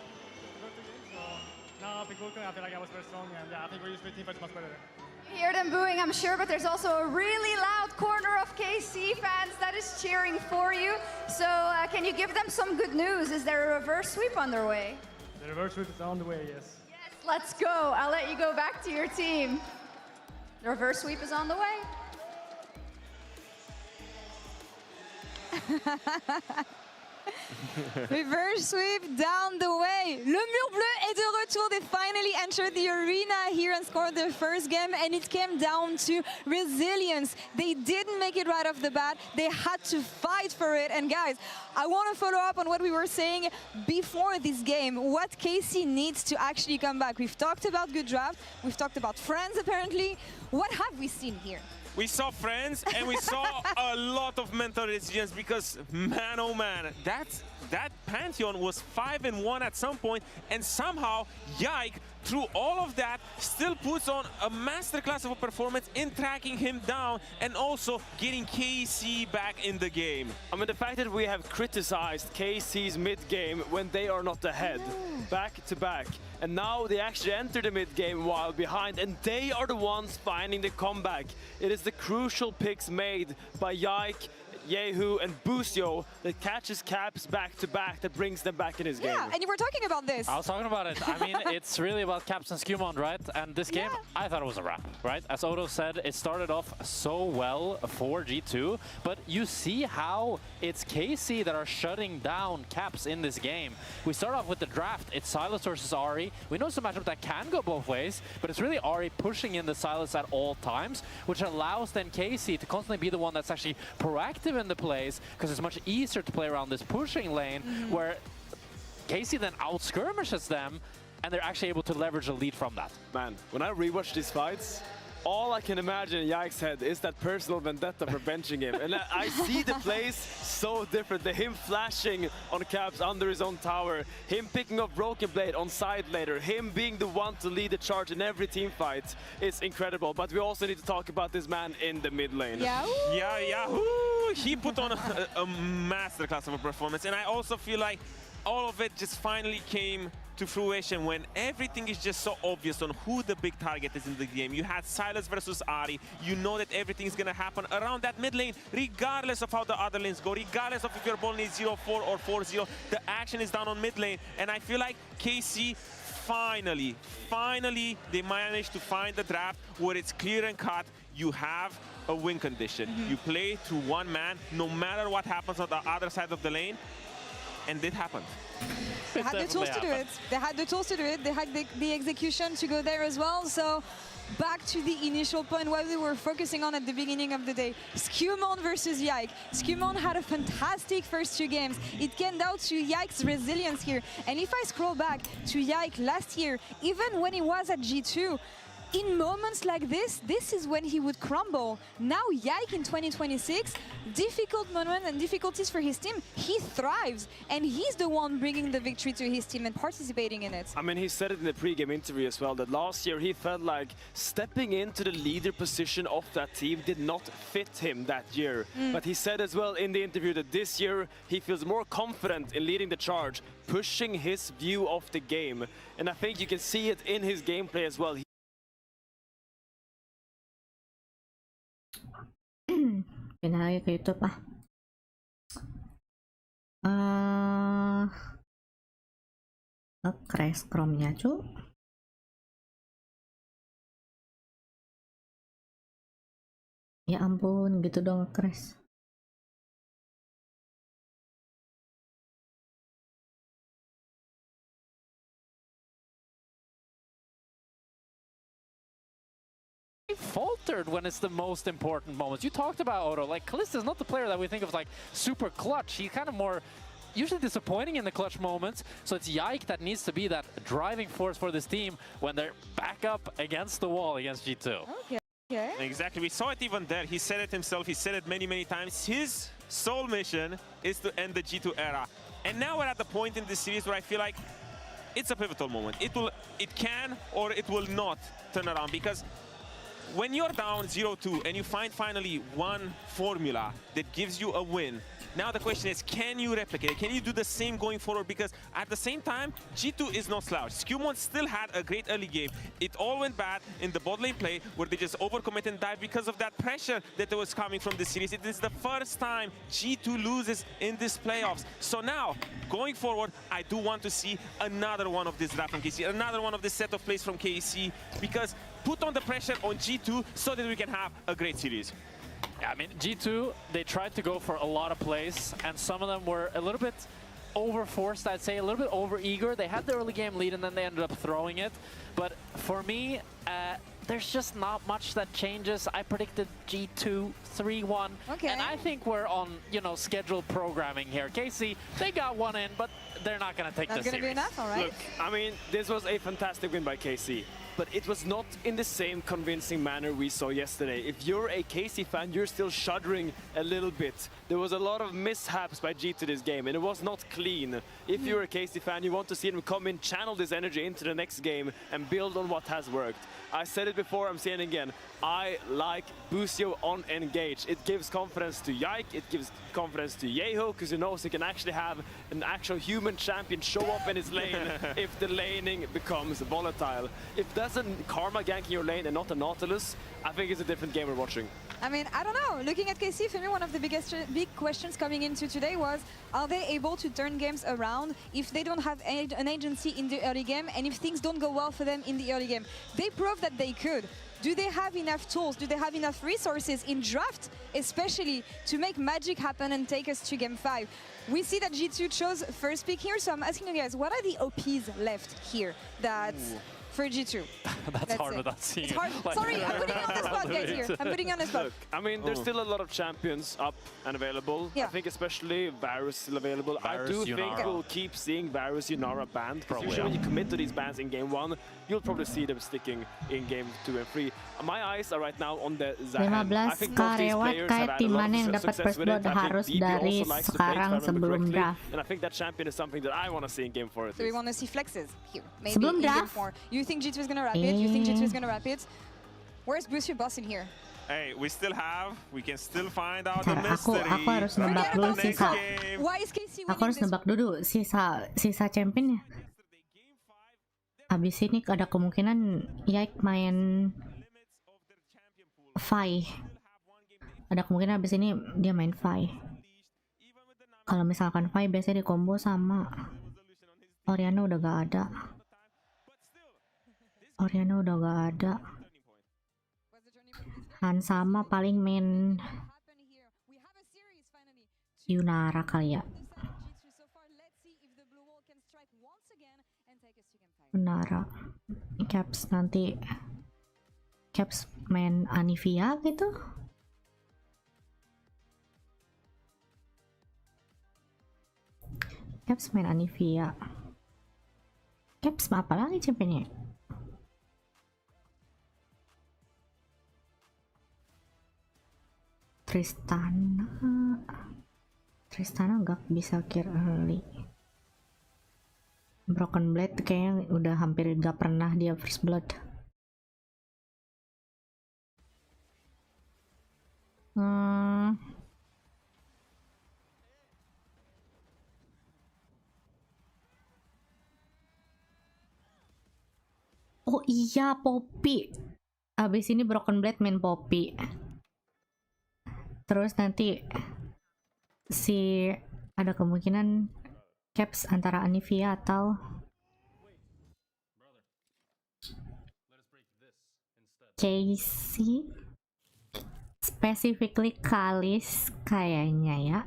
No, I think I feel like I was very strong, and yeah, I think we used the team fights much better. You hear them booing, I'm sure, but there's also a really loud corner of KC fans that is cheering for you. So can you give them some good news? Is there a reverse sweep on their way? The reverse sweep is on the way, yes. Yes, let's go. I'll let you go back to your team. The reverse sweep is on the way. Reverse sweep down the way. Le Mur Bleu est de retour. They finally entered the arena here and scored their first game, and it came down to resilience. They didn't make it right off the bat. They had to fight for it. And guys, I want to follow up on what we were saying before this game, what KC needs to actually come back. We've talked about good draft. We've talked about friends, apparently. What have we seen here? We saw friends and we saw a lot of mental resilience because, man, oh man, that Pantheon was 5-1 at some point, and somehow Yike, through all of that, still puts on a masterclass of a performance in tracking him down and also getting KC back in the game. I mean, the fact that we have criticized KC's mid-game when they are not ahead, back to back, and now they actually enter the mid-game while behind, and they are the ones finding the comeback. It is the crucial picks made by Yike, YASUOO and Buso that catches Caps back-to-back that brings them back in his game. Yeah, and you were talking about this. I was talking about it. I mean, it's really about Caps and Skumon, right? And this game, I thought it was a wrap, right? As Odo said, it started off so well for G2, but you see how it's KC that are shutting down Caps in this game. We start off with the draft. It's Sylas versus Ahri. We know it's a matchup that can go both ways, but it's really Ahri pushing in the Sylas at all times, which allows then KC to constantly be the one that's actually proactive in the plays, because it's much easier to play around this pushing lane, where KC then out-skirmishes them, and they're actually able to leverage a lead from that. Man, when I rewatch these fights, all I can imagine in Yike's head is that personal vendetta for benching him. And I see the plays so different. Him flashing on Caps under his own tower, him picking up Broken Blade on side later, him being the one to lead the charge in every team fight. It's incredible. But we also need to talk about this man in the mid lane. YASUOO! He put on a masterclass of a performance. And I also feel like all of it just finally came to fruition when everything is just so obvious on who the big target is in the game. You had Sylas versus Ahri. You know that everything is going to happen around that mid lane, regardless of how the other lanes go, regardless of if your ball needs 0-4 or 4-0. The action is down on mid lane. And I feel like KC finally, they managed to find the draft where it's clear and cut. You have a win condition. You play to one man, no matter what happens on the other side of the lane. And it happened. They had the tools to do it. They had the tools to do it. They had the execution to go there as well. So back to the initial point what we were focusing on at the beginning of the day. Skumon versus Yike. Skumon had a fantastic first 2 games. It came down to Yike's resilience here. And if I scroll back to Yike last year, even when he was at G2, in moments like this is when he would crumble. Now Yike in 2026, difficult moments and difficulties for his team, he thrives. And he's the one bringing the victory to his team and participating in it. I mean, he said it in the pre-game interview as well, that last year he felt like stepping into the leader position of that team did not fit him that year. But he said as well in the interview that this year he feels more confident in leading the charge, pushing his view of the game. And I think you can see it in his gameplay as well. Pindah lagi ke YouTube ah. Crash Chrome-nya cu. Ya ampun, gitu dong crash. He faltered when it's the most important moments. You talked about Odo. Like, Kalista is not the player that we think of like super clutch. He's kind of more usually disappointing in the clutch moments. So it's Yike that needs to be that driving force for this team when they're back up against the wall against G2. Okay. Okay. Exactly. We saw it even there. He said it himself. He said it many, many times. His sole mission is to end the G2 era. And now we're at the point in this series where I feel like it's a pivotal moment. It can or it will not turn around, because when you're down 0-2 and you find finally one formula that gives you a win, now the question is, can you replicate it? Can you do the same going forward? Because at the same time, G2 is no slouch. Skumon still had a great early game. It all went bad in the bot lane play where they just overcommit and dive because of that pressure that was coming from this series. It is the first time G2 loses in this playoffs. So now, going forward, I do want to see another one of this draft from KC, another one of this set of plays from KC, because put on the pressure on G2 so that we can have a great series. Yeah, I mean, G2, they tried to go for a lot of plays, and some of them were a little bit over-forced, I'd say, a little bit over-eager. They had the early game lead, and then they ended up throwing it. But for me, there's just not much that changes. I predicted G2 3-1, and I think we're on, you know, scheduled programming here. KC, they got one in, but they're not going to take this series. That's going to be enough, all right? Look, I mean, this was a fantastic win by KC. But it was not in the same convincing manner we saw yesterday. If you're a KC fan, you're still shuddering a little bit. There was a lot of mishaps by G2 this game, and it was not clean. If you're a KC fan, you want to see them come in, channel this energy into the next game, and build on what has worked. I said it before, I'm saying it again. I like Busio on Engage. It gives confidence to Yike, it gives confidence to Yeho, because he knows he can actually have an actual human champion show up in his lane if the laning becomes volatile. If that's a Karma ganking your lane and not a Nautilus, I think it's a different game we're watching. I mean, I don't know. Looking at KC, for me, one of the big questions coming into today was, are they able to turn games around if they don't have an agency in the early game and if things don't go well for them in the early game? They proved that they could. Do they have enough tools? Do they have enough resources in draft, especially to make magic happen and take us to game 5? We see that G2 chose first pick here, so I'm asking you guys, what are the OPs left here that... for G2. That's hard without seeing. It's hard. Like, sorry, I'm putting you on the spot, guys, here. I'm putting you on the spot. Look, I mean, there's still a lot of champions up and available. Yeah. I think especially Varus still available. Varus, I do think Yunara. we'll keep seeing Varus, Yunara banned. Probably. Usually when you commit to these bans in game 1, you'll probably see them sticking in game 2 and 3. My eyes are right now on the Zahan. I 15 think most of these karewat players kayak have had a tim lot mana yang of dapat success first with blood it. I think harus DB dari also likes to play, sekarang if I remember sebelum correctly. draft. And I think that champion is something that I want to see in game 4 at So we least. want to see flexes here. Maybe Sebelum in game draft? 4. You think G2 is going to wrap it? You think G2 is going to wrap it? Where's Busio Boss in here? Hey, we can still find out Bentar, the mystery. aku harus nebak dulu sisa. Why is KC Aku harus nebak dulu sisa championnya. Abis ini ada kemungkinan Yike main Vi. Ada kemungkinan abis ini dia main Vi. Kalau misalkan Vi biasanya di combo sama Oriana udah gak ada. Oriana udah gak ada. Han sama paling main Yunara kali ya. Yunara. Caps nanti Caps main Anivia gitu. Caps main Anivia. Caps apa lagi championnya? Tristana gak bisa kill early. Broken Blade kayaknya udah hampir gak pernah dia first blood. Oh iya, Poppy. Abis ini Broken Blade main Poppy. Terus nanti si Ada kemungkinan caps antara Anivia atau Casey, specifically Kalis kayaknya ya.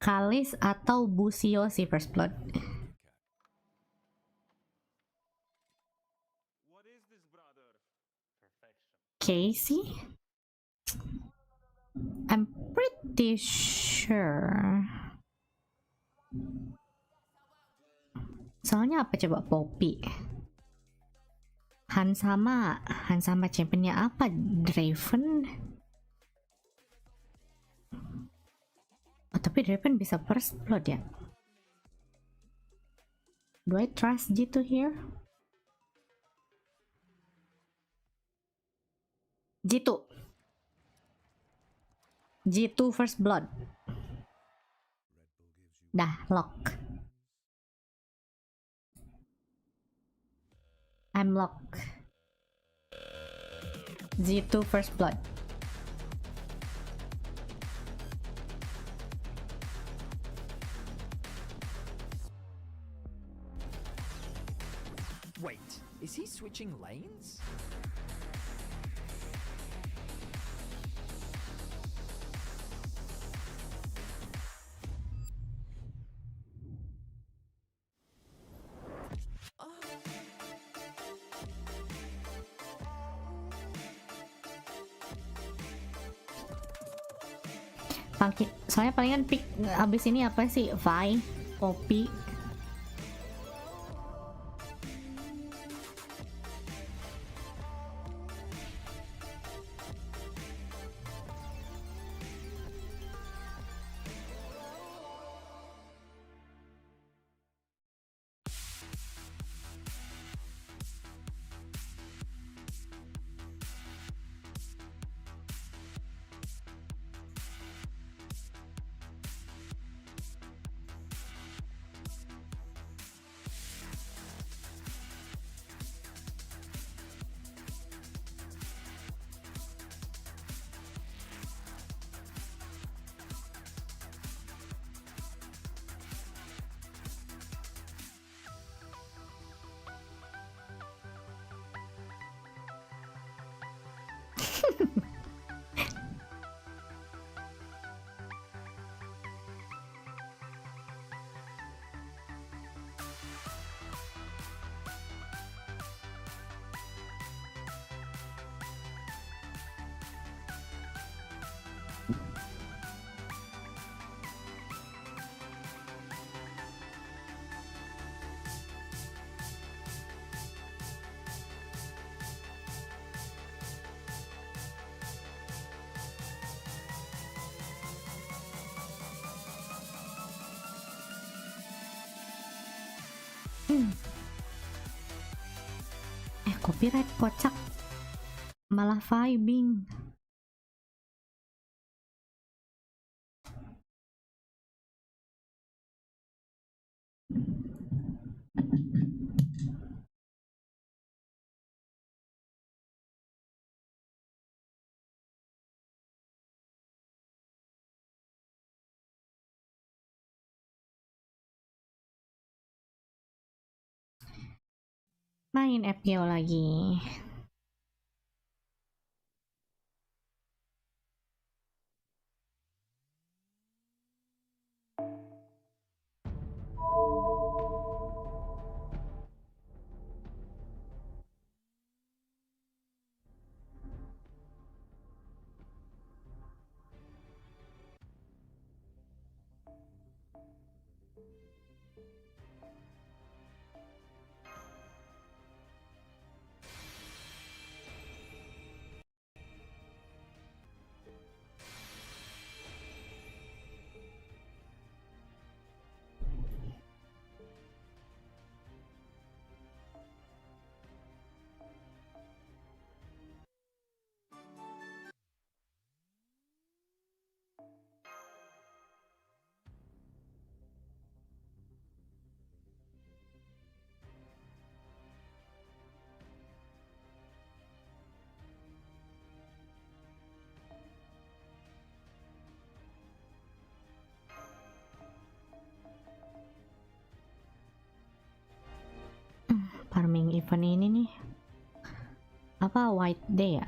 Kalis atau Busio sih first blood. Casey? I'm pretty sure. Soalnya apa coba Poppy? Hansama championnya apa? Draven? Oh, tapi Draven bisa first blood ya? Do I trust G2 here? G2 first blood. Dah, lock. I'm lock. G2 first blood. Wait, is he switching lanes? Soalnya palingan pick abis ini apa sih? Vi, Poppy. Copyright kocak, malah vibing. Main FGO lagi. event ini nih. Apa White Day ya?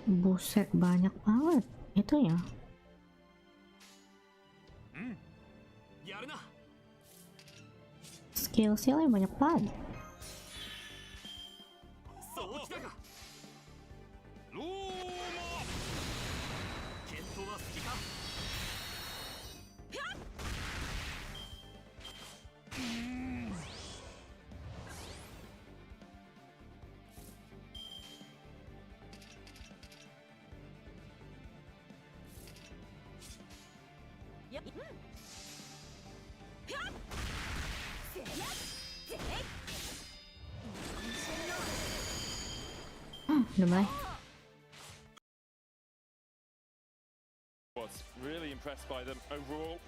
Buset, banyak banget itu ya. Skill-skillnya banyak banget. Udah mulai. Was really impressed by them overall.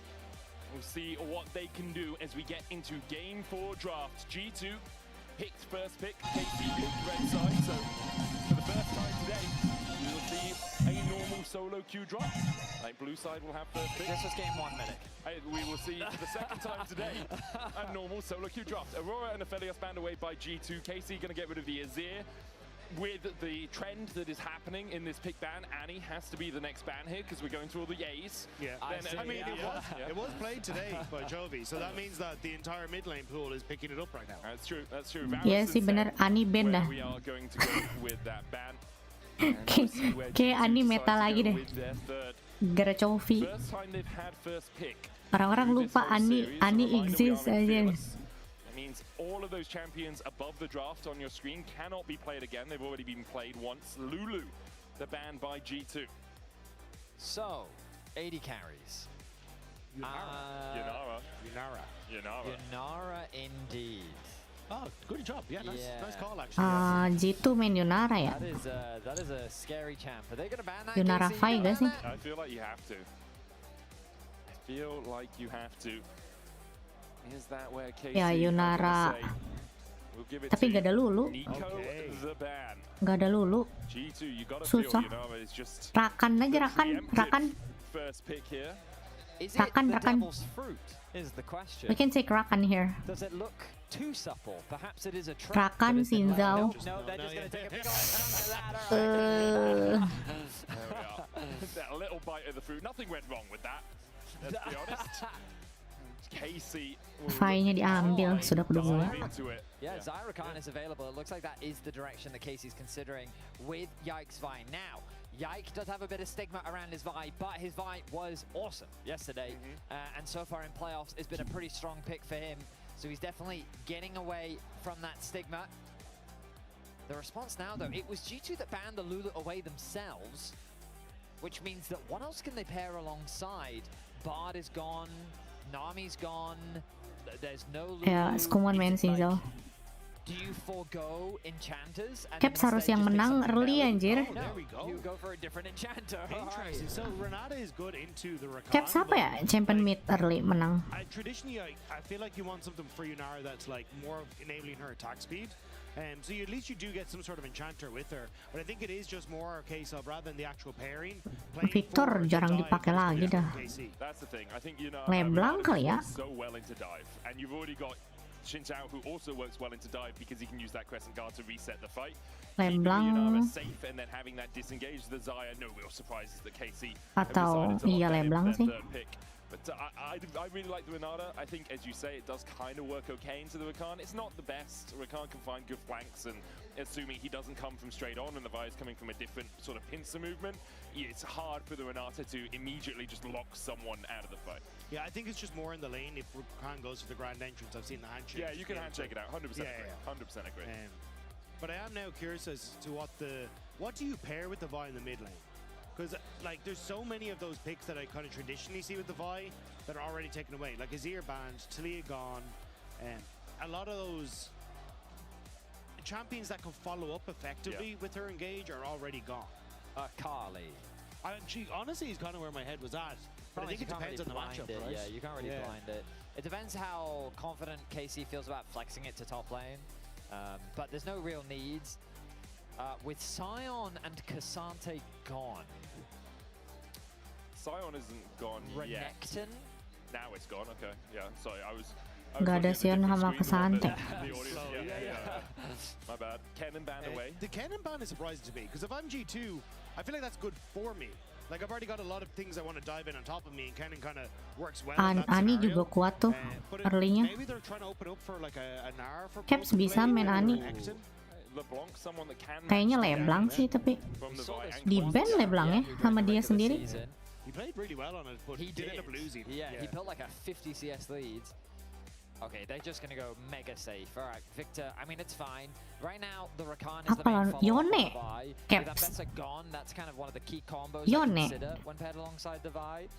We'll see what they can do as we get into game 4 draft. G2 picked first pick, KC picked red side, so for the first time today, we will see a normal solo queue drop. Like blue side will have first pick. This was game 1 minute. We will see for the second time today a normal solo queue draft. Aurora and Aphelios banned away by G2. KC gonna get rid of the Azir. With the trend that is happening in this pick ban, Annie has to be the next ban here because we're going through all the A's. Yeah, I mean, it was played today by Jovi, so that means that the entire mid lane pool is picking it up right now. That's true, that's true. Iya sih bener, Annie ban dah. We are going to go with that ban. Kayak Annie meta lagi deh. Gara Chovi. First time they've had first pick. Orang-orang lupa Annie exist aja. Means all of those champions above the draft on your screen cannot be played again. They've already been played once. Lulu, the ban by G2. So, 80 carries. Yunara indeed. Oh, good job. Yeah, nice call actually. G2 main Yunara ya. That is a scary champ. Are they gonna ban that? Yunara Fai gak sih? I feel like you have to. Ya Yunara, tapi gak ada Lulu. Gak ada Lulu. Susah. Rakan aja, Rakan. We can take Rakan here. Rakan, Sinzao. That little bite of the fruit. Nothing went wrong with that. Let's be honest. Fai-nya diambil, sudah kedua. Yeah, Zyra Khan is available. It looks like that is the direction that Casey's considering with Yike's Vi. Now, Yike does have a bit of stigma around his Vi, but his Vi was awesome yesterday. And so far in playoffs, it's been a pretty strong pick for him. So he's definitely getting away from that stigma. The response now, though, it was G2 that banned the Lulu away themselves, which means that what else can they pair alongside? Bard is gone. Nami's gone. There's no Lulu. Ya, Skuman main Sinzao. Do you forgo enchanters? Caps harus yang menang early anjir. You go for a different enchanter. Interesting. So Renata is good into the Rakan. Caps apa ya? Champion mid early menang. Traditionally, I feel like you want something for Yunara that's like more enabling her attack speed. So at least you do get some sort of enchanter with her, but I think it is just more a case of rather than the actual pairing. Victor jarang dipakai lagi dah. That's the thing. I think Leblanc kali ya. So well into dive, and you've already got Xinjiao who also works well into dive because he can use that crescent guard to reset the fight. Leblanc. Safe and then having that disengage the Xayah. No real surprises that KC atau iya Leblanc sih. But I really like the Renata. I think, as you say, it does kind of work okay into the Rakan. It's not the best. Rakan can find good flanks, and assuming he doesn't come from straight on and the Vi is coming from a different sort of pincer movement, it's hard for the Renata to immediately just lock someone out of the fight. Yeah, I think it's just more in the lane if Rakan goes for the grand entrance. I've seen the handshake. Yeah, you can handshake it out. 100% agree. 100% agree. But I am now curious as to what do you pair with the Vi in the mid lane? Because like there's so many of those picks that I kind of traditionally see with the Vi that are already taken away. Like Azir banned, Talia gone, and a lot of those champions that can follow up effectively with her engage are already gone. Carly. Honestly, is kind of where my head was at. But I think it depends on the matchup, right? Yeah, you can't really blind it. It depends how confident KC feels about flexing it to top lane. But there's no real needs. With Sion and Cassante gone, Sion isn't gone yet. Renekton? Now it's gone. Okay, yeah. Sorry, I was Gak ada Sion sama Kesante. My bad. Cannon banned away. The cannon ban is surprising to me because if I'm G2, I feel like that's good for me. Like I've already got a lot of things I want to dive in on top of me, and cannon kind of works well. Ani juga kuat tuh early-nya. Maybe they're trying to open up for like an hour for Caps bisa main Ani. Kayaknya Leblanc sih, tapi di ban Leblanc ya sama dia sendiri. He played really well on it, but he did end up losing. Yeah, he built like a 50 CS lead. Okay, they're just gonna go mega safe. All right, Victor. I mean, it's fine. Right now, the Rakan is the main follow-up. Yone. With Ambessa gone, that's kind of one of the key combos Yone. to consider when paired alongside the Vi.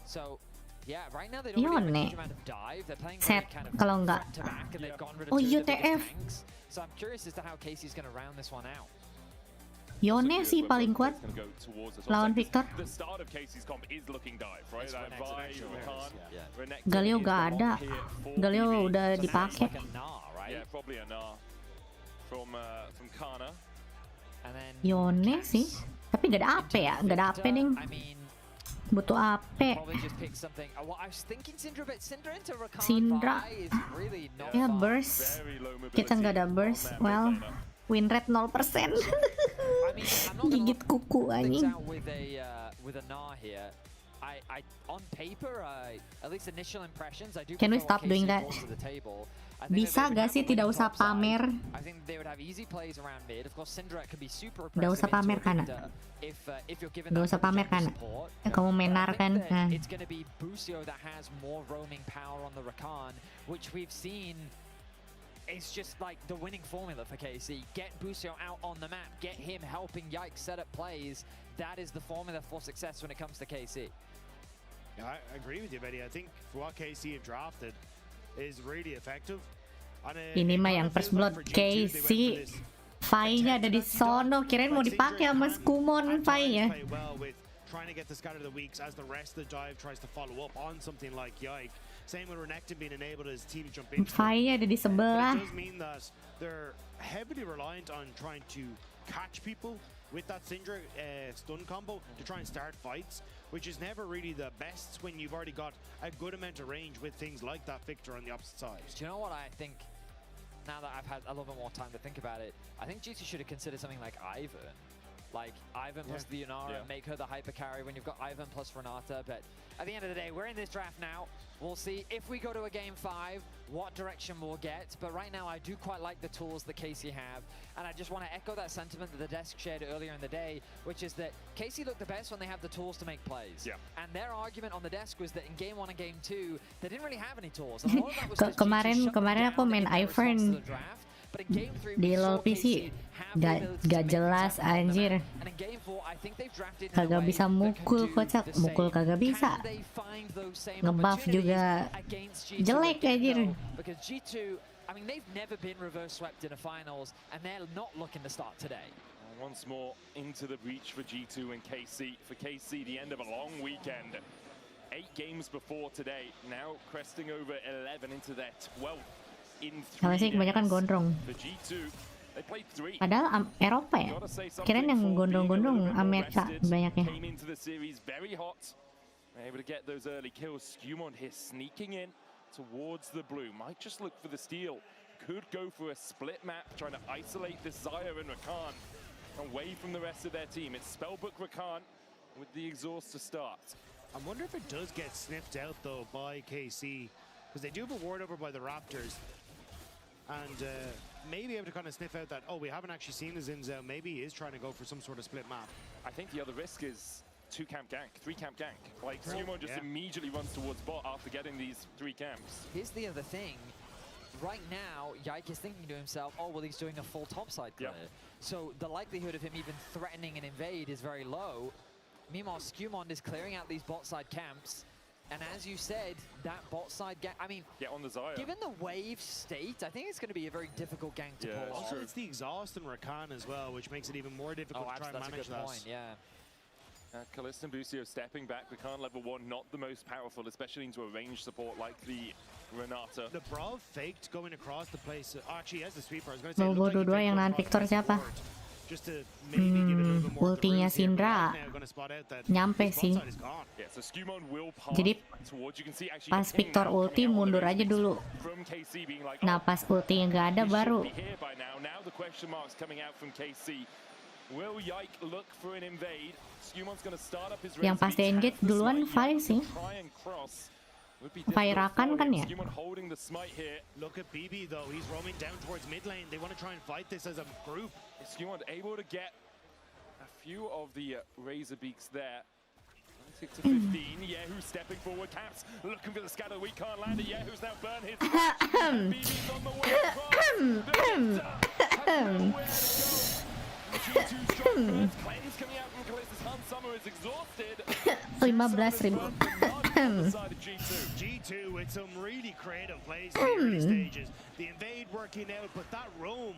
So, yeah, right now they don't really have a huge amount of dive. They're playing very kind of front to back, and they've gotten rid of two of the biggest tanks. So I'm curious as to how Casey's gonna round this one out. Yone sih paling kuat lawan Victor. Galio gak ada. Galio udah dipakai. Yone sih, tapi gak ada AP ya, gak ada AP nih. Butuh AP. Syndra. Ya burst. Kita nggak ada burst. Well, win rate 0%. Gigit kuku anjing. Can we stop doing that? Bisa gak sih tidak usah pamer? Gak usah pamer kan? Gak usah pamer kan? Kamu menar kan? Nah. It's just like the winning formula for KC. Get Busio out on the map, get him helping Yikes set up plays. That is the formula for success when it comes to KC. Yeah, I agree with you, Betty. I think what KC have drafted is really effective. Ini mah yang first blood KC. Fai-nya ada di sono, kirain mau dipakai sama Skumon Fai-nya. Trying to get the scatter of the weeks as the rest of the dive tries to follow up on something like Yike. Same with Renekton being enabled as team jump in. Fai-nya ada di sebelah. It does mean that they're heavily reliant on trying to catch people with that Syndra stun combo to try and start fights, which is never really the best when you've already got a good amount of range with things like that Victor on the opposite side. Do you know what I think? Now that I've had a little bit more time to think about it, I think GT should have considered something like Ivan. Like Ivan plus the Yunara, make her the hyper carry when you've got Ivan plus Renata. But at the end of the day, we're in this draft now. We'll see if we go to a game 5, what direction we'll get. But right now, I do quite like the tools that Casey have. And I just want to echo that sentiment that the desk shared earlier in the day, which is that Casey look the best when they have the tools to make plays. And their argument on the desk was that in game 1 and game 2, they didn't really have any tools. And a lot of that was kemarin aku main Ivern di LoL PC gak jelas anjir. Kagak bisa mukul, kocak. Mukul kagak bisa. Ngebuff juga jelek anjir. I mean, they've never been reverse swept in a finals, and they're not looking to start today. Once more into the breach for G2 and KC. For KC, the end of a long weekend. 8 games before today, now cresting over 11 into their 12th in 3 Kalau sih kebanyakan gondrong. For G2, they played 3. Padahal Eropa ya. Kirain yang gondrong-gondrong Amerika banyaknya. Came into the series very hot. Able to get those early kills. Skumon here sneaking in towards the blue. Might just look for the steal. Could go for a split map, trying to isolate this Xayah and Rakan away from the rest of their team. It's Spellbook Rakan with the exhaust to start. I wonder if it does get sniffed out though by KC, because they do have a ward over by the Raptors, and maybe able to kind of sniff out that, oh, we haven't actually seen the Zinzao. Maybe he is trying to go for some sort of split map. I think the other risk is 2-camp gank, 3-camp gank. Like, Skumon just immediately runs towards bot after getting these 3 camps. Here's the other thing. Right now, Yike is thinking to himself, oh, well, he's doing a full topside clear. So the likelihood of him even threatening an invade is very low. Meanwhile, Skumon is clearing out these bot side camps. And as you said, that bot side gank, I mean, on the Xayah. Given the wave state, I think it's going to be a very difficult gank to pull off. Also, it's the exhaust and Rakan as well, which makes it even more difficult to try and manage that. Point, yeah. Kalista and Busio stepping back. Rakan level 1, not the most powerful, especially into a range support like the Renata. The Brav faked going across the place. Actually, he has the sweeper. I was going to say, dua-dua yang nahan Victor siapa? just to maybe give it a little bit more. Ultinya Syndra nyampe sih. Jadi pas Victor ulti mundur aja dulu. Nah pas ultinya nggak ada baru. Yang pasti engage duluan Vi sih. Vi Rakan kan ya? Look at BB though, he's roaming down towards mid lane. They want to try and fight this as a group. Skewon able to get a few of the Razor Beaks there. 6 to 15. Yahoo stepping forward. Caps looking for the scatter. We can't land it. Yahoo's now burned his. BB's on the way across. Claims coming out from Callista's Hunt. Summer is exhausted. 15.000. G2 with some really creative plays in the early stages. The invade working out, but that roam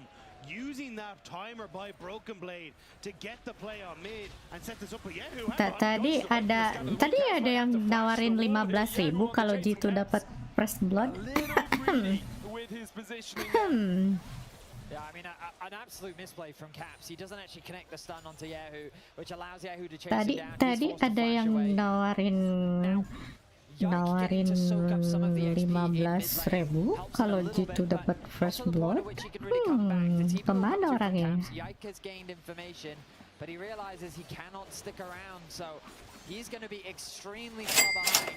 using that timer by Broken Blade to get the play on mid and set this up for Yahoo. Tadi ada yang nawarin 15.000 kalau G2 dapat first blood. Yeah, I mean, an absolute misplay from Caps. He doesn't actually connect the stun onto Yahoo, which allows Yahoo to chase him down. Tadi ada yang nawarin 15.000 kalau G2 dapat first blood. Kemana orangnya? Yike has gained information, but he realizes he cannot stick around, so he's going to be extremely far behind.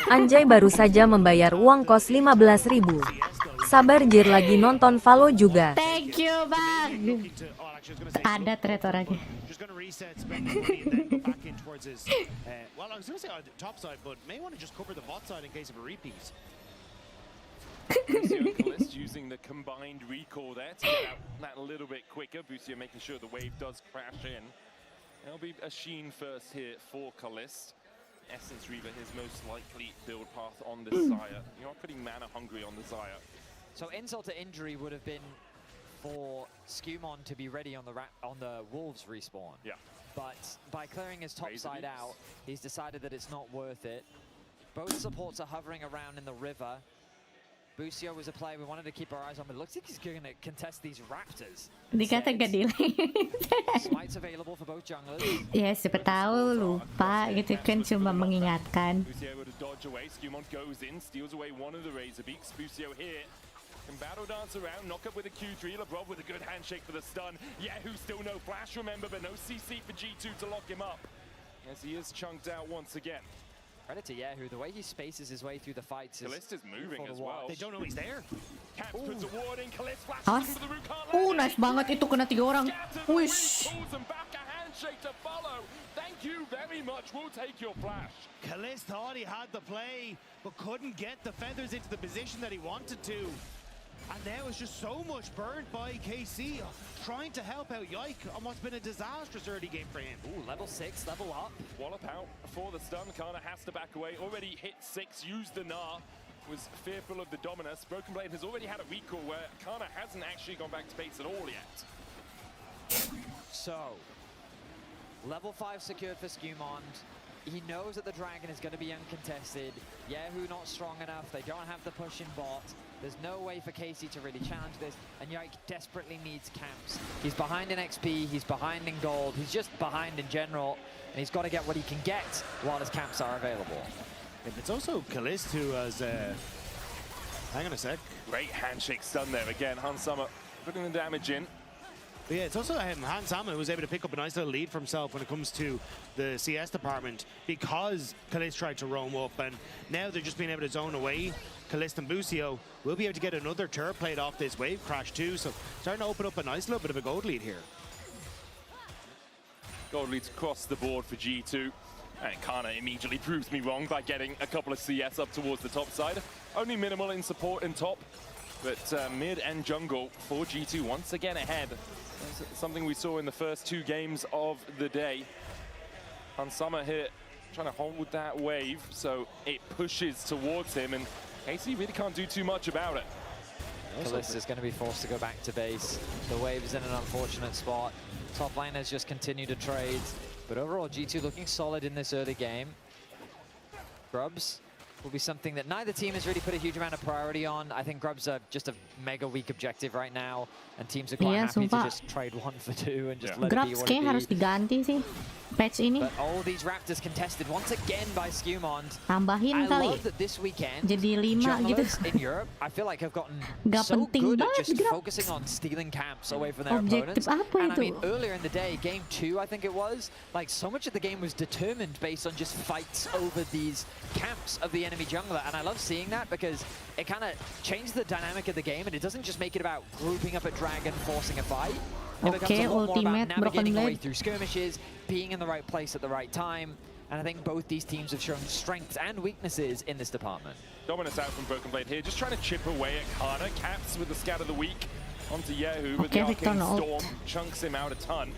Anjay baru saja membayar uang kos 15.000. Sabar Jir lagi nonton Valo juga. Thank you bang. Ada threat orangnya. Just going to reset, spend the money, and then go back in towards his. Well, I was going to say on the top side, but may want to just cover the bot side in case of a repeat. Busio using the combined recall there to get out that a little bit quicker. Busio making sure the wave does crash in. There'll be a Sheen first here for Kalist. Essence Reaver, his most likely build path on this Xayah. You are pretty mana hungry on the Xayah. So insult to injury would have been for Skewmon to be ready on the Wolves respawn. Yeah. But by clearing his top side out, he's decided that it's not worth it. Both supports are hovering around in the river. Busio was a player we wanted to keep our eyes on, but it looks like he's going to contest these Raptors. Dikata gak delay. Smites available for both junglers. Ya siapa tahu lupa gitu kan, cuma mengingatkan. Busio able to dodge away. Skewmon goes in, steals away one of the Razor Beaks. Busio here can battle dance around, knock up with a Q3. Lebrov with a good handshake for the stun. Yahoo still no flash, remember, but no CC for G2 to lock him up, as he is chunked out once again. Credit to Yahoo, the way he spaces his way through the fights is... Kalist is moving as well. They don't know he's there. Caps puts a ward in, Kalist flashes Awas. into the root, can't land Nice banget itu, kena 3 orang. Wish. Pulls him back, a handshake to follow. Thank you very much, we'll take your flash. Kalist thought he had the play, but couldn't get the feathers into the position that he wanted to. And now it's just so much burned by KC, trying to help out Yike on what's been a disastrous early game for him. Ooh, level 6, level up. Wallop out for the stun. Kana has to back away. Already hit 6, used the Gnar. Was fearful of the Dominus. Broken Blade has already had a recall where Kana hasn't actually gone back to base at all yet. So, level 5 secured for Skewmon. He knows that the Dragon is going to be uncontested. Yahoo not strong enough. They don't have the push in bot. There's no way for Casey to really challenge this, and Yike desperately needs camps. He's behind in XP, he's behind in gold, he's just behind in general, and he's got to get what he can get while his camps are available. It's also Kalist who has... hang on a sec. Great handshake stun there again. Hansama putting the damage in. But yeah, it's also Hansama who was able to pick up a nice little lead for himself when it comes to the CS department, because Kalist tried to roam up, and now they're just being able to zone away. Kalist and Busio will be able to get another turret plate off this wave crash too, so starting to open up a nice little bit of a gold lead here. Gold leads across the board for G2. And Kana immediately proves me wrong by getting a couple of CS up towards the top side. Only minimal in support and top, but mid and jungle for G2 once again ahead. That's something we saw in the first 2 games of the day. Hansama here trying to hold that wave, so it pushes towards him, and AC really can't do too much about it. Kalista is going to be forced to go back to base. The wave is in an unfortunate spot. Top laners just continue to trade. But overall, G2 looking solid in this early game. Grubs will be something that neither team has really put a huge amount of priority on. I think Grub's just a mega weak objective right now, and teams are quite happy to just trade 1 for 2 and just let it be what it be. Harus diganti sih patch ini. But all these Raptors contested once again by Skewmond. Tambahin kali. I love that this weekend jadi 5 gitu. In Europe, I feel like have gotten Gak so penting good at banget, just focusing on stealing camps away from their Objektif opponents. apa And I itu? mean, earlier in the day, game 2, I think it was, like so much of the game was determined based on just fights over these camps of the enemy jungler. And I love seeing that because it kind of changed the dynamic of the game, and it doesn't just make it about grouping up at Dragon, forcing a fight. It becomes a lot more about navigating away through skirmishes, being in the right place at the right time. And I think both these teams have shown strengths and weaknesses in this department. Dominus out from Broken Blade here, just trying to chip away at Kana. Caps with the scat of the week onto YASUOO, but the Arcane Storm chunks him out a ton.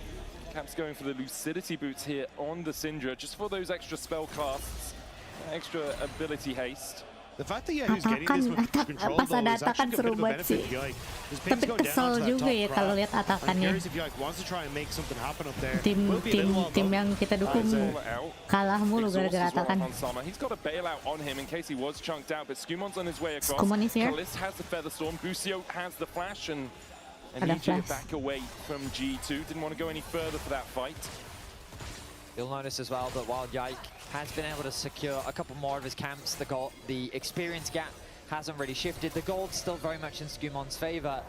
Caps going for the Lucidity Boots here on the Syndra, just for those extra spell casts, extra ability haste. The fact that YASUOO's getting this much control though is actually a bit of a benefit to Yike. Tapi kesel juga ya kalau lihat atakannya. Tim yang kita dukung kalah mulu gara-gara atakan. He's got a bailout on him in case he was chunked out, but Skewmond's on his way across. Kalist has the Feather Storm, Busio has the Flash, and EJ back away from G2. Didn't want to go any further for that fight. You'll notice as well that while Yike has been able to secure a couple more of his camps, the experience gap hasn't really shifted. The gold's still very much in Skewmond's favor,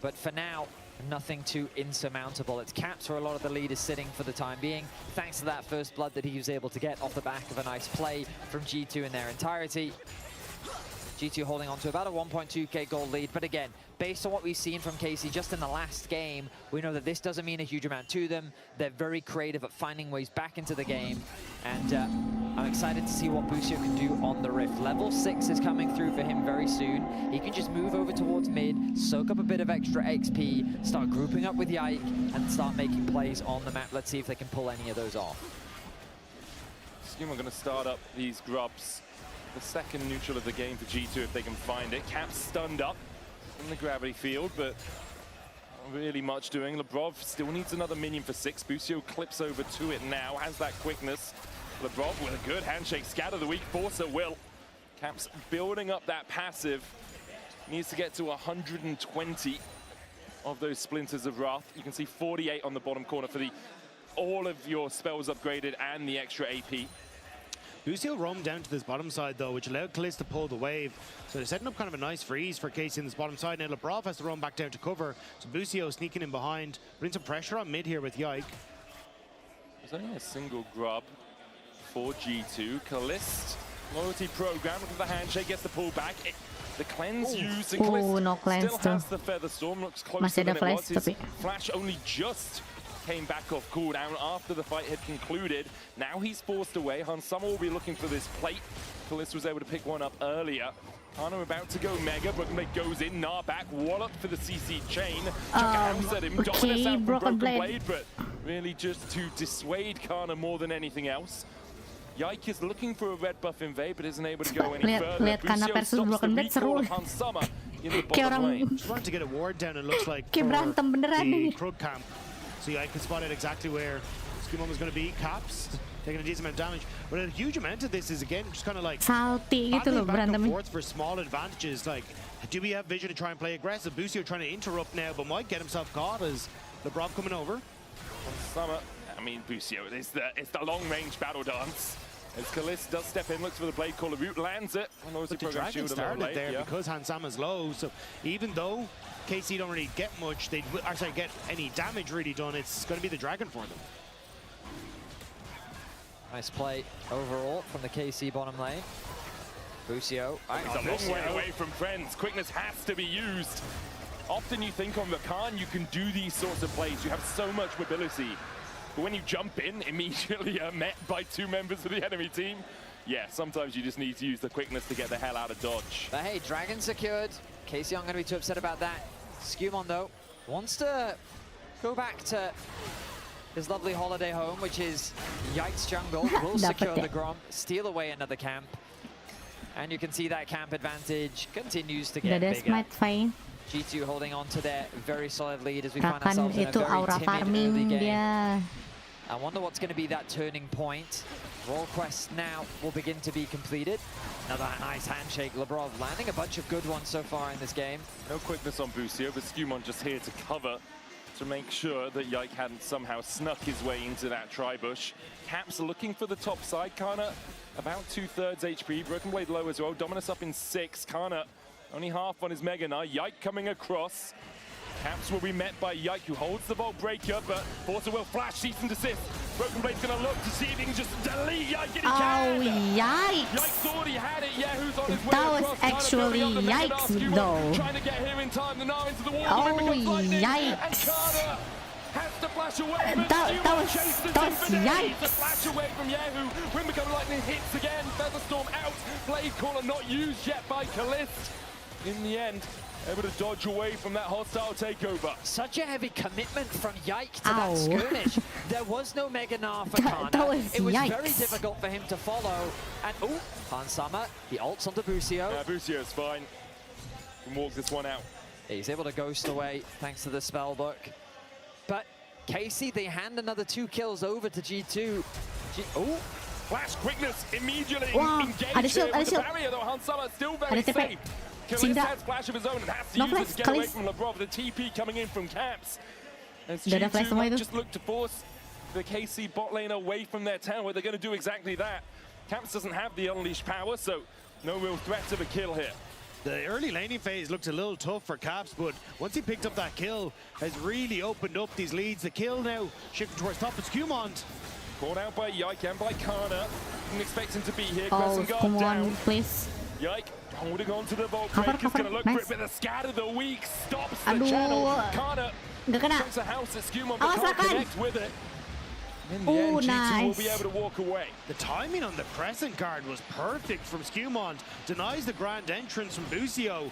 but for now, nothing too insurmountable. It's caps where a lot of the lead is sitting for the time being, thanks to that first blood that he was able to get off the back of a nice play from G2 in their entirety. G2 holding on to about a 1.2k gold lead, but again, based on what we've seen from KC just in the last game, we know that this doesn't mean a huge amount to them. They're very creative at finding ways back into the game, and I'm excited to see what Busio can do on the Rift. Level 6 is coming through for him very soon. He can just move over towards mid, soak up a bit of extra XP, start grouping up with Yike, and start making plays on the map. Let's see if they can pull any of those off. Skewmond going to start up these grubs. The second neutral of the game for G2 if they can find it. Caps stunned up in the gravity field, but not really much doing. Lebrov still needs another minion for 6. Busio clips over to it now, has that quickness. Lebrov with a good handshake, scatter the weak, force at will. Caps building up that passive. Needs to get to 120 of those Splinters of Wrath. You can see 48 on the bottom corner for all of your spells upgraded and the extra AP. Busio roamed down to this bottom side though, which allowed Kalist to pull the wave. So they're setting up kind of a nice freeze for KC in this bottom side. Now Lebrov has to roam back down to cover. So Busio sneaking in behind, putting some pressure on mid here with Yike. There's only a single grub for G2. Kalist, loyalty program, look at the handshake, gets the pull back. The cleanse used, and Kalist no cleanse still has the Feather Storm, looks closer than it was. His flash only just came back off cooldown after the fight had concluded. Now he's forced away. Hansama will be looking for this plate. Kalist was able to pick one up earlier. Kana about to go mega. Broken Blade goes in. Gnar back. Wallop for the CC chain. Chuck hands at him. Dominus out from Broken Blade, but really just to dissuade Kana more than anything else. Yike is looking for a red buff invade, but isn't able to go any further. Lihat Kana versus Broken Blade seru. Kayak orang trying to get a ward down, it looks like, kayak berantem beneran nih. Krug camp. So Yike can spot out exactly where Skewmond was going to be. Caps taking a decent amount of damage, but a huge amount of this is again just kind of like salty gitu loh berantemnya. For small advantages. Like, do we have vision to try and play aggressive? Busio trying to interrupt now, but might get himself caught as Lebrov coming over. Summer, I mean Busio, it's the long-range battle dance. As Kalist does step in, looks for the blade caller route, lands it. But the Dragon started there because Hansama's low, so even though KC don't really get much, get any damage really done, it's going to be the Dragon for them. Nice play overall from the KC bottom lane. Busio. He's a long way away from friends. Quickness has to be used. Often you think on Rakan, you can do these sorts of plays. You have so much mobility. But when you jump in, immediately are met by 2 members of the enemy team. Yeah, sometimes you just need to use the quickness to get the hell out of dodge. But hey, Dragon secured. KC aren't going to be too upset about that. Skewmond, though, wants to go back to his lovely holiday home, which is Yike's jungle. Will secure the Grom, steal away another camp. And you can see that camp advantage continues to get bigger. G2 holding on to their very solid lead as we find ourselves in a very timid early game. I wonder what's going to be that turning point. Role quests now will begin to be completed. Another nice handshake. Labrov landing a bunch of good ones so far in this game. No quickness on Busio, but Skumon just here to cover to make sure that Yike hadn't somehow snuck his way into that tri-bush. Caps looking for the top side. Kana about 2/3 HP. Broken Blade low as well. Dominus up in 6. Kana only half on his Mega Knight. Yike coming across. Caps will be met by Yike, who holds the Vault Breaker, but Forza will flash, cease and desist. Broken Blade's gonna look to see if he can just delete Yike, and he can! Yikes! Yike thought he had it, Yahoo's on his way That was across. actually yikes, though. Trying to get here in time, the Gnar into the wall, Oh, yikes! And Kana has to flash away, but that was yikes! The flash away from Yahoo, Wind Become Lightning hits again, Featherstorm out, Blade Caller not used yet by Kalist. In the end, able to dodge away from that hostile takeover. Such a heavy commitment from Yike to that skirmish. There was no Mega Gnar for Kana. It was very difficult for him to follow. And oh, Hansama, he ults onto Busio. Yeah, Busio's fine. Can walk this one out. He's able to ghost away thanks to the spell book. But Casey, they hand another 2 kills over to G2. Oh, flash quickness immediately engaged shield, here with the barrier, though Hansama still very safe. Kalist has flash of his own and has to use it to get away from Labrov. The TP coming in from Caps. As G2 just look to force the KC bot lane away from their tower. They're going to do exactly that. Caps doesn't have the unleashed power, so no real threat of a kill here. The early laning phase looked a little tough for Caps, but once he picked up that kill, has really opened up these leads. The kill now shifting towards top of Skumon. Caught out by Yike and by Kana. Didn't expect him to be here. Oh, come on, please. Yike holding on to the Vault Breaker. He's going to look for it, but the Scatter the Weak stops the channel. Kana takes a house at Skumon, but can't connect with it. In the end, G2 will be able to walk away. The timing on the crescent guard was perfect from Skumon. Denies the grand entrance from Busio.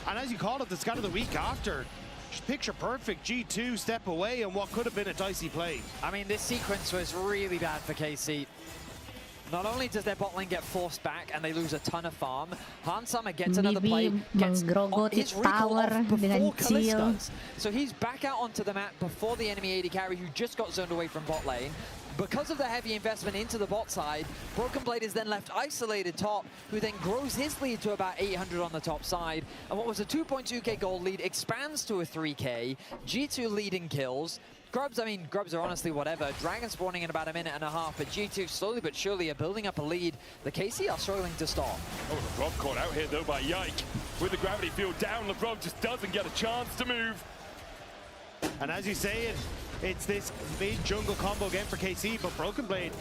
And as you called it, the Scatter the Weak after. Just picture perfect G2 step away and what could have been a dicey play. I mean, this sequence was really bad for KC. Not only does their bot lane get forced back and they lose a ton of farm, Hansama gets another play, gets his recall off before Kalist does. So he's back out onto the map before the enemy AD carry who just got zoned away from bot lane. Because of the heavy investment into the bot side, Broken Blade is then left isolated top, who then grows his lead to about 800 on the top side. And what was a 2.2k gold lead expands to a 3k, G2 leading kills. Grubs, I mean, Grubs are honestly whatever. Dragon spawning in about a minute and a half, but G2 slowly but surely are building up a lead. The KC are struggling to stop. Oh, Labrov caught out here though by Yike. With the gravity field down, Labrov just doesn't get a chance to move. And as you say it, it's this mid-jungle combo again for KC, but Broken Blade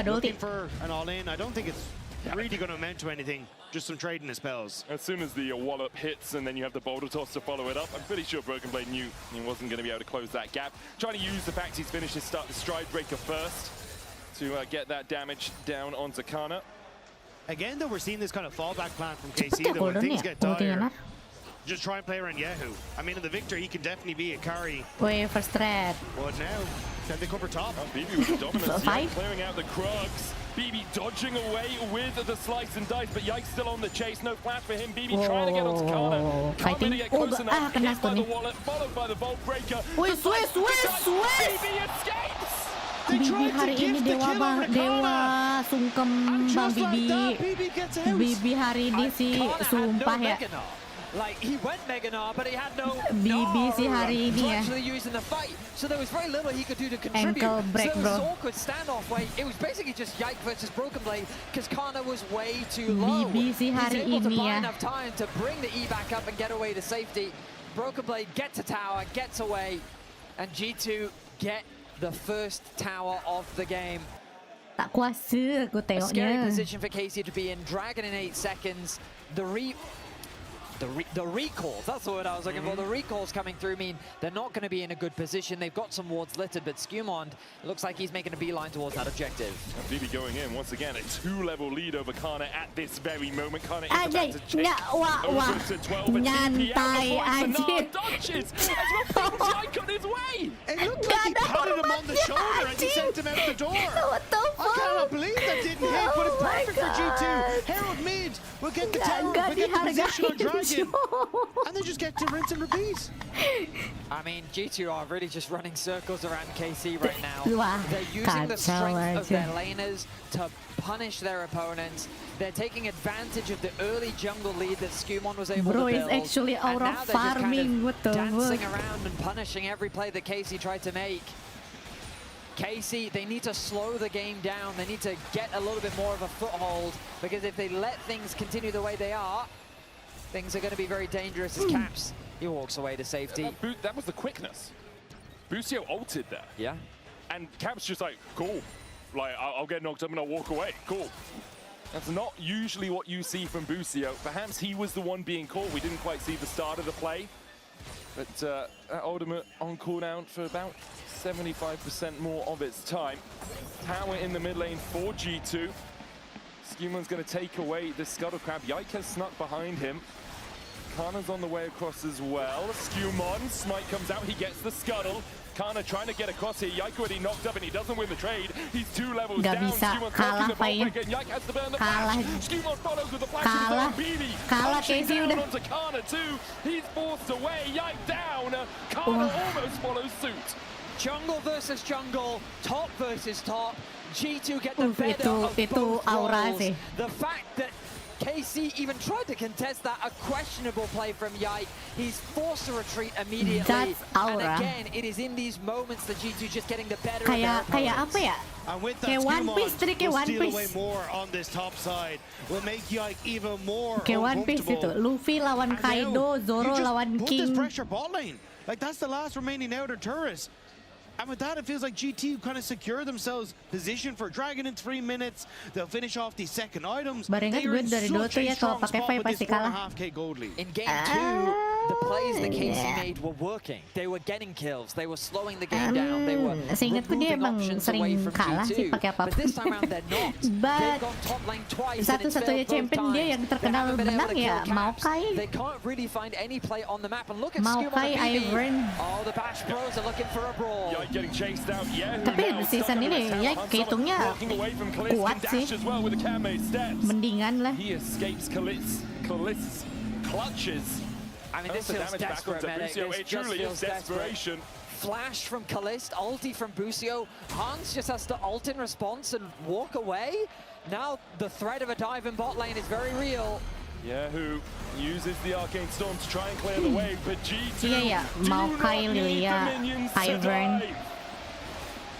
looking for an all-in. I don't think it's really going to amount to anything. Just some trading of spells. As soon as the wallop hits and then you have the boulder toss to follow it up, I'm pretty sure Broken Blade knew he wasn't going to be able to close that gap. Trying to use the fact he's finished his stride breaker first to get that damage down onto Kana. Again, though, we're seeing this kind of fallback plan from KC, though, when things get dire. Just try and play around Yahoo. I mean, in the Victor, he can definitely be a carry. Wait for strat. But now, can they cover top? Oh, BB with the dominance, clearing out the Krugs. BB dodging away with the slice and dice, but Yike's still on the chase. No flash for him. BB trying to get onto Kana. Can't really get close enough. Hit by the wallet, followed by the Vault Breaker. BB escapes! Bibi hari ini dewa sungkem Bang Bibi. Bibi hari ini sih sumpah ya. Like, he went Mega Gnar, but he had no hari ini ya. actually using the fight. So there was very little he could do to contribute. Ankle break, so there was awkward standoff way. It was basically just Yike versus Broken Blade because Kana was way too low. He's able to buy enough time to bring the E back up and get away to safety. Broken Blade gets a tower, gets away, and G2 get the first tower of the game. Tak kuasa aku tengoknya. A scary position for KC to be in. Dragon in 8 seconds. The recalls, that's the word I was looking for. The recalls coming through mean they're not going to be in a good position. They've got some wards littered, but Skumon looks like he's making a beeline towards that objective. BB going in once again, a 2-level lead over Kana at this very moment. Kana is about to change over to 12, but TP out before the Gnar dodges as well. Yike on his way! It looked like he patted him him on the shoulder as he sent him out the door. What the fuck? I cannot believe that didn't hit, but it's perfect for G2. Herald mid will get the tower, will get the position on Dragon, and they just get to rinse and repeat. I mean, G2 are really just running circles around KC right now. Wah, They're using the strength of aja. their laners to punish their opponents. They're taking advantage of the early jungle lead that Skumon was able Bro to is build. actually out and now of they're just farming. kind What of the dancing fuck? around and punishing every play that KC tried to make. KC, they need to slow the game down. They need to get a little bit more of a foothold, because if they let things continue the way they are, things are going to be very dangerous as Caps. He walks away to safety. That was the quickness. Busio ulted there. Yeah. And Caps just like, cool. Like, I'll get knocked up and I'll walk away. Cool. That's not usually what you see from Busio. Perhaps he was the one being caught. We didn't quite see the start of the play. But that ultimate on cooldown for about 75% more of its time. Tower in the mid lane for G2. Skumon's going to take away the Scuttle Crab. Yike has snuck behind him. Kana's on the way across as well. Skumon, Smite comes out, he gets the Scuttle. Kana trying to get across here. Yike already knocked up and he doesn't win the trade. He's 2 levels Gak down. bisa, Skumon's kalah blocking the ball Pain. back and Yike has to burn the Kalah. flash. Skumon follows with the flash Kalah. of his own BB. Kalah Punching KC down udah. onto Kana too. He's forced away. Yike down. Kana almost follows suit. Jungle versus jungle, top versus top. G2 get the better of itu both aura roles. sih. The fact that KC even tried to contest that, a questionable play from Yike. He's forced to retreat immediately. That's aura. And again, it is in these moments that G2 just getting the better Kayak of their kayak opponents. apa ya? And with that, Kayak One Piece, tadi kayak will One steal away Piece. more on this top side. Will make Yike even more Kayak One Piece itu. uncomfortable. Luffy lawan And Kaido, now, Zoro you just lawan put King. this pressure bot lane. Like, that's the last remaining outer turret. And with that, it feels like GT kind of secure themselves position for Dragon in 3 minutes. They'll finish off these second items. Barengan They are gue in dari dulu such tuh a ya kalau strong pakai spot Five with pasti this kalah. 4.5k gold lead. In game 2, the plays that KC made were working. They were getting kills. They were slowing the game down. They were Seingatku dia removing emang options sering away from kalah G2. sih pakai But apapun. this time around they're not. But They've gone top lane twice and it's satu-satunya failed both champion dia times. yang They terkenal haven't been able menang to ya kill Caps. Maokai. They can't really find any play on the map. And look at Skumon Maokai, and BB. Ivern. Oh, the Bash Bros are looking for a brawl. Yike getting chased out. Yeah, Tapi season ini ya kehitungnya kuat sih. Mendingan lah. He escapes Kalit's clutches. I mean, this feels desperate, Medic. This It just truly feels is desperation. Flash from Kalist, ulti from Busio. Hans just has to ult in response and walk away. Now the threat of a dive in bot lane is very real. Yahoo uses the Arcane Storm to try and clear the way, but G2 Iya ya, Maokai, Lilia, Ivern.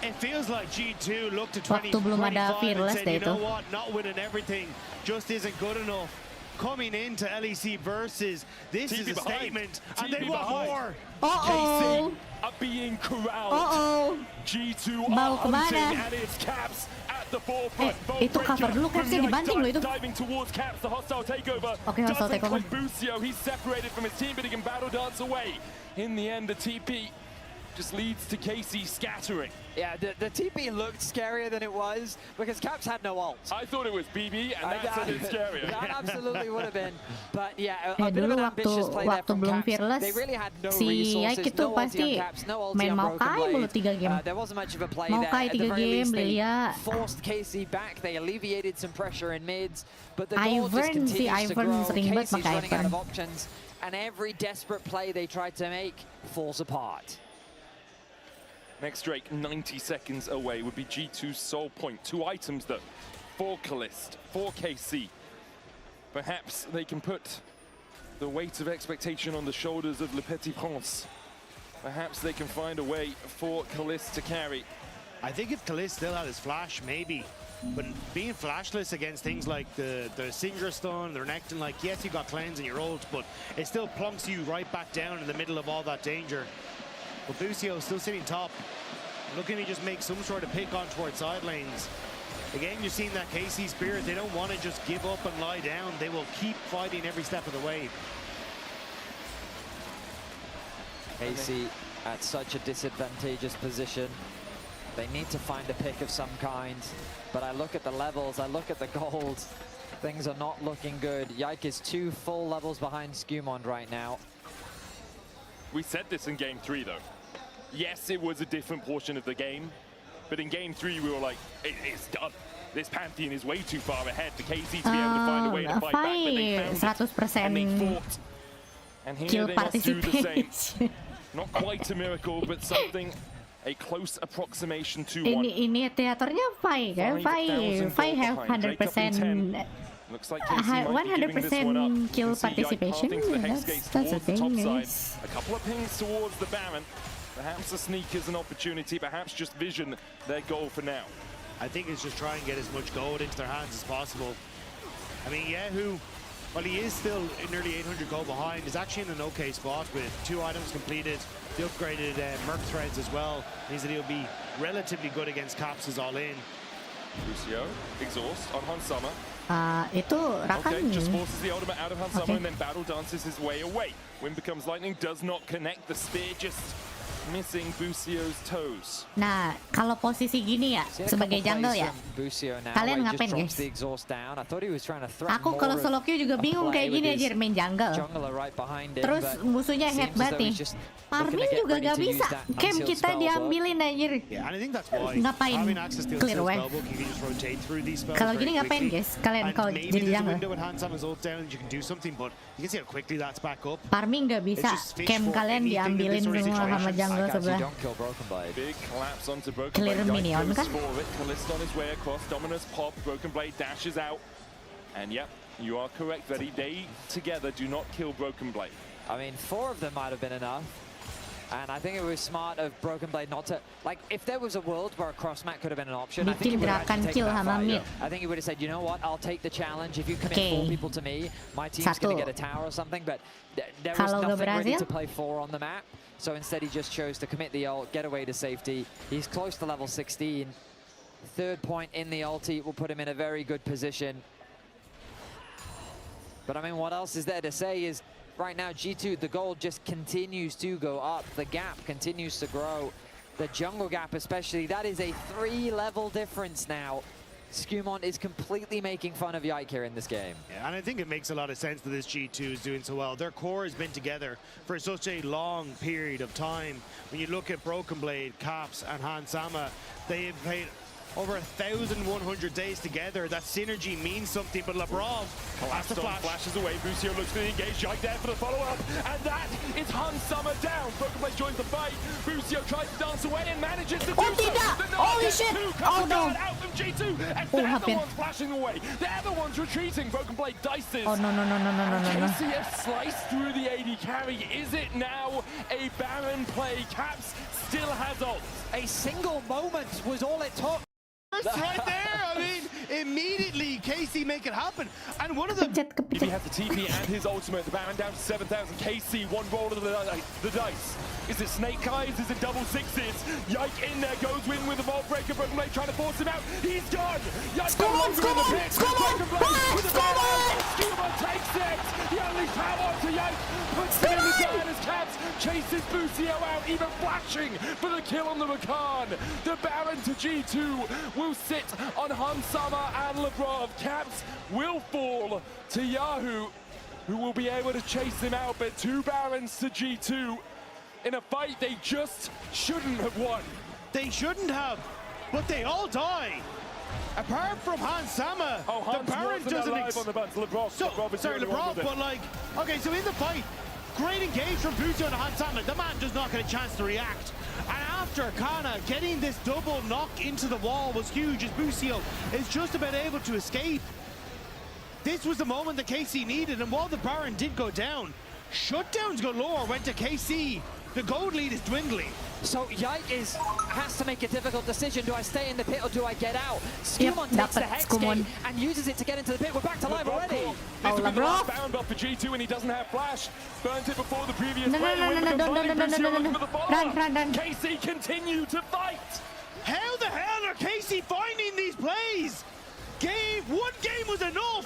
It feels like G2 looked at Waktu belum ada 2025 and Fearless said, deh you know itu. what, not winning everything just isn't good enough. Coming into LEC versus, this is a statement, and they want more. Uh-oh. KC are being corralled. Uh-oh. G2 Mau are kemana? hunting, and it's Caps at the forefront. Itu cover dulu, Capsnya dibanting loh itu. Diving towards Caps, the hostile takeover. Oke, hostile Doesn't takeover. click Busio. He's separated from his team, but he can battle dance away. In the end, the TP just leads to KC scattering. Yeah, the TP looked scarier than it was because Caps had no ult. I thought it was BB, and that's a bit scarier. That absolutely would have been. But yeah, a bit of Dulu an ambitious play there waktu from belum Caps. Fearless, They really had no si resources, Yike itu no ulti pasti on Caps, no ulti main on Broken Maokai mulu Blade. 3 game. There wasn't much of a play Maokai there. At the 3 very game, least, they Lilia. forced KC back. They alleviated some pressure in mids, but the goal just Ivern si continues to Ivern grow. sering banget KC's pakai running out Ivern. of options, and every desperate play they tried to make falls apart. Next Drake, 90 seconds away, would be G2's sole point. 2 items though, for Kalist, for KC. Perhaps they can put the weight of expectation on the shoulders of Le Petit Prince. Perhaps they can find a way for Kalist to carry. I think if Kalist still had his flash, maybe. But being flashless against things like the Singer Stun, the Renekton, like, yes, you got cleanse in your ult, but it still plunks you right back down in the middle of all that danger. But Busio still sitting top, looking to just make some sort of pick on towards side lanes. Again, you're seeing that KC spirit. They don't want to just give up and lie down. They will keep fighting every step of the way. KC at such a disadvantageous position. They need to find a pick of some kind. But I look at the levels, I look at the gold. Things are not looking good. Yike is 2 full levels behind Skumon right now. We said this in game 3 though. yes, it was a different portion of the game, but in game 3 we were like, it's done. This Pantheon is way too far ahead for KC to be able to find a way to fight back, but they found it, and they fought. And here kill they must do the same. participation. Not quite a miracle, but something, a close approximation to one. Ini teaternya Fai kan? Fai have 100%. Looks like KC might be giving this one up. 100% kill You can see Yike participation. pathing to the Hex Gates That's the towards the top thing. side. A couple of pings towards the Baron. Perhaps a sneak is an opportunity, perhaps just vision their goal for now. I think it's just try and get as much gold into their hands as possible. I mean, YASUOO, while he is still nearly 800 gold behind, is actually in an okay spot with 2 items completed. The upgraded Merc threads as well means that he'll be relatively good against Caps' all-in. Lucio, exhaust on Hansama. Itu Rakan. Okay, just forces the ultimate out of Hansama and then battle dances his way away. Wind becomes lightning, does not connect. The spear just missing Busio's toes. Nah, kalau posisi gini ya, sebagai jungle ya, kalian ngapain guys? Aku kalau solo queue juga bingung kayak gini aja main jungle. Terus musuhnya head banget nih. Farming juga gak bisa. Camp kita diambilin anjir. Ngapain clear wave? Kalau gini ngapain guys? Kalian kalau jadi jungle? Farming gak bisa. Camp kalian diambilin semua sama jungle sebelah. Clear minion kah? Kalista on his way across. Dominus pop. Broken Blade dashes out. And yep, you are correct, Reddy. They together do not kill Broken Blade. I mean, 4 of them might have been enough. And I think it was smart of Broken Blade not to, like, if there was a world where a cross mat could have been an option, I think he would have actually taken that fight. I think he would have said, you know what, I'll take the challenge. If you commit 4 people to me, my team's going to get a tower or something. But there was nothing ready to play 4 on the map. So instead he just chose to commit the ult, get away to safety. He's close to level 16. 3rd point in the ulti will put him in a very good position. But I mean, what else is there to say is, right now, G2, the gold just continues to go up. The gap continues to grow. The jungle gap especially, that is a 3-level difference now. Skumon is completely making fun of Yike here in this game. Yeah, and I think it makes a lot of sense that this G2 is doing so well. Their core has been together for such a long period of time. When you look at Broken Blade, Caps, and Hansama, they have played over 1,100 days together. That synergy means something, but Labrov has to flash. Flashes away. Busio looks to engage. Yike there for the follow-up, and that is Hansama down. Broken Blade joins the fight. Busio tries to dance away and manages to do so. Holy shit! Oh no! Out from G2, and they're the ones flashing away. They're the ones retreating. Broken Blade dices. Oh no. KCF sliced through the AD carry. Is it now a Baron play? Caps still has ult. A single moment was all it took. That's right there. I mean, immediately KC make it happen. And one of them... If he has the TP and his ultimate, the Baron down to 7,000. KC, one roll of the dice. Is it snake eyes? Is it double sixes? Yike in there, goes in with the Vault Breaker. Broken Blade trying to force him out. He's gone. Yike no longer in the pit. Broken Blade with the Baron. Scuba takes it. The only power to Yike. Puts him in the down as Caps chases Busio out, even flashing for the kill on the Rakan. The Baron to G2 will sit on Hansama and Labrov. Caps will fall to YASUOO, who will be able to chase him out, but 2 Barons to G2 in a fight they just shouldn't have won. They shouldn't have, but they all die. Apart from Hansama, the Baron doesn't on the buns. Labrov, but like, okay, so in the fight, great engage from Busio and Hansama. The man does not get a chance to react. And after Kana getting this double knock into the wall was huge, as Busio is just about able to escape. This was the moment that KC needed, and while the Baron did go down, shutdowns galore went to KC. The gold lead is dwindling. So Yike has to make a difficult decision. Do I stay in the pit or do I get out? Skumon takes the Hex Gate and uses it to get into the pit. We're back to live already. This will be the last bound off for G2, and he doesn't have flash. Burnt it before the previous play. Run. KC continue to fight. How the hell are KC finding these plays? One game was enough,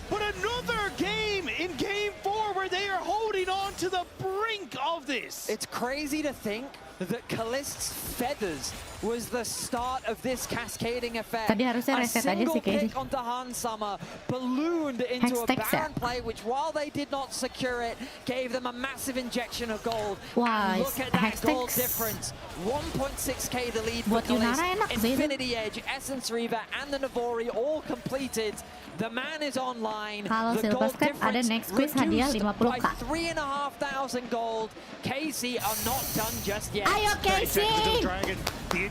but another game in game 4 where they are holding on to the brink of this. It's crazy to think that Kalist's feathers was the start of this cascading effect. Tadi harusnya A reset aja single sih kayaknya. pick onto Hansama ballooned into a Hextech ya? Baron play, which while they did not secure it, gave them a massive injection of gold. Wah, And look at that gold Hextech difference. 1.6k the lead for buat Yunara Kalist. enak sih itu. Infinity Edge, Essence Reaver, and the Navori all completed. The man is online. Kalau The Silver gold Step ada difference next quiz hadiah reduced by 50k. 3,500 gold. KC are not done just yet. Ayo KC!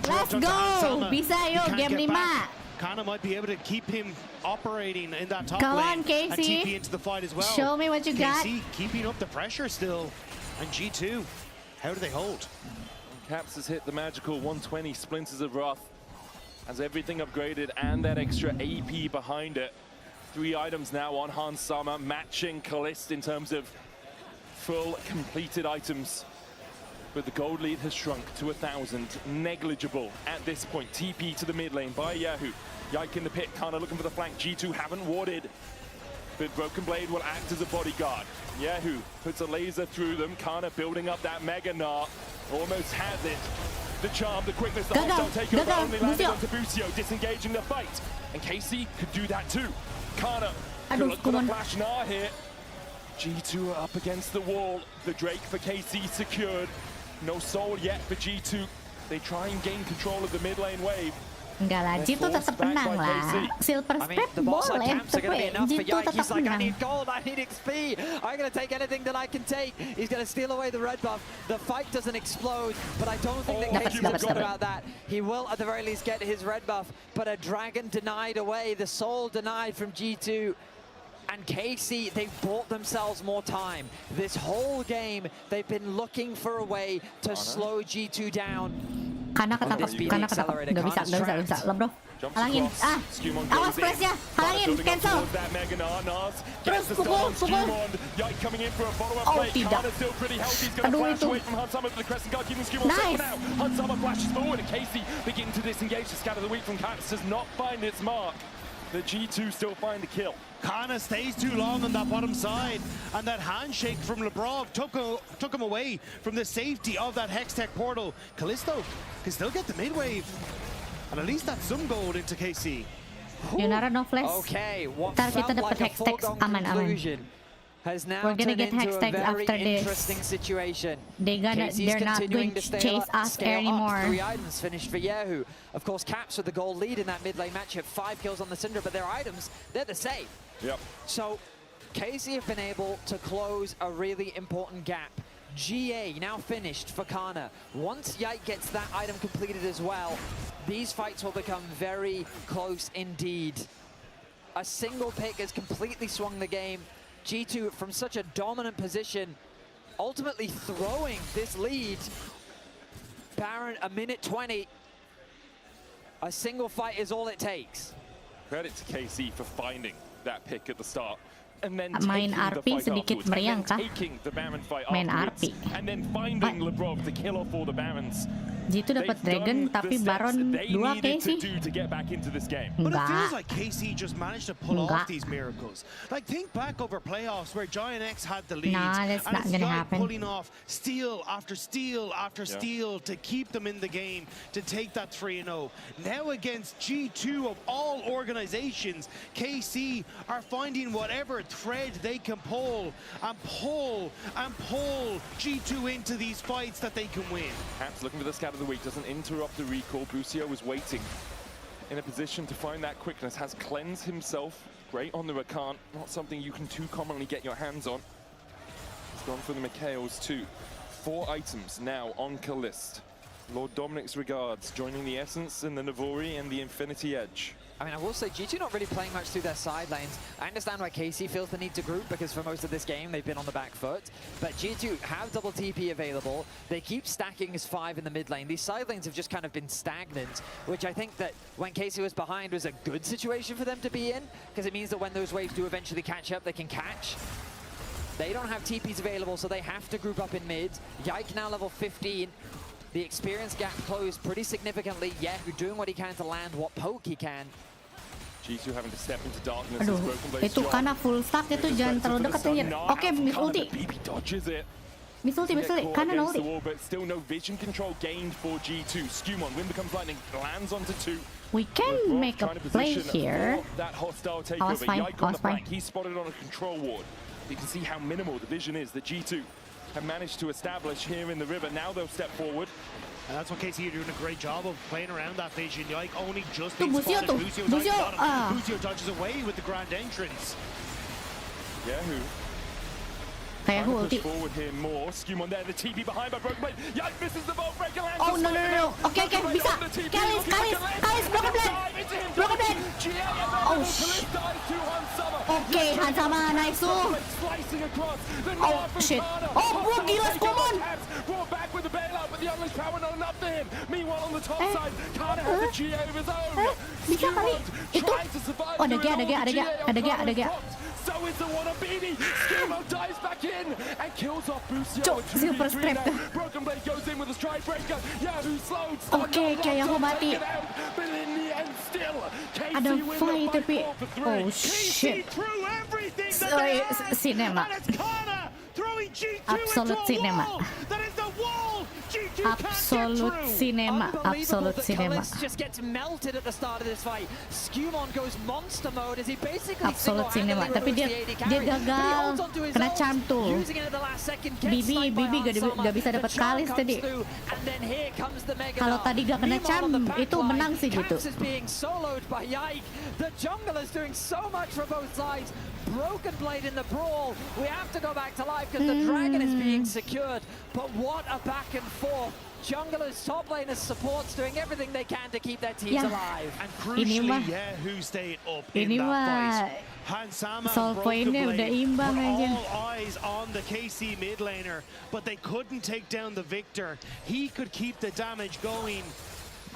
Let's go! Bisa yuk game 5. Kana might be able to keep him operating in that top Come lane on, KC. and TP into the fight as well. Show me what you got. KC keeping up the pressure still. And G2, how do they hold? Caps has hit the magical 120 Splinters of Wrath. Has everything upgraded and that extra AP behind it. 3 items now on Hansama, matching Kalist in terms of full completed items. But the gold lead has shrunk to 1,000, negligible at this point. TP to the mid lane by YASUOO. Yike in the pit, Kana looking for the flank. G2 haven't warded, but Broken Blade will act as a bodyguard. YASUOO puts a laser through them. Kana building up that Mega Gnar, almost has it. The charm, the quickness, the hostile takeover only landing onto Busio, disengaging the fight. And KC could do that too. Kana could look for the flash Gnar here. G2 are up against the wall. The Drake for KC secured. No soul yet for G2. They try and gain control of the mid lane wave. Enggak lah, G2 tetap menang lah. Silver Step boleh, tapi G2 tetap menang. I need gold, I need XP. I'm going to take anything that I can take. He's going to steal away the red buff. The fight doesn't explode, but I don't think that KC will forget about that. He will at the very least get his red buff, but a dragon denied away, the soul denied from G2. And KC, they've bought themselves more time. This whole game, they've been looking for a way to slow G2 down. Karena ketangkep, nggak bisa lah bro. Halangin, awas flashnya, halangin, cancel. Terus pukul. Oh tidak. Aduh itu. Nice. Hansama flashes forward and KC begin to disengage. The scatter the weak from Caps does not find its mark. The G2 still find the kill. Kana stays too long on that bottom side, and that handshake from Lebrov took him away from the safety of that Hextech portal. Kalisto can still get the mid-wave, and at least that's some gold into KC. Yunara no flash. Okay, what Ntar kita felt dapat like a Hextech foregone aman. conclusion has now We're gonna turned get into a Hextech very after this. interesting situation. They're not going to chase us anymore. 3 items finished for YASUOO. Of course, Caps with the gold lead in that mid lane matchup. 5 kills on the Syndra, but their items, they're the same. Yep. So, KC have been able to close a really important gap. GA now finished for Kana. Once Yike gets that item completed as well, these fights will become very close indeed. A single pick has completely swung the game. G2 from such a dominant position, ultimately throwing this lead. Baron, a minute 20. A single fight is all it takes. Credit to KC for finding that pick at the start. And then Main taking the RP fight sedikit afterwards, meriang and kah? then taking the Baron fight Main afterwards, RP. and then finding Lebrov to kill off all the Barons. G2 dapat Dragon tapi Baron 2k sih. To get back into this game. But it feels like KC just managed to pull off these miracles. Like, think back over playoffs where Giant X had the lead. Nah, that's and not it's gonna Yike happen. pulling off steal after steal after steal to keep them in the game, to take that 3-0. Now against G2 of all organizations, KC are finding whatever thread they can pull and pull G2 into these fights that they can win. Caps looking for the scatter of the week, doesn't interrupt the recall. Busio was waiting in a position to find that quickness, has cleansed himself. Great on the Rakan, not something you can too commonly get your hands on. He's gone for the Mikhails too. 4 items now on Kalist. Lord Dominic's regards, joining the Essence and the Navori and the Infinity Edge. I mean, I will say, G2 not really playing much through their side lanes. I understand why KC feels the need to group, because for most of this game, they've been on the back foot. But G2 have double TP available. They keep stacking as 5 in the mid lane. These side lanes have just kind of been stagnant, which I think that when KC was behind was a good situation for them to be in, because it means that when those waves do eventually catch up, they can catch. They don't have TPs available, so they have to group up in mid. Yike now level 15. The experience gap closed pretty significantly. YASUOO doing what he can to land what poke he can. G2 having to step into darkness. Aduh, itu karena full stack itu jangan terlalu dekat aja. Oke, mid ulti. Miss ulti, kanan ulti. But still no vision control gained for G2. Skumon, wind becomes lightning, lands onto 2. We can make a play here. That hostile takeover. I was fine. Yike on the flank. He's spotted on a control ward. You can see how minimal the vision is that G2 have managed to establish here in the river. Now they'll step forward. And that's what KC are doing a great job of playing around that vision. Yike only just being spotted. Busio dodges away with the grand entrance. Yahoo. Kayak Push ulti. forward here more. Skumon there, the TP behind by Broken Blade. Yike misses the bolt breaker. Oh no. Okay, bisa. Kalis, Broken Blade. Oh shit. Okay, Hansama, nice. Oh shit. Oh, gila Skumon. Brought back with the bailout, but the unleashed power not enough for him. Meanwhile, on the top side, Kana has the GA of his own. Bisa kali. Itu. Oh, ada gap. So is the one of Beanie. Skumon dives back in and kills off Busio. Super scrap. Broken Blade goes in with a strike breaker. Yahoo slowed. Okay, Yahoo mati. But in the end, still, Ada fight tapi. Oh shit. Cinema. Absolute cinema. Absolute cinema. Just gets melted at the start of this fight. Skumon goes monster mode as he basically Absolute cinema. Tapi dia gagal kena charm tuh. Bibi gak bisa dapat kalis tadi. Kalau tadi gak kena charm itu menang sih gitu. The jungle is doing so much for both sides. Broken Blade in the brawl. We have to go back to life because the dragon is being secured. But what a back and forth. Junglers, top laners, supports doing everything they can to keep their teams alive. And crucially, who stayed up in that fight. Hansama and Broken Blade put all eyes on the KC mid laner, but they couldn't take down the Victor. He could keep the damage going,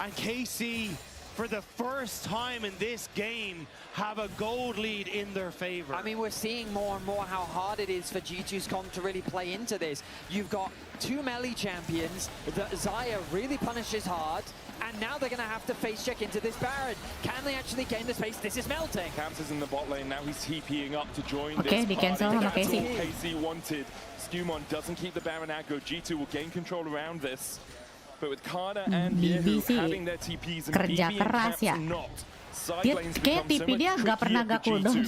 and KC, for the first time in this game, have a gold lead in their favor. I mean, we're seeing more and more how hard it is for G2's comp to really play into this. You've got 2 melee champions that Xayah really punishes hard, and now they're going to have to face check into this Baron. Can they actually gain the space? This is melting. Camps is in the bot lane now. He's TPing up to join okay, this cancel party. That's all KC wanted. Skumon doesn't keep the Baron aggro. G2 will gain control around this. But with Kana and Yahoo having their TPs and kerja keras ya. Dia kayak TP dia gak pernah gak cooldown.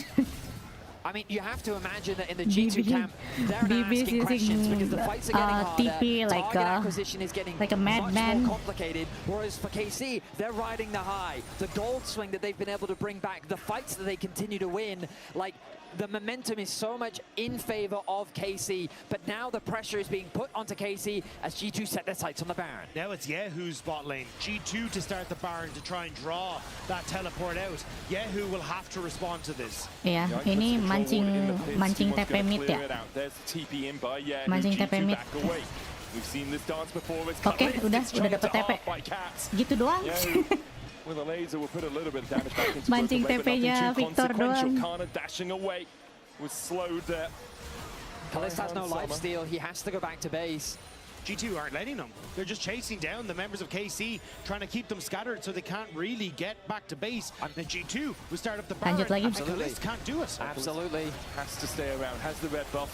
I mean, you have to imagine that in the G2 camp, they're asking questions because the fights are getting harder. TP like acquisition is getting a madman. Much more complicated. Whereas for KC, they're riding the high. The gold swing that they've been able to bring back, the fights that they continue to win, like the momentum is so much in favor of KC, but now the pressure is being put onto KC as G2 set their sights on the Baron. Now it's Yahoo's bot lane. G2 to start the Baron to try and draw that teleport out. Yahoo will have to respond to this. Yeah, ini mancing TP mid ya. Mancing TP mid. Oke, udah dapat TP. Gitu doang. With a laser will put a little bit of damage back into mancing TP-nya Victor doang. Kana dashing away was slowed there. Kalista has no lifesteal. He has to go back to base. G2 aren't letting them. They're just chasing down the members of KC, trying to keep them scattered so they can't really get back to base. And then G2 will start up the Baron. And Kalista can't do it. Absolutely. Has to stay around. Has the red buff.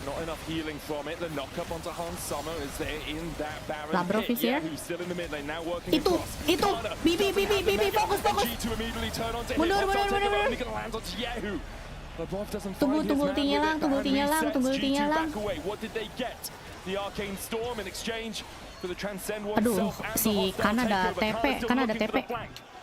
Not enough healing from it. The knock-up onto Hansama is there in that Baron hit. Yeah, who's still in the mid lane, now working across. Bibi, fokus. G2 immediately turn onto him. Mundur. Only gonna land onto Yahoo. But Bob doesn't find his man with it. G2 back away. What did they get? The Arcane Storm in exchange for the Transcend War itself. Si Kana ada TP.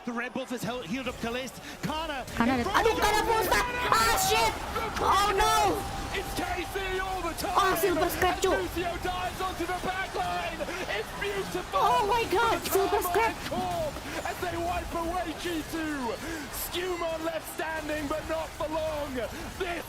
The red buff has healed up Kalista. Kana full stack. Ah shit! Oh no! It's KC all the time. Oh, silver scrap too. Busio dives onto the back line. It's beautiful. Oh my god, silver scrap. As they wipe away G2. Skumon left standing, but not for long. This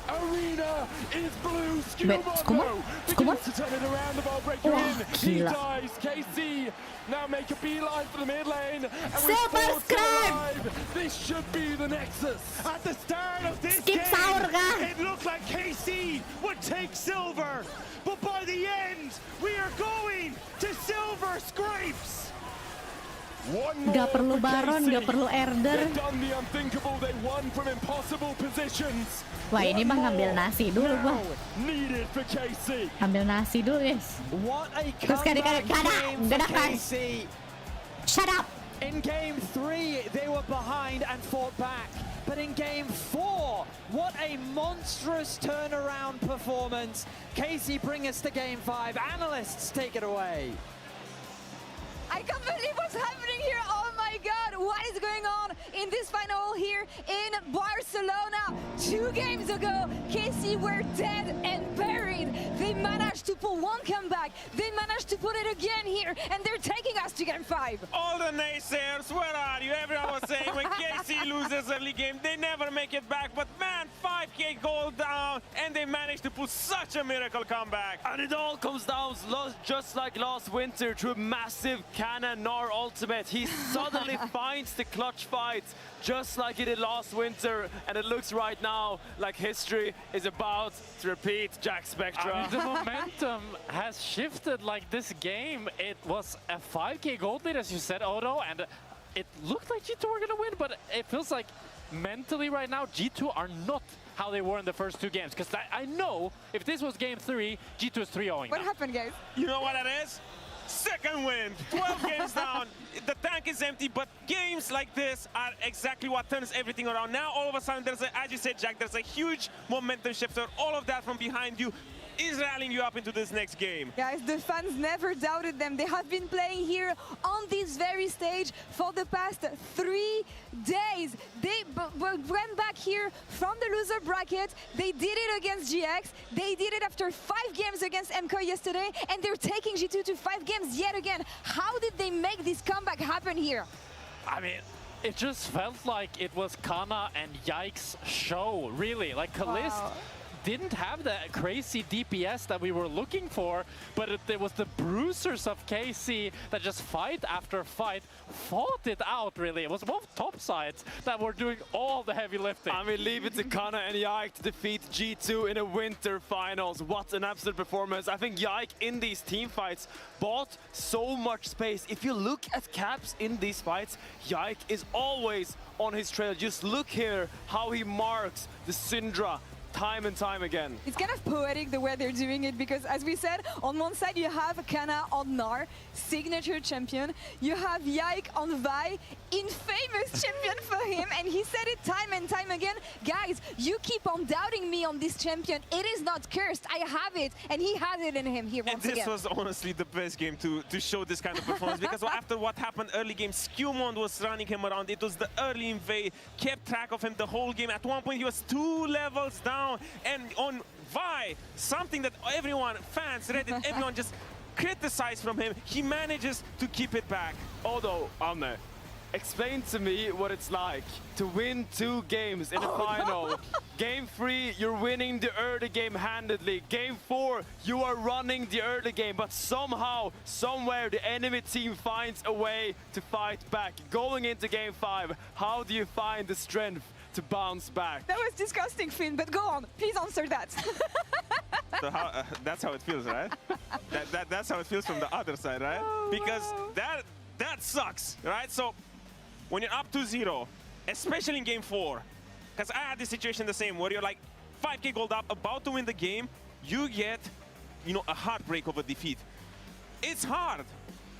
arena is blue. Skumon to turn it around. The ball breaker in. He dies. KC now make a beeline for the mid lane. And Silver scrap. This should be the Nexus. At the start of this game, it looked like KC would take silver, but by the end, we are going to silver scrapes. Gak perlu Baron, gak perlu Herder. Wah, ini mah ngambil nasi dulu, Wah. Ambil nasi dulu, guys. Terus kadang-kadang gak. Shut up. In game 3, they were behind and fought back. But in game 4, what a monstrous turnaround performance. Casey, bring us to game 5. Analysts, take it away. I can't believe what's happening here. Oh my God, what is going on in this final here in Barcelona? 2 games ago, KC were dead and buried. They managed to pull one comeback. They managed to put it again here, and they're taking us to game 5. All the naysayers, where are you? Everyone was saying when KC loses early game, they never make it back. But man, 5k gold down, and they managed to pull such a miracle comeback. And it all comes down just like last winter to a massive Cannon Gnar ultimate. He suddenly finds the clutch fight just like he did last winter, and it looks right now like history is about to repeat. Jack Spectra. I mean, the momentum has shifted. Like this game, it was a 5k gold lead, as you said, Odo, and it looked like G2 were gonna win, but it feels like mentally right now G2 are not how they were in the first 2 games, because I know if this was game 3, G2 is 3-0. What happened, guys? You know what it is? Second win, 12 games down. The tank is empty, but games like this are exactly what turns everything around. Now, all of a sudden, there's as you said, Jack, there's a huge momentum shifter. All of that from behind you is rallying you up into this next game. Guys, the fans never doubted them. They have been playing here on this very stage for the past 3 days. They went back here from the loser bracket. They did it against GX. They did it after 5 games against MK yesterday, and they're taking G2 to 5 games yet again. How did they make this comeback happen here? I mean, it just felt like it was Kana and Yike's show, really. Like Kalist didn't have the crazy DPS that we were looking for, but it was the bruisers of KC that just fight after fight fought it out, really. It was both top sides that were doing all the heavy lifting. I mean, leave it to Kana and Yike to defeat G2 in a winter finals. What an absolute performance. I think Yike in these team fights bought so much space. If you look at Caps in these fights, Yike is always on his trail. Just look here how he marks the Syndra time and time again. It's kind of poetic the way they're doing it, because as we said, on one side you have Kana on Gnar, signature champion. You have Yike on Vi, infamous champion for him, and he said it time and time again. Guys, you keep on doubting me on this champion. It is not cursed. I have it, and he has it in him here once again. And this was honestly the best game to show this kind of performance, because after what happened early game, Skewmond was running him around. It was the early invade, kept track of him the whole game. At one point, he was 2 levels down. And on Vi, something that everyone, fans, Reddit, everyone just criticized from him, he manages to keep it back. Although, Anne, explain to me what it's like to win 2 games in a final. Game 3, you're winning the early game handedly. Game 4, you are running the early game, but somehow, somewhere, the enemy team finds a way to fight back. Going into game 5, how do you find the strength to bounce back? That was disgusting, Finn, but go on. Please answer that. So how, that's how it feels, right? That's how it feels from the other side, right? Because that sucks, right? So when you're up 2-0, especially in game 4, because I had this situation the same, where you're like 5k gold up, about to win the game, you get, you know, a heartbreak of a defeat. It's hard.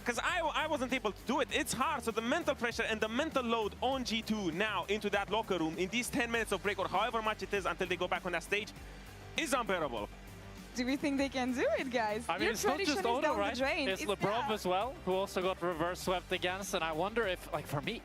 Because I wasn't able to do it. It's hard. So the mental pressure and the mental load on G2 now into that locker room in these 10 minutes of break, or however much it is until they go back on that stage, is unbearable. Do we think they can do it, guys? I mean, Your it's not just tradition is Odo, down the right? drain. It's Lebrov as well, who also got reverse swept against. And I wonder if, like, for me,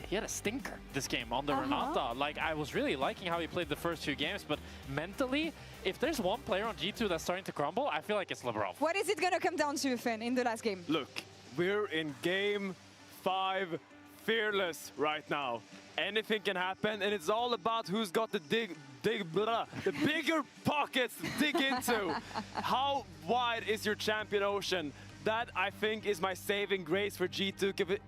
he had a stinker this game on the Renata. Like, I was really liking how he played the first 2 games, but mentally, if there's one player on G2 that's starting to crumble, I feel like it's Lebrov. What is it going to come down to, Finn, in the last game? Look, we're in game 5, fearless right now. Anything can happen, and it's all about who's got the the bigger pockets to dig into. How wide is your champion ocean? That, I think, is my saving grace for G2.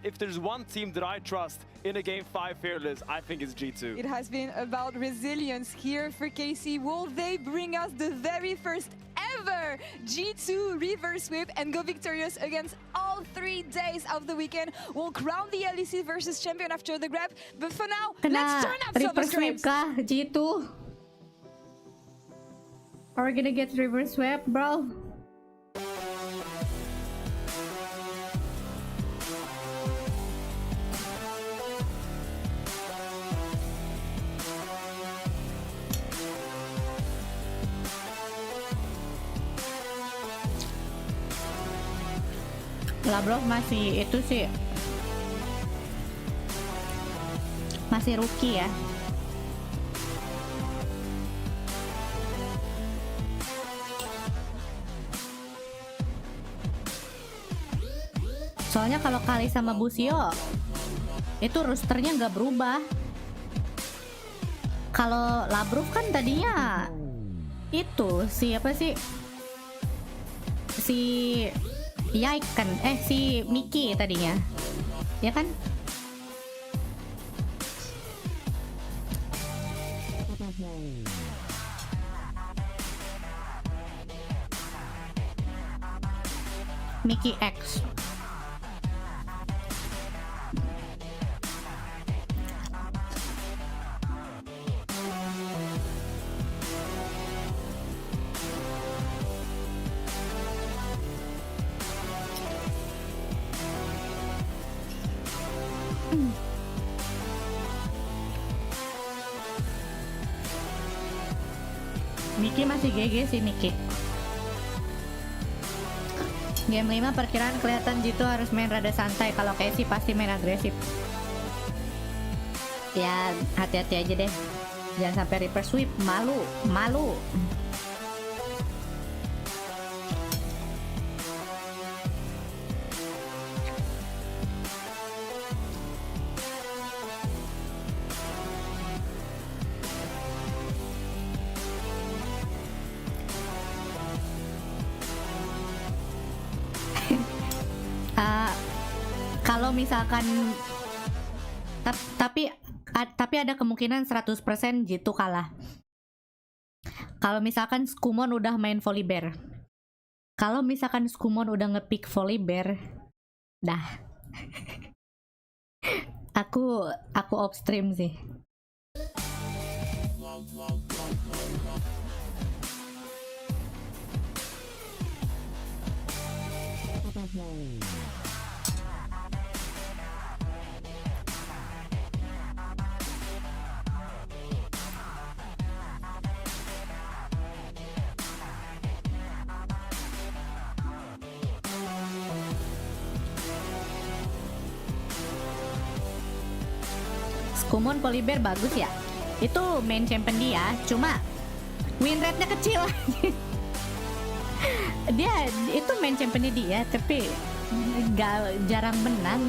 If there's one team that I trust in a game 5 fearless, I think it's G2. It has been about resilience here for KC. Will they bring us the very first ever G2 reverse sweep and go victorious against all all 3 days of the weekend. We'll crown the LEC versus champion after the grab. But for now, let's turn up some reverse sweep kah G2? Are we gonna get reverse sweep, bro? Labrov masih itu sih masih rookie ya. Soalnya kalau Kali sama Busio itu rosternya nggak berubah. Kalau Labrov kan tadinya itu siapa sih si Yaik kan, si Miki tadinya, ya kan? Miki X. Miki masih GG sih Miki. Game 5 perkiraan kelihatan G2 harus main rada santai, kalau Casey pasti main agresif. Ya hati-hati aja deh, jangan sampai reverse sweep, malu. Kalau misalkan tapi ada kemungkinan 100% G2 kalah. Kalau misalkan Skumon udah main Volibear. Kalau misalkan Skumon udah ngepick Volibear, dah. aku upstream sih. Skumon Volibear bagus ya. Itu main champion dia, cuma win rate-nya kecil. Dia itu main championnya dia, tapi jarang menang.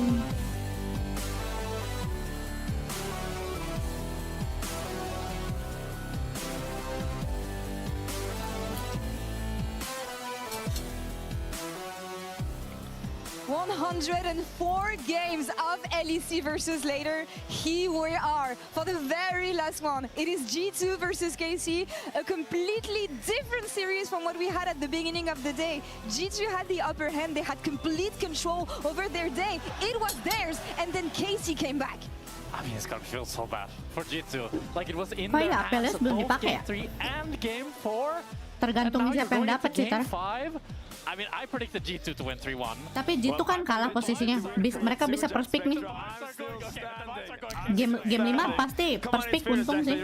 Games of LEC versus later. Here we are for the very last one. It is G2 versus KC, a completely different series from what we had at the beginning of the day. G2 had the upper hand, they had complete control over their day. It was theirs, and then KC came back. I mean, it's gonna feel so bad for G2. Like it was in their hands both game 3 and game 4. Tergantung siapa yang dapat sih, I mean, I predicted G2 to win 3-1. Tapi G2 kan kalah posisinya. Mereka bisa first pick nih. Game 5 pasti first pick untung sih.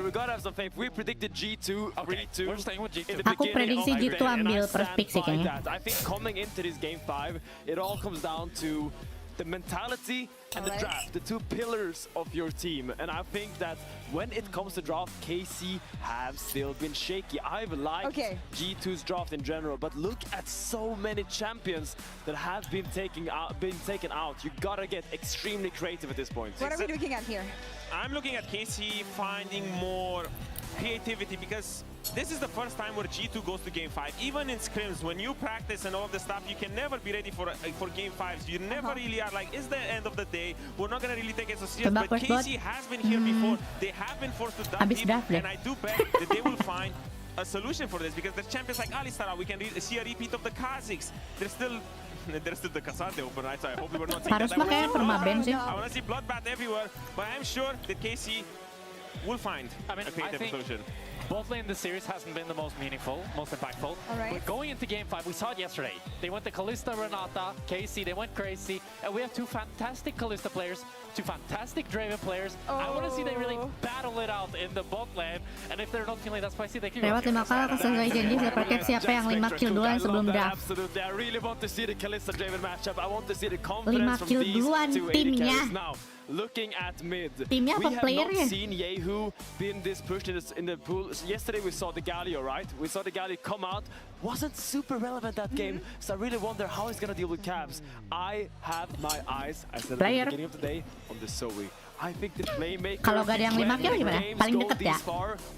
Aku prediksi G2 ambil first pick sih kayaknya. I think coming into this game 5, it all comes down to the mentality and the draft, the two pillars of your team. And I think that when it comes to draft, KC have still been shaky. I've liked G2's draft in general, but look at so many champions that have been taken out. You gotta get extremely creative at this point. What are we looking at here? I'm looking at KC finding more creativity, because this is the first time where G2 goes to game 5. Even in scrims, when you practice and all the stuff, you can never be ready for game 5s. You never really are like, it's the end of the day, we're not gonna really take it so serious. But KC has been here before. They have been forced to dump him, and I do bet that they will find a solution for this, because there's champions like Alistar, we can see a repeat of the Kazakhs. There's still there's still the Kasade open, right? So hopefully we're not seeing Harus that. pakai permaben sih. I want to see Bloodbath everywhere, but I'm sure that KC will find a creative solution. Both lane in the series hasn't been the most meaningful, most impactful. But going into Game 5, we saw it yesterday. They went to Kalista, Renata, KC, they went crazy. And we have two fantastic Kalista players, two fantastic Draven players. I want to see they really battle it out in the bot lane. And if they're not feeling that spicy, they can go. Lewat 5 kali sesuai janji Silver Cap siapa yang 5 kill duluan sebelum draft. Absolutely. I really want to see the Kalista Draven matchup. I want to see the confidence 5 from kill these duluan two AD timnya. carries now. Looking at mid, Timnya we apa have playernya? not seen YASUOO being this pushed in the pool. Yesterday we saw the Galio, right? We saw the Galio come out. Wasn't super relevant that game, so I really wonder how he's gonna deal with Caps. I have my eyes, I said at the beginning of the day, on the Zoe. I think the playmakers Kalau gak ada yang 5 kill gimana? Paling deket ya?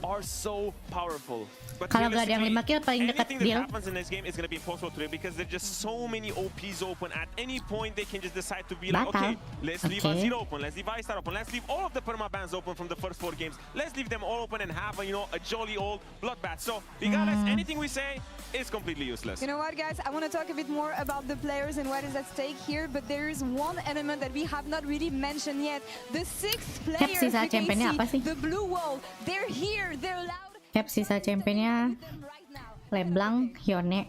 are so powerful. Kalau gak ada yang 5 kill paling dekat Anything that happens in this game is going to be impossible to win because there's just so many OPs open. At any point, they can just decide to be like, okay, let's leave Azir open, let's leave Icetar open, let's leave all of the permabans open from the first 4 games. Let's leave them all open and have a jolly old bloodbath. So, regardless, anything we say is completely useless. You know what, guys? I want to talk a bit more about the players and what is at stake here, but there is one element that we have not really mentioned yet. The 6th player, sisa championnya apa sih? the blue wall. They're here, they're loud. Cap sisa championnya Leblanc, Yone.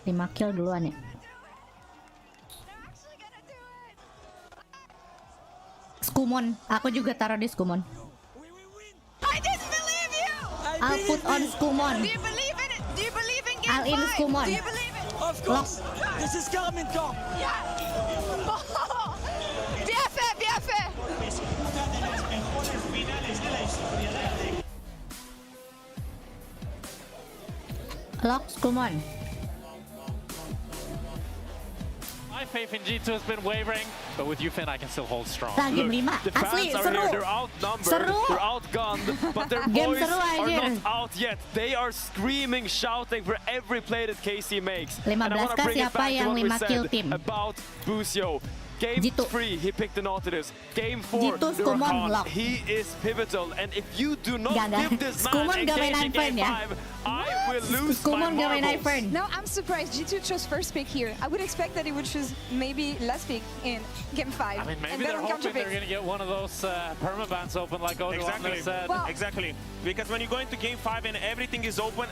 5 kill duluan ya. Skumon, aku juga taruh di Skumon. I didn't believe you. I'll put on Skumon. Do you believe in it? Do you believe in Game I'll in 5? Skumon. Do you believe it? Of course. This is Garmin Comp. Yeah. Bien fait, bien fait. Lock Skumon. My faith in G2 has been wavering, but with Yufin I can still hold strong. Game 5. The fans Asli, are seru. here, they're outnumbered, they're outgunned, but their Game voice seru are aja. not out yet. They are screaming, shouting for every play that KC makes. And I 15 want to bring it siapa back to yang what we 5 kill said team? about Busio. Game 3, he picked the Nautilus. Game 4, G2 the Skumon Rakan. lock. He is pivotal, and if you do not give this man Skumon a gak main cage in Game Ivern ya? 5, I will lose Skumon my gak main marbles. Ivern. No, I'm surprised G2 chose first pick here. I would expect that he would choose maybe last pick in Game 5. I mean, and maybe then they're on counter hoping they're picks. going to get one of those permabans open like Odo said. Exactly. Because when you go into Game 5 and everything is open,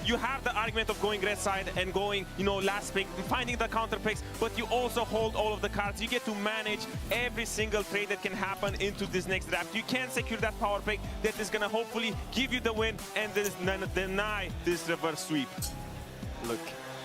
you have the argument of going red side and going, last pick, finding the counter picks, but you also hold all of the cards. You get to manage every single trade that can happen into this next draft. You can secure that power pick that is going to hopefully give you the win and deny this reverse sweep. Look,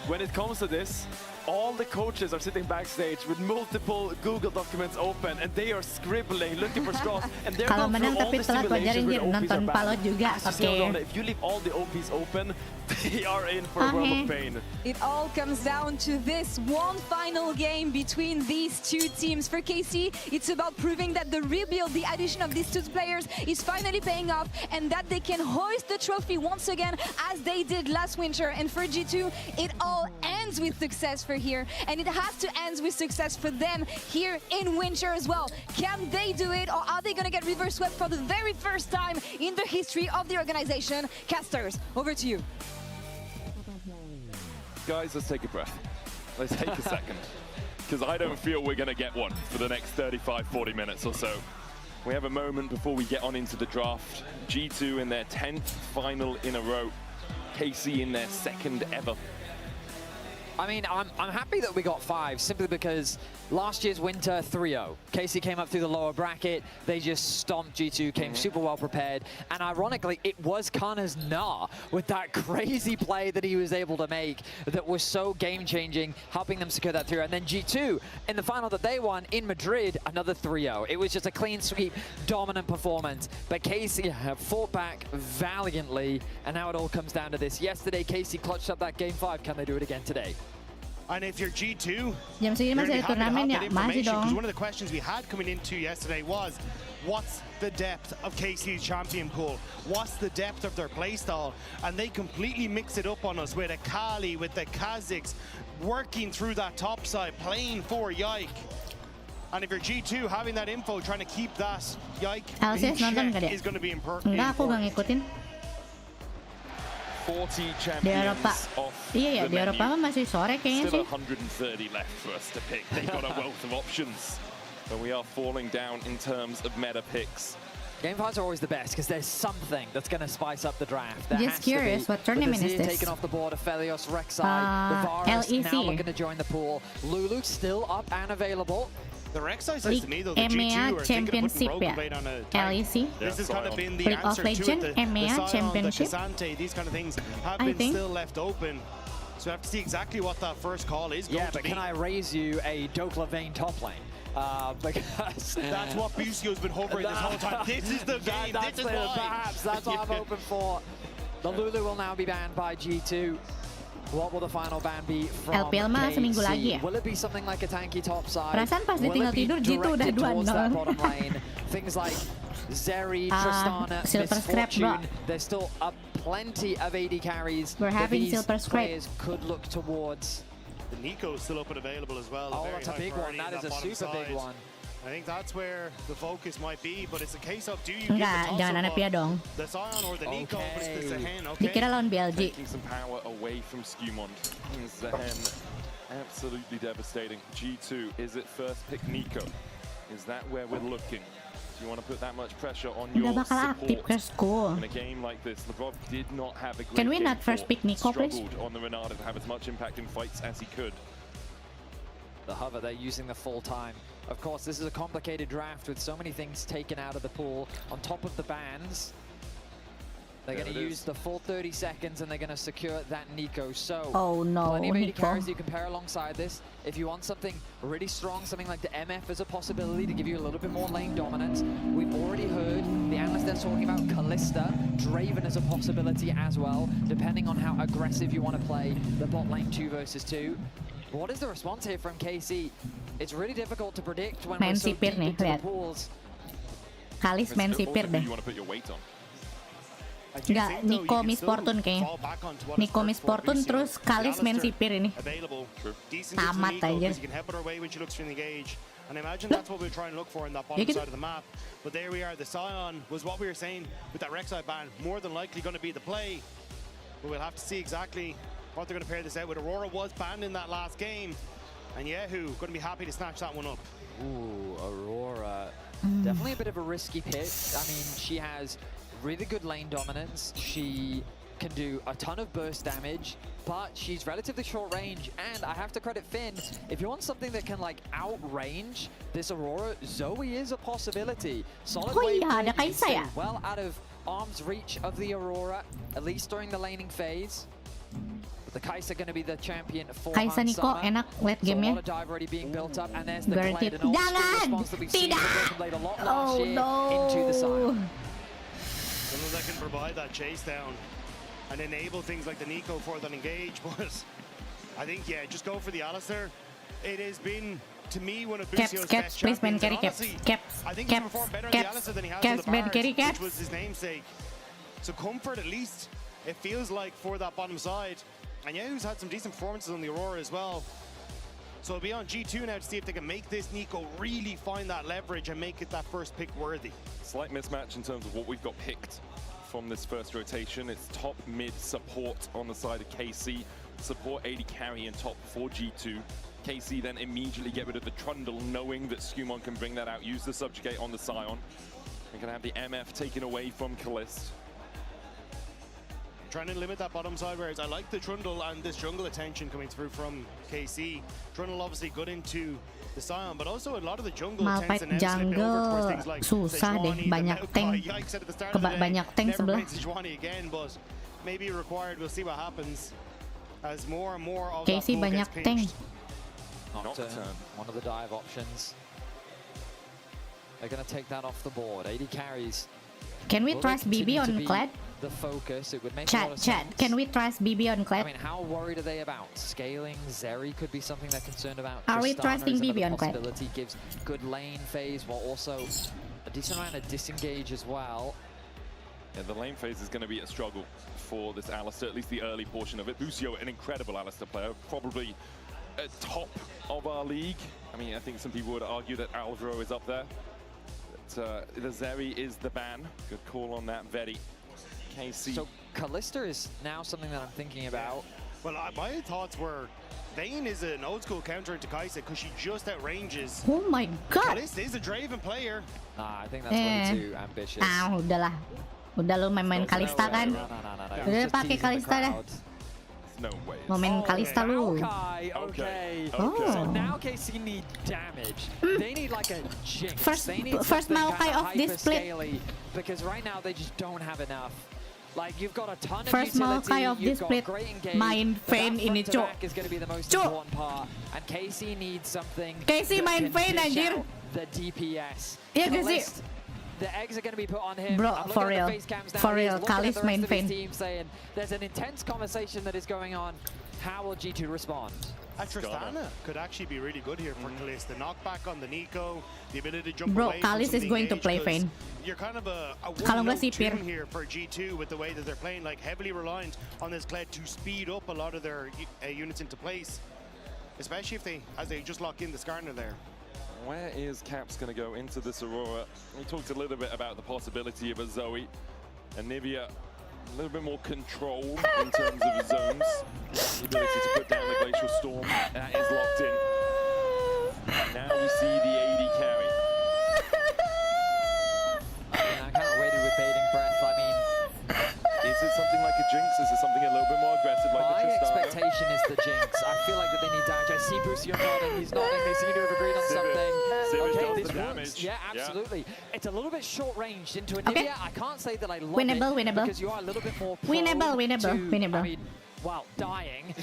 when it comes to this, all the coaches are sitting backstage with multiple Google documents open and they are scribbling, looking for straws. And they're Kalau going menang through all tapi the telat simulations wajarin where dia the OPs are nonton Palo banned. juga. As you see, Oke. Rona, if you leave all the OPs open, they are in for a world of pain. It all comes down to this one final game between these two teams. For KC, it's about proving that the rebuild, the addition of these two players is finally paying off and that they can hoist the trophy once again as they did last winter. And for G2, it all ends with success for here. And it has to end with success for them here in winter as well. Can they do it, or are they going to get reverse swept for the very first time in the history of the organization? Casters, over to you. Guys, let's take a breath. Let's take a second. Because I don't feel we're going to get one for the next 35, 40 minutes or so. We have a moment before we get on into the draft. G2 in their 10th final in a row. KC in their 2nd ever. I mean, I'm happy that we got 5, simply because last year's winter 3-0. KC came up through the lower bracket, they just stomped G2, came super well prepared, and ironically, it was Kana's Nah with that crazy play that he was able to make that was so game-changing, helping them secure that 3-0. And then G2, in the final that they won in Madrid, another 3-0. It was just a clean sweep, dominant performance, but KC have fought back valiantly, and now it all comes down to this. Yesterday, KC clutched up that Game 5. Can they do it again today? And if you're G2, Jam segini masih ada turnamen ya? Masih dong. because one of the questions we had coming into yesterday was, what's the depth of KC's champion pool? What's the depth of their playstyle? And they completely mix it up on us with Akali, with the Kazakhs, working through that top side, playing for Yike. And if you're G2, having that info, trying to keep that Yike in check is going to be important. Enggak, aku gak ngikutin. Di Eropa. Iya ya, di Eropa mah masih sore kayaknya sih. Still 130 left for us to pick. They've got a wealth of options. But we are falling down in terms of meta picks. Game fights are always the best because there's something that's going to spice up the draft. Just curious, what tournament is this? Taken off the board, Aphelios, Rek'Sai, the Varus LEC. now looking to join the pool. Lulu still up and available. The Rek'Sai says to me though, the EMEA G2 are Championship thinking of putting Rogue Blade on a tank. LEC. This has kind of been the League of answer to Legends, it. The EMEA Sion, Championship. the K'Sante, these kind of things have been still left open. So we have to see exactly what that first call is going to be. Can I raise you a Dokla Vayne top lane? Because that's what Busio's been hovering this whole time. This is the game. This is why. Perhaps that's what I'm hoping for. The Lulu will now be banned by G2. What will the final ban be from LPL mah seminggu lagi ya. Will it be something like a tanky top side? Perasaan pas ditinggal tidur G2 udah 2-0. Things like Zeri, Tristana, Silver Scrap, bro. Misfortune. There's still plenty of AD carries. We're having these Silver Scrap. players could look towards. The Nico is still up and available as well. Oh, that's a big one. That is a super big one. I think that's where the focus might be, but it's a case of do you give Enggak, jangan Anapia dong. the Sion or the Nico, but it's the Hen, okay? Dikira lawan BLG. Taking some power away from Skewmon. Zehen, absolutely devastating. G2, is it first pick Nico? Is that where we're looking? Do you want to put that much pressure on your support? In a game like this, Lebrov did not have a great Can we game not first pick Nico, please? Struggled on the Renata to have as much impact in fights as he could. The hover, they're using the full time. Of course, this is a complicated draft with so many things taken out of the pool. On top of the bans, they're going to use the full 30 seconds and they're going to secure that Nico. So, oh no, plenty of AD Nico. carries you can pair alongside this. If you want something really strong, something like the MF as a possibility to give you a little bit more lane dominance. We've already heard the analysts they're talking about Kalista, Draven as a possibility as well, depending on how aggressive you want to play the bot lane 2 versus 2. What is the response here from KC? It's really difficult to predict when we're so deep into the pools. Kalis main sipir deh. Enggak, Nico Miss Fortune kayaknya. Nico Miss Fortune terus Kalis main sipir ini. Tamat aja. And I imagine that's what we're trying to look for in that bottom side of the map. But there we are, the Sion was what we were saying with that Rek'Sai ban, more than likely going to be the play. But we'll have to see exactly what they're going to pair this out with. Aurora was banned in that last game. And YASUOO going to be happy to snatch that one up. Ooh, Aurora. Definitely a bit of a risky pick. I mean, she has really good lane dominance. She can do a ton of burst damage, but she's relatively short range. And I have to credit Finn, if you want something that can like outrange this Aurora, Zoe is a possibility. Solid wave ada Kaisa ya? well out of arm's reach of the Aurora, at least during the laning phase. The Kaisa going to be the champion for Kaisa Nico enak late game-nya. Guaranteed. Jangan! Tidak! Oh no! Someone that can provide that chase down and enable things like the Nico for that engage, but I think, yeah, just go for the Alistar. It has been, to me, one of Busio's best please ban champions. carry, Honestly, Caps, I think he performed better on the Alistar than he has on the Bars, which was his namesake. So comfort, at least, it feels like, for that bottom side. And YASUOO's had some decent performances on the Aurora as well. So it'll be on G2 now to see if they can make this Nico really find that leverage and make it that first pick worthy. Slight mismatch in terms of what we've got picked from this first rotation. It's top mid support on the side of KC, support AD carry and top for G2. KC then immediately get rid of the Trundle, knowing that Skewmon can bring that out, use the Subjugate on the Sion. They're gonna have the MF taken away from Kalist. Trying to limit that bottom side, whereas I like the Trundle and this jungle attention coming through from KC. Trundle obviously good into the Sion, but also a lot of the jungle tends to now slip over towards things like susah deh, banyak tank. Banyak tank sebelah. Again, but maybe required. We'll see what happens as more and more of KC banyak tank. Nocturne, one of the dive options. They're going to take that off the board. 80 carries. Can we trust BB on Kled? The focus, it would make a lot of Chat, sense. can we trust BB on Kled? I mean, how worried are they about scaling? Zeri could be something they're concerned about. Are we Tristana trusting is BB another on Kled? possibility, gives good lane phase while also a decent amount of disengage as well. Yeah, the lane phase is going to be a struggle for this Alistar, at least the early portion of it. Busio, an incredible Alistar player, probably at top of our league. I mean, I think some people would argue that Alvaro is up there. But the Zeri is the ban. Good call on that, Vedi. KC. So Kalista is now something that I'm thinking about. Well, my thoughts were Vayne is an old school counter into Kai'Sa because she just outranges. Oh my god. Kalista is a Draven player. I think that's way too ambitious. Udahlah. Udah lu main Kalista kan? Udah pakai Kalista dah. No way. Mau main Kalista lu. Okay. Oh. So now KC need damage. They need like a jinx. They need First Maokai of this split. Because right now they just don't have enough. Like you've got a ton of First utility, Maokai of this you've got split. great engage. Main Vayne ini, Cuk. Is going to be the most important part. And KC needs something. KC main Vayne anjir. The DPS. Iya KC. The eggs are going to be put on him. Bro, for real. For real, Kalis main Vayne. Saying there's an intense conversation that is going on. How will G2 respond? Tristana could actually be really good here for Kalista. The knockback on the Nico, the ability to jump Bro, away. Kalis is going to play Vayne. You're kind of a Kalau nggak one-note sipir. tune here for G2 with the way that they're playing, like heavily reliant on this Kled to speed up a lot of their units into place, especially if as they just lock in the Skarner there. Where is Caps going to go into this Aurora? We talked a little bit about the possibility of a Zoe. And Nivea, a little bit more control in terms of the zones. The ability to put down the Glacial Storm. That is locked in. Now we see the AD carry. I kind of waited with bating breath. I mean, is it something like a Jinx? Is it something a little bit more aggressive like my the Tristana? expectation is the Jinx. I feel like that they need damage. I see Brucey nodding. He's nodding. They seem to have agreed on something. Okay, this works. Yeah, absolutely. It's a little bit short-ranged into Anivia. I can't say that I love it because you are a little bit more winnable. I mean, well, dying.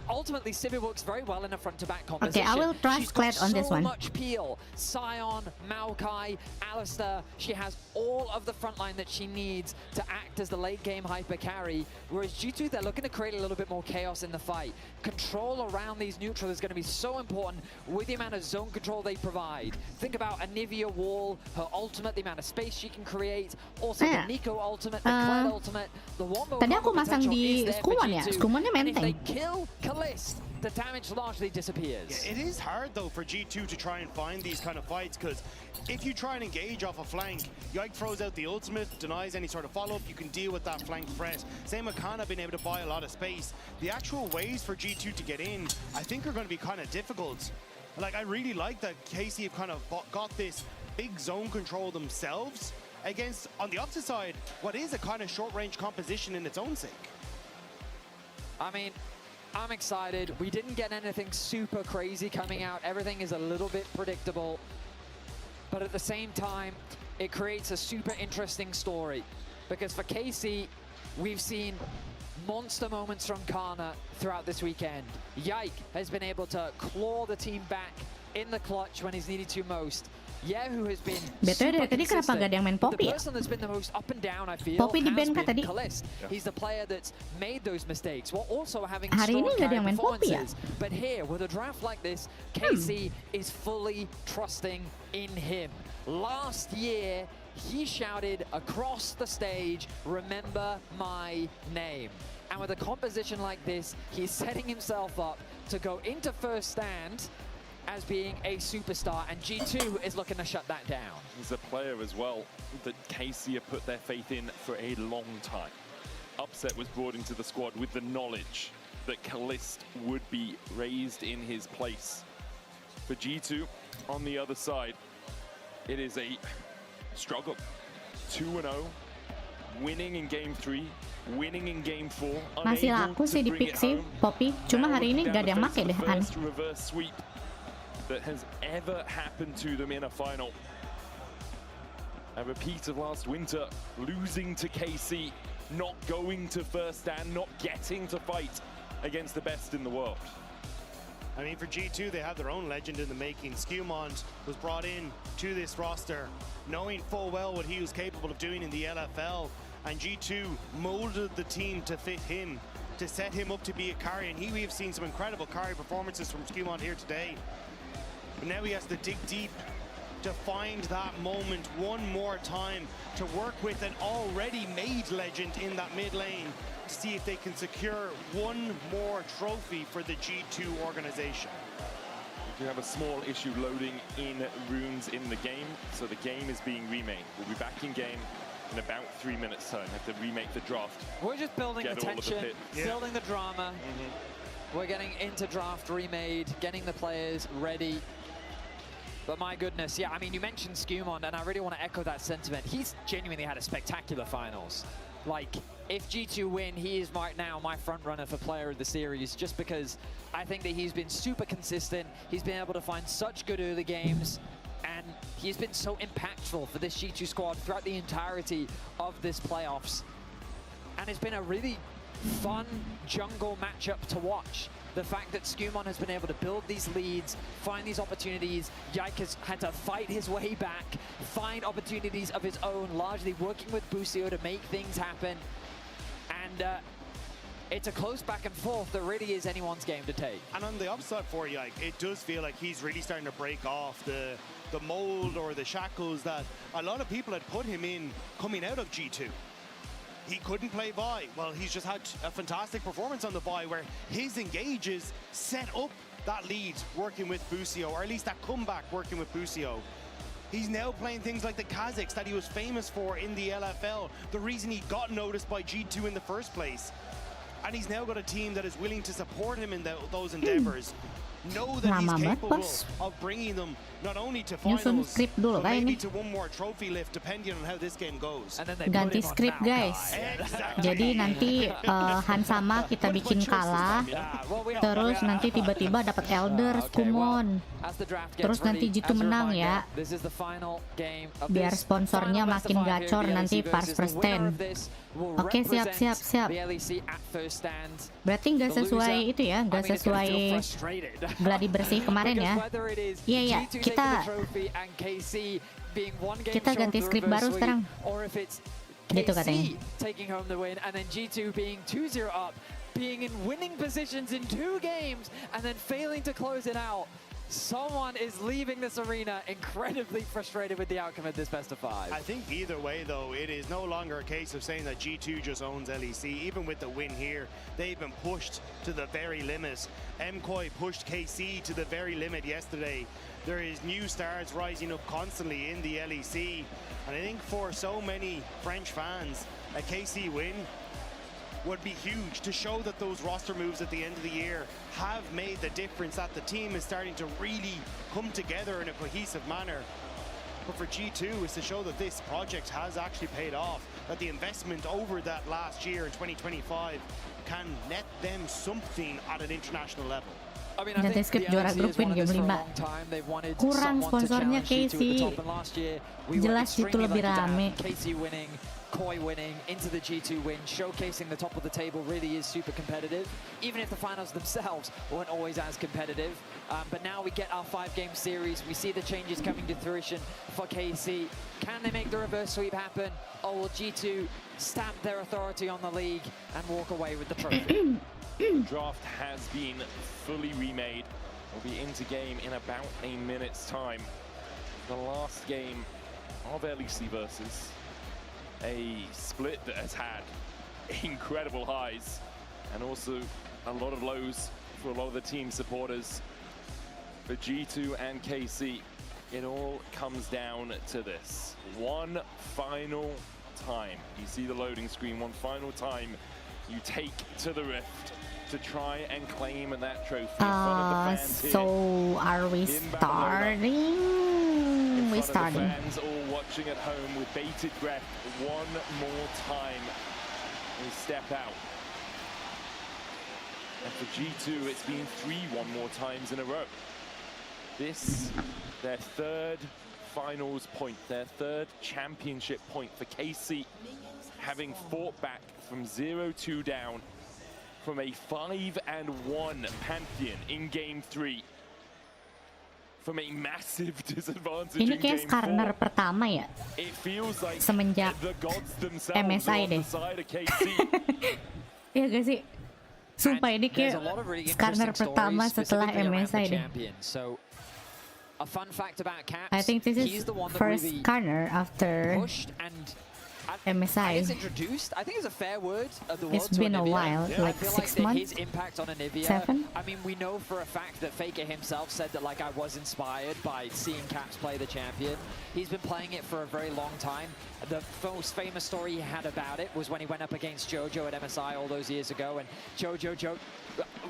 Ultimately, Sivir works very well in a front-to-back composition. Okay, I will trust Kled on this one. So much peel. Sion, Maokai, Alistar. She has all of the front line that she needs to act as the late-game hyper carry. Whereas G2, they're looking to create a little bit more chaos in the fight. Control around these neutrals is going to be so important with the amount of zone control they provide. Think about Anivia wall, her ultimate, the amount of space she can create. Also the Nico ultimate, the Kled ultimate, the Wombo. Tadi aku masang di Skumon ya. Skumonnya If they menteng. kill Kalist, the damage largely disappears. Yeah, it is hard though for G2 to try and find these kind of fights because if you try and engage off a flank, Yike throws out the ultimate, denies any sort of follow-up, you can deal with that flank threat. Same with Kana being able to buy a lot of space. The actual ways for G2 to get in, I think are going to be kind of difficult. Like, I really like that KC have kind of got this big zone control themselves against, on the opposite side, what is a kind of short-range composition in its own sake. I mean, I'm excited. We didn't get anything super crazy coming out. Everything is a little bit predictable. But at the same time, it creates a super interesting story. Because for KC, we've seen monster moments from Kana throughout this weekend. Yike has been able to claw the team back in the clutch when he's needed to most. Yahu has been BTW dari tadi kenapa gak ada yang main Poppy ya? The person that's been the most up and down, I feel, Poppy di has ban been kah tadi? Kalist. He's the player that's made those mistakes while also having Hari ini strong gak ada carry yang main Poppy ya? performances. But here, with a draft like this, KC is fully trusting in him. Last year, he shouted across the stage, "Remember my name." And with a composition like this, he's setting himself up to go into first stand as being a superstar, and G2 is looking to shut that down. He's a player as well that KC have put their faith in for a long time. Upset was brought into the squad with the knowledge that Kalist would be raised in his place. For G2, on the other side, it is a struggle. 2-0, winning in game 3, winning in game 4. Masih laku sih di pick sih Poppy, cuma hari ini gak ada yang make deh. Reverse sweep that has ever happened to them in a final. A repeat of last winter, losing to KC, not going to first stand, not getting to fight against the best in the world. I mean, for G2, they have their own legend in the making. Skewmont was brought in to this roster, knowing full well what he was capable of doing in the LFL, and G2 molded the team to fit him, to set him up to be a carry, and we have seen some incredible carry performances from Skewmont here today. But now he has to dig deep to find that moment one more time, to work with an already made legend in that mid lane, to see if they can secure one more trophy for the G2 organization. We have a small issue loading in runes in the game, so the game is being remade. We'll be back in game in about 3 minutes time. Have to remake the draft. We're just building the tension, building the drama. We're getting into draft remade, getting the players ready. But my goodness, yeah, I mean, you mentioned Skumon, and I really want to echo that sentiment. He's genuinely had a spectacular finals. Like, if G2 win, he is right now my front runner for player of the series, just because I think that he's been super consistent. He's been able to find such good early games, and he's been so impactful for this G2 squad throughout the entirety of this playoffs. And it's been a really fun jungle matchup to watch. The fact that Skumon has been able to build these leads, find these opportunities, Yike has had to fight his way back, find opportunities of his own, largely working with Busio to make things happen. And it's a close back and forth that really is anyone's game to take. And on the upside for Yike, it does feel like he's really starting to break off the mold or the shackles that a lot of people had put him in coming out of G2. He couldn't play Vi. Well, he's just had a fantastic performance on the Vi where his engages set up that lead working with Busio, or at least that comeback working with Busio. He's now playing things like the Kazakhs that he was famous for in the LFL, the reason he got noticed by G2 in the first place. And he's now got a team that is willing to support him in those endeavors. Know that he's capable of bringing them not only to finals, but maybe to one more trophy lift, depending on how this game goes. Ganti skrip guys. Jadi nanti Hansama kita bikin kalah, terus nanti tiba-tiba dapat Elder Skumon, terus nanti G2 menang ya. Biar sponsornya makin gacor nanti first stand. Oke, siap. Berarti nggak sesuai itu ya, nggak sesuai gladi bersih kemarin ya. Iya, kita ganti skrip baru sekarang. Gitu katanya. Taking home the win, and then G2 being 2-0 up, being in winning positions in 2 games, and then failing to close it out. Someone is leaving this arena incredibly frustrated with the outcome of this best of 5. I think either way, though, it is no longer a case of saying that G2 just owns LEC. Even with the win here, they've been pushed to the very limit. MKOI pushed KC to the very limit yesterday. There is new stars rising up constantly in the LEC. And I think for so many French fans, a KC win would be huge to show that those roster moves at the end of the year have made the difference, that the team is starting to really come together in a cohesive manner. But for G2 is to show that this project has actually paid off, that the investment over that last year in 2025 can net them something at an international level. Ganti skrip juara grup win game 5. Kurang sponsornya KC. Jelas itu lebih rame. KOI winning into the G2 win, showcasing the top of the table really is super competitive, even if the finals themselves weren't always as competitive. But now we get our 5-game series. We see the changes coming to fruition for KC. Can they make the reverse sweep happen, or will G2 stamp their authority on the league and walk away with the trophy? The draft has been fully remade. We'll be into game in about a minute's time. The last game of LEC versus a split that has had incredible highs and also a lot of lows for a lot of the team supporters. For G2 and KC, it all comes down to this. One final time. You see the loading screen. One final time you take to the Rift to try and claim that trophy in front of the fans here. So are we starting? We're starting. Fans all watching at home with bated breath. One more time we step out. And for G2, it's been 3 more times in a row. This, their 3rd finals point, their 3rd championship point for KC, having fought back from 0-2 down from a 5-1 Pantheon in Game 3. From a massive disadvantage Ini in kayak Game 4. Skarner pertama ya, semenjak MSI deh. Iya gak sih? Sumpah ini kayak Skarner pertama setelah MSI deh. A fun fact about Caps, I think this is first Skarner after MSI. Gets introduced. I think it's a fair word of the It's world been to a Anivia. while, I like feel 6 that months? his impact on Anivia. 7? I mean, we know for a fact that Faker himself said that like I was inspired by seeing Caps play the champion. He's been playing it for a very long time. The most famous story he had about it was when he went up against Jojo at MSI all those years ago, and Jojo joked,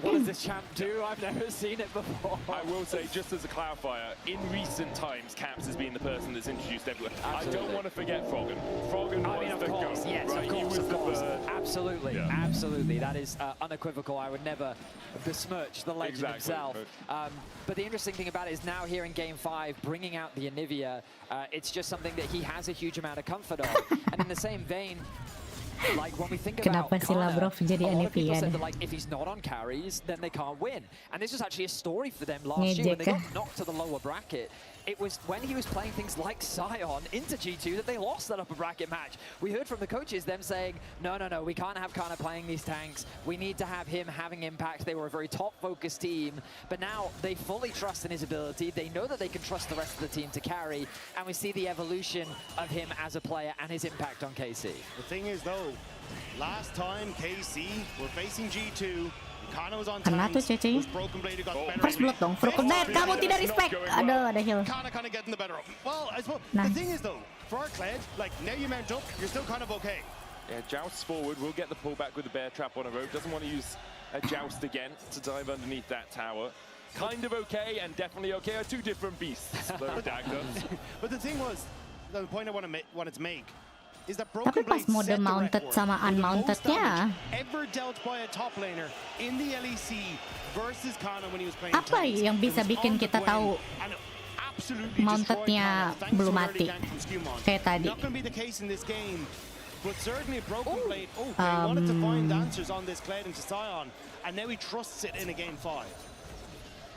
"What does this champ do? I've never seen it before." I will say, just as a clarifier, in recent times, Caps has been the person that's introduced everyone. I don't want to forget Froggen. Froggen was the goat, yes, right? of course, He was the bird. Absolutely, absolutely. That is unequivocal. I would never besmirch the legend himself. But the interesting thing about it is now here in Game 5, bringing out the Anivia, it's just something that he has a huge amount of comfort on. And in the same vein, like when we think about Kenapa si Labrov jadi a lot of people Anivia? said that like if he's not on carries, then they can't win. And this was actually a story for them last year when they got knocked to the lower bracket. It was when he was playing things like Sion into G2 that they lost that upper bracket match. We heard from the coaches them saying, no, we can't have Kana playing these tanks. We need to have him having impact. They were a very top-focused team, but now they fully trust in his ability. They know that they can trust the rest of the team to carry, and we see the evolution of him as a player and his impact on KC. The thing is, though, last time KC were facing G2, Kana was on tanks, was Broken Blade who got the better First blood dong, Broken Blade, kamu tidak respect. Aduh, ada heal. Kana kind of getting the better of him. Well, I suppose the thing is though, for our Kled, like now you mount up, you're still kind of okay. Yeah, jousts forward, will get the pullback with the bear trap on a rope. Doesn't want to use a joust again to dive underneath that tower. Kind of okay and definitely okay are two different beasts. But the thing was, the point I wanted to make is that Tapi Broken pas Blade mode set the mounted record sama for the most unmounted-nya, damage ever dealt by a top laner in the LEC versus Kana when he was playing apa tanks. yang bisa bikin kita tahu mounted-nya belum mati kayak tadi? Not going to be the case in this game, but certainly Broken Blade. They wanted to find answers on this Kled into Sion, and now he trusts it in a game 5. All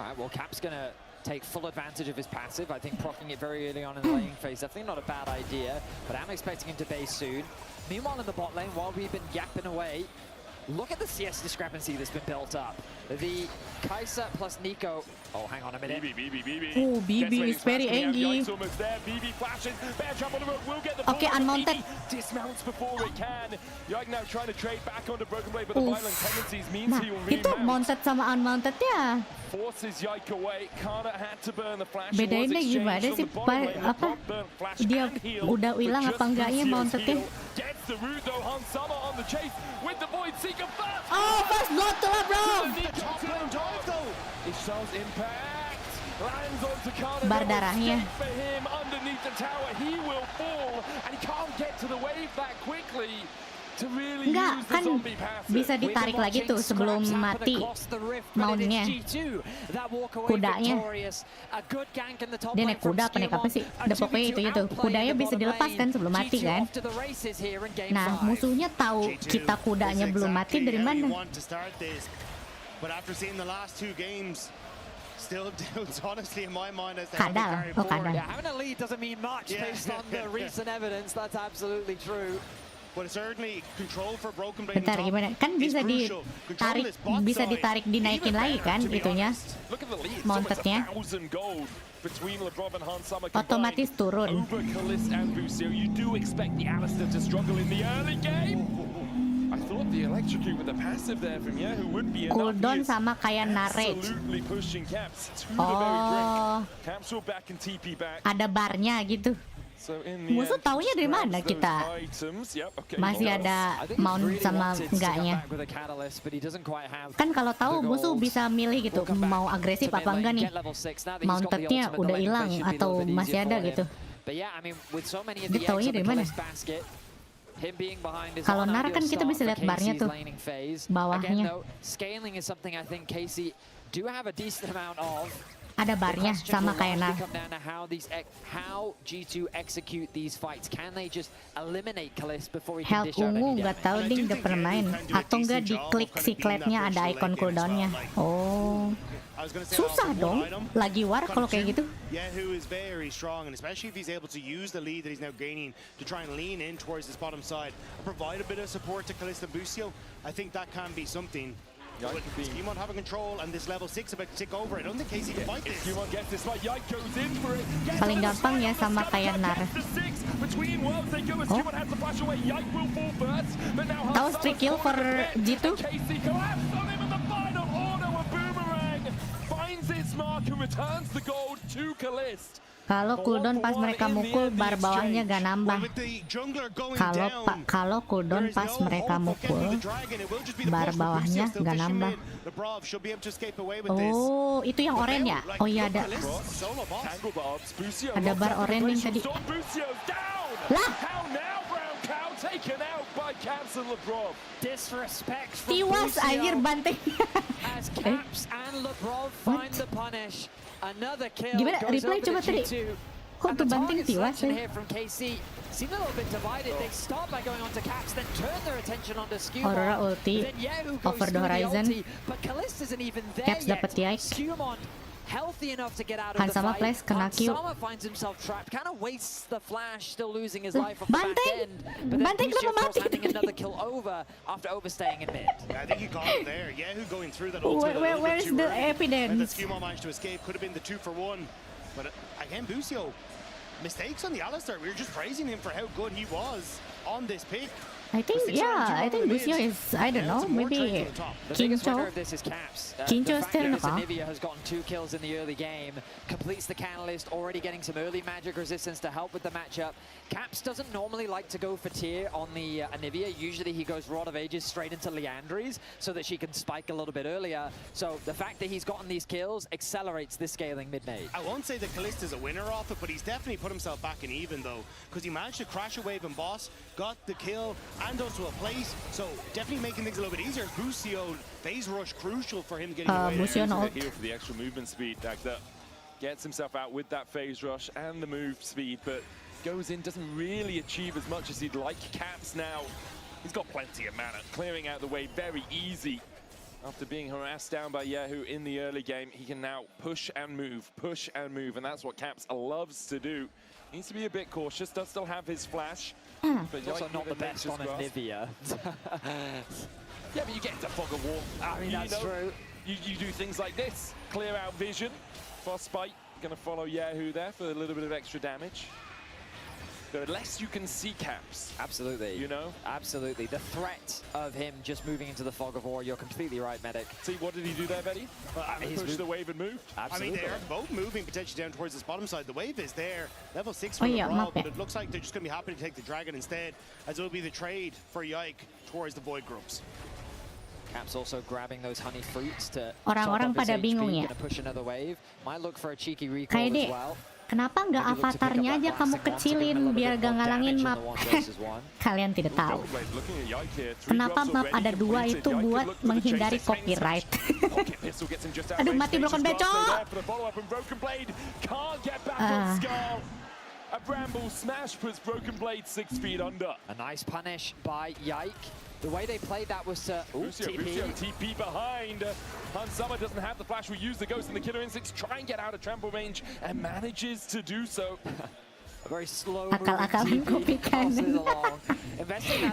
right, well, Cap's gonna take full advantage of his passive. I think proccing it very early on in the laning phase, definitely not a bad idea, but I'm expecting him to base soon. Meanwhile, in the bot lane, while we've been yapping away, look at the CS discrepancy that's been built up. The Kai'Sa plus Nico. Oh, hang on a minute. Oh, BB is very angry. Okay, unmounted. Dismounts before it can. Yike now trying to trade back onto Broken Blade, but the violent tendencies means Nah, he will itu remount. mounted sama unmounted-nya. Forces Yike away. Kana had to burn the flash. Bedainnya gimana sih? Apa? Dia udah hilang apa enggaknya mounted-nya? Gets the root though. Hansama on the chase with the Void Seeker first. Oh, first blood to Labrov. It shows impact. Lands onto Kana. Bar darahnya. For him underneath the tower, he will fall, and he can't get to the wave that quickly. Enggak, kan bisa ditarik lagi tuh sebelum mati mountnya, kudanya. Dia naik kuda apa naik apa sih? Udah pokoknya itu. Kudanya bisa dilepaskan sebelum mati kan? Nah, musuhnya tahu kita kudanya belum mati dari mana? Still doubts, honestly, in my mind, as Kadal. Oh, kadal. Yeah, having a lead doesn't mean much based on the recent evidence. That's absolutely true. But certainly control for Broken Blade. Bentar, gimana? Kan bisa ditarik dinaikin lagi kan itunya, mounted-nya. Otomatis turun. You do expect the Alistair to struggle in the early game. I thought the electrocute with the passive there from Yahoo would be enough. Cooldown sama kayak Narage. Absolutely pushing Caps to the very brink. Caps will back and TP back. Ada barnya gitu. Musuh taunya dari mana kita? Masih ada mount sama enggaknya. Kan kalau tahu musuh bisa milih gitu, mau agresif apa enggak nih. Mounted-nya udah hilang atau masih ada gitu. Dia taunya dari mana? Kalau Nar kan kita bisa lihat barnya tuh, bawahnya. Ada barnya sama kayak Nar. Health ungu nggak tahu ding, nggak pernah main. Atau nggak diklik si Kled-nya ada icon cooldown-nya. Oh, susah dong. Lagi war kalau kayak gitu. Yahoo is very strong, and especially if he's able to use the lead that he's now gaining to try and lean in towards this bottom side, provide a bit of support to Kalista and Busio. I think that can be something. With Skimon having control and this level 6 about to tick over, I don't think KC can fight this. Skimon gets this fight, Yike goes in for it. Paling gampang ya sama kayak Nar. Between worlds they go as Skimon has the flash away, Yike will fall first, but now That was 3 kill for G2. KC collapsed on him in the final auto, a boomerang finds its mark and returns the gold to Kalist. Kalau cooldown pas mereka mukul, bar bawahnya gak nambah. Kalau cooldown pas mereka mukul, bar bawahnya gak nambah. Oh, itu yang oranye ya? Oh iya ada. Ada bar oranye yang tadi. Lah! Tiwas anjir bantengnya. Gimana? Replay coba tadi. Kok tuh banting tiwas ya? Aurora ulti over the horizon. Caps dapet Yike. Hansama flash kena Q. Banteng! Banteng kenapa mati? Where's the evidence? But again, Busio, mistakes on the Alistar. We were just praising him for how good he was on this pick. I think Busio is, I don't know, maybe Kincho. Kincho still in the car. Anivia has gotten 2 kills in the early game, completes the Catalyst, already getting some early magic resistance to help with the matchup. Caps doesn't normally like to go for tier on the Anivia. Usually he goes Rod of Ages straight into Liandry's so that she can spike a little bit earlier. So the fact that he's gotten these kills accelerates this scaling mid-mage. I won't say that Kalist is a winner off it, but he's definitely put himself back in even though, because he managed to crash a wave and boss, got the kill, and also a place, so definitely making things a little bit easier. Busio, phase rush crucial for him getting away. Busio here for the extra movement speed. That gets himself out with that phase rush and the move speed, but goes in, doesn't really achieve as much as he'd like. Caps now, he's got plenty of mana, clearing out the way very easy. After being harassed down by YASUOO in the early game, he can now push and move, and that's what Caps loves to do. Needs to be a bit cautious, does still have his flash. But also not the best on Anivia. Yeah, but you get into Fog of War. I mean, that's true. You do things like this. Clear out vision. Frostbite going to follow YASUOO there for a little bit of extra damage. So unless you can see Caps. Absolutely. You know? Absolutely. The threat of him just moving into the Fog of War, you're completely right, Medic. See, what did he do there, Betty? He pushed the wave and moved. Absolutely. I mean, they're both moving potentially down towards this bottom side. The wave is there. Level 6 for the Brawl, but it looks like they're just going to be happy to take the Dragon instead, as it will be the trade for Yike towards the Void Grubs. Caps also grabbing those honey fruits to Orang-orang pada bingung ya. push another wave. Might look for a cheeky recall as well. Kenapa nggak avatarnya aja kamu kecilin biar gak ngalangin map? Kalian tidak tahu. Kenapa map ada 2 itu buat menghindari copyright? Aduh, mati Broken Blade, A Bramble smash puts Broken Blade 6 feet under. A nice punish by Yike. The way they played that was to TP behind. Hansama doesn't have the flash. We use the Ghost and the Killer Instincts, try and get out of trample range, and manages to do so. A very slow akal-akalan kopi kanan.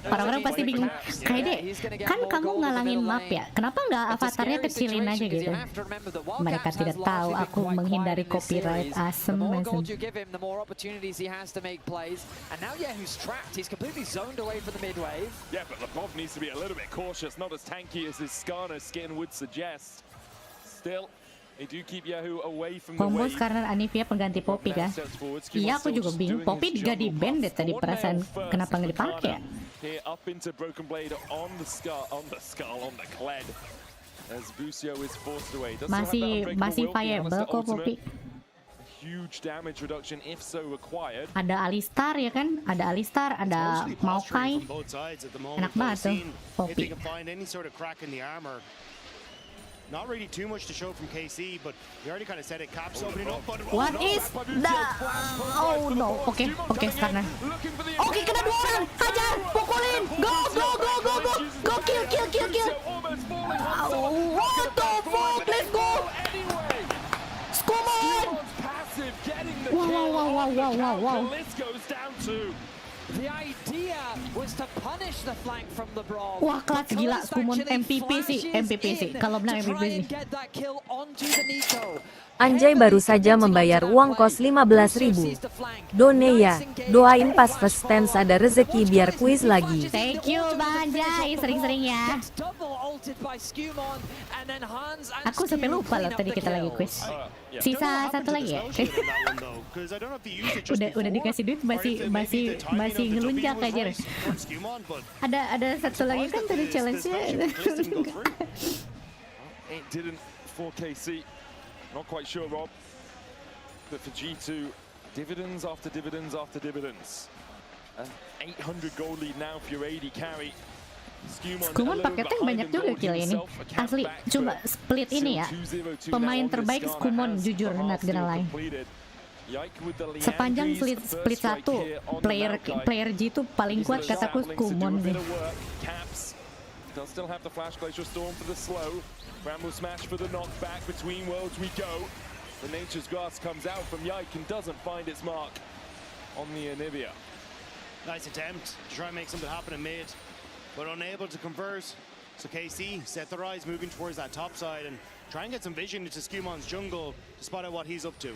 Orang-orang pasti bingung. Kaide, kan kamu ngalangin map ya? Kenapa nggak avatarnya kecilin aja gitu? Mereka tidak tahu aku menghindari copyright. Asem. The more gold you give him, the more opportunities he has to make plays. And now YASUOO's trapped. He's completely zoned away from the mid wave. Yeah, but Lepov needs to be a little bit cautious. Not as tanky as his Skarner skin would suggest. Still, they do keep YASUOO away from the Combo wave. karena Anivia pengganti Poppy kan? Iya, aku juga bingung. Poppy juga di ban deh tadi, perasaan kenapa nggak dipakai? Here up into Broken Blade on the Kled. As Busio is forced away. Masih viable kok Poppy. Huge damage reduction if so required. Ada Alistar ya kan? Ada Alistar, ada Maokai. Enak banget tuh Poppy. Not really too much to show from KC, but we already kind of said it. Caps opening up. What is the? Oh no. Oke, Skarner. Oke, kena 2 orang. Hajar, pukulin. Go. Go kill. What the fuck? Let's go. Skumon. Wow. The idea was to punish the flank from the Brawl. Wah, kelas gila. Summon MVP sih. Kalau menang MVP sih. Anjay baru saja membayar uang kos 15.000. Done ya, doain pas first stance ada rezeki biar kuis lagi. Thank you Bang Anjay, sering-sering ya. Aku sampai lupa loh tadi kita lagi kuis. Sisa satu lagi ya. udah dikasih duit masih ngelunjak aja. Ada satu lagi kan tadi challenge-nya. It didn't for KC. Not quite sure, Rob, but for G2, dividends after dividends after dividends. An 800 goal lead now for your AD carry. Skumon pakai tank banyak juga kill ini. Asli, coba split ini ya. Pemain terbaik Skumon, jujur, not gonna lie. Sepanjang split satu, player G itu paling kuat kataku Skumon sih. They'll still have the Flash Glacial Storm for the slow. Bramble Smash for the knockback. Between worlds we go. The Nature's Grasp comes out from Yike and doesn't find its mark on the Anivia. Nice attempt to try and make something happen in mid, but unable to convert. So KC set their eyes moving towards that top side and try and get some vision into Skumon's jungle to spot out what he's up to.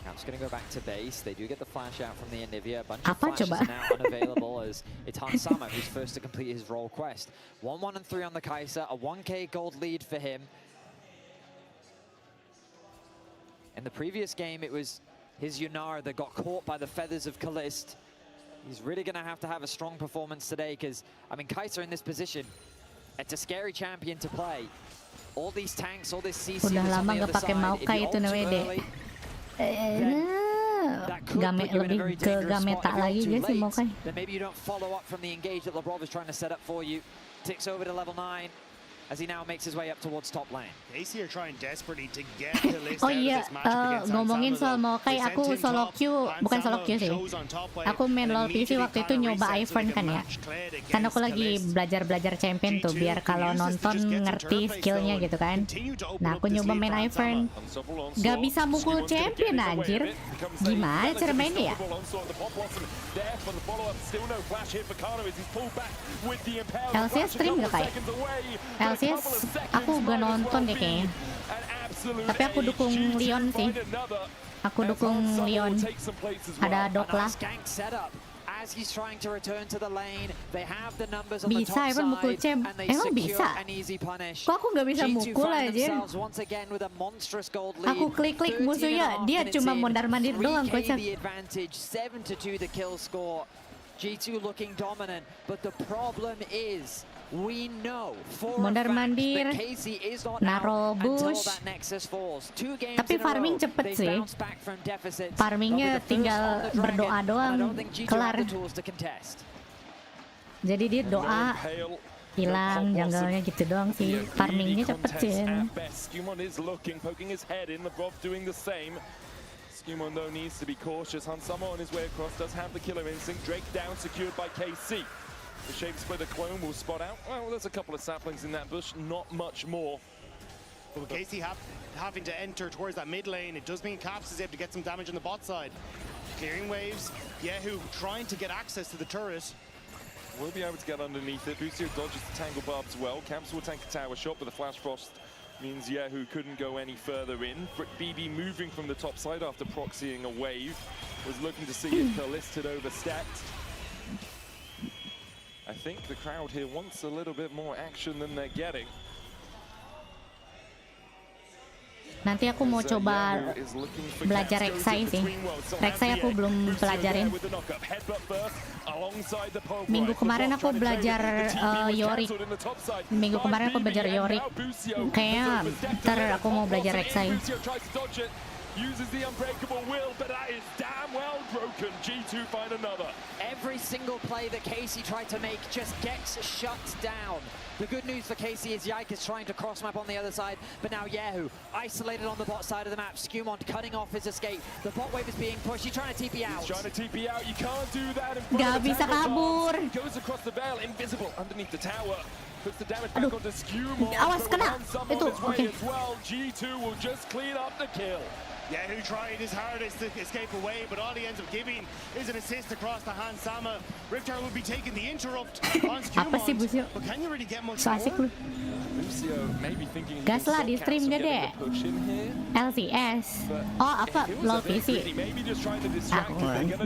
Cap's going to go back to base. They do get the flash out from the Anivia. A bunch of flashes are now unavailable as it's Hansama who's first to complete his role quest. 1-1 and 3 on the Kai'Sa, a 1k gold lead for him. In the previous game, it was his Yunara that got caught by the feathers of Kalist. He's really going to have a strong performance today because, I mean, Kai'Sa in this position, it's a scary champion to play. All these tanks, all this CC Udah on lama the nggak other pakai side. Maokai itu namanya deh. Lebih ke Gameta lagi dia sih Maokai. Then maybe you don't follow up from the engage that Labrov is trying to set up for you. Ticks over to level 9 as he now makes his way up towards top lane. AC are trying desperately to get the list Oh iya, ngomongin soal Maokai, aku solo queue, bukan solo queue sih. Aku main LoL PC waktu itu nyoba Ivern kan ya. Kan aku lagi belajar champion tuh, biar kalau nonton ngerti skillnya gitu kan. Nah aku nyoba main Ivern, gak bisa mukul champion anjir. Gimana cara mainnya ya? LCS stream gak kayak? LCS aku gak nonton deh kayaknya. Tapi aku dukung Leon sih. Aku dukung Leon. Ada Dokla. Bisa Ivan mukul champ. Emang bisa? Kok aku gak bisa mukul aja? Aku klik-klik musuhnya, dia cuma mondar-mandir doang kocak. G2 looking dominant, but the problem is we know mondar-mandir, naro bush. Tapi farming cepet sih. Farmingnya tinggal berdoa doang, kelar. Jadi dia doa, hilang jungle-nya gitu doang sih. Farmingnya cepet sih. Skumon though needs to be cautious. Hansama on his way across does have the killer instinct. Drake down, secured by KC. The Shape Splitter clone will spot out. Well, there's a couple of saplings in that bush, not much more. But KC having to enter towards that mid lane, it does mean Caps is able to get some damage on the bot side. Clearing waves, YASUOO trying to get access to the turret. Will be able to get underneath it. Lucio dodges the Tangle Barbs well. Caps will tank a tower shot, but the Flash Frost means YASUOO couldn't go any further in. BB moving from the top side after proxying a wave. Was looking to see if Kalist had overstepped. I think the crowd here wants a little bit more action than they're getting. Nanti aku mau coba belajar Rek'Sai sih. Rek'Sai aku belum pelajarin. Minggu kemarin aku belajar Yorick. Minggu kemarin aku belajar Yorick. Kayaknya ntar aku mau belajar Rek'Sai. Uses the unbreakable will, but that is damn well broken. G2 find another. Every single play that KC tried to make just gets shut down. The good news for KC is Yike is trying to cross map on the other side, but now YASUOO isolated on the bot side of the map. Skumon cutting off his escape. The bot wave is being pushed. He's trying to TP out. He's trying to TP out. You can't do that in front Gak of the bisa kabur. Goes across the veil, invisible underneath the tower. puts the damage back onto Skew. Awas kena. Itu, oke. G2 will just clean up the kill. Yeah, who tried his hardest to escape away, but all he ends up giving is an assist across the hand. Sama. Riptar will be taking the interrupt on Apa sih Busio? but can you really get much So asik lu. Gas lah di stream gak deh. LCS. Oh apa? LOL PC. Aku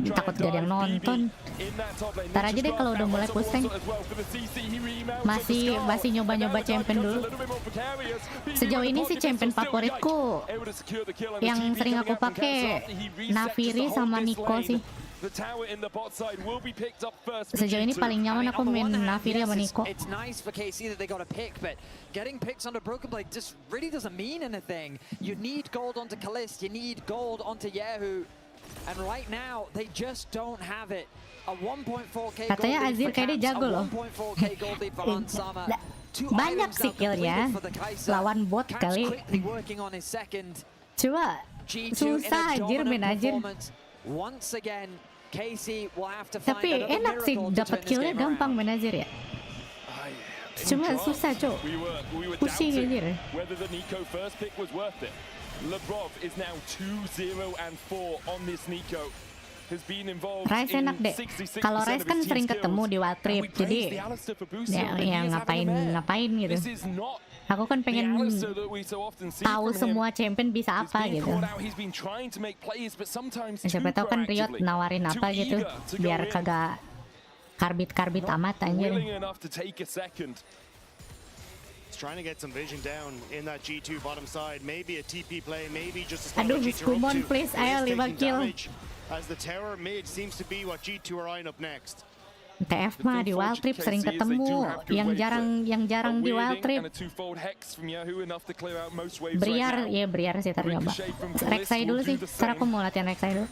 takut gak ada yang nonton. Ntar aja deh kalau udah mulai pusing. Masih nyoba-nyoba champion dulu. Sejauh ini sih champion favoritku yang sering aku pakai Nafiri sama Nico sih. Sejauh ini paling nyaman aku main Nafiri sama Nico. It's nice for KC that they got a pick, but getting picks onto Broken Blade just really doesn't mean anything. You need gold onto Kalist, you need gold onto YASUOO, and right now they just don't have it. A 1.4k Katanya Azir kayaknya jago loh. Banyak sih killnya. Lawan bot kali. Coba susah anjir main Azir. Tapi enak sih dapat killnya gampang main Azir ya. Cuma susah cok. Pusing anjir. Lebrov is now 2-0-4 on this Nico. Rice enak deh. Kalau Rice kan sering ketemu di Wild Trip, jadi ya ngapain gitu. Aku kan pengen tahu semua champion bisa apa gitu. Siapa tahu kan Riot nawarin apa gitu, biar kagak karbit amat anjir. Trying to get some vision down in that G2 bottom side. Maybe a TP play, maybe just a Aduh, Kumon please, ayo 5 kill. As the tower mid seems to be what G2 are eyeing up next. TF mah di Wild Trip sering ketemu, yang jarang di Wild Trip. Briar sih ternyoba. Rek'Sai dulu sih, ntar aku mau latihan Rek'Sai dulu.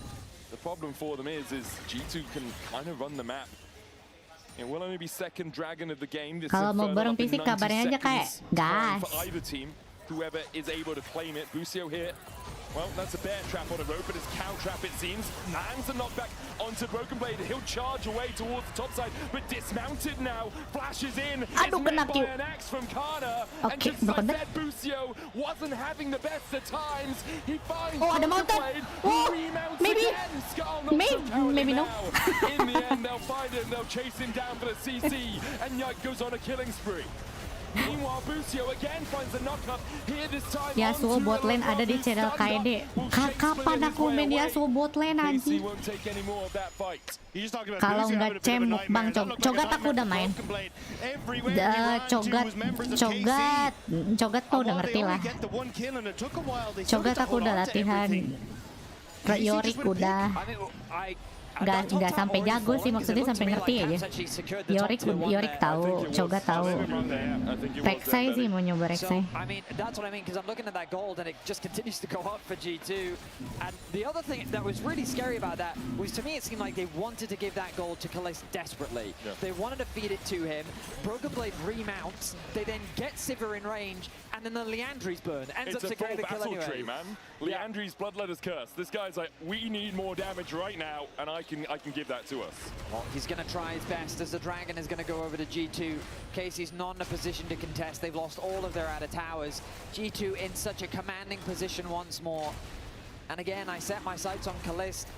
The problem for them is G2 can kind of run the map. It will only be second dragon of the game. Kalau mau bareng PC kabarnya aja kayak gas. Whoever is able to claim it. Busio here. Well, that's a bear trap on a rope, but it's cow trap it seems. Lands a knockback onto Broken Blade. He'll charge away towards the top side, but dismounted now. Flashes in. Aduh, kena Q. An axe from Kana. Oke, and just like that, Busio wasn't having the best of times. He finds ada mountain. Maybe no. In the end, they'll find him. They'll chase him down for the CC, and Yike goes on a killing spree. Meanwhile, Busio again finds a knock-up here this time. YASUOO bot lane ada di channel KD. Kapan aku main YASUOO bot lane anjing? Kalau nggak cem mukbang cogat aku udah main. Cogat kau udah ngerti lah. Cogat aku udah latihan. Yorick udah. Nggak sampai jago sih, maksudnya sampai ngerti aja. Yorick tahu, Coga tahu. Rek'Sai sih mau nyoba Rek'Sai. I mean, that's what I mean, because I'm looking at that gold and it just continues to go up for G2. And the other thing that was really scary about that was, to me, it seemed like they wanted to give that gold to Kalist desperately. Yeah. They wanted to feed it to him. Broken Blade remounts. They then get Sivir in range, and then the Liandry's burn ends up securing the kill anyway. Tree, man. Liandry's Bloodletter's curse. This guy's like, we need more damage right now, and I can give that to us. Well, he's going to try his best as the Dragon is going to go over to G2. Casey's not in a position to contest. They've lost all of their outer towers. G2 in such a commanding position once more. And again, I set my sights on Kalist.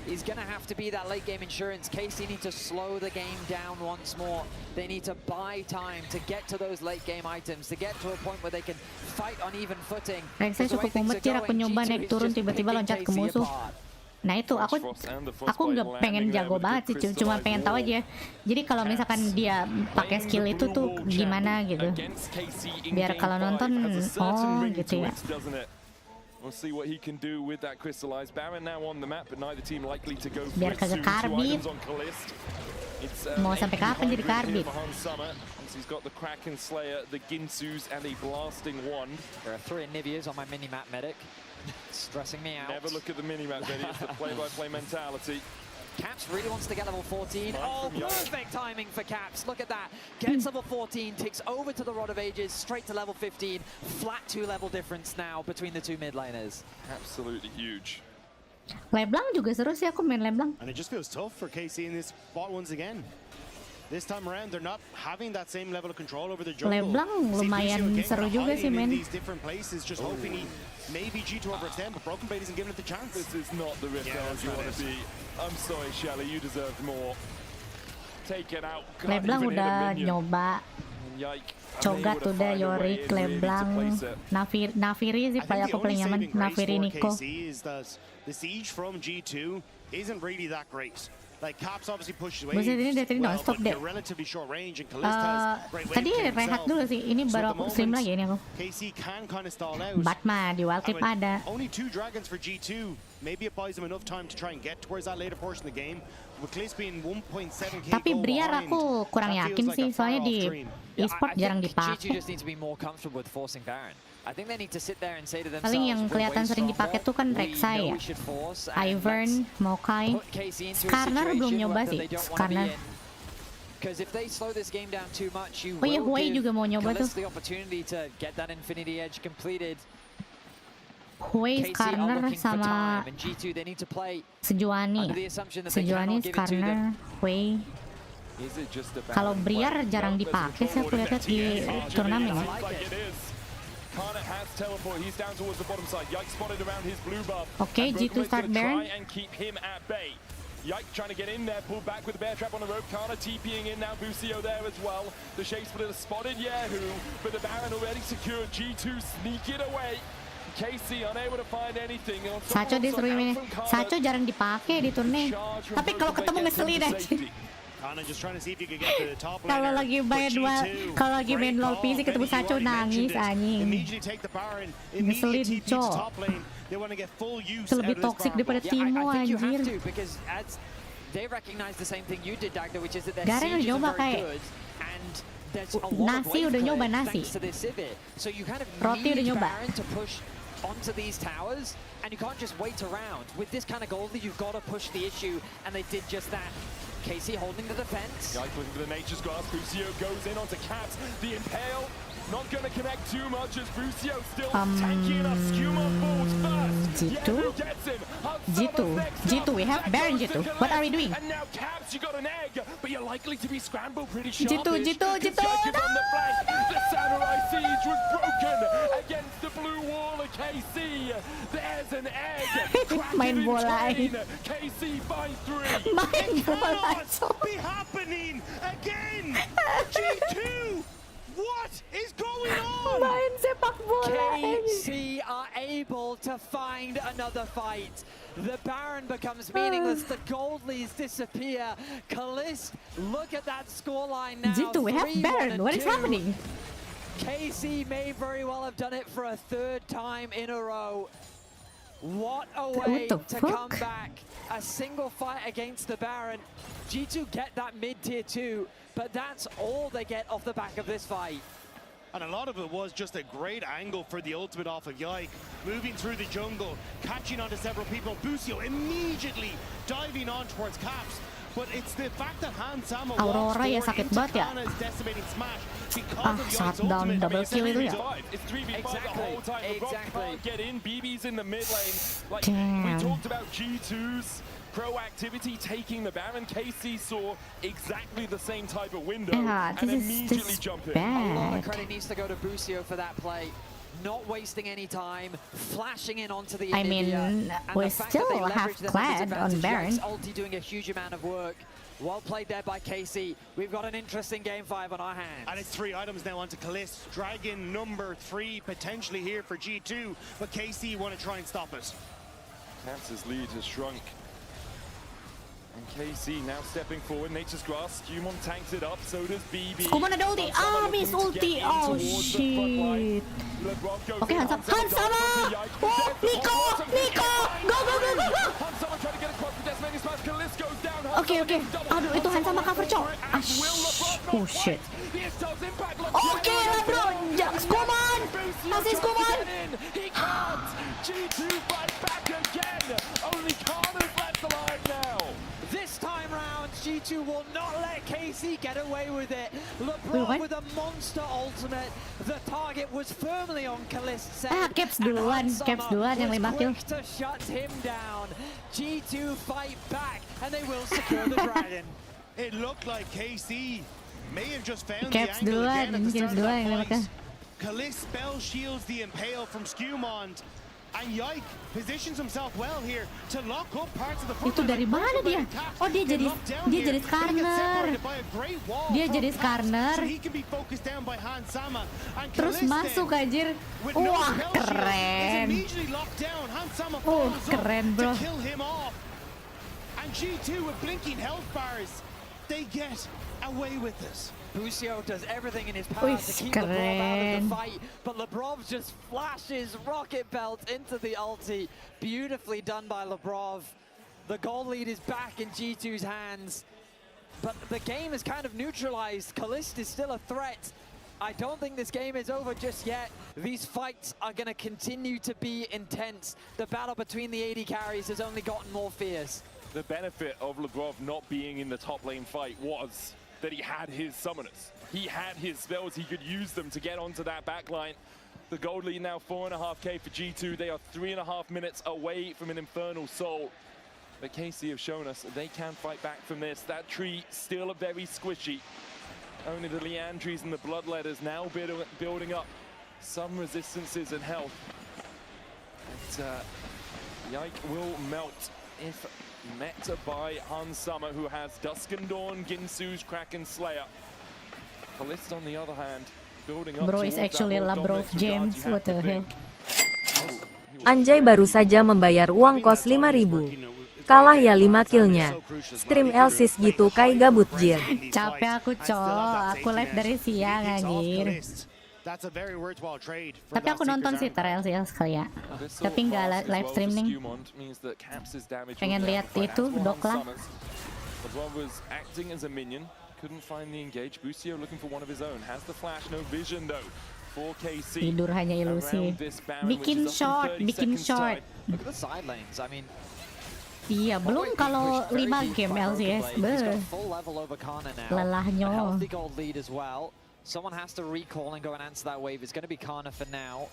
He's going to have to be that late game insurance. Casey need to slow the game down once more. They need to buy time to get to those late game items, to get to a point where they can fight on even footing. Rek'Sai cukup memetir, aku nyoba naik turun tiba-tiba loncat ke musuh. Nah itu aku nggak pengen jago banget sih, cuma pengen tahu aja. Jadi kalau misalkan dia pakai skill itu tuh gimana gitu. Biar kalau nonton, oh gitu ya. Biar kagak karbit. Mau sampai kapan jadi karbit? He's got the Kraken Slayer, the Ginsus, and a blasting wand. There are 3 Niveas on my mini-map medic. Stressing me out. Never look at the mini-map, Benny. It's the play-by-play mentality. Caps really wants to get level 14. Oh, perfect timing for Caps. Look at that. Gets level 14, takes over to the Rod of Ages, straight to level 15. Flat 2-level difference now between the two mid laners. Absolutely huge. Leblanc juga seru sih, aku main Leblanc. And it just feels tough for KC in this spot once again. This time around, they're not having that same level of control over the jungle. LeBlanc lumayan seru juga sih, men. These different places, just hoping he maybe G2 overextend, but Broken Blade isn't giving it the chance. This is not the Rift you want to be. I'm sorry, Shelly, you deserved more. Taken out. LeBlanc udah nyoba. Cho'Gath udah, Yorick, LeBlanc, Nafiri sih aku paling nyaman, Nafiri Nico. The siege from G2 isn't really that great. Like Caps obviously pushes away. Buset, ini dari tadi non-stop deh. Tadi rehat dulu sih, ini baru aku stream lagi ini aku. Batman di wildclip ada. Only 2 dragons for G2. Maybe it buys them enough time to try and get towards that later portion of the game. With Kliss being 1.7k. Tapi Briar aku kurang yakin sih, soalnya di e-sport jarang dipakai. Paling yang kelihatan sering dipakai tuh kan Rek'Sai ya, Ivern, Maokai, Skarner belum nyoba sih, Skarner. Oh iya, Huey juga mau nyoba tuh. Huey, Skarner sama Sejuani, Skarner, Huey. Kalau Briar jarang dipakai sih aku lihat di turnamen. Kana has teleport. He's down towards the bottom side. Yike spotted around his blue buff. Okay, G2 start Baron. Try and keep him at bay. Yike trying to get in there, pulled back with the bear trap on the rope. Kana TPing in now. Busio there as well. The Shade Splitter spotted Yahoo, but the Baron already secured. G2 sneak it away. KC unable to find anything. Sacho diseru ini. Sacho jarang dipakai di turnamen. Tapi kalau ketemu ngeselin aja. Kalau lagi main LoL PC ketemu Sacho nangis anjing. Ngeselin cok. Itu lebih toxic daripada Timo anjir. Garen udah nyoba kayak Nasi udah nyoba Nasi. Roti udah nyoba. Onto these towers, and you can't just wait around. With this kind of gold, you've got to push the issue, and they did just that. KC holding the defense. Yike looking for the Nature's Grasp. Busio goes in onto Caps. The Impale not going to connect too much as Busio still tanky enough. Skuma falls first. G2, we have Baron G2. What are we doing? And now Caps, you got an egg, but you're likely to be scrambled pretty sharpish. G2. The Samurai Siege was broken against the blue wall of KC. There's an egg. Main bola. KC by 3. Main bola. Be happening again. G2. What is going on? Main sepak bola. KC are able to find another fight. The Baron becomes meaningless. The gold leads disappear. Kalist, look at that scoreline now. G2, we have Baron. What is happening? KC may very well have done it for a 3rd time in a row. What a way to come back. A single fight against the Baron. G2 get that mid-tier 2, but that's all they get off the back of this fight. And a lot of it was just a great angle for the ultimate off of Yike. Moving through the jungle, catching onto several people. Busio immediately diving on towards Caps. But it's the fact that Hansama Aurora ya sakit banget ya. Shutdown double kill itu ya. It's 3v5 the whole time. The Rob can't get in. BB's in the mid lane. Like we talked about G2's proactivity taking the Baron. KC saw exactly the same type of window and immediately jumped in. A lot of credit needs to go to Busio for that play. Not wasting any time, flashing in onto the we still have Clad on Baron. Ulti doing a huge amount of work. Well played there by KC. We've got an interesting game 5 on our hands. And it's 3 items now onto Kalist. Dragon number 3 potentially here for G2, but KC want to try and stop it. Caps' lead has shrunk. And KC now stepping forward. Nature's Grasp. Skumon tanks it up. So does BB. Skumon ada ulti. Miss ulti. Oh shit. Okay, Hansama. Oh, Nico. Go. Hansama trying to get across the decimating smash. Kalist goes down. Okay. Aduh, itu Hansama cover, cok. Oh shit. Okay lah, bro. Skumon. Masih Skumon. He can't. G2 fight back again. Only Kana's left alive now. This time round, G2 will not let KC get away with it. LeBron with a monster ultimate. The target was firmly on Kalist's side. Caps duluan yang 5 kill. To shut him down. G2 fight back, and they will secure the dragon. It looked like KC may have just found the Caps angle duluan, again at the start of duluan that mereka. fight. Kalist spell shields the Impale from Skewmond, and Yike positions himself well here to lock up parts of the front. Itu dari mana dia? Oh, dia jadi skarner. Dia jadi skarner. Terus masuk anjir. Wah, keren. Keren, bro. And G2 with blinking health bars, they get away with this. Busio does everything in his power to keep Lebrov out of the fight, but Lebrov just flashes Rocket Belt into the ulti. Beautifully done by Lebrov. The gold lead is back in G2's hands, but the game is kind of neutralized. Kalist is still a threat. I don't think this game is over just yet. These fights are going to continue to be intense. The battle between the AD carries has only gotten more fierce. The benefit of Lebrov not being in the top lane fight was that he had his summoners. He had his spells, he could use them to get onto that backline. The gold lead now 4.5k for G2. They are 3.5 minutes away from an Infernal Soul. But KC have shown us they can fight back from this. That tree still very squishy. Only the Leandries and the Bloodletters now building up some resistances and health. But Yike will melt if met by Hansama, who has Dusk and Dawn, Ginsu's Kraken Slayer. Kalist, on the other hand, building up. Bro is actually Labrov James. What the hell? Anjay baru saja membayar uang kos 5.000. Kalah ya 5 killnya. Stream Elsis gitu kai gabut jir. Capek aku aku live dari siang anjir. Tapi aku nonton sih LCS sekali ya. Tapi nggak live streaming. Pengen lihat itu Dokla. Tidur hanya ilusi. Bikin short. Iya, belum kalau 5 game LCS. Lelahnya. Someone has to recall and go and answer that wave. It's going to be Kana for now.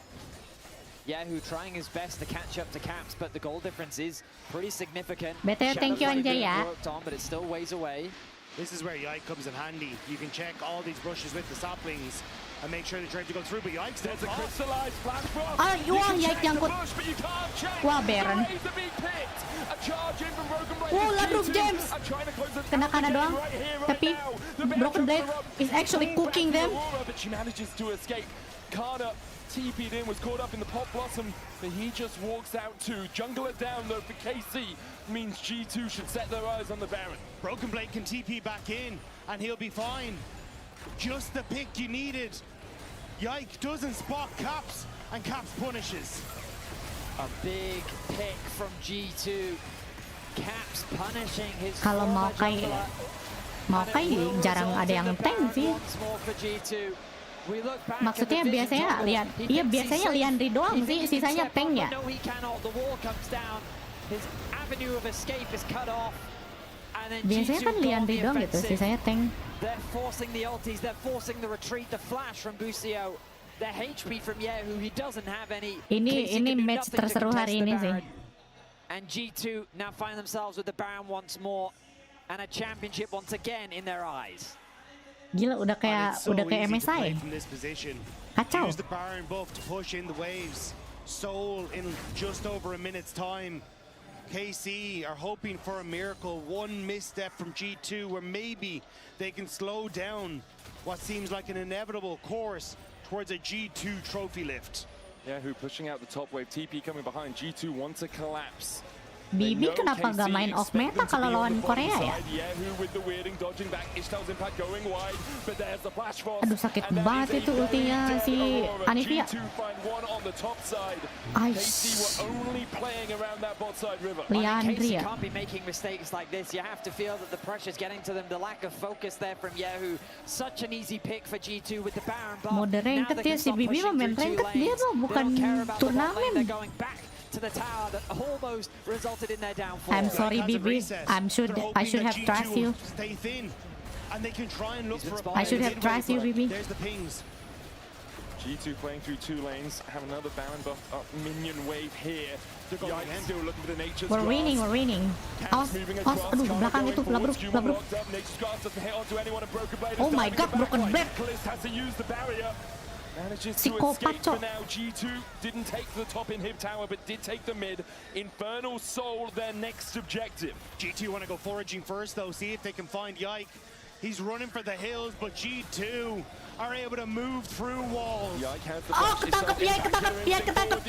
YASUOO trying his best to catch up to Caps, but the goal difference is pretty significant. Better, thank you, Anjay, ya. But it's still ways away. This is where Yike comes in handy. You can check all these brushes with the saplings and make sure they try to go through, but Yike's dead. There's a crystallized flash from. Wah, Yike nyangkut. Wah, Baron. Wow, Labrov James. Kena doang. Tapi Broken Blade is actually cooking them. But she manages to escape. Kana TP'd in, was caught up in the Pop Blossom, but he just walks out too. Jungler down though for KC means G2 should set their eyes on the Baron. Broken Blade can TP back in and he'll be fine. Just the pick you needed. Yike doesn't spot Caps and Caps punishes. A big pick from G2. Caps punishing his Kalau Maokai jarang ada yang tank sih. Maksudnya biasanya Liandry doang sih, sisanya tank ya. Biasanya kan Liandry doang gitu, sisanya tank. They're forcing the ultis, they're forcing the retreat, the flash from Busio. The HP from YASUOO, he doesn't have any. Ini match terseru hari ini sih. And G2 now find themselves with the Baron once more and a championship once again in their eyes. Gila, udah kayak MSI. Kacau. Use the Baron buff to push in the waves. Soul in just over a minute's time. KC are hoping for a miracle. One misstep from G2 where maybe they can slow down what seems like an inevitable course towards a G2 trophy lift. YASUOO pushing out the top wave. TP coming behind. G2 want to collapse. Bibi kenapa nggak main off meta kalau lawan Korea ya? Aduh, sakit banget itu ultinya si Anivia. Liandry ya. Mode ranked ya, si Bibi mah main ranked, dia mah bukan turnamen. To the tower that almost resulted in their downfall. I'm sorry, Bibi. I should have trust you. Stay thin, and they can try and look for a I should have trust you, Bibi. There's the pings. G2 playing through 2 lanes, have another Baron buff up minion wave here. Yikes, still looking for the Nature's We're winning, we're winning. Awas, aduh, belakang itu, labruk. Oh my god, broken blade. Manages to Psikopat, escape for now. G2 didn't take the top inhib tower, but did take the mid. Infernal Soul, their next objective. G2 want to go foraging first, though, see if they can find Yike. He's running for the hills, but G2 are able to move through walls. Yike has the Oh, ketangkep, Yike ketangkep.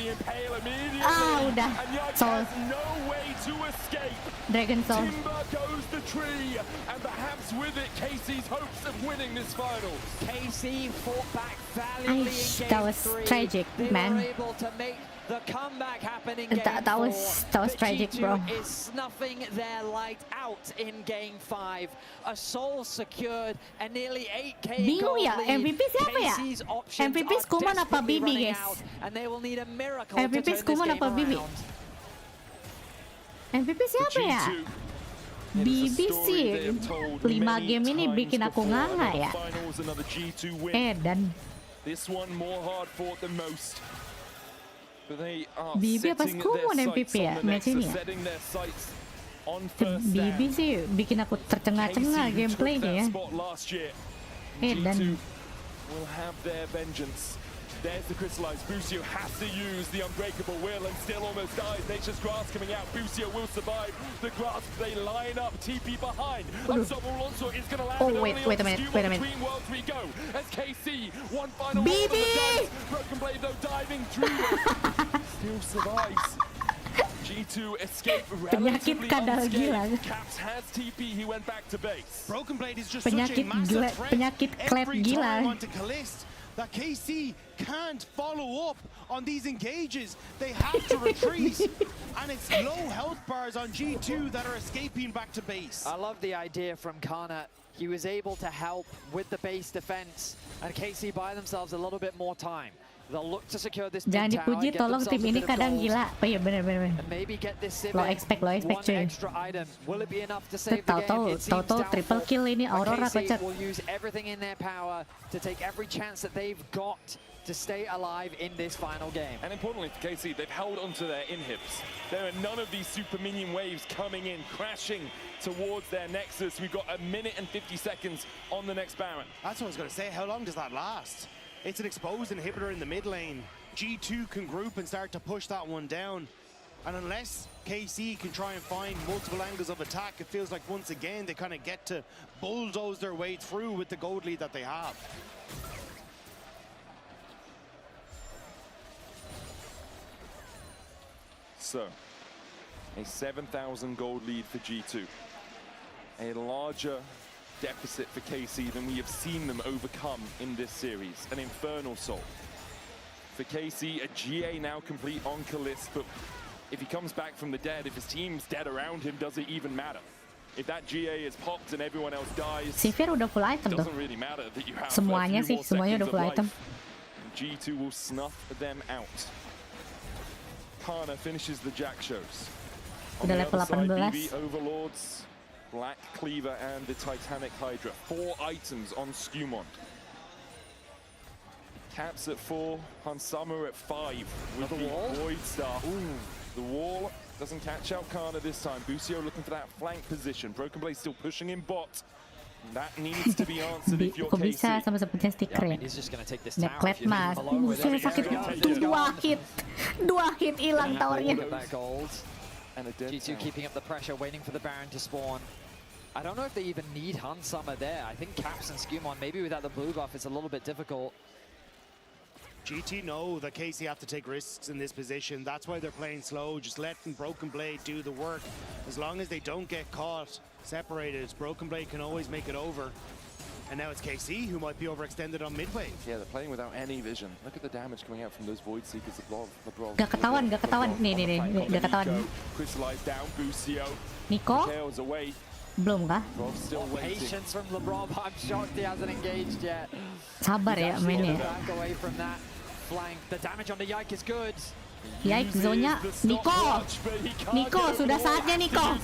Ah, udah. Soul. No way to escape. Dragon Soul. Timber goes the tree, and perhaps with it, KC's hopes of winning this final. KC fought back valiantly in game That was 3. tragic, They man. were able to make the comeback happen in game 4. That was tragic, G2 bro. is snuffing their light out in game 5. A soul secured, a nearly 8k Bingung gold ya, lead. MVP siapa ya? KC's options MVP are Skuman apa desperately Bibi, running guys? out, and they will need a miracle to MVP turn this Skuman game apa Bibi? around. MVP siapa ya? Bibi sih 5 game ini bikin aku nganga ya. Dan This one more hard fought than most. But they are Bibi apa setting Skuman their MVP sights ya on the match ini Nexus, ya? setting their sights on first Bibi stand. sih bikin aku tercengah-cengah KC, who gameplaynya took ya. that spot last year. Dan G2 will have their vengeance. There's the crystallized. Busio has to use the unbreakable will and still almost dies. Nature's Grasp coming out. Busio will survive the grasp. They line up. TP behind. Unstoppable Onslaught is going to land. Oh, wait a minute. Between worlds we go. As KC, one final roll of the dice. Broken Blade though diving through it. Still survives. G2 escape relatively unscathed. Caps has TP. He went back to base. Broken Blade is just such a massive threat every time onto Kalist that KC can't follow up on these engages. They have to retreat, and it's low health bars on G2 that are escaping back to base. I love the idea from Kana. He was able to help with the base defense, and KC buy themselves a little bit more time. They'll look to secure this jangan mid tower, dipuji, get tolong themselves tim a ini bit of kadang gold, gila. Oh iya bener. and maybe get this Low Civic expect one cuy. extra item. Will it be enough to save the game? Tahu-tahu It seems triple doubtful. kill ini But Aurora KC kocak. will use everything in their power to take every chance that they've got to stay alive in this final game. And importantly for KC, they've held onto their inhibs. There are none of these super minion waves coming in, crashing towards their Nexus. We've got 1 minute and 50 seconds on the next Baron. That's what I was going to say. How long does that last? It's an exposed inhibitor in the mid lane. G2 can group and start to push that one down. And unless KC can try and find multiple angles of attack, it feels like once again they kind of get to bulldoze their way through with the gold lead that they have. So, a 7,000 gold lead for G2. A larger deficit for KC than we have seen them overcome in this series. An Infernal Soul. For KC, a GA now complete on Kalist, but if he comes back from the dead, if his team's dead around him, does it even matter? If that GA is popped and everyone else dies, Sivir udah full item it tuh. doesn't really matter that you have Semuanya a few sih, more semuanya seconds udah full of item. life. G2 will snuff them out. Kana finishes the Jack shows. On Udah the level other side, 18. BB Overlords, Black Cleaver, and the Titanic Hydra. 4 items on Skumond. Caps at 4, Hansama at 5 with the Void Star. Ooh, the wall doesn't catch out Kana this time. Busio looking for that flank position. Broken Blade still pushing in bot. That needs to be answered if you're Kok bisa KC. sama sepertinya stiker ya? Neklet mas. Saya sakit tuh 2 hit. 2 hit hilang towernya. G2 keeping up the pressure, waiting for the Baron to spawn. I don't know if they even need Hansama there. I think Caps and Skumon, maybe without the blue buff, it's a little bit difficult. GT know that KC have to take risks in this position. That's why they're playing slow, just letting Broken Blade do the work. As long as they don't get caught separated, Broken Blade can always make it over. And now it's KC who might be overextended on mid wave. Yeah, they're playing without any vision. Look at the damage coming out from those Void Seekers. Gak ketahuan. Nih, gak ketahuan. Crystallized down, Busio. Nico? Tails away. Belum kah? Still waiting. Patience from LeBron, I'm shocked he hasn't engaged yet. Sabar ya mainnya. Back away from that flank. The damage on the Yike is good. Yike zonnya. Nico, sudah saatnya Nico.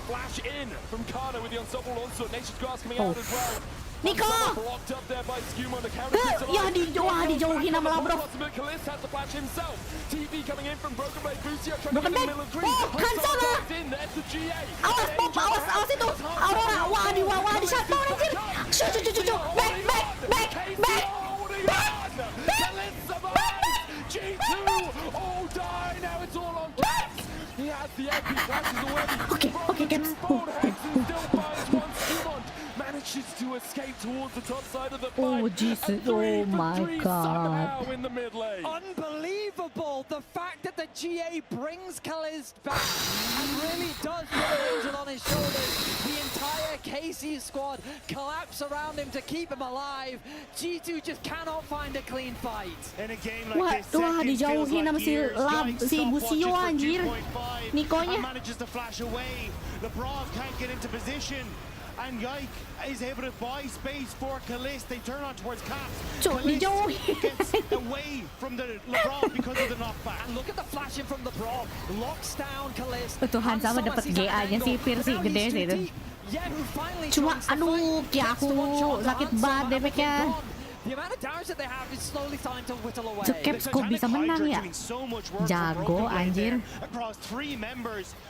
Flash in from Kana with the Unstoppable Onslaught. Nature's Grasp coming out as well. Niko! Ya dijauhin sama Labrov. Broken Blade. Oh, Hansama! Awas itu. Aurora, wah di shutdown anjir. Cucu. Back. G2 all die, now it's all on Caps. He has the AP flashes already. Okay, Caps. Still finds one Simon. Manages to escape towards the top side of the fight. Oh Jesus, oh my god. In the mid lane. Unbelievable! The fact that the GA brings Kalist back and really does put an angel on his shoulders. The entire KC squad collapse around him to keep him alive. G2 just cannot find a clean fight. In a game like this, wah dijauhin sama si Busio anjir. Nikonya manages to flash away. The Brav can't get into position. And Yike is able to buy space for Kalist. They turn on towards Caps. Kalist gets away from the LeBron because of the knockback. And look at the flashing from the Brav. Locks down Kalist. Tuhan sama dapat GA-nya si Fierce gede sih itu. Cuma aduh, Kyaku sakit banget damage-nya. The amount of damage that they have is slowly starting to whittle away. Caps kok bisa menang ya? Jago anjir.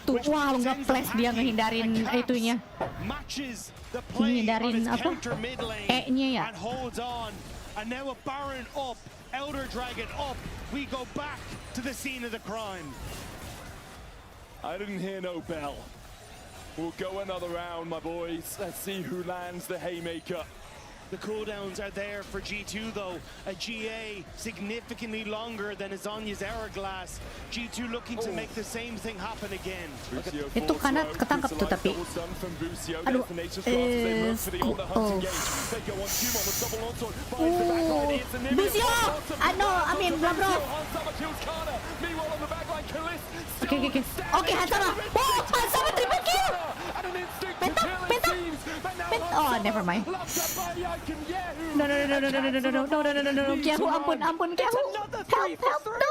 Tuh, wah nggak flash dia ngehindarin itunya. Ngehindarin apa? E-nya ya. And now a Baron up, Elder Dragon up. We go back to the scene of the crime. I didn't hear no bell. We'll go another round, my boys. Let's see who lands the haymaker. The cooldowns are there for G2 though. A GA significantly longer than Azonya's Hourglass. G2 looking to make the same thing happen again. Itu karena ketangkap tuh tapi. Aduh. Busio! Labrov. Oke, Hansama. Oh, Hansama triple kill. Penta. Oh, never mind. No. Kyaku, ampun, Kyaku. Help, no.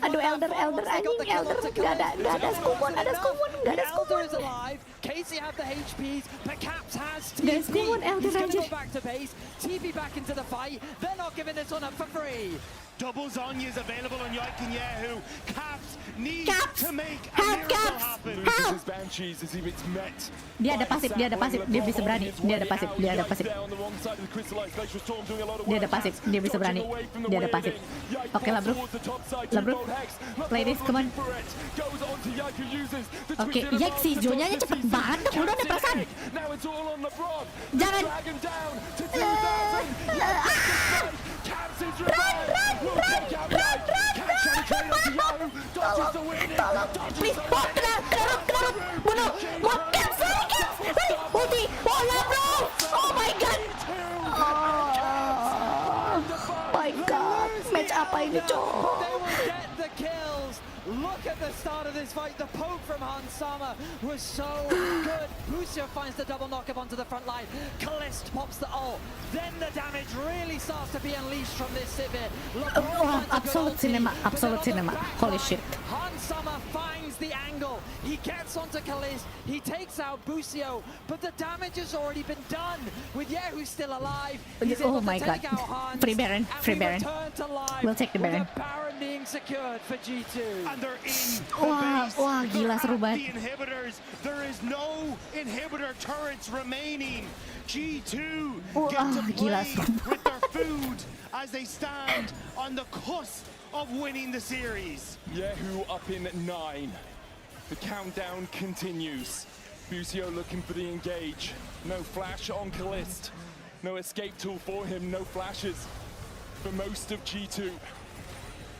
Aduh, Elder, anjing, Elder. Gak ada skubun. Casey have the HPs, but Caps has TP. There's skubun, Elder, He's gonna anjir. go back to base, TP back into the fight. They're not giving this one up for free. Double Zonya's available on Yike and Yahoo. Caps need to make a Help, miracle Caps. happen. Loses Banshees as if it's met. Dia ada pasif, dia bisa berani. Dia ada pasif. There on the wrong side of the crystallized glacial storm doing a lot of Dia work. ada pasif, dia bisa berani. Dia ada pasif. Oke, Labrov. Play this, come on. Oke, Yike si Zonyanya cepet banget, udah ada perasaan. Jangan. Run. Tolong. Please, kena. Bunuh. Caps. Ulti. Oh, Labrov. Oh my god. My god. Match apa ini, cowok? They will get the kills. Look at the start of this fight. The poke from Hansama was so good. Busio finds the double knock-up onto the front line. Kalist pops the ult. Then the damage really starts to be unleashed from this Sivir. Absolute cinema. Holy shit. Hansama finds the angle. He gets onto Kalist. He takes out Busio. But the damage has already been done. With Yahoo still alive. He's Oh able my to god. take out Hans. Free Baron. Return to life We'll take the Baron. with the Baron being secured for G2. And they're in Wah, gila seru banget. the inhibitors. There is no inhibitor turrets remaining. G2 get to gila play seru with their food as they stand on the cusp of winning the series. Yahoo up in 9. The countdown continues. Busio looking for the engage. No flash on Kalist. No escape tool for him. No flashes for most of G2.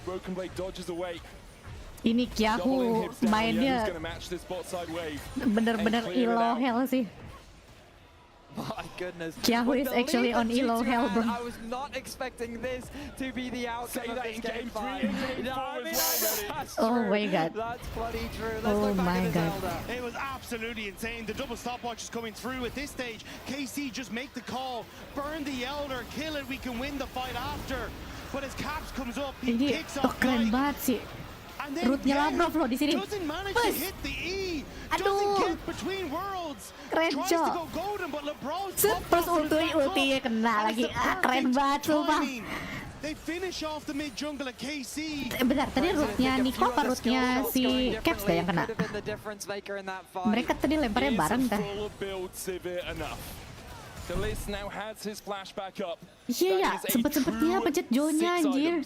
Broken Blade dodges away. Ini Kyaku mainnya bener-bener elo hell sih. My goodness. Kyaku is actually on elo hell, bro. I was not expecting this to be the outcome of this game fight. Oh my god. That's bloody true. Oh my god. It was absolutely insane. The double stopwatch is coming through at this stage. KC just make the call. Burn the Elder, kill it, we can win the fight after. But as Caps comes up, he Ini picks up keren Yike. banget sih. Rootnya Labrov loh di sini. Bus. Aduh. Keren, Cok. Terus ulti kena lagi. Keren banget, sumpah. Bentar, tadi rootnya Nico apa rootnya si Caps dah yang kena? Mereka tadi lemparnya bareng dah. Iya ya, sempet dia pencet Jonya anjir.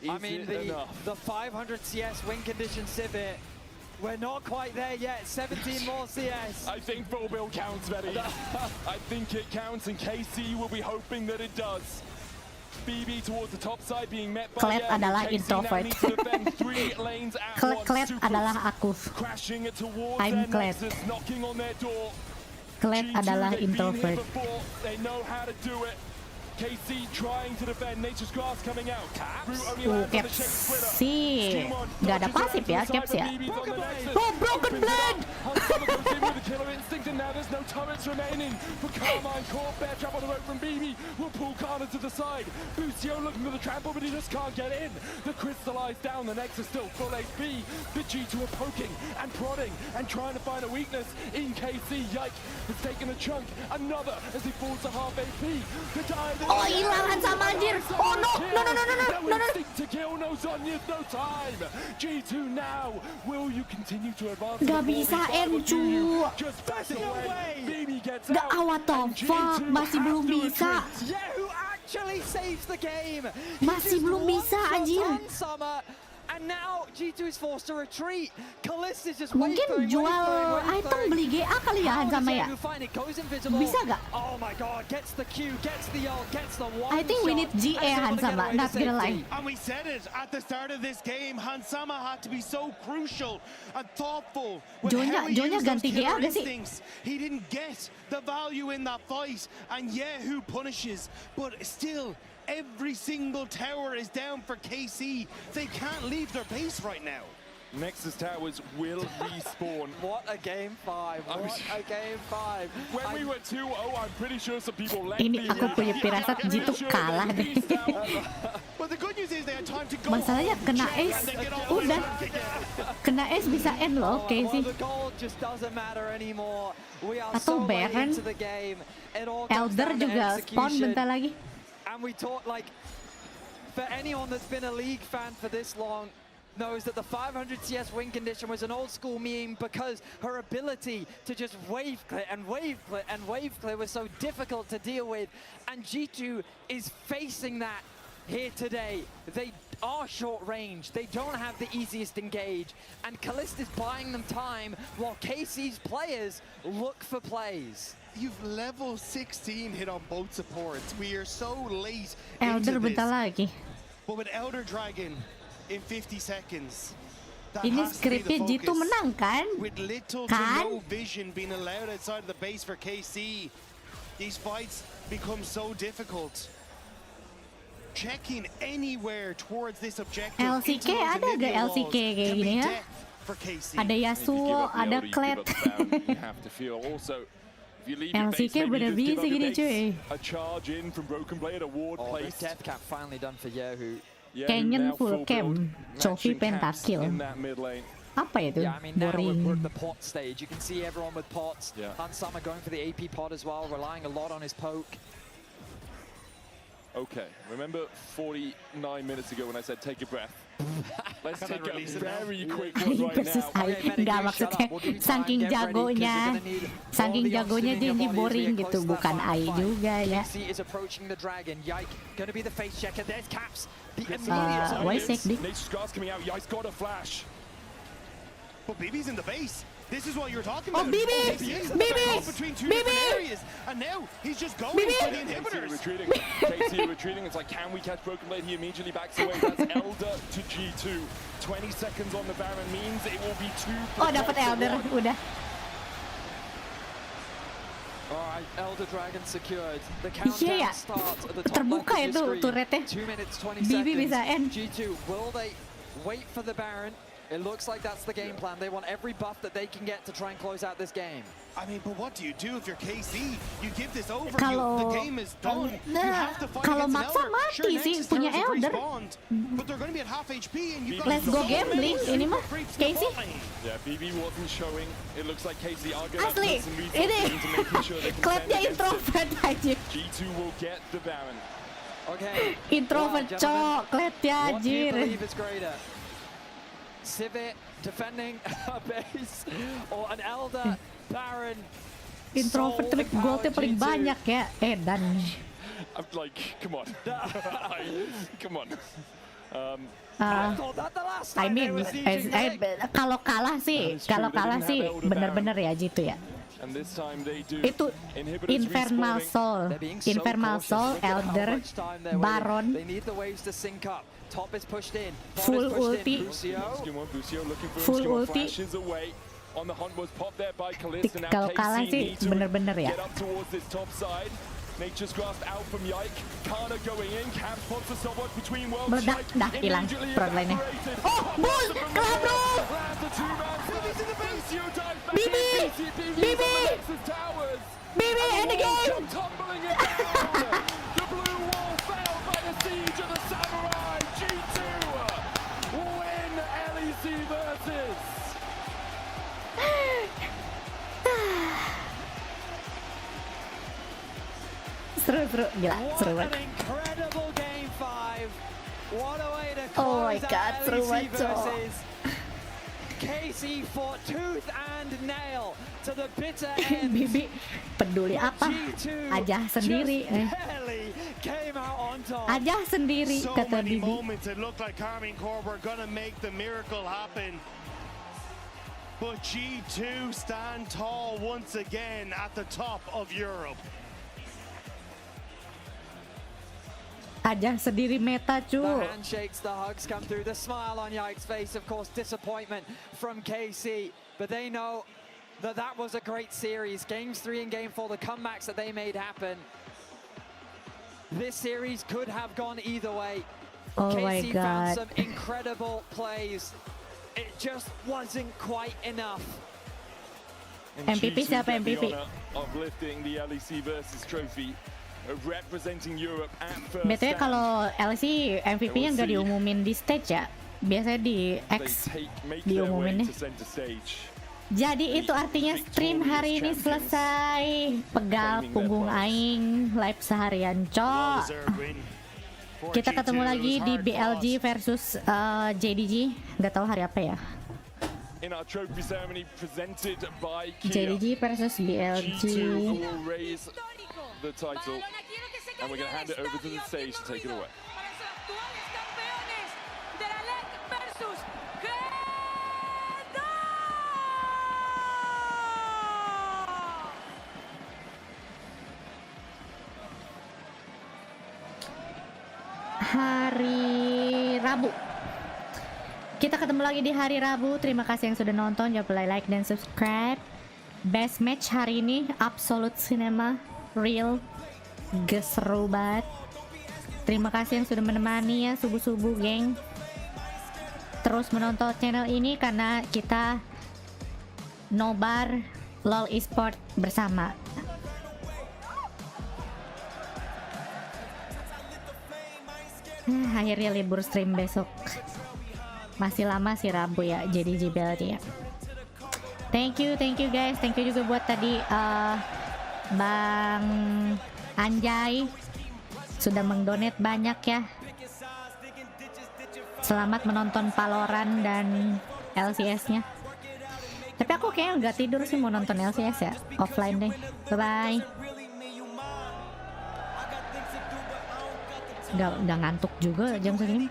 I mean, the 500 CS win condition Civet, we're not quite there yet. 17 more CS. I think full build counts, Betty. I think it counts, and KC will be hoping that it does. BB towards the top side being met by Kled adalah introvert. Kled adalah aku. I'm Kled. Kled adalah introvert. KC trying to defend, Nature's Grass coming out. Caps sih nggak ada pasif ya, Caps ya. Oh, Broken Blade! Killer instinct, and now there's no turrets remaining for Carmine. Caught bear trap on the road from BB. Will pull Carter to the side. Busio looking for the trample, but he just can't get in. The crystallized down. The Nexus still full HP. The G2 are poking and prodding and trying to find a weakness in KC. Yike has taken a chunk. Another as he falls to half AP. The dive. Oh, hilang sama anjir. Oh no. To kill, no Zonyas, no time. G2 now. Will you continue to advance? Gak bisa Encu. What the fuck? Masih belum bisa. Masih belum bisa anjir. And now G2 is forced to retreat. Kalista just mungkin jual item beli GA kali ya Hanzama ya? Bisa gak? Oh my god, gets the Q, gets the ult, gets the one. I think we need GA Hanzama, not gonna lie. And we said it at the start of this game, Hanzama had to be so crucial and thoughtful. Jonya ganti GA gak sih? He didn't get the value in that fight, and who punishes, but still every single tower is down for KC. They can't leave their base right now. Nexus towers will respawn. What a game 5. What a game 5. When we were 2-0, I'm pretty sure some people left. Ini aku punya pirasat G2 kalah deh. Masalahnya kena ace, udah. Kena ace bisa end loh, KC. Atau Baron. Elder juga spawn bentar lagi. And we thought, like, for anyone that's been a League fan for this long, knows that the 500 CS win condition was an old school meme because her ability to just wave clear and wave clear and wave clear was so difficult to deal with. And G2 is facing that here today. They are short range, they don't have the easiest engage, and Kalista is buying them time while KC's players look for plays. You've level 16 hit on both supports. We are so late Elder into bentar this. lagi. But with Elder Dragon in 50 seconds, ini skripnya G2 menang kan? With little to no vision being allowed outside of the base for KC, these fights become so difficult. Checking anywhere towards this objective. LCK ada gak LCK kayak gini ya? Ada Yasuo, ada Kled. LCK bener bisa gini cuy. A charge in from Broken Blade, a ward placed. The death cap finally done for Yahoo. Canyon full cam, Chofi pentakill. Apa itu? Yeah, I mean, now we're at the pot stage. You can see everyone with pots. Hanzama going for the AP pot as well, relying a lot on his poke. Okay, remember 49 minutes ago when I said take a breath? Let's take a very quick one right now. Enggak, maksudnya saking jagonya dia ini boring gitu, bukan AI juga ya. KC is approaching the dragon. Yike gonna be the face checker. There's Caps. Why sick dik? Nature's Grass coming out. Yike's got a flash. But BB's in the base. This is what you're talking about. Oh, BB! And now he's just going for the inhibitors. KC retreating. It's like, can we catch Broken Blade? He immediately backs away. That's Elder to G2. 20 seconds on the Baron means it will be 2. Oh, dapat Elder. Udah. Alright, Elder Dragon secured. The countdown starts at the top terbuka left of itu the screen. turretnya. 2 minutes 20 BB seconds. bisa end. G2, will they wait for the Baron? It looks like that's the game plan. They want every buff that they can get to try and close out this game. I mean, but what do you do if you're KC? You give this over. Kalau the game is done. You have to fight kalau against maksa an elder. mati sih Nexus punya turrets have elder. respawned, but they're going to be at half HP and you Let's go gambling ini mah Casey. Yeah, BB wasn't showing. It looks like KC are going to Asli put some ini resources into making sure they can klepnya defend against introvert aja. G2 will get the Baron. Okay. Introvert cok, klepnya What do you anjir. believe is greater? Sivir defending a base or an elder Baron? Introvert tapi goldnya paling banyak ya. Dan I'm like, come on. Come on. I mean, kalau kalah sih bener-bener ya gitu ya. Itu Infernal Soul, Elder, Baron, full ulti, kalau kalah sih bener-bener ya. Nature's Grasp out from Yike. Kana going in. Cam spots herself up between worlds. Meledak, dah hilang frontline-nya. Oh, bull, kelabro. Bibi, Bibi, Bibi, end the game. The blue wall fell by the siege of the samurai. G2 win LEC versus. Seru, gila, seru banget. Oh my god, seru banget. Casey fought tooth and nail to the bitter end. Bibi peduli apa? Aja sendiri. Aja sendiri kata Bibi. Moments it looked like Karmine Corp were gonna make the miracle happen. But G2 stand tall once again at the top of Europe. Aja sendiri meta cu. The handshakes, the hugs come through, the smile on Yike's face, of course, disappointment from KC. But they know that that was a great series. Games 3 and Game 4, the comebacks that they made happen. This series could have gone either way. Oh KC my god. found some incredible plays. It just wasn't quite enough. MVP siapa MVP? Uplifting the LEC versus trophy. Representing Europe at first. BTW kalau LC MVP-nya nggak diumumin di stage ya, biasanya di X diumuminnya. Jadi itu artinya stream hari ini selesai. Pegal punggung aing, live seharian cok. Kita ketemu lagi di BLG versus JDG, nggak tahu hari apa ya. In our trophy ceremony presented by JDG versus BLG. Will raise the title, and we're going to hand it over to the stage to take it away. Hari Rabu. Kita ketemu lagi di hari Rabu. Terima kasih yang sudah nonton. Jangan lupa like dan subscribe. Best match hari ini Absolute Cinema Real, seru banget. Terima kasih yang sudah menemani ya subuh-subuh geng. Terus menonton channel ini karena kita nobar LoL Esport bersama. Akhirnya libur stream besok. Masih lama sih Rabu ya, jadi JBL ya. Thank you guys. Thank you juga buat tadi Bang Anjay sudah mengdonate banyak ya. Selamat menonton Valorant dan LCS-nya. Tapi aku kayaknya nggak tidur sih mau nonton LCS ya. Offline deh. Bye-bye. Udah ngantuk juga jam segini.